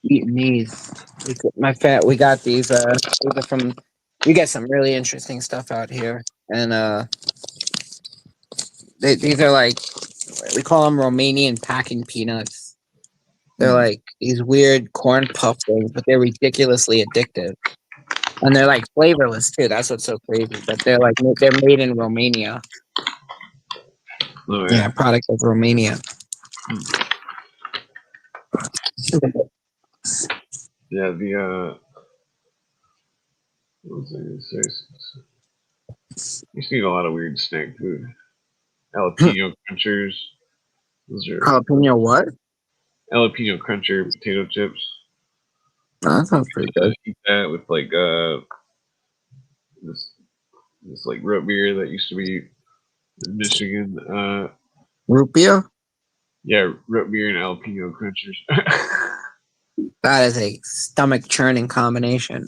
eating these. We got these are from, we get some really interesting stuff out here. And these are like, we call them Romanian packing peanuts. They're like these weird corn puff things, but they're ridiculously addictive. And they're like flavorless too. That's what's so crazy. But they're made in Romania. Oh, Yeah, product of Romania. Yeah, the what was I gonna say? You see a lot of weird snack food. Jalapeno crunchers. Those are Jalapeno what? jalapeno cruncher potato chips. Oh, that sounds pretty good. Eat that with like this like root beer that used to be in Michigan. Root beer? Yeah, root beer and jalapeno crunchers. That is a stomach churning combination.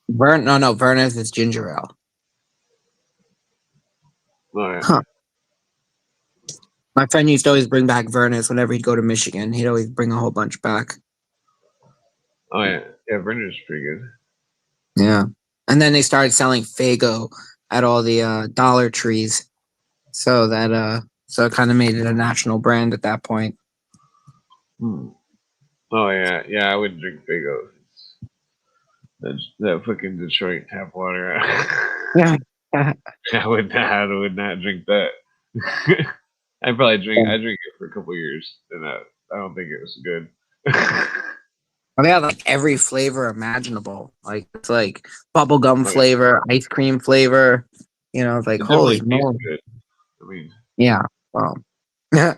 Verner's is ginger ale. Oh, yeah. Huh. My friend used to always bring back Verner's whenever he'd go to Michigan. He'd always bring a whole bunch back. Oh yeah, yeah. Brenner's pretty good. Yeah. And then they started selling Faygo at all the Dollar Trees. So it kind of made it a national brand at that point. Oh yeah, yeah. I would drink Faygo. That fucking Detroit tap water. Yeah. I would not drink that. I drank it for a couple years, and I don't think it was good. They had like every flavor imaginable. Like it's like bubblegum flavor, ice cream flavor. You know, it's like holy moly. I mean, yeah. Well, the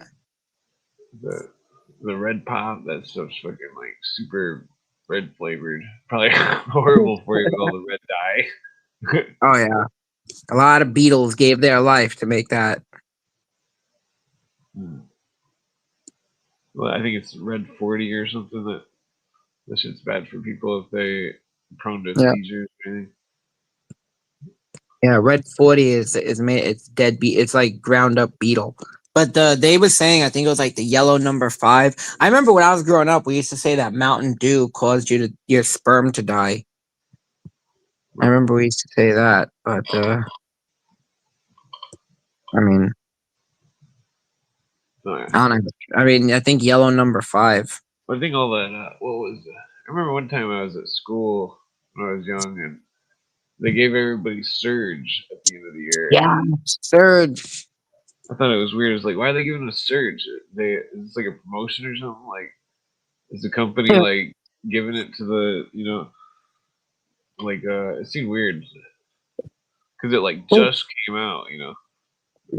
red pop, that stuff's fucking like super red flavored. Probably horrible for you with all the red dye. Oh yeah. A lot of Beatles gave their life to make that. Well, I think it's red 40 or something that shit's bad for people if they prone to seizures or anything. Yeah, red 40 is made. It's dead beet. It's like ground up beetle. But they was saying, I think it was like the yellow number 5. I remember when I was growing up, we used to say that Mountain Dew caused your sperm to die. I remember we used to say that, but I mean, I don't know. I mean, I think yellow number 5. I think all that. What was? I remember one time I was at school when I was young, and they gave everybody Surge at the end of the year. Yeah, Surge. I thought it was weird. It's like, why are they giving us Surge? It's like a promotion or something. Like, is the company like giving it to the like it seemed weird because it like just came out. It's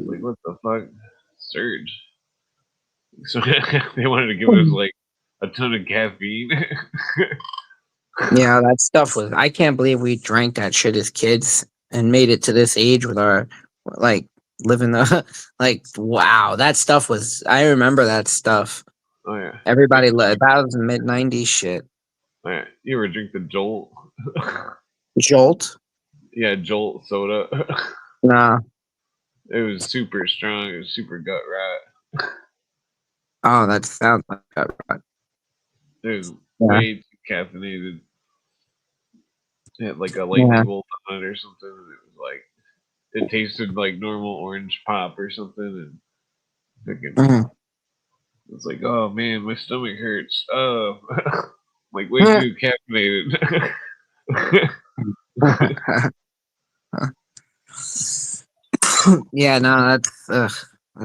like what the fuck, Surge. So they wanted to give us like a ton of caffeine. Yeah, that stuff was. I can't believe we drank that shit as kids and made it to this age with our like living the like. Wow, that stuff was. I remember that stuff. Oh yeah, Everybody loved that was mid '90s shit. Oh, yeah. You ever drink the Jolt? Jolt? Yeah, Jolt soda. Nah. It was super strong. It was super gut rat. Oh, that sounds like that. Right. It was way too caffeinated. It had like a lightning bolt on it or something. And it was like it tasted like normal orange pop or something. And freaking, it's like, oh man, my stomach hurts. Oh, like way too caffeinated. Yeah, no, that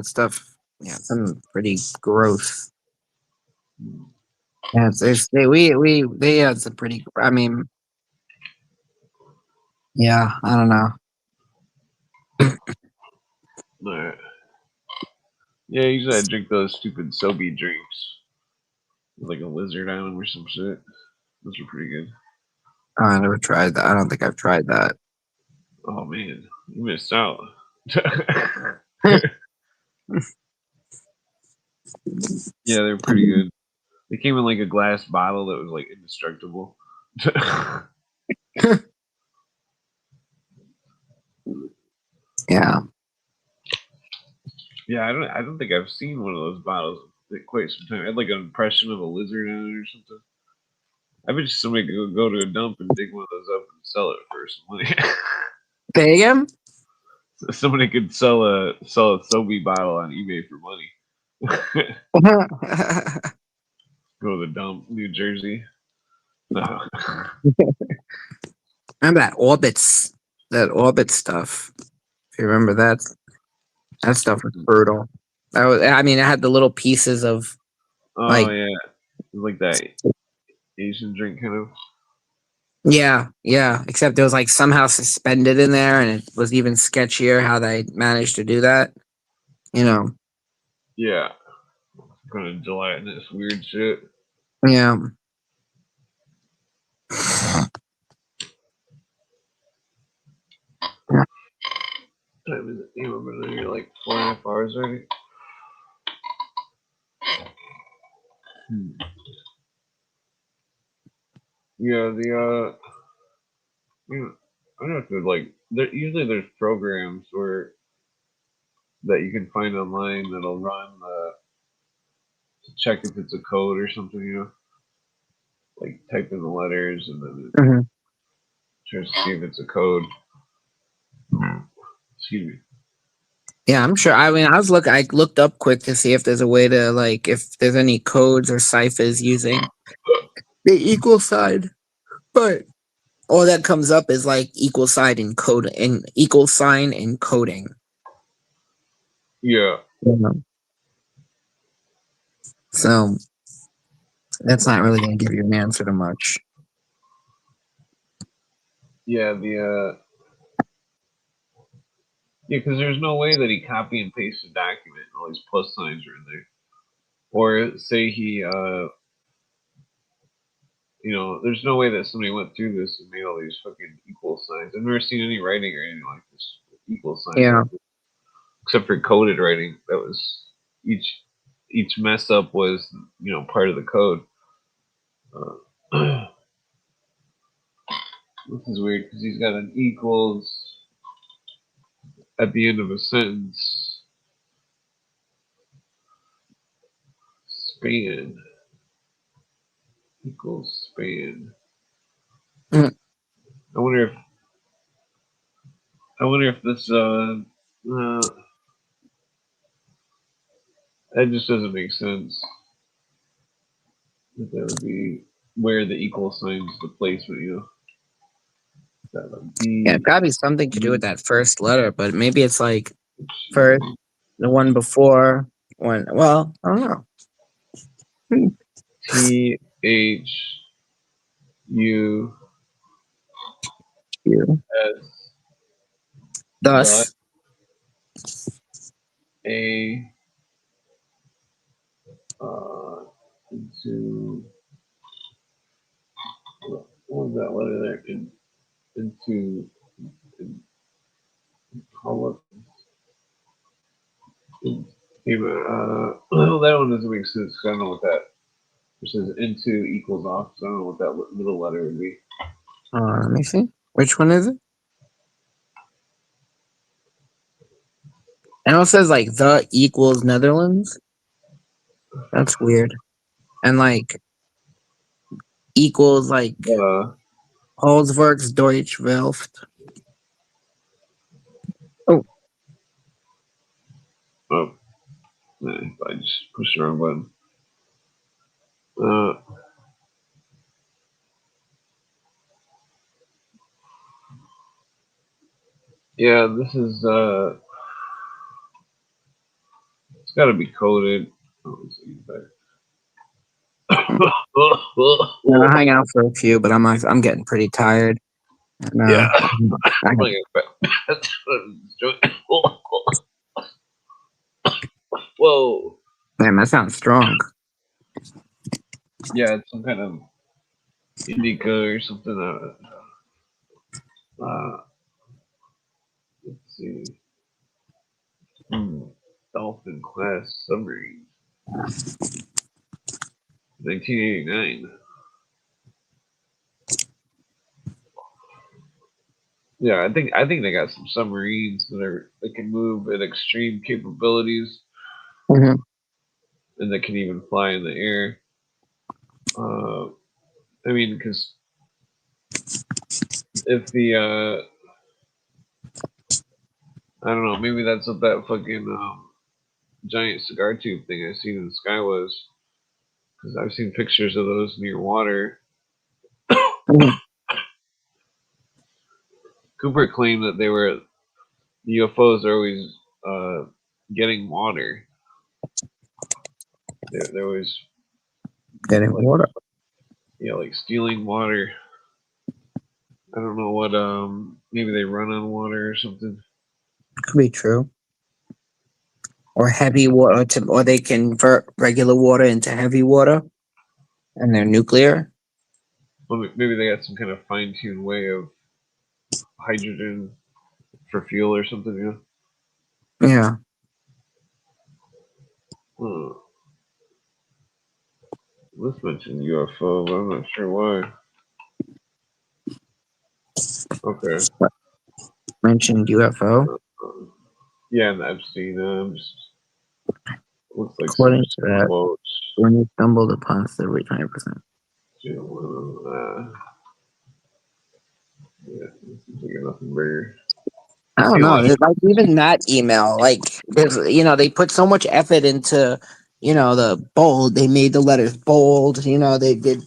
stuff. Yeah, something pretty gross. Yeah, they had some pretty. I mean, yeah, I don't know. Alright. Yeah, usually I drink those stupid Sobe drinks. Like a lizard island or some shit. Those are pretty good. Oh, I never tried that. I don't think I've tried that. Oh man, you missed out. Yeah, they're pretty good. They came in like a glass bottle that was like indestructible. Yeah. Yeah, I don't think I've seen one of those bottles in quite some time. I had like an impression of a lizard on it or something. I bet somebody could go to a dump and dig one of those up and sell it for some money. Say again? Somebody could sell a Sobe bottle on eBay for money. Go to the dump, New Jersey. No. Remember that orbit stuff? If you remember that stuff was brutal. I mean, it had the little pieces of Oh like, yeah, like that Asian drink kind of. yeah. Except it was like somehow suspended in there, and it was even sketchier how they managed to do that. You know? Yeah, kind of gelatinous weird shit. Yeah. Time is it? Damn, I've been here like 4.5 hours already. Yeah, I don't know if there's like usually there's programs where that you can find online that'll run to check if it's a code or something. Like type in the letters and then it Mhm. tries to see if it's a code. Excuse me. Yeah, I'm sure. I mean, I looked up quick to see if there's a way to like if there's any codes or ciphers using the equal sign, but all that comes up is like equal sign encoding. Yeah, Yeah. So that's not really going to give you an answer to much. yeah, because there's no way that he copy and paste a document and all these plus signs are in there. Or say he there's no way that somebody went through this and made all these fucking equal signs. I've never seen any writing or anything like this with equal signs. Yeah. Except for coded writing. That was each mess up was part of the code. This is weird because he's got an equals at the end of a sentence. Span equals span. Mm. I wonder if this that just doesn't make sense. That would be where the equal signs the placement. That would be Yeah, it's got to be something to do with that first letter, but maybe it's like first, the one before, one. Well, I don't know. T H U You. S dot Thus, A into what was that letter there? Into call it. Well, that one doesn't make sense. I don't know what that. It says into equals off. So I don't know what that middle letter would be. let me see. Which one is it? And it says like the equals Netherlands. That's weird. And like equals like Holzwerks Deutsch Welt. Oh, Oh, I just pushed the wrong button. Yeah, this is it's got to be coded. Oh, let's see I'll hang out for a few, but I'm getting pretty tired. No, Yeah. I, Whoa. damn, that sounds strong. Yeah, it's some kind of indica or something. Let's see. Dolphin class submarine. 1989. Yeah, I think they got some submarines that can move at extreme capabilities, Mm-hmm. and that can even fly in the air. I mean, because if the I don't know, maybe that's what that fucking giant cigar tube thing I seen in the sky was. Because I've seen pictures of those near water. Mm-hmm. Cooper claimed that the UFOs are always getting water. They're always Getting like, water. yeah, like stealing water. I don't know what maybe they run on water or something. Could be true. Or heavy water, or they convert regular water into heavy water, and they're nuclear. Well, maybe they got some kind of fine-tuned way of hydrogen for fuel or something. You Yeah. know? Let's mention UFO, but I'm not sure why. Okay. Mentioned UFO. Yeah, and Epstien. Just looks like some According to that, quote. when you stumbled upon every 20%. Yeah, this is like nothing bigger. I don't know. Like even that email, like there's, they put so much effort into, the bold. They made the letters bold. They did.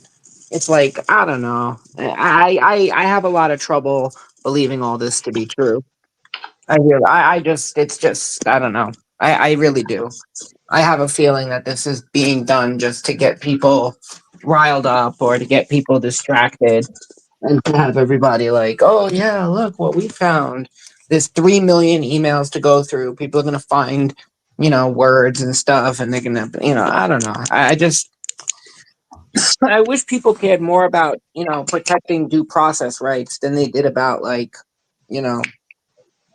It's like I don't know. I have a lot of trouble believing all this to be true. I just it's just I don't know. I really do. I have a feeling that this is being done just to get people riled up or to get people distracted and to have everybody like, oh yeah, look what we found. There's 3 million emails to go through. People are gonna find, words and stuff, and they're gonna, I don't know. I just, I wish people cared more about, protecting due process rights than they did about like, you know,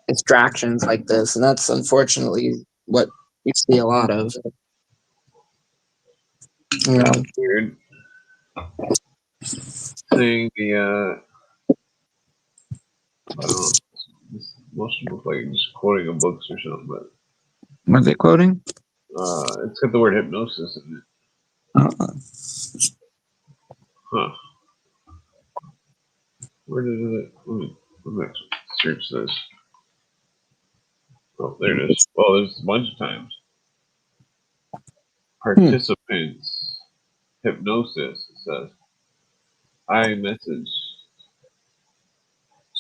distractions like this, and that's unfortunately what we see a lot of. You know, Weird. Saying I don't know. Most people like just quoting a books or something, but what are they quoting? it's got the word hypnosis in it. Uh, Huh. Where did it? Let me search this. Oh, there it is. Well, there's a bunch of times. Participants. Hypnosis, it says. iMessage.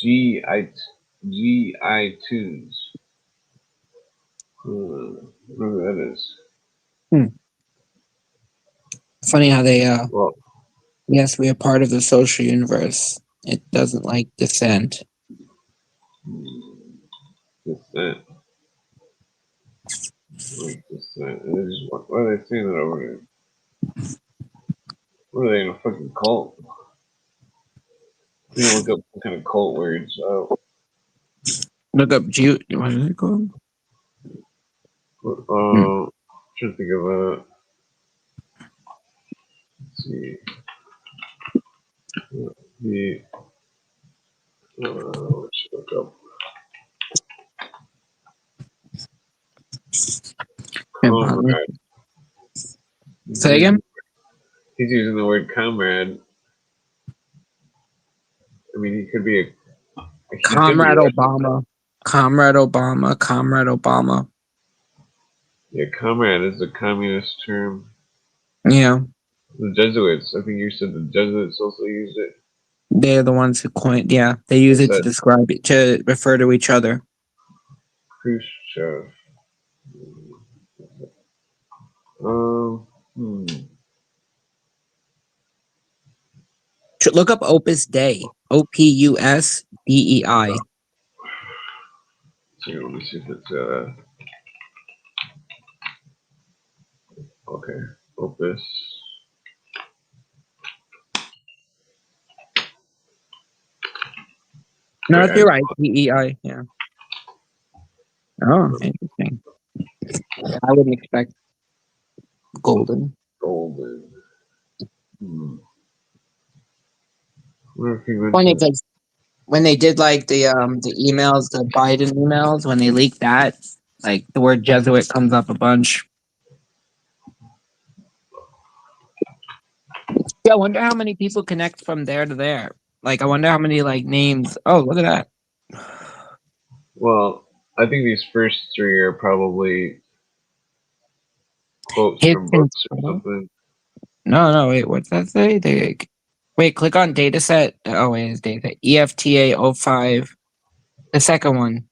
G iTunes. Whatever that is. Funny how they Well, yes, we are part of the social universe. It doesn't like dissent. dissent. Like dissent. Why are they saying that over there? What are they in a fucking cult? You know, look up some kind of cult words. Look up Jew. What is it called? Trying to think of let's see. The what should I look up? Comrade. Say again. He's using the word comrade. I mean, he could be a Comrade Obama. Comrade Obama. Comrade Obama. Yeah, comrade is a communist term. Yeah. The Jesuits, I think you said the Jesuits also used it. They're the ones who coined. Yeah, they use it to describe it, to refer to each other. Khrushchev. Look up Opus Dei. OPUSDEI. So let me see if it's okay. Opus. No, Wait, you're right. DEI. Yeah. Oh, interesting. I wouldn't expect golden. Golden. Funny because when they did like the emails, the Biden emails, when they leaked that, like the word Jesuit comes up a bunch. Yeah, I wonder how many people connect from there to there. Like, I wonder how many like names. Oh, look at that. Well, I think these first three are probably quotes His from books or something. No, wait, what's that say? Wait, click on dataset. Oh, wait, it's dataset. EFTA05. The second one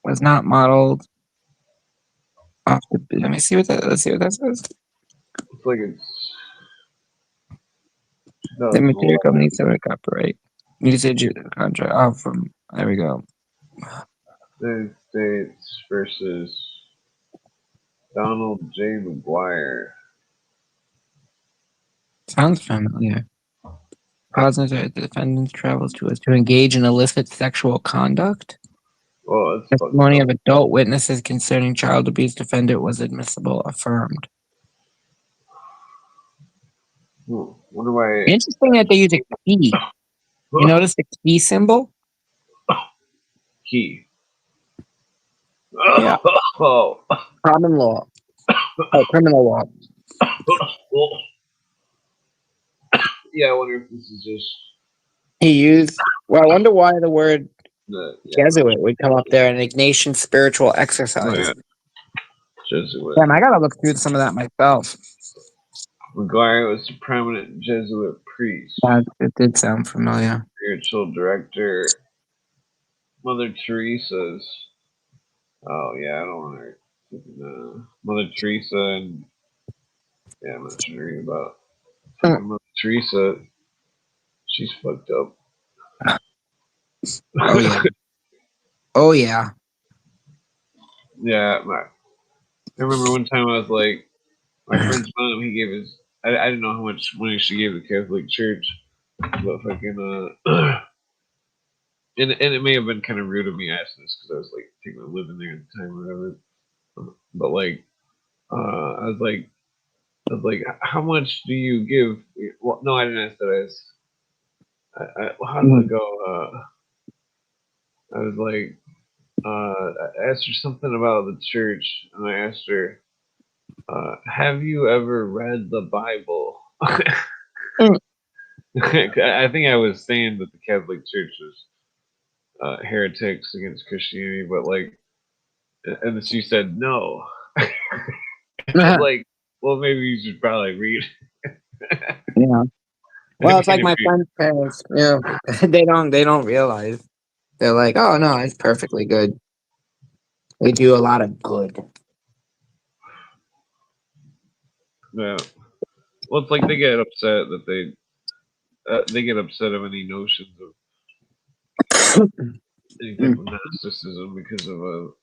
was not modeled. Let me see what that. Let's see what that says. It's like it's. The material company needs to copyright usage contract. Oh, from there we go. United States versus Donald J. McGuire. Sounds familiar. Positive the defendant travels to us to engage in illicit sexual conduct. Oh, that's Testimony of adult witnesses concerning child abuse defendant was admissible, affirmed. What do I? Interesting that they use a key. You notice the key symbol? Key. Yeah. Oh. Common law. Oh, criminal law. Yeah, I wonder if this is just. He used. Well, I wonder why the word Yeah. Jesuit would come up there in Ignatian spiritual exercise. Oh, yeah. Jesuit. Damn, I gotta look through some of that myself. McGuire was a prominent Jesuit priest. Yeah, it did sound familiar. Spiritual director. Mother Teresa's. Oh yeah, I don't want to. Mother Teresa and yeah, I'm not sure to read about Mother Teresa. She's fucked up. Oh yeah. Oh yeah. Yeah, I remember one time I was like, my friend's mom. He gave his. I didn't know how much money she gave the Catholic Church, but fucking and it may have been kind of rude of me asking this because I was like thinking of living there at the time or whatever. But like, I was like, how much do you give? Well, no, I didn't ask that. How did it go? I was like, I asked her something about the church, and I asked her, have you ever read the Bible? I think I was saying that the Catholic Church was heretics against Christianity, but like, and then she said no. I'm like, well, maybe you should probably read. Yeah. Well, it's like my friend's parents. Yeah, they don't realize. They're like, oh no, it's perfectly good. They do a lot of good. Yeah. Well, it's like they get upset that they get upset of any notions of any type of Gnosticism because of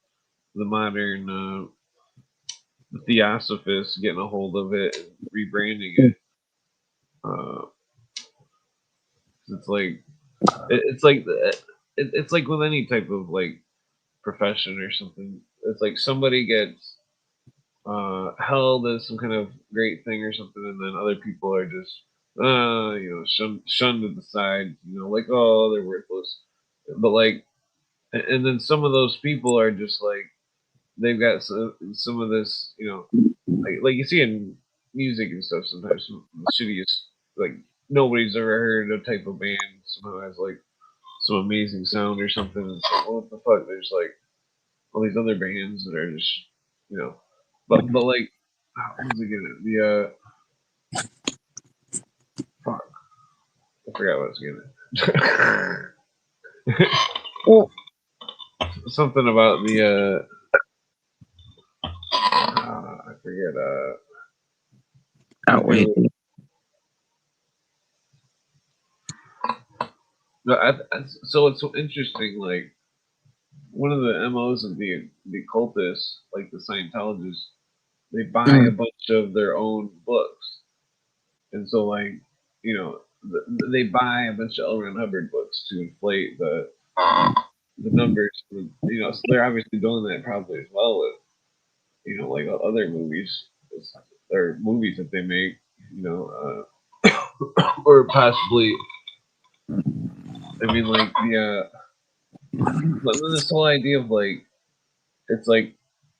the modern theosophists getting a hold of it and rebranding it. It's like it's like with any type of like profession or something. It's like somebody gets held as some kind of great thing or something, and then other people are just shunned to the side. Like, oh, they're worthless. But like, and then some of those people are just like they've got some of this, like you see in music and stuff. Sometimes the shittiest, like nobody's ever heard of type of band somehow has like some amazing sound or something. And it's like, what the fuck? There's like all these other bands that are just, but like, what was it getting? Fuck, I forgot what I was getting. Something about the I forget. Oh wait. No, so it's so interesting. Like one of the MOs of the cultists, like the Scientologists, they buy a bunch of their own books, and so like they buy a bunch of L. Ron Hubbard books to inflate the numbers. So they're obviously doing that probably as well with like other movies or movies that they make. Or possibly. I mean, like this whole idea of like it's like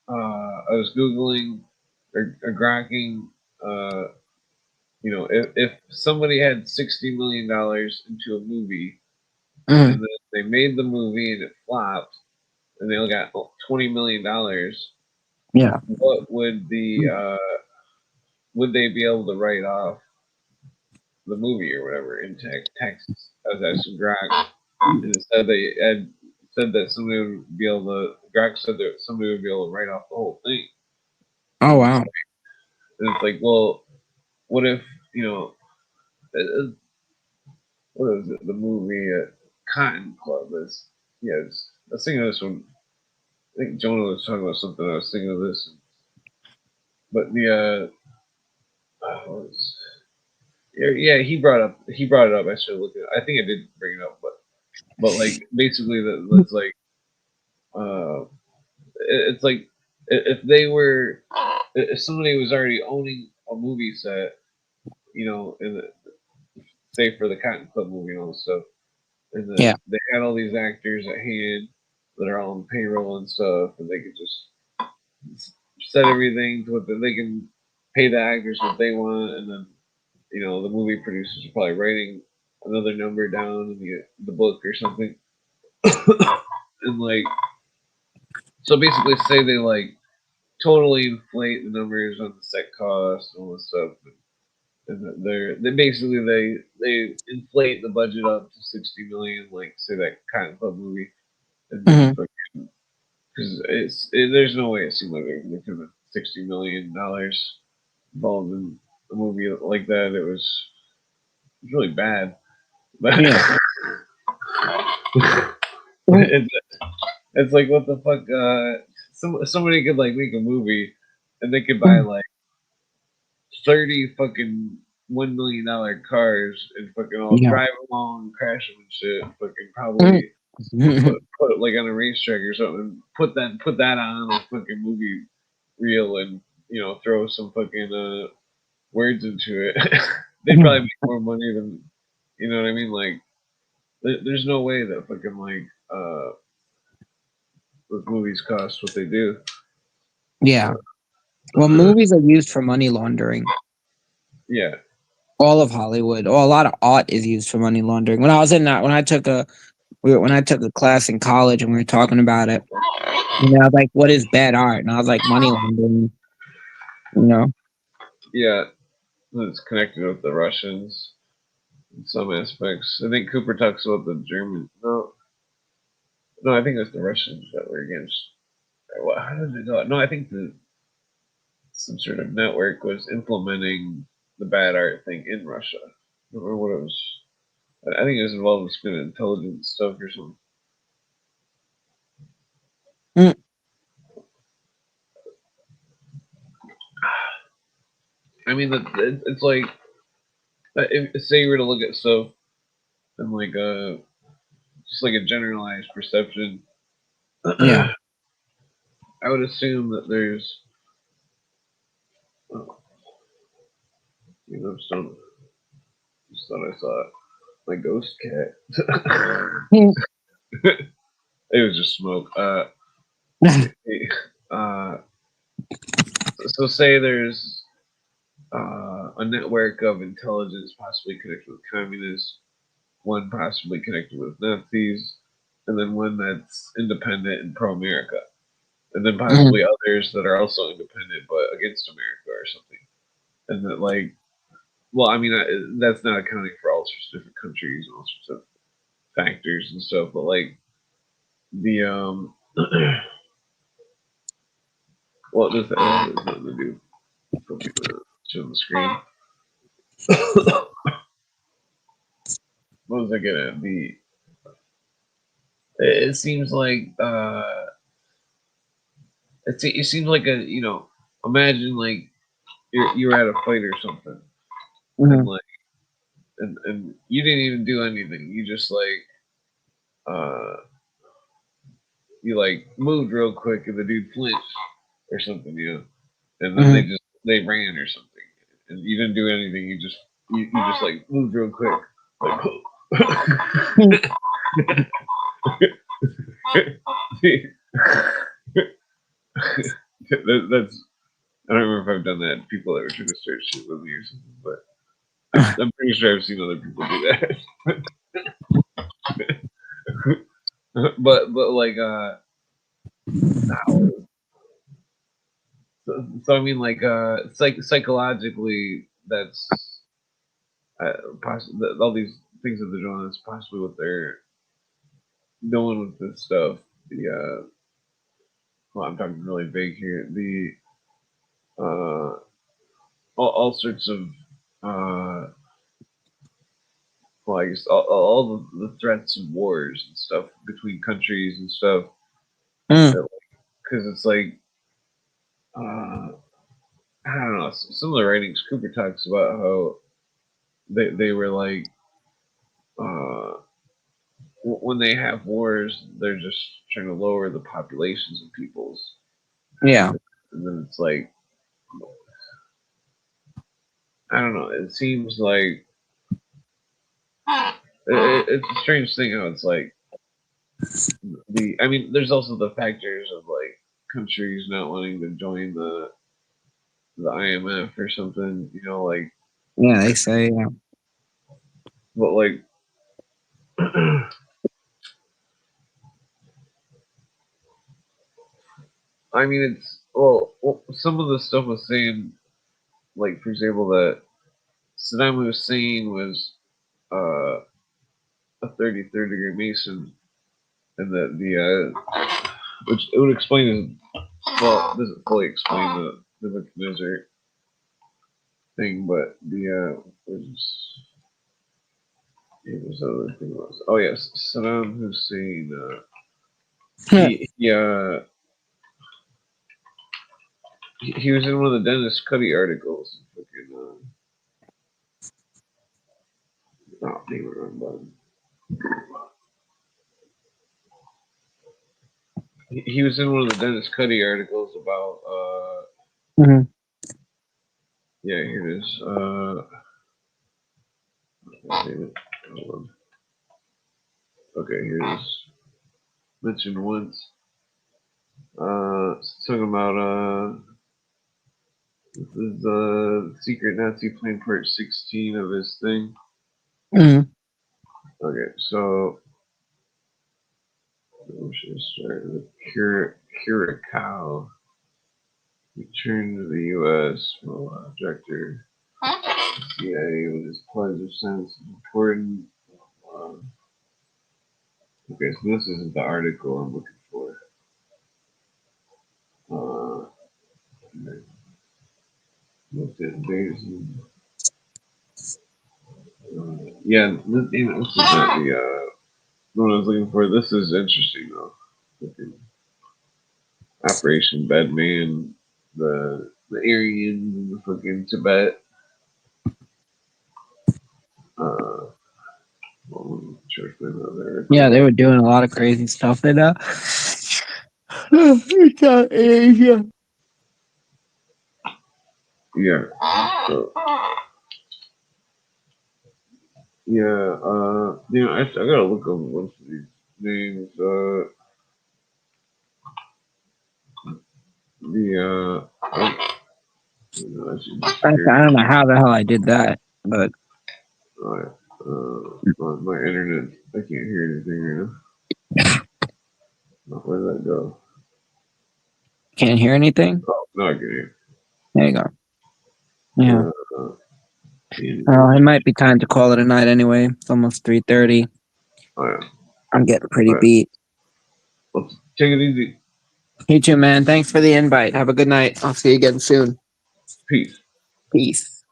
I was googling or grokking. If somebody had $60 million into a movie and then they made the movie and it flopped and they only got $20 million, Yeah. what would would they be able to write off the movie or whatever in taxes? I was asking Grok, and it said they had said that somebody would be able to. Grok said that somebody would be able to write off the whole thing. Oh wow. And it's like, well, what if what is it? The movie Cotton Club is. Yes, I was thinking of this one. I think Jonah was talking about something. I was thinking of this, but yeah, he brought it up. I should look at it. I think I did bring it up, but like basically that's like it's like if somebody was already owning a movie set, and say for the Cotton Club movie and all this stuff, and then they had all these actors at hand that are all on payroll and stuff, and they could just set everything to what they can pay the actors what they want, and then the movie producers are probably writing another number down in the book or something, and like so basically say they like totally inflate the numbers on the set cost and all this stuff. And they basically they inflate the budget up to 60 million, like say that Cotton Club movie, and then because there's no way it seemed like there could have been $60 million involved in a movie like that. It was really bad, but it's like what the fuck. Somebody could like make a movie, and they could buy like 30 fucking $1 million cars and fucking all drive along, crash them and shit. Fucking probably put it like on a racetrack or something. Put that on a fucking movie reel and throw some fucking words into it. They'd probably make more money than what I mean. Like there's no way that fucking like those movies cost what they do. Yeah. Well, movies are used for money laundering. Yeah. All of Hollywood, or a lot of art is used for money laundering. When I was in that, when I took a class in college and we were talking about it, I was like, "What is bad art?" And I was like, "Money laundering." Yeah, it's connected with the Russians in some aspects. I think Cooper talks about the German. No, I think it was the Russians that were against. How did it go? No, I think some sort of network was implementing the bad art thing in Russia. I don't remember what it was. I think it was involved with some intelligence stuff or something. I mean, it's like say you were to look at stuff and like just like a generalized perception. Yeah. I would assume that there's. Just thought I saw my ghost cat. It was just smoke. So say there's a network of intelligence possibly connected with communists, one possibly connected with Nazis, and then one that's independent and pro-America, and then possibly others that are also independent but against America or something. And that like, well, I mean, that's not accounting for all sorts of different countries and all sorts of factors and stuff, but like the well, this has nothing to do. Show on the screen. What was I getting at? it seems like it seems like a imagine like you're at a fight or something, and Mhm. like and you didn't even do anything. You just like you like moved real quick and the dude flinched or something, and then Mhm. they ran or something, and you didn't do anything. You just like moved real quick, like. That's I don't remember if I've done that to people that were trying to start shit with me or something, but I'm pretty sure I've seen other people do that. but like so I mean like psychologically that's possibly all these things that they're doing is possibly what they're doing with this stuff. The well, I'm talking really big here. The all sorts of well, I guess all the threats of wars and stuff between countries and stuff. Mm. Because it's like I don't know. Some of the writings Cooper talks about how they were like uh, when they have wars, they're just trying to lower the populations of peoples, Yeah. and then it's like I don't know. It seems like it's a strange thing how it's like I mean, there's also the factors of like countries not wanting to join the IMF or something, like Yeah, they say. Yeah. but like I mean it's some of the stuff was saying like for example that Saddam Hussein was uh, a 33rd degree Mason and that which it would explain well doesn't fully explain the Nebuchadnezzar thing but was other thing was oh yes Saddam Hussein he he was in one of the Dennis Cuddy articles. Fucking, oh, damn it, wrong button. He was in one of the Dennis Cuddy articles about, Mhm. yeah, here it is. Damn it. Hold on. Okay, here it is. Mentioned once. It's talking about, this is Secret Nazi Plan Part 16 of his thing. Mhm. Okay, so, we should start with Curacao. Returned to the U.S. while director CIA with his pledge of sense is important. Okay, so this isn't the article I'm looking for. Uh, looked at days and, yeah, this is not the one I was looking for. This is interesting though. Looking, Operation Bedman, the Aryans in the fucking Tibet. Church there. Yeah, they were doing a lot of crazy stuff. And Asia. Yeah. So, yeah, I gotta look up a bunch of these names. I should just I hear. don't know how the hell I did that, but Alright, my internet, I can't hear anything right now. Where did that go? can't hear anything. Oh, no, I can hear. There you go. Yeah. Uh, It might be time to call it a night anyway. It's almost 3:30. oh, yeah. I'm getting pretty Alright, beat. let's take it easy. You too, man. Thanks for the invite. Have a good night. I'll see you again soon. Peace. Peace.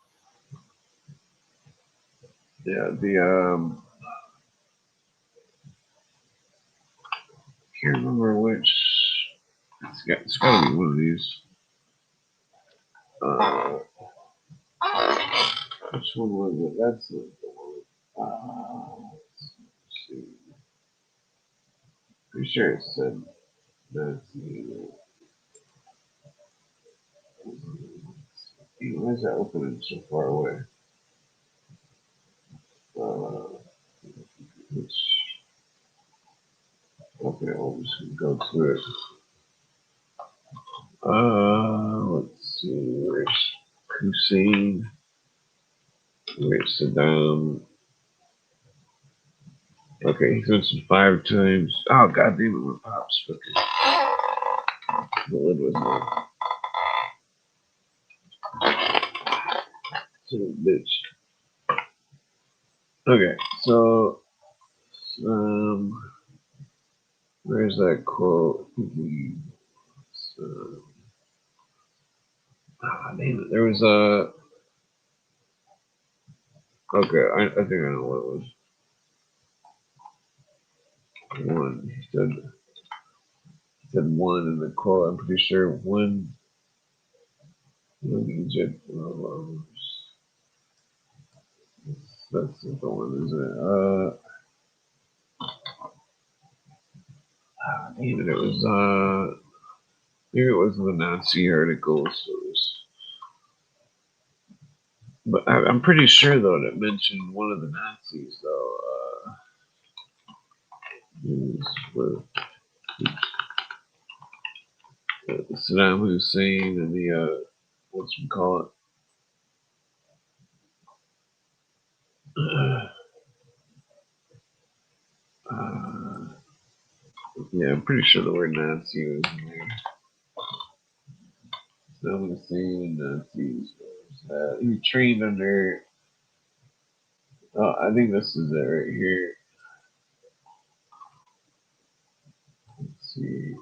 Yeah, can't remember which. It's gotta be one of these. Which one was it? That's the one. Let's see. Pretty sure it said Nazi. Why is that opening so far away? Which, okay, I'll just go to it. Let's see. Where's Hussein? Where's Saddam? Okay, he's mentioned 5 times. Oh, god damn it, my pops. Okay. The lid was on. Son of a bitch. Okay, so, where's that quote? Damn it, there was a. Okay, I think I know what it was. One. He said one in the quote. I'm pretty sure one. Egypt. That's the one, isn't it? Damn it, it was maybe it was the Nazi article. So it was, but I'm pretty sure though it mentioned one of the Nazis though. With Saddam Hussein and the what's we call it? Yeah, I'm pretty sure the word Nazi was in there. Saddam Hussein and Nazis. He trained under. Oh, I think this is it right here. Let's see.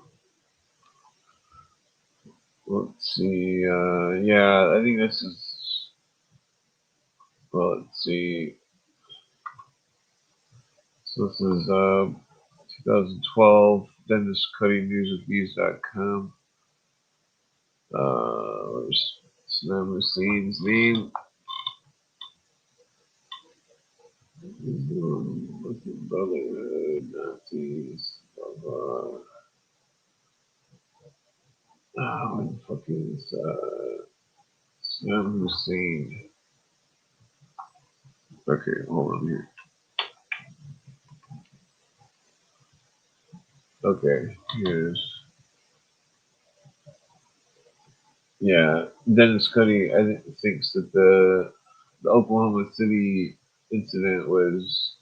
Let's see. Yeah, I think this is. Well, let's see. So this is 2012. Dennis Cuddy newswithviews.com. Where's Saddam Hussein's name? Muslim Brotherhood, Nazis. Oh, what the fuck is Saddam Hussein? Okay, hold on here. Okay, here's. Yeah, Dennis Cuddy, I think, thinks that the Oklahoma City incident was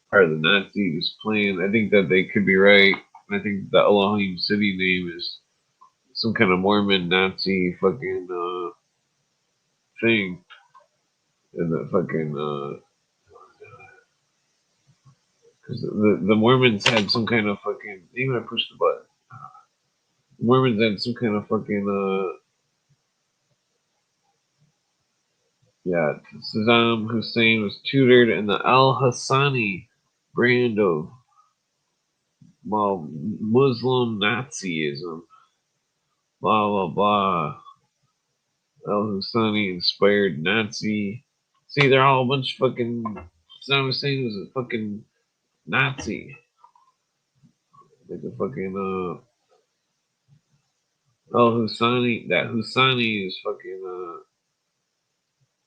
part of the Nazis' plan. I think that they could be right. I think the Elohim City name is some kind of Mormon Nazi fucking thing. And the fucking because the Mormons had some kind of fucking. Even I pushed the button. The Mormons had some kind of fucking yeah. Saddam Hussein was tutored in the Al Hassani brand of Muslim Nazism. Blah blah blah. Al Hassani inspired Nazi. See, they're all a bunch of fucking. Saddam Hussein was a fucking Nazi. Like a fucking Al Hassani. That Hassani is fucking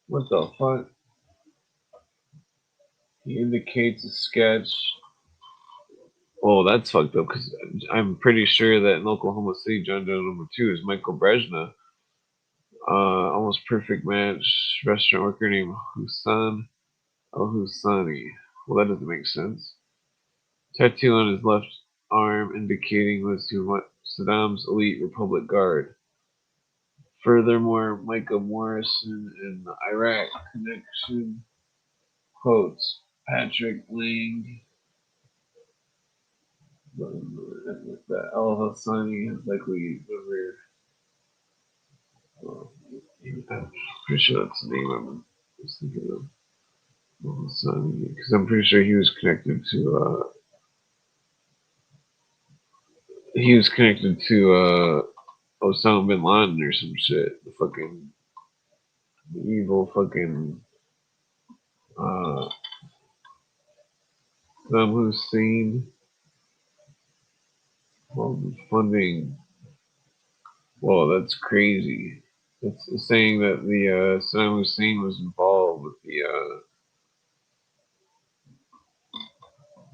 what the fuck? He indicates a sketch. Oh, that's fucked up because I'm pretty sure that in Oklahoma City, John Doe #2 is Michael Brezhnev. Almost perfect match. Restaurant worker named Husan Al Husani. Well, that doesn't make sense. Tattoo on his left arm indicating was to Saddam's elite Republic Guard. Furthermore, Micah Morrison in the Iraq connection quotes Patrick Lang that Al Hassani has likely never. Well, I'm pretty sure that's the name I was thinking of. Al Hassani, because I'm pretty sure he was connected to he was connected to Osama bin Laden or some shit. The fucking evil fucking Saddam Hussein. Well, funding. Well, that's crazy. It's saying that the Saddam Hussein was involved with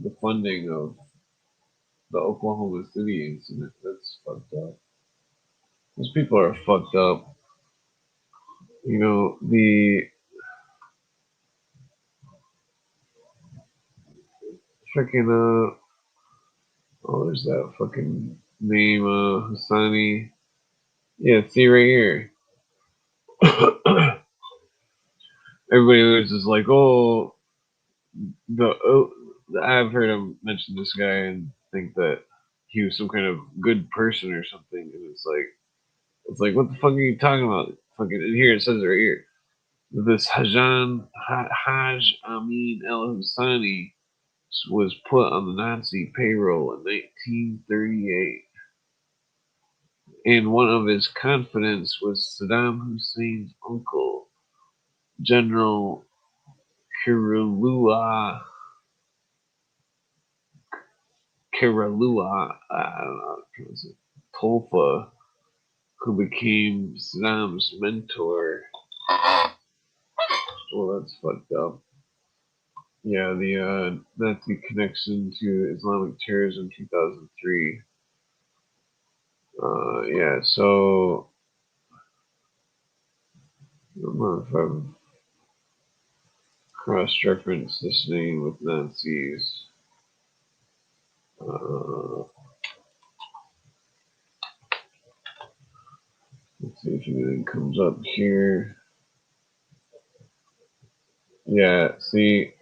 the funding of the Oklahoma City incident. That's fucked up. Those people are fucked up. You know, the freaking oh, there's that fucking name, Hassani. Yeah, see right here. Everybody was just like, oh, I've heard him mention this guy and think that he was some kind of good person or something, and it's like, what the fuck are you talking about? Fucking, and here it says right here, this Haj Amin El Hassani was put on the Nazi payroll in 1938, and one of his confidants was Saddam Hussein's uncle, General Kirulua. I don't know, Tolfa, who became Saddam's mentor. Well, that's fucked up. Yeah, the Nazi connection to Islamic terrorism 2003. Yeah, so I don't know if I've cross-referenced this name with Nazis. Let's see if anything comes up here. Yeah, see,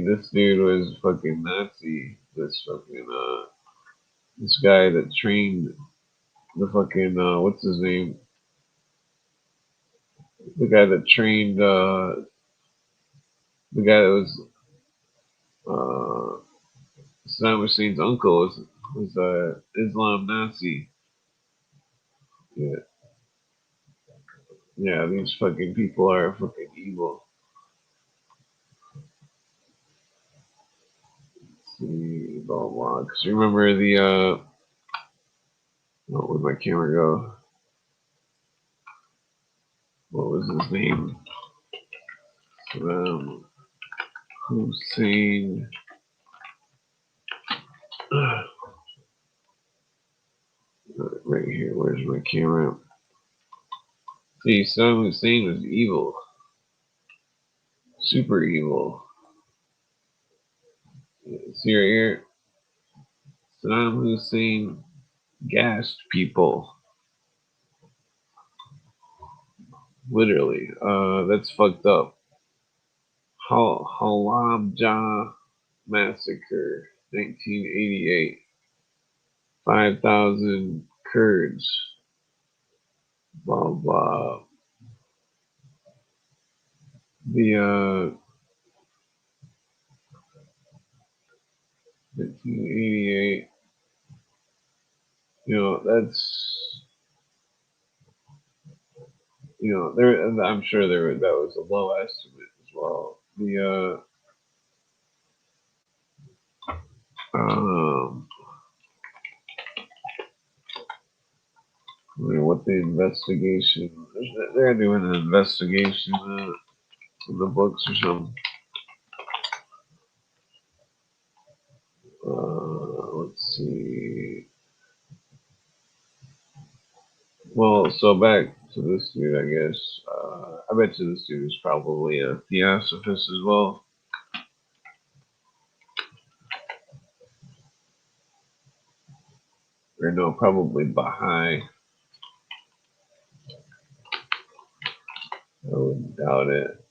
this dude was fucking Nazi. This guy that trained the fucking, what's his name? The guy that trained, the guy that was, Saddam Hussein's uncle was Islam Nazi. Yeah. Yeah, these fucking people are fucking evil. Let's see, blah, blah. Because remember the, where'd my camera go? What was his name? Saddam Hussein. Right here, where's my camera? See, Saddam Hussein was evil. Super evil. See right here? Saddam Hussein gassed people. Literally. That's fucked up. Halabja massacre, 1988. 5,000 Kurds. Blah blah. The 1988. You know, that's, you know, there. I'm sure that was a low estimate as well. The I mean, what the investigation? They're doing an investigation in the books or something. Let's see. Well, so back to this dude, I guess. I bet you this dude is probably a theosophist as well. Or no, probably Baha'i. I wouldn't doubt it.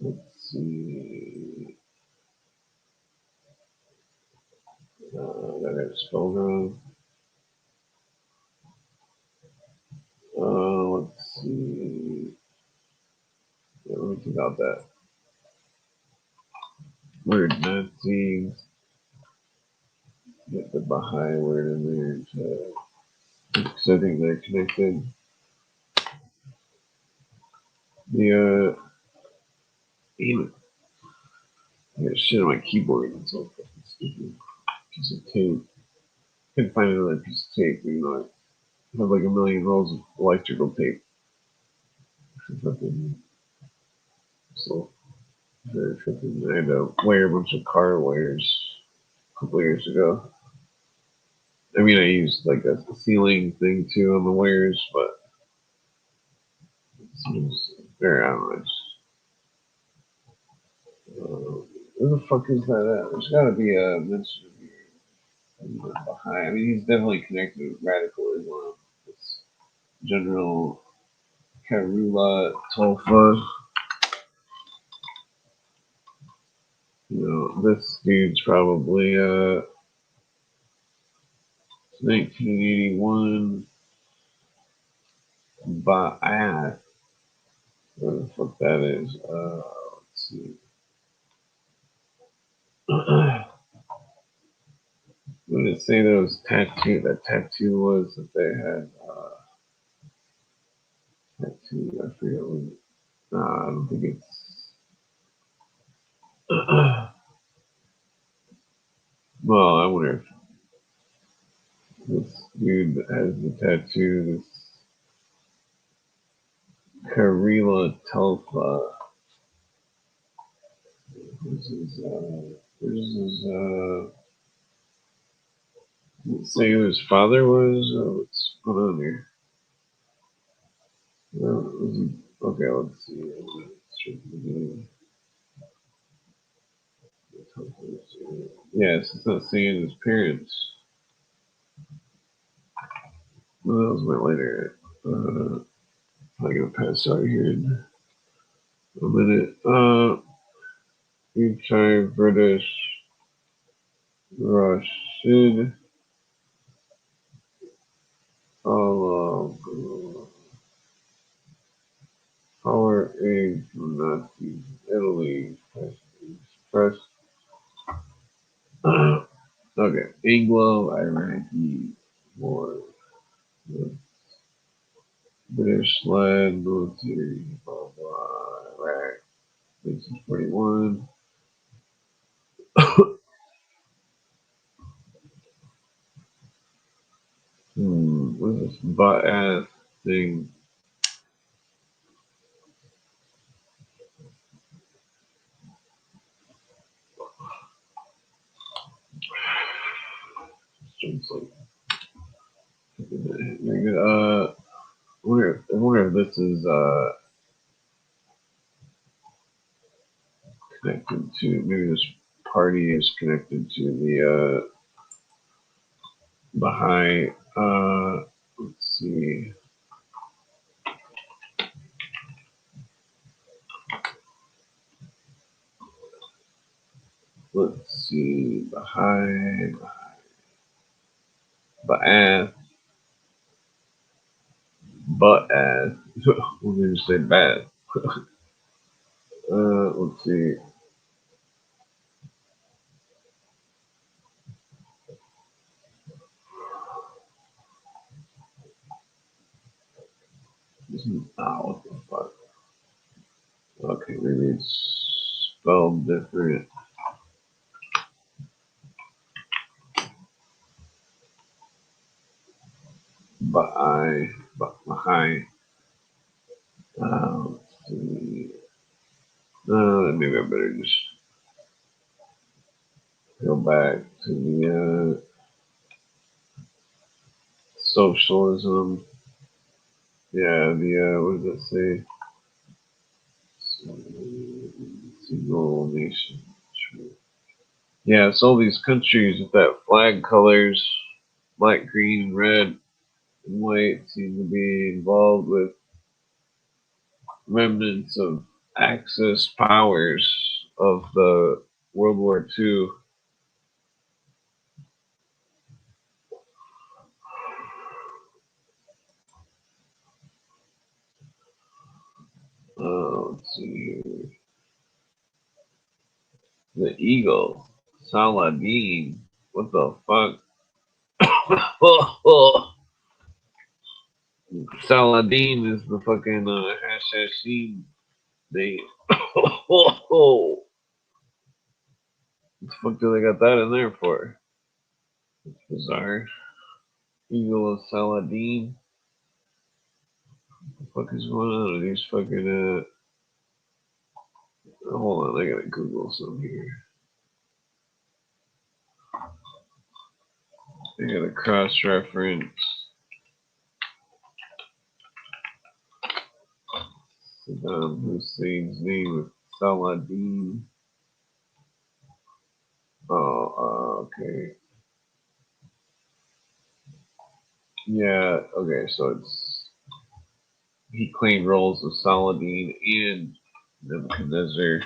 Let's see. That I spelled wrong. Let's see. Yeah, let me think about that. word Nazis. Get the Baha'i word in there because I think they're connected. Damn it. I got shit on my keyboard. It's all fucking stupid. Piece of tape. Couldn't find another piece of tape, even though I have like a million rolls of electrical tape. Fucking so very fucking. I had to wire a bunch of car wires a couple years ago. I mean, I used like a ceiling thing too on the wires, but it seems very, I don't know. Where the fuck is that at? There's gotta be a mention behind. I mean, he's definitely connected with radical Islam. It's General Karula Tolfa. You know, this dude's probably 1981 Ba'ath. What the fuck that is? Let's see. What did it say those tattoo? That tattoo was that they had. Tattoo. I forget what. I don't think it's. Well, I wonder if this dude has the tattoo. This Karila Telfa. This is. Let's say who his father was. What's going on here? Okay, let's see. Yes, it's not saying his parents. Well, that was my later. I'm gonna pass out here in a minute. You try British Rashid. Power age from Nazis, Italy, first. Okay, Anglo-Iraqi War. The British-led military, blah blah. Iraq, 1941. What is this butt-ass thing? I wonder if this is connected to, maybe this party is connected to the Baha'i. Let's see. Let's see. Baha'i. Ba'ath. Butt-ass. We'll just say bad. Let's see. What the fuck? Okay, maybe it's spelled different. Baha'i. Let's see. Maybe I better just go back to the socialism. Yeah, the what does it say? Single nation. Yeah, it's all these countries with that flag colors, black, green, red, and white, seem to be involved with remnants of Axis powers of the World War II. Let's see here. The eagle. Saladin. What the fuck? Oh, Saladin is the fucking Hashashin name. What the fuck do they got that in there for? It's bizarre. Eagle of Saladin. What the fuck is going on with these fucking hold on, I gotta Google some here. I gotta cross-reference Saddam Hussein's name with Saladin. Oh, okay. Yeah, okay, so it's he claimed roles of Saladin and Nebuchadnezzar.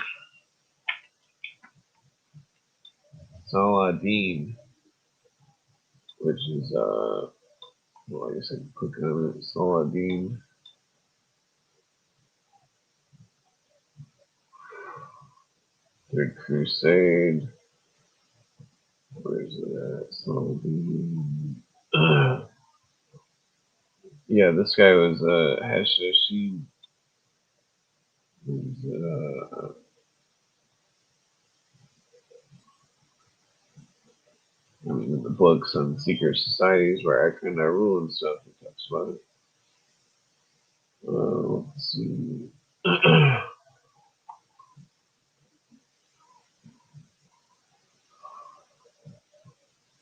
Saladin, which is well, I guess I can click on it. Saladin. Third Crusade. Where's it at? Saladin. Yeah, this guy was Hashashin. I mean, in the books on secret societies where I kind of rule and stuff, it talks about it. Let's see.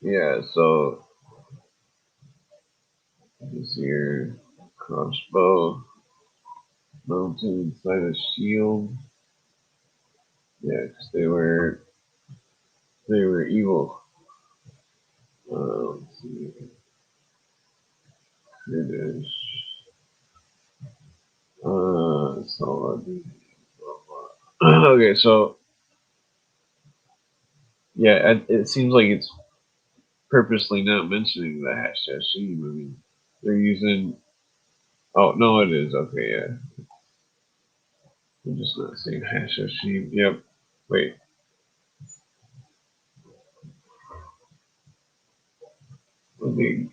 Yeah, so this here crossbow mounted inside a shield. Yeah, because they were evil. Let's see. British. Solid. Okay, so yeah, it seems like it's purposely not mentioning the hashtag sheep. I mean, they're using. Oh no, it is okay. Yeah, I'm just not saying hashtag sheep. Yep. Wait. Would be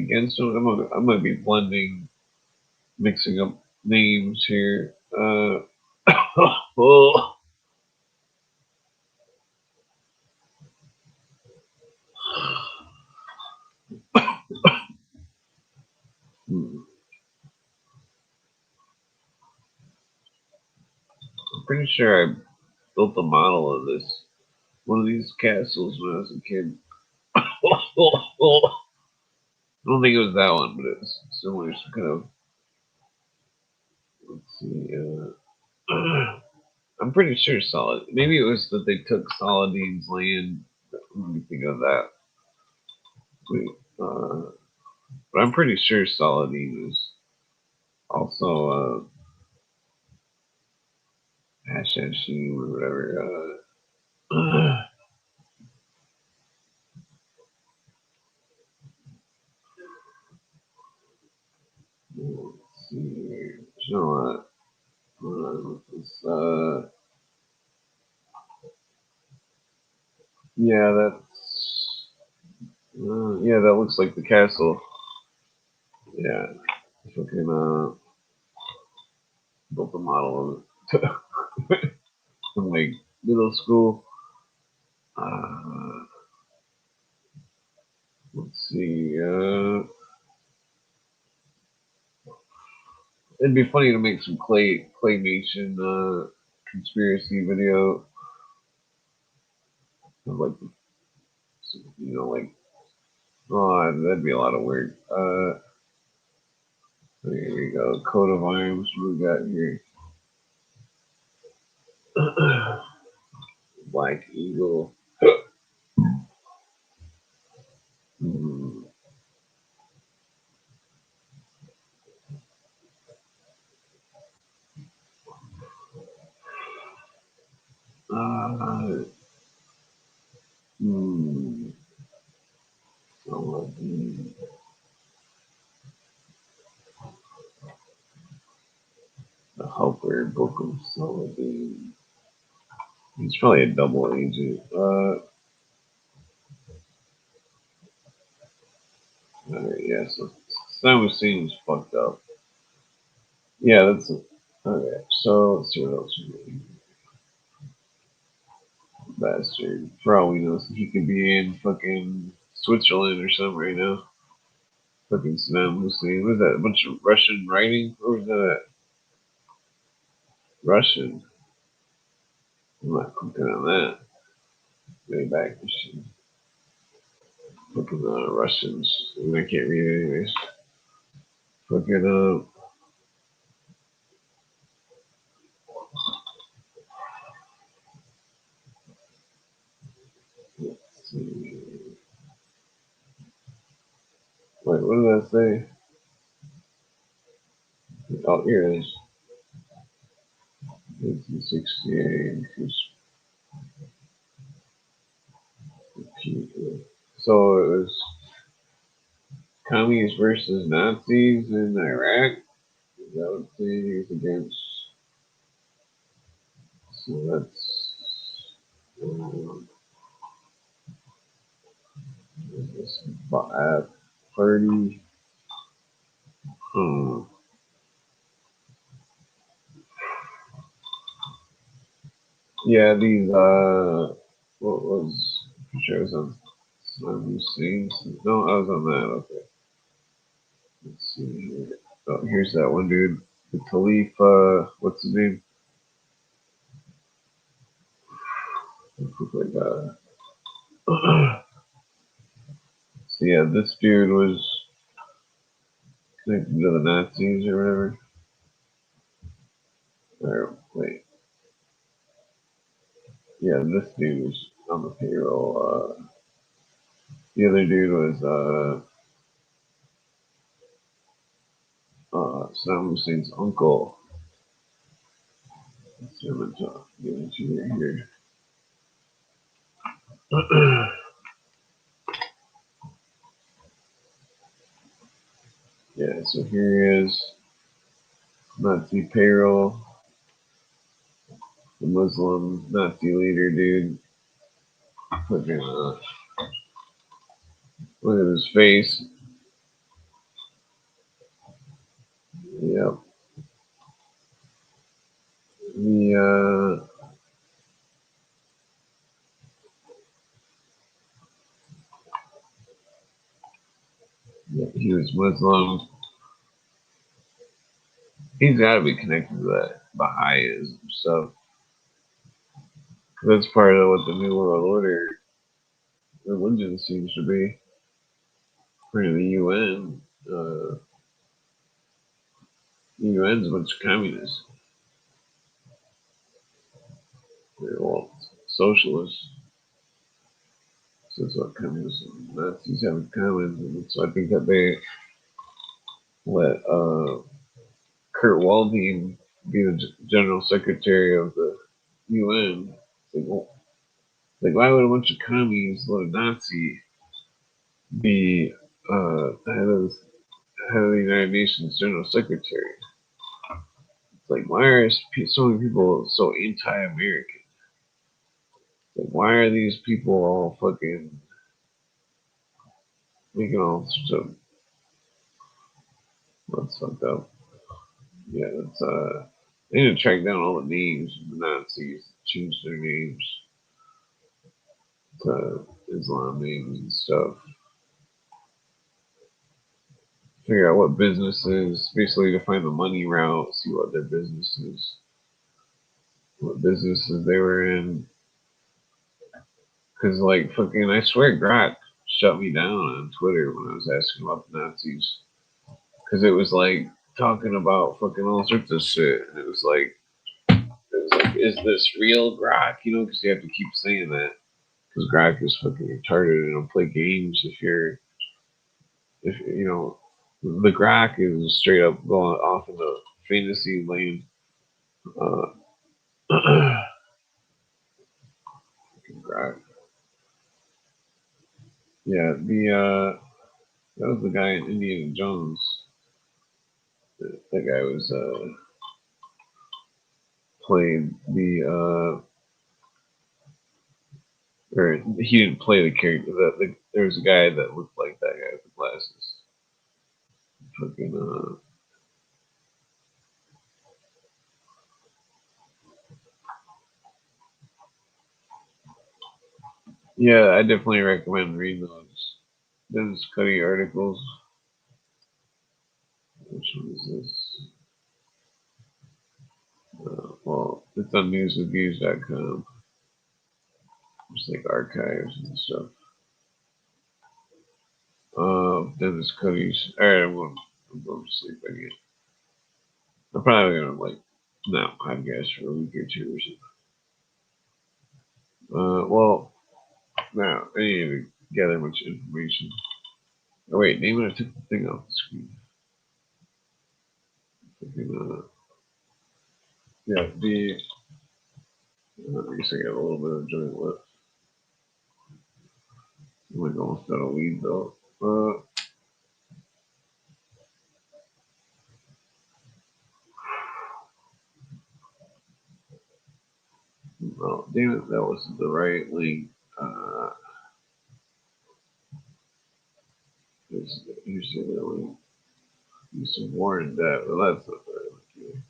against them? I'm gonna be blending, mixing up names here. Oh. I'm pretty sure I built a model of this one of these castles when I was a kid. I don't think it was that one, but it's similar. Some kind of. Let's see. I'm pretty sure Solid. Maybe it was that they took Saladin's land. Let me think of that. Wait, but I'm pretty sure Saladin is also Hashashim or whatever. Let's see here. You know what? Hold on with this. Yeah, that's. Yeah, that looks like the castle. Yeah, fucking built a model of it from like middle school. Let's see. It'd be funny to make some claymation conspiracy video of like like oh that'd be a lot of work. Here we go. Coat of arms. What we got here? Black eagle. Hmm. Uh, hmm. Saladin. The Helper Book of Saladin. He's probably a double agent. Alright, yeah, so Saddam Hussein's fucked up. Yeah, that's it. Okay, so let's see what else we got. Bastard. For all we know, he could be in fucking Switzerland or something right now. Fucking Saddam Hussein. What is that? A bunch of Russian writing? Where was that at? Russian. I'm not clicking on that. Way back machine. Fucking Russians. I mean, I can't read it anyways. Fucking let's see. Wait, what did I say? Oh, here it is. 1968. So it was communists versus Nazis in Iraq. That would say he's against. So that's. This party. Hmm. Yeah, these. What was? I'm sure it was on. Saddam Hussein. No, I was on that. Okay. Let's see here. Oh, here's that one dude. The Caliph. What's his name? Look like so yeah, this dude was connected to the Nazis or whatever. Or wait, yeah, this dude was on the payroll. The other dude was Saddam Hussein's uncle. Let's see, I'm gonna get into it here. Yeah, so here he is, Nazi payroll, the Muslim Nazi leader dude. Fucking, look at his face. Yep. The yeah, he was Muslim. He's got to be connected to that Baha'ism stuff. That's part of what the New World Order religion seems to be. According to the UN, the UN's a bunch of communists. They're all socialists. So that's what communists and Nazis have in common. And so I think that they let Kurt Waldheim be the general secretary of the UN. It's like, well, why would a bunch of communists let a Nazi be the head of the United Nations General Secretary? It's like, why are so many people so anti-American? Like, why are these people all fucking making all sorts of what's fucked up? Yeah, it's they need to track down all the names of the Nazis, change their names to Islam names and stuff. Figure out what businesses, basically to find the money route, see what their businesses, what businesses they were in. Cause like fucking, I swear Grok shut me down on Twitter when I was asking about the Nazis. Cause it was like talking about fucking all sorts of shit. And it was like, is this real Grok? You know, cause you have to keep saying that. Cause Grok is fucking retarded and it'll play games if you know, the Grok is straight up going off in the fantasy lane. Grok. Yeah, that was the guy in Indiana Jones. That guy was played the Or he didn't play the character. There was a guy that looked like that guy with the glasses. Fucking yeah, I definitely recommend reading those Dennis Cuddy articles. Which one is this? Well, it's on newswithviews.com. Just like archives and stuff. Dennis Cuddy's. Alright, I'm going to sleep again. I'm probably going to, like, not podcast for a week or two or something. Well, now, I need to gather much information. Oh, wait, Damon, I took the thing off the screen. Yeah, I guess I got a little bit of joint left. I'm like almost out of weed, though. Well, damn it, that wasn't the right link. Here's the other link. Use some more in depth. Well, that's not the right link either.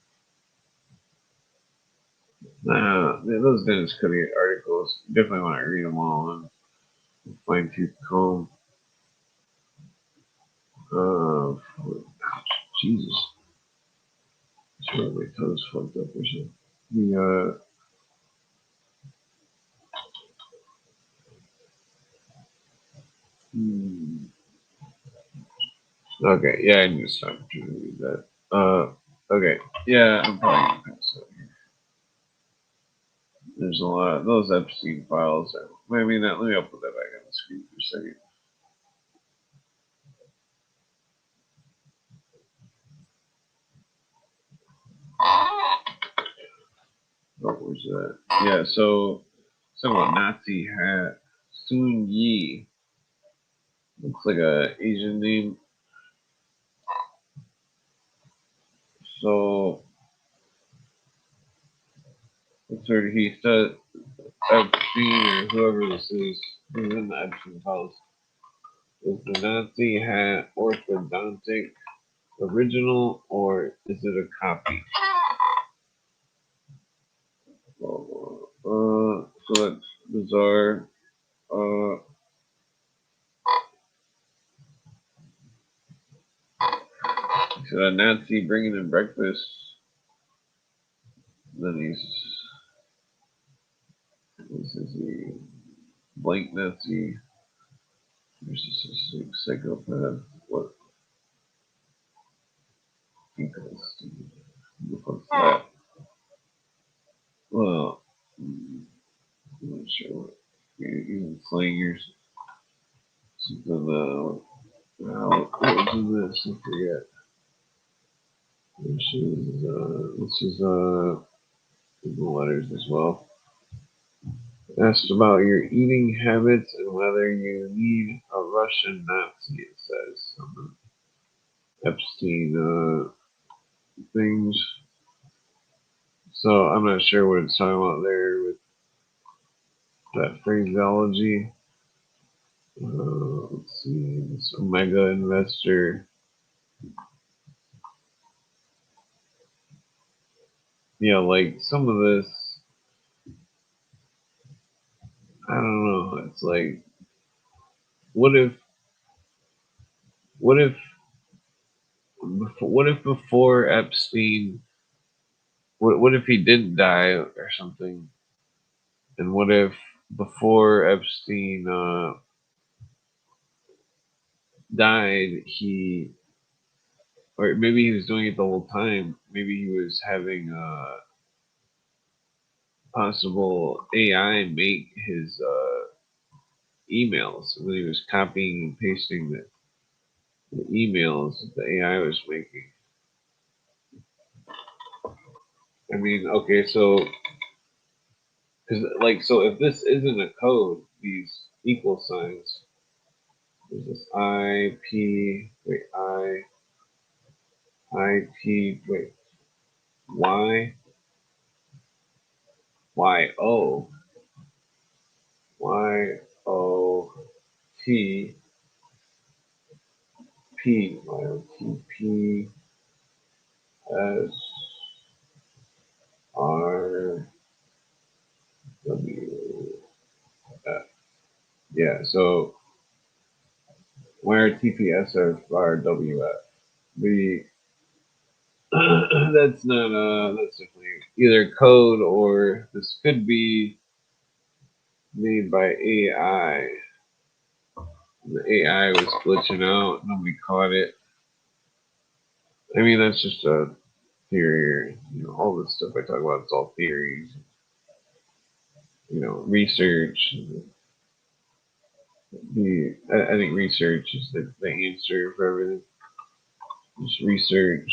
Nah, those Dennis Cuddy articles, you definitely want to read them all and fine tooth comb. Jesus. I swear my toes fucked up or something. Okay, yeah, I need to stop trying to read that. Okay, yeah, I'm probably gonna pass out here. There's a lot of those Epstien files. Let me put that back on the screen for a second. Oh, where's that? Yeah, so something about Nazi hat. Sun Yi. Looks like a Asian name. So it's sort of he said Epstein or whoever this is who's in the Epstein files. Is the Nazi hat orthodontic original or is it a copy? So that's bizarre. So a Nazi bringing in breakfast. Then this is the blank Nazi. There's just a psychopath. What? What's that? Well, I'm not sure what. Even slangers. Something, what was in this? I forget. This is the letters as well. Asked about your eating habits and whether you need a Russian Nazi, it says. On the Epstein things. So I'm not sure what it's talking about there with that phraseology. Let's see, this Omega investor. Yeah, like some of this, I don't know. It's like, what if before Epstein, what if he didn't die or something? And what if before Epstein died, or maybe he was doing it the whole time. Maybe he was having possible AI make his emails, and then he was copying and pasting the emails that the AI was making. I mean, okay, so if this isn't a code, these equal signs. There's this Y, Y, O, Yeah, so YRTPSRWF. The that's not that's definitely either code or this could be made by AI. The AI was glitching out, nobody caught it. I mean, that's just a theory. You know, all this stuff I talk about, it's all theories. You know, research. I think research is the answer for everything. Just research.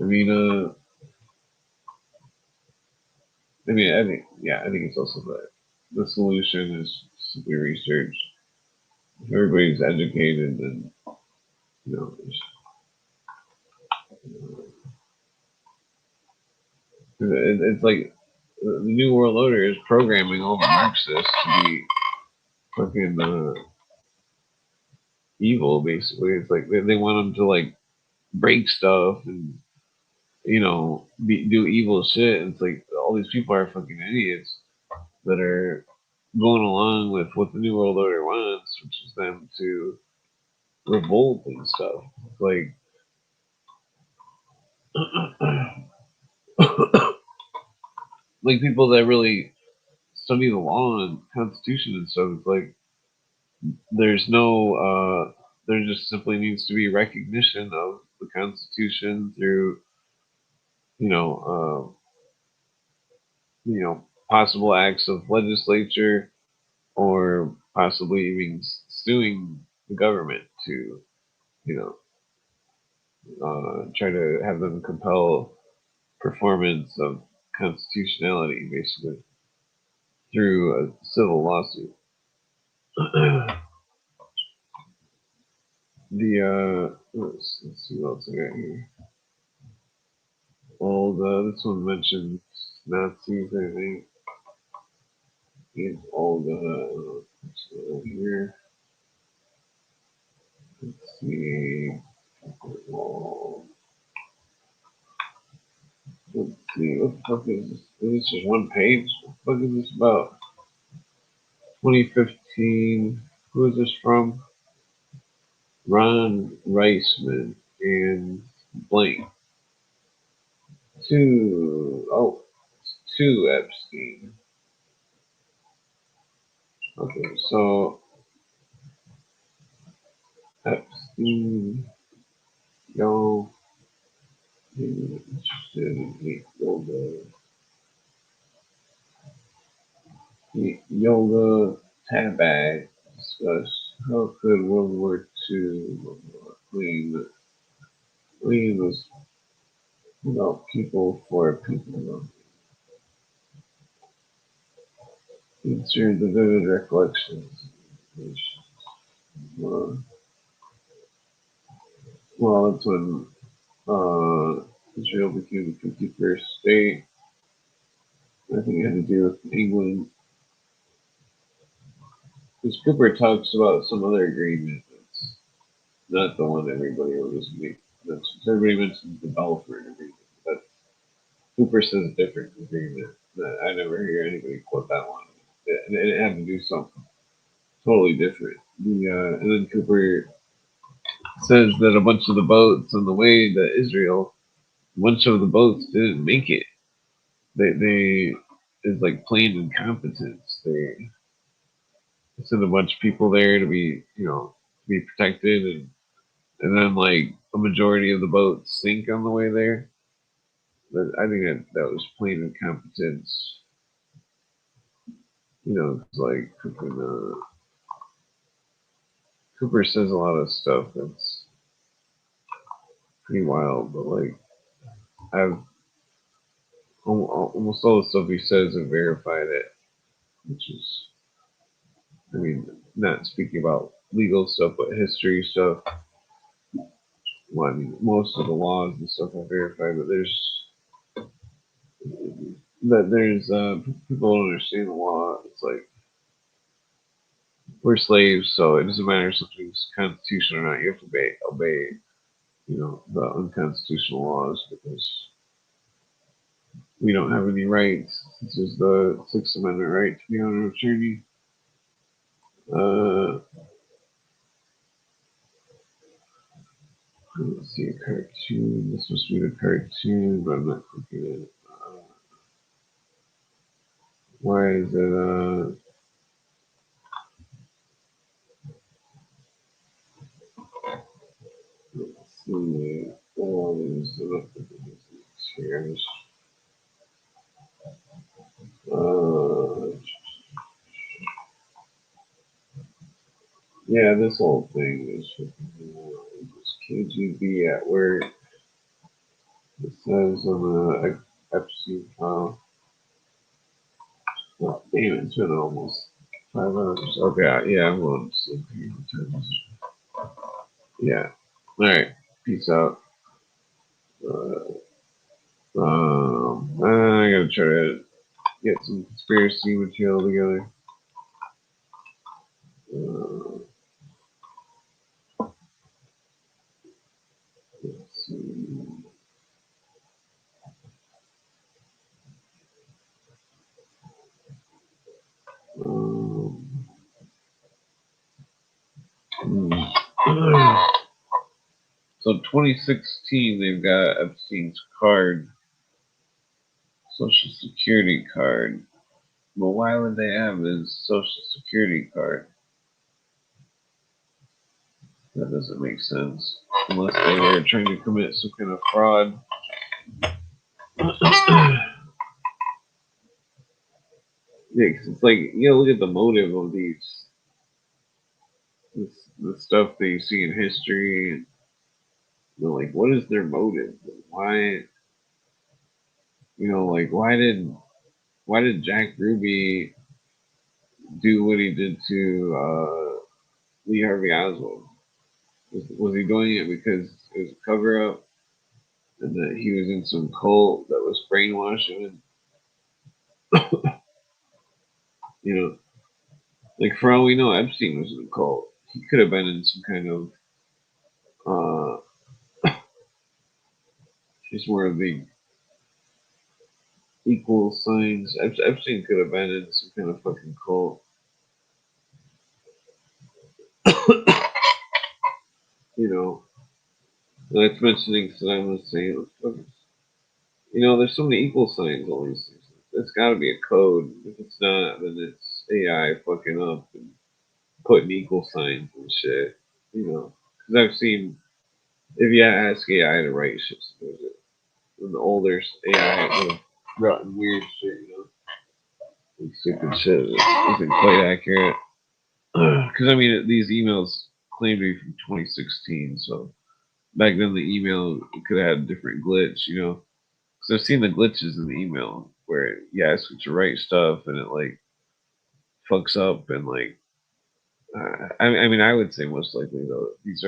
I mean, I think it's also that the solution is simply research. If everybody's educated, then you know, it's like the New World Order is programming all the Marxists to be fucking evil. Basically, it's like they want them to like break stuff and you know do evil shit. And it's like all these people are fucking idiots that are going along with what the New World Order wants, which is them to revolt and stuff. Like like people that really study the law and constitution and stuff. It's like there's no there just simply needs to be recognition of the constitution through you know possible acts of legislature or possibly even suing the government to you know try to have them compel performance of constitutionality basically through a civil lawsuit. Let's see what else I got here. Well, this one mentions Nazis, I think. And all the here. Let's see. Let's see. What the fuck is this? Is this just one page? What the fuck is this about? 2015. Who is this from? Ron Reisman and blank. To Epstien. Okay, so Epstien, y'all interested in yoga tabag discuss how could World War II leave us without people for people. Insert the vivid recollections. Well, that's when Israel became the 51st state. I think it had to do with England. Because Cooper talks about some other agreement that's not the one everybody always mentions. Everybody mentions the Balfour Agreement. But Cooper says a different agreement. I never hear anybody quote that one. It had to do something totally different. And then Cooper says that a bunch of the boats on the way to Israel, a bunch of the boats didn't make it. They it's like plain incompetence. They send a bunch of people there to be be protected, and then like a majority of the boats sink on the way there. But I think that was plain incompetence. It's like Cooper says a lot of stuff that's pretty wild, but like I've almost all the stuff he says have verified it, which is, I mean, not speaking about legal stuff, but history stuff. Well, I mean, most of the laws and stuff are verified, but there's that there's people don't understand the law. It's like we're slaves, so it doesn't matter if something's constitutional or not. You have to obey the unconstitutional laws because we don't have any rights. This is the Sixth Amendment right to be on an attorney. Let's see, a cartoon. This must be the cartoon, but I'm not clicking it. Why is it, let's see, shares. Yeah, this whole thing is KGB at work. It says on the Epstien file. Oh, damn, it's been almost 5 hours. Okay, yeah, I'm going to sleep here. Yeah. Alright, peace out. I gotta try to get some conspiracy material together. Let's see. So 2016, they've got Epstein's card, Social Security card. But why would they have his Social Security card? That doesn't make sense. Unless they were trying to commit some kind of fraud. Yeah, 'cause it's like, look at the motive of the stuff that you see in history. And, like, what is their motive? Why, why did Jack Ruby do what he did to Lee Harvey Oswald? Was he doing it because it was a cover up and that he was in some cult that was brainwashing him? Like for all we know, Epstein was in a cult. He could have been in some kind of just more of the equal signs. Epstein could have been in some kind of fucking cult. That's mentioning Saddam Hussein. There's so many equal signs, all these things. It's got to be a code. If it's not, then it's AI fucking up and putting equal signs and shit. Because I've seen, if you ask AI to write shit, when the older AI would have written weird shit, stupid shit isn't quite accurate. Because these emails claim to be from 2016, so back then the email could have had a different glitch, Because I've seen the glitches in the email where you ask it to write stuff and it like fucks up and like. I would say most likely though these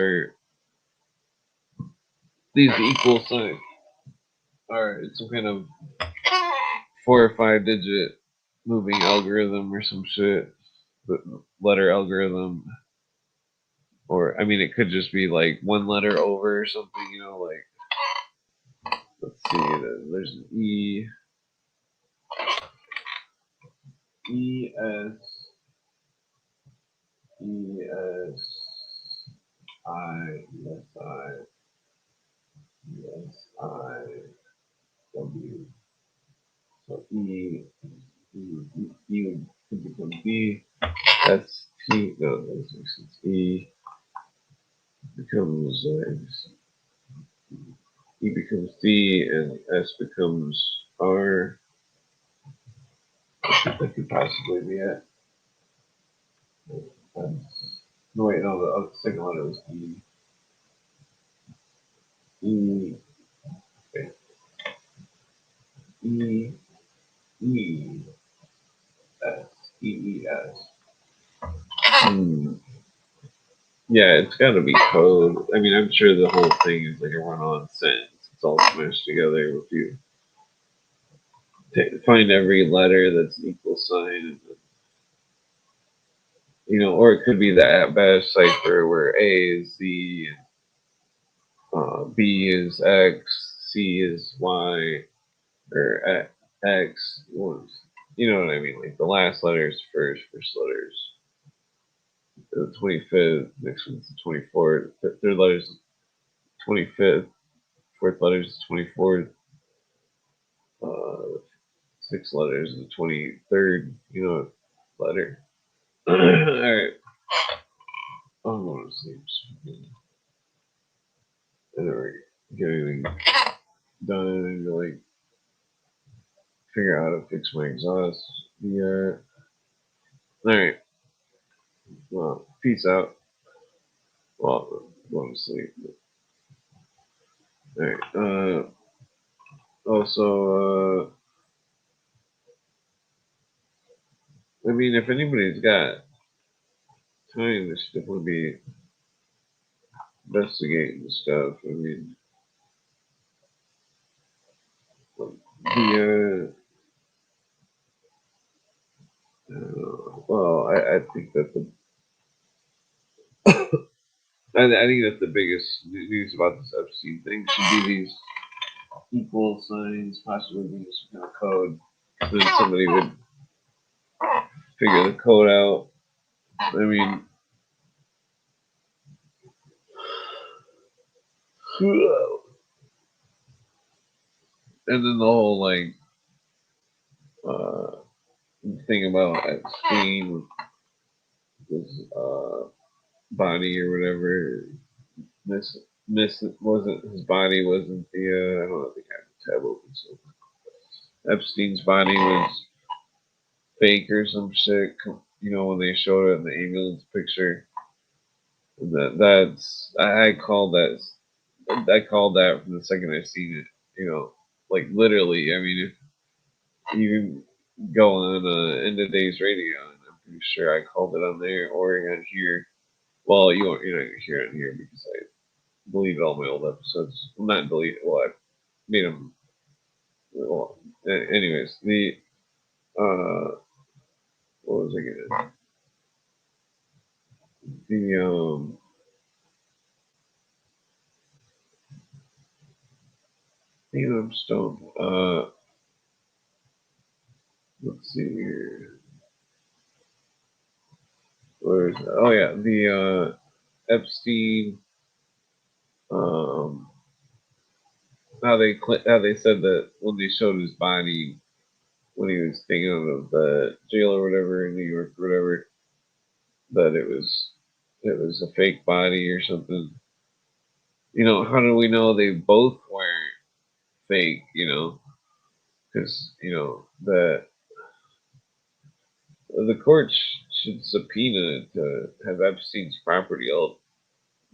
equal signs are some kind of 4 or 5 digit moving algorithm or some shit, the letter algorithm. Or it could just be like one letter over or something, like let's see, there's an S I W. So E could become B. S T. No, that doesn't make sense. E becomes E becomes D, and S becomes R. That could possibly be it. No, wait, no, the second letter was E. E. Okay. E. E. S. E. E. S. Yeah, it's got to be code. I'm sure the whole thing is like a run-on sentence. It's all smashed together with you find every letter that's an equal sign. You know, or it could be the at-bash cipher where A is Z, B is X, C is Y, or X. You know what I mean? Like the last letter is first letters. The 25th, next one's the 24th, third letter's 25th, fourth letter's 24th, sixth letter's the 23rd, letter. Alright. I'm going to sleep. I never get anything done and to like figure out how to fix my exhaust. Alright. Well, peace out. Well, I'm going to sleep. Alright. Also, I mean, if anybody's got time, they should definitely be investigating stuff. I mean, well, I think that I think that the biggest news about this Epstein thing should be these equal signs, possibly being some kind of code. So then somebody would figure the code out. I mean, and then the whole like thing about Epstein, his body or whatever. Miss wasn't his body wasn't the I don't know if I have the tab open, so Epstein's body was fake or some shit. You know, when they showed it in the ambulance picture. That's I called that from the second I seen it. You know, like literally. I mean, if you go on End of Days Radio, and I'm pretty sure I called it on there or on here. Well, you're not gonna hear it on here because I deleted all my old episodes. Well, not deleted. Well, I made them. Well, anyways, what was I gonna? The I'm stoned. Let's see here. Where's oh yeah, the Epstein. Um, how they said that when they showed his body when he was staying out of the jail or whatever in New York or whatever, that it was a fake body or something. You know, how do we know they both weren't fake? You know, because the courts should subpoena to have Epstein's property all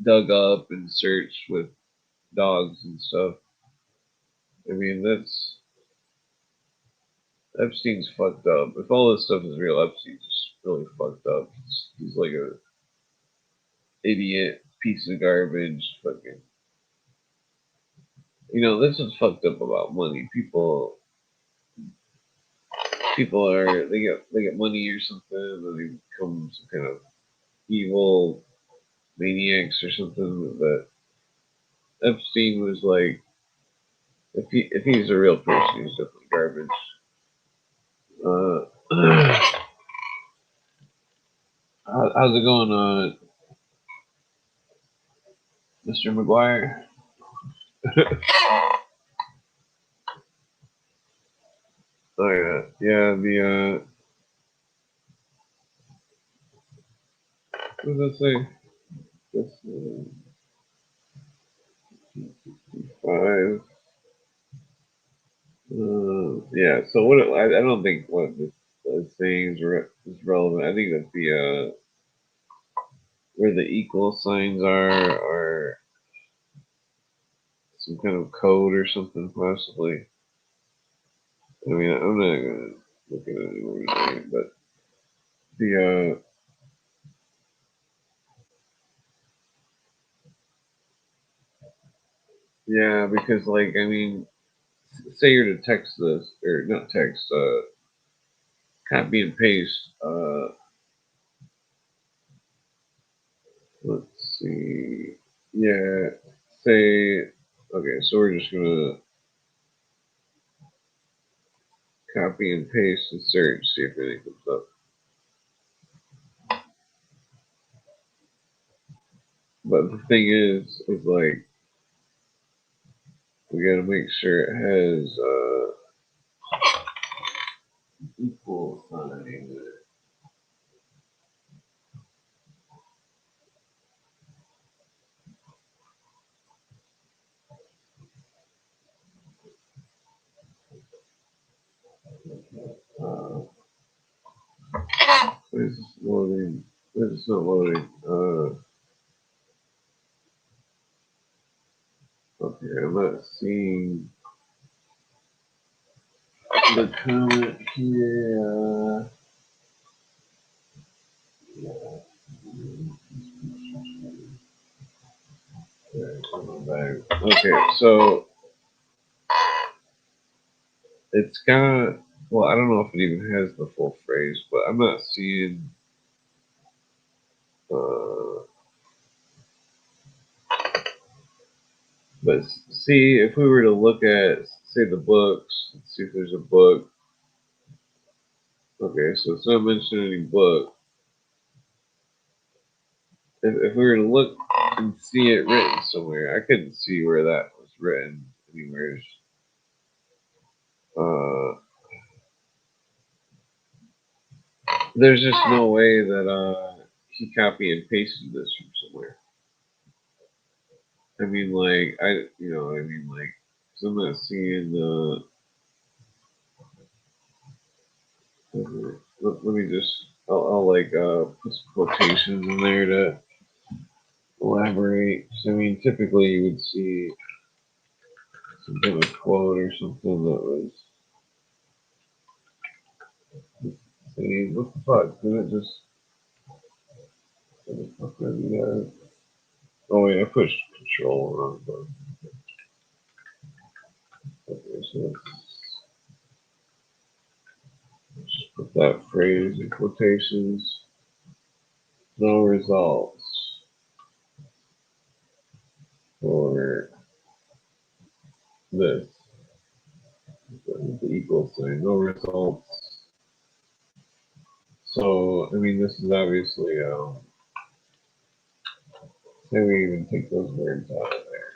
dug up and searched with dogs and stuff. I mean, Epstein's fucked up. If all this stuff is real, Epstein's just really fucked up. He's like a idiot piece of garbage. Fucking. This is fucked up about money. People they get money or something, and they become some kind of evil maniacs or something. That Epstein was like, if he's a real person, he's definitely garbage. How's it going, Mr. McGuire? Oh yeah. What does that say? That's 5. Yeah. So what? I don't think what this is saying is relevant. I think that the where the equal signs are or some kind of code or something possibly. I mean, I'm not gonna look at it anymore today, but the yeah, because like I mean, say you're to text this, or not text, copy and paste, let's see, yeah, say, okay, so we're just gonna copy and paste and search, see if anything comes up. But the thing is like, we gotta make sure it has, equal sign. Where's this loading? Where's this not loading? Okay, I'm not seeing the comment here. Okay, so it's got, well, I don't know if it even has the full phrase, but I'm not seeing, but see, if we were to look at, say, the books, let's see if there's a book. Okay, so it's not mentioning any book. If we were to look and see it written somewhere, I couldn't see where that was written anywhere. There's just no way that he copy and pasted this from somewhere. I mean, like, cause I'm not seeing let me just, I'll like put some quotations in there to elaborate. I mean, typically you would see some kind of quote or something that was, see, what the fuck? Did it just, what the fuck did you guys? Oh wait, I pushed control wrong button. Okay, so let's just put that phrase in quotations. No results for this. The equal sign, no results. So, I mean, this is obviously, say we even take those words out of there.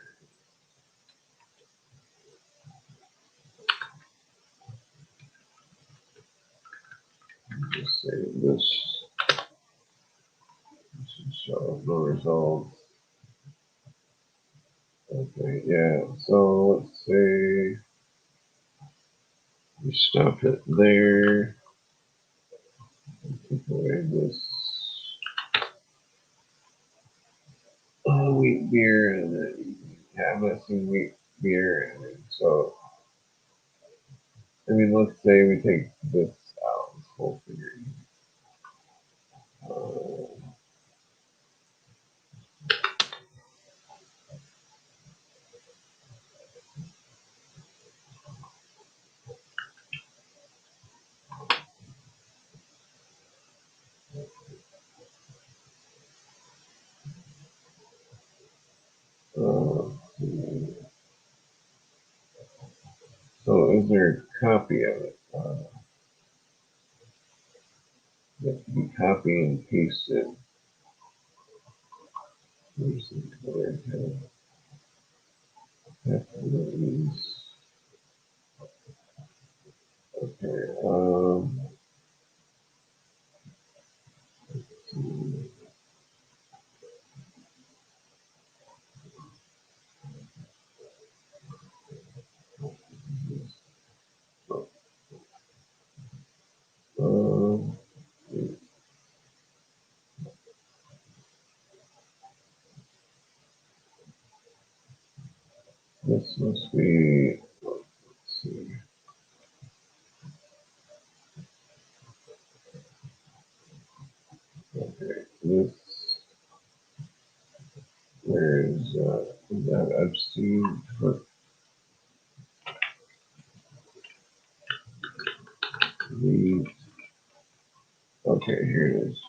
Just say this should show no results. Okay, yeah, so let's say we stop it there. Take away this wheat beer, and then, yeah, I'm not seeing wheat beer, and then, so, I mean, let's say we take this out, this whole figure. So is there a copy of it? That can be copied and pasted. Where's the other tab? Okay. Um, this must be, let's see. Okay, this, where is that Epstien? Okay, here it is.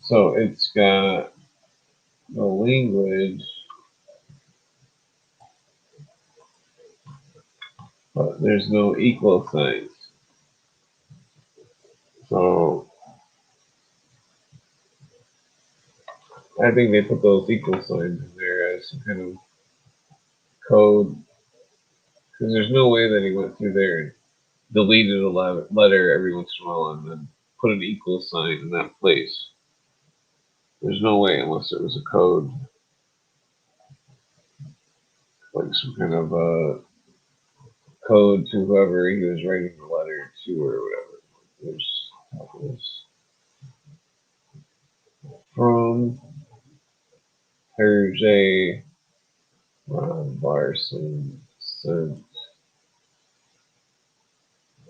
So it's got the language, but there's no equal signs. So I think they put those equal signs in there as some kind of code, because there's no way that he went through there and deleted a letter every once in a while and then put an equal sign in that place. There's no way unless it was a code, like some kind of code to whoever he was writing the letter to or whatever. There's from Hergé Ron Barson sent.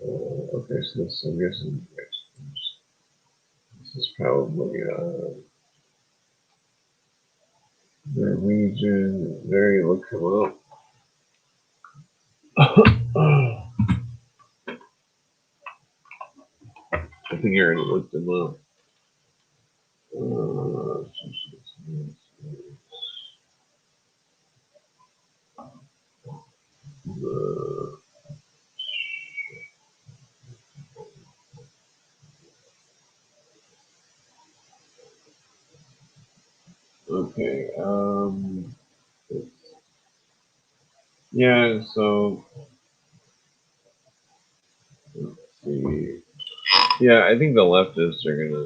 Okay, so this, I'm guessing, this is probably Norwegian. There you look him up. I think you already looked him up. Okay. Yeah. So. Let's see. Yeah, I think the leftists are gonna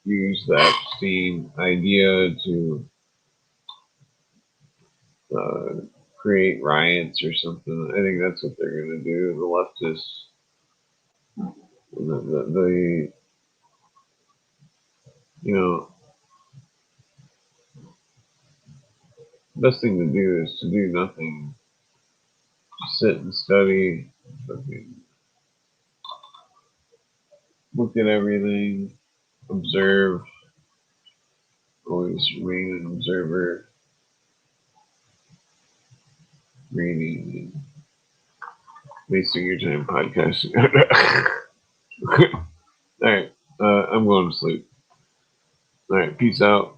use the Epstien idea to create riots or something. I think that's what they're gonna do. The leftists, the you know, best thing to do is to do nothing. Just sit and study, look at everything, observe, always remain an observer, reading, and wasting your time podcasting. All right, I'm going to sleep. All right, peace out.